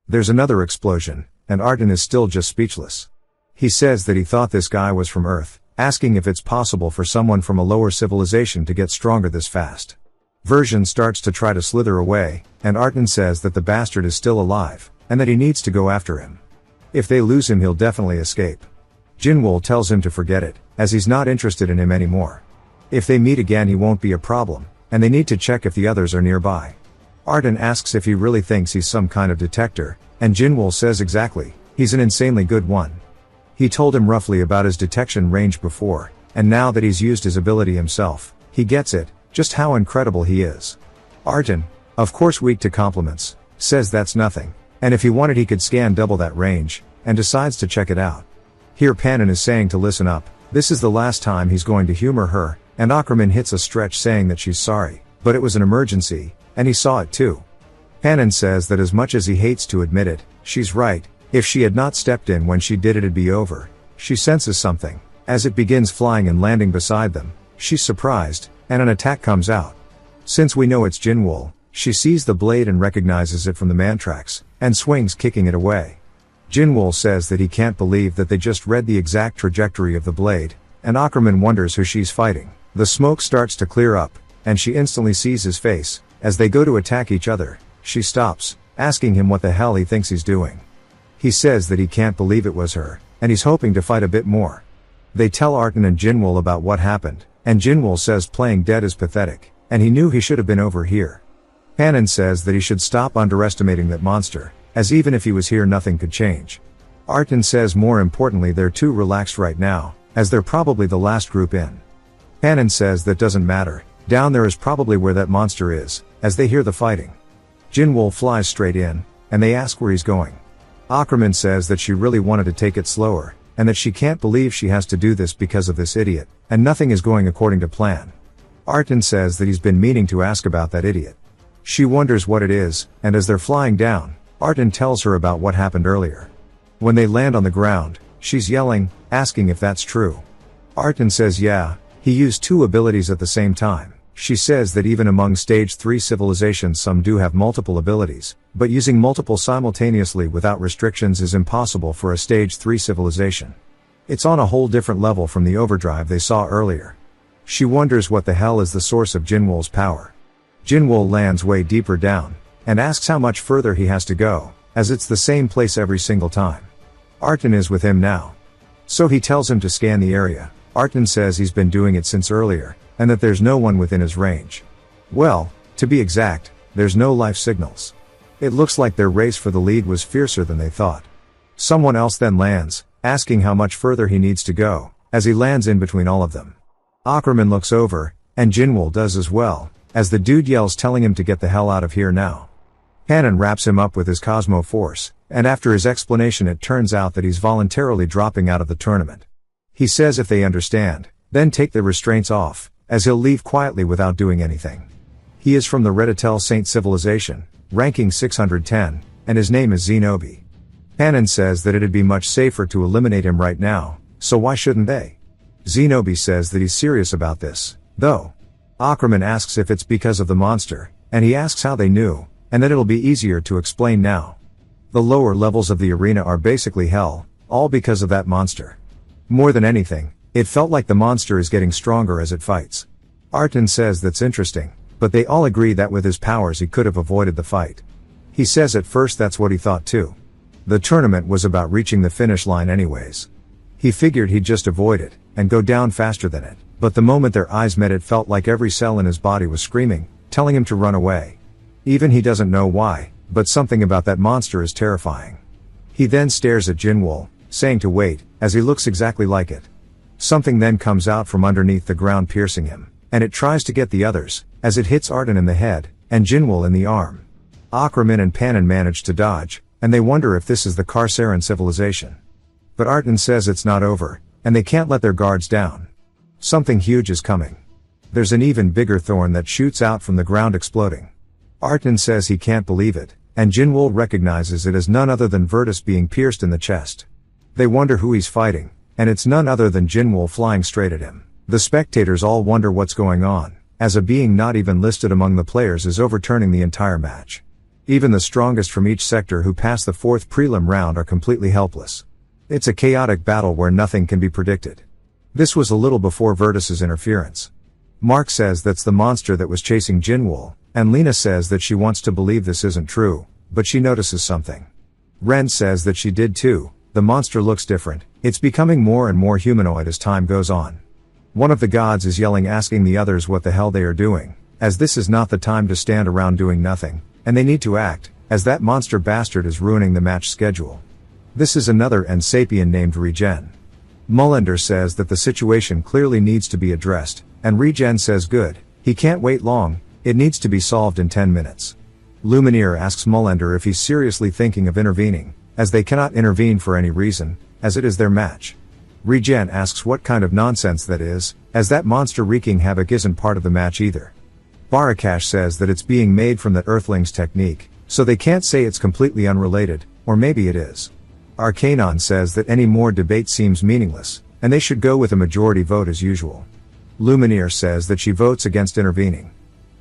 There's another explosion, and Artin is still just speechless. He says that he thought this guy was from Earth, asking if it's possible for someone from a lower civilization to get stronger this fast. Version starts to try to slither away, and Artin says that the bastard is still alive, and that he needs to go after him. If they lose him, he'll definitely escape. Jinwoo tells him to forget it, as he's not interested in him anymore. If they meet again, he won't be a problem, and they need to check if the others are nearby. Artin asks if he really thinks he's some kind of detector, and Jinwoo says exactly, he's an insanely good one. He told him roughly about his detection range before, and now that he's used his ability himself, he gets it, just how incredible he is. Artin, of course weak to compliments, says that's nothing, and if he wanted he could scan double that range, and decides to check it out. Here Panin is saying to listen up, this is the last time he's going to humor her, and Ackerman hits a stretch saying that she's sorry, but it was an emergency, and he saw it too. Panin says that as much as he hates to admit it, she's right, if she had not stepped in when she did it'd be over. She senses something, as it begins flying and landing beside them, she's surprised, and an attack comes out. Since we know it's Jinwoo, she sees the blade and recognizes it from the Mantrax, and swings kicking it away. Jinwoo says that he can't believe that they just read the exact trajectory of the blade, and Ackerman wonders who she's fighting. The smoke starts to clear up, and she instantly sees his face. As they go to attack each other, she stops, asking him what the hell he thinks he's doing. He says that he can't believe it was her, and he's hoping to fight a bit more. They tell Artin and Jinwoo about what happened, and Jinwoo says playing dead is pathetic, and he knew he should have been over here. Panin says that he should stop underestimating that monster, as even if he was here nothing could change. Artin says more importantly they're too relaxed right now, as they're probably the last group in. Panin says that doesn't matter, down there is probably where that monster is, as they hear the fighting. Jinwoo flies straight in, and they ask where he's going. Ackerman says that she really wanted to take it slower, and that she can't believe she has to do this because of this idiot, and nothing is going according to plan. Artin says that he's been meaning to ask about that idiot. She wonders what it is, and as they're flying down, Artin tells her about what happened earlier. When they land on the ground, she's yelling, asking if that's true. Artin says yeah, he used 2 abilities at the same time. She says that even among stage 3 civilizations some do have multiple abilities, but using multiple simultaneously without restrictions is impossible for a stage 3 civilization. It's on a whole different level from the overdrive they saw earlier. She wonders what the hell is the source of Jinwoo's power. Jinwoo lands way deeper down, and asks how much further he has to go, as it's the same place every single time. Artin is with him now. So he tells him to scan the area. Artin says he's been doing it since earlier, and that there's no one within his range. Well, to be exact, there's no life signals. It looks like their race for the lead was fiercer than they thought. Someone else then lands, asking how much further he needs to go, as he lands in between all of them. Ackerman looks over, and Jinwoo does as well, as the dude yells telling him to get the hell out of here now. Panin wraps him up with his Cosmoforce, and after his explanation it turns out that he's voluntarily dropping out of the tournament. He says if they understand, then take the restraints off, as he'll leave quietly without doing anything. He is from the Reditel Saint civilization, ranking 610, and his name is Zenobi. Panin says that it'd be much safer to eliminate him right now, so why shouldn't they? Zenobi says that he's serious about this, though. Ackerman asks if it's because of the monster, and he asks how they knew, and that it'll be easier to explain now. The lower levels of the arena are basically hell, all because of that monster. More than anything, it felt like the monster is getting stronger as it fights. Artin says that's interesting, but they all agree that with his powers he could have avoided the fight. He says at first that's what he thought too. The tournament was about reaching the finish line anyways. He figured he'd just avoid it, and go down faster than it, but the moment their eyes met it felt like every cell in his body was screaming, telling him to run away. Even he doesn't know why, but something about that monster is terrifying. He then stares at Jinwoo, saying to wait, as he looks exactly like it. Something then comes out from underneath the ground piercing him, and it tries to get the others, as it hits Artan in the head, and Jinwoo in the arm. Ackerman and Panin manage to dodge, and they wonder if this is the Carceran civilization. But Artan says it's not over, and they can't let their guards down. Something huge is coming. There's an even bigger thorn that shoots out from the ground exploding. Artan says he can't believe it, and Jinwoo recognizes it as none other than Virtus being pierced in the chest. They wonder who he's fighting, and it's none other than Jinwoo flying straight at him. The spectators all wonder what's going on, as a being not even listed among the players is overturning the entire match. Even the strongest from each sector who pass the fourth prelim round are completely helpless. It's a chaotic battle where nothing can be predicted. This was a little before Virtus's interference. Mark says that's the monster that was chasing Jinwoo, and Lena says that she wants to believe this isn't true, but she notices something. Ren says that she did too. The monster looks different, it's becoming more and more humanoid as time goes on. One of the gods is yelling, asking the others what the hell they are doing, as this is not the time to stand around doing nothing, and they need to act, as that monster bastard is ruining the match schedule. This is another End Sapien named Regen. Mullender says that the situation clearly needs to be addressed, and Regen says good, he can't wait long, it needs to be solved in 10 minutes. Lumineer asks Mullender if he's seriously thinking of intervening, as they cannot intervene for any reason, as it is their match. Regen asks what kind of nonsense that is, as that monster wreaking havoc isn't part of the match either. Barakash says that it's being made from that Earthling's technique, so they can't say it's completely unrelated, or maybe it is. Arcanon says that any more debate seems meaningless, and they should go with a majority vote as usual. Lumineer says that she votes against intervening.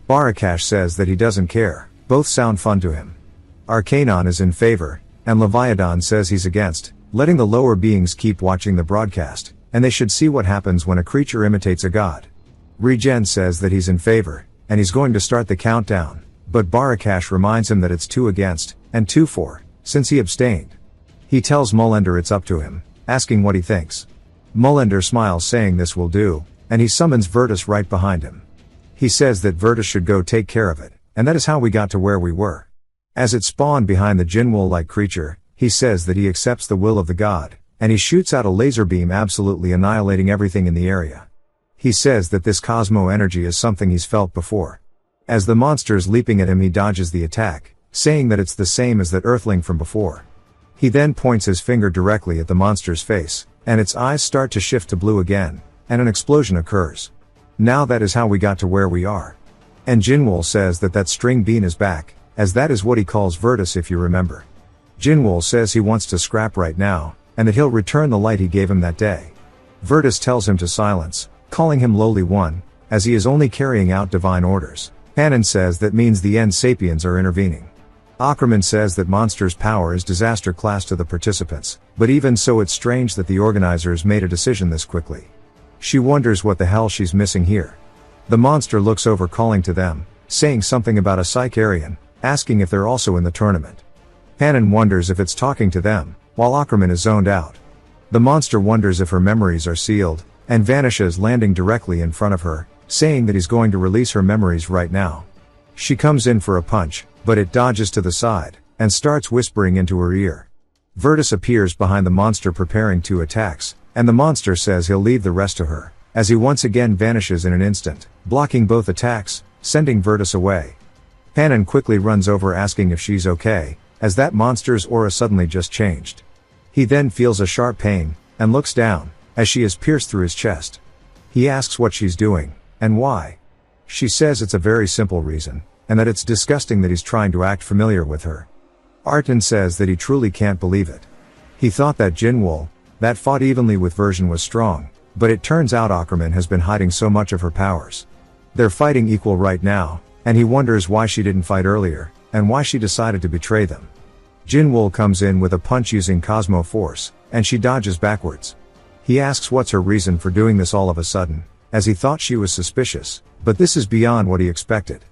Barakash says that he doesn't care, both sound fun to him. Arcanon is in favor, and Leviathan says he's against, letting the lower beings keep watching the broadcast, and they should see what happens when a creature imitates a god. Regen says that he's in favor, and he's going to start the countdown, but Barakash reminds him that it's 2 against, and 2 for, since he abstained. He tells Mullender it's up to him, asking what he thinks. Mullender smiles saying this will do, and he summons Virtus right behind him. He says that Virtus should go take care of it, and that is how we got to where we were. As it spawned behind the Jinwoo-like creature, he says that he accepts the will of the god, and he shoots out a laser beam absolutely annihilating everything in the area. He says that this Cosmo energy is something he's felt before. As the monster's leaping at him, he dodges the attack, saying that it's the same as that Earthling from before. He then points his finger directly at the monster's face, and its eyes start to shift to blue again, and an explosion occurs. Now that is how we got to where we are. And Jinwoo says that that string bean is back, as that is what he calls Virtus if you remember. Jinwoo says he wants to scrap right now, and that he'll return the light he gave him that day. Virtus tells him to silence, calling him lowly one, as he is only carrying out divine orders. Panin says that means the End Sapiens are intervening. Ackerman says that monster's power is disaster class to the participants, but even so it's strange that the organizers made a decision this quickly. She wonders what the hell she's missing here. The monster looks over calling to them, saying something about a Psycharian, asking if they're also in the tournament. Panin wonders if it's talking to them, while Ackerman is zoned out. The monster wonders if her memories are sealed, and vanishes landing directly in front of her, saying that he's going to release her memories right now. She comes in for a punch, but it dodges to the side, and starts whispering into her ear. Virtus appears behind the monster preparing 2 attacks, and the monster says he'll leave the rest to her, as he once again vanishes in an instant, blocking both attacks, sending Virtus away. Panin quickly runs over asking if she's okay, as that monster's aura suddenly just changed. He then feels a sharp pain, and looks down, as she is pierced through his chest. He asks what she's doing, and why. She says it's a very simple reason, and that it's disgusting that he's trying to act familiar with her. Artan says that he truly can't believe it. He thought that Jinwoo, that fought evenly with Version was strong, but it turns out Ackerman has been hiding so much of her powers. They're fighting equal right now, and he wonders why she didn't fight earlier, and why she decided to betray them. Jinwoo comes in with a punch using Cosmo Force, and she dodges backwards. He asks what's her reason for doing this all of a sudden, as he thought she was suspicious, but this is beyond what he expected.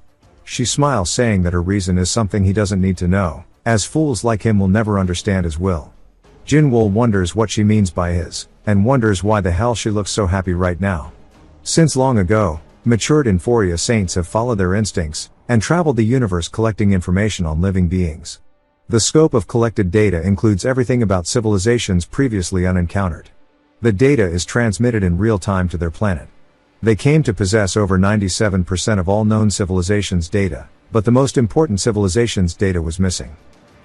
She smiles saying that her reason is something he doesn't need to know, as fools like him will never understand his will. Jinwoo wonders what she means by his, and wonders why the hell she looks so happy right now. Since long ago, matured Inforia saints have followed their instincts, and traveled the universe collecting information on living beings. The scope of collected data includes everything about civilizations previously unencountered. The data is transmitted in real time to their planet. They came to possess over 97% of all known civilizations' data, but the most important civilizations' data was missing.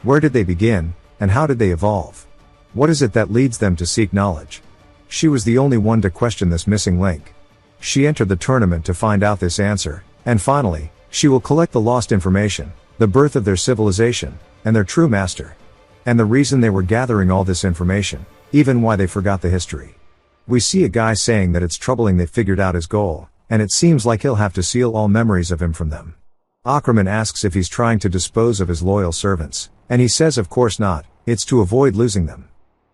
Where did they begin, and how did they evolve? What is it that leads them to seek knowledge? She was the only one to question this missing link. She entered the tournament to find out this answer, and finally, she will collect the lost information, the birth of their civilization, and their true master. And the reason they were gathering all this information, even why they forgot the history. We see a guy saying that it's troubling they figured out his goal, and it seems like he'll have to seal all memories of him from them. Orphan asks if he's trying to dispose of his loyal servants, and he says of course not, it's to avoid losing them.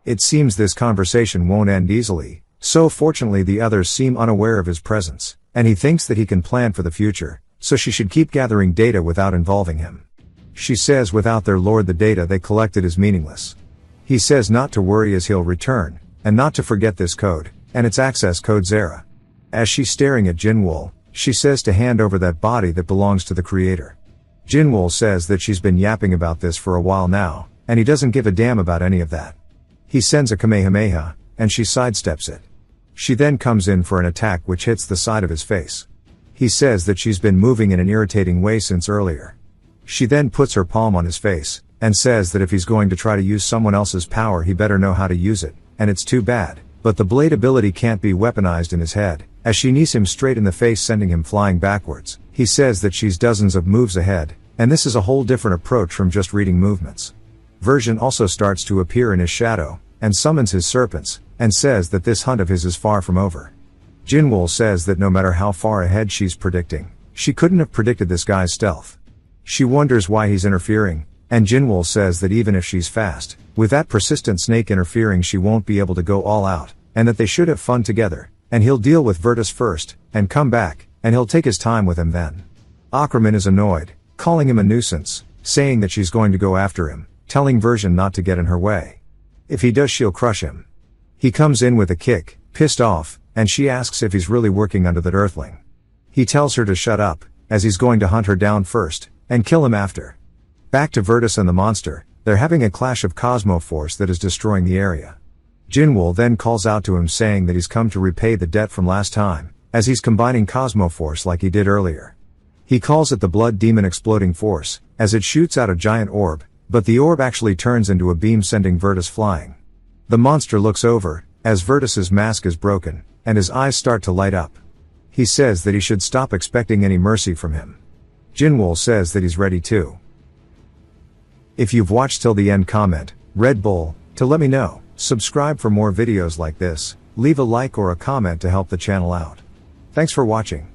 It seems this conversation won't end easily, so fortunately the others seem unaware of his presence, and he thinks that he can plan for the future, so she should keep gathering data without involving him. She says without their lord the data they collected is meaningless. He says not to worry as he'll return, and not to forget this code, and its access code Zara. As she's staring at Jinwoo, she says to hand over that body that belongs to the creator. Jinwoo says that she's been yapping about this for a while now, and he doesn't give a damn about any of that. He sends a Kamehameha, and she sidesteps it. She then comes in for an attack which hits the side of his face. He says that she's been moving in an irritating way since earlier. She then puts her palm on his face, and says that if he's going to try to use someone else's power he better know how to use it, and it's too bad, but the blade ability can't be weaponized in his head, as she knees him straight in the face sending him flying backwards. He says that she's dozens of moves ahead, and this is a whole different approach from just reading movements. Version also starts to appear in his shadow, and summons his serpents, and says that this hunt of his is far from over. Jinwoo says that no matter how far ahead she's predicting, she couldn't have predicted this guy's stealth. She wonders why he's interfering, and Jinwoo says that even if she's fast, with that persistent snake interfering she won't be able to go all out, and that they should have fun together, and he'll deal with Virtus first, and come back, and he'll take his time with him then. Orphan is annoyed, calling him a nuisance, saying that she's going to go after him, telling Version not to get in her way. If he does she'll crush him. He comes in with a kick, pissed off, and she asks if he's really working under that earthling. He tells her to shut up, as he's going to hunt her down first, and kill him after. Back to Virtus and the monster, they're having a clash of Cosmoforce that is destroying the area. Jinwoo then calls out to him saying that he's come to repay the debt from last time, as he's combining Cosmoforce like he did earlier. He calls it the Blood Demon Exploding Force, as it shoots out a giant orb, but the orb actually turns into a beam sending Virtus flying. The monster looks over, as Virtus's mask is broken, and his eyes start to light up. He says that he should stop expecting any mercy from him. Jinwoo says that he's ready too. If you've watched till the end, comment Red Bull to let me know. Subscribe for more videos like this, leave a like or a comment to help the channel out. Thanks for watching.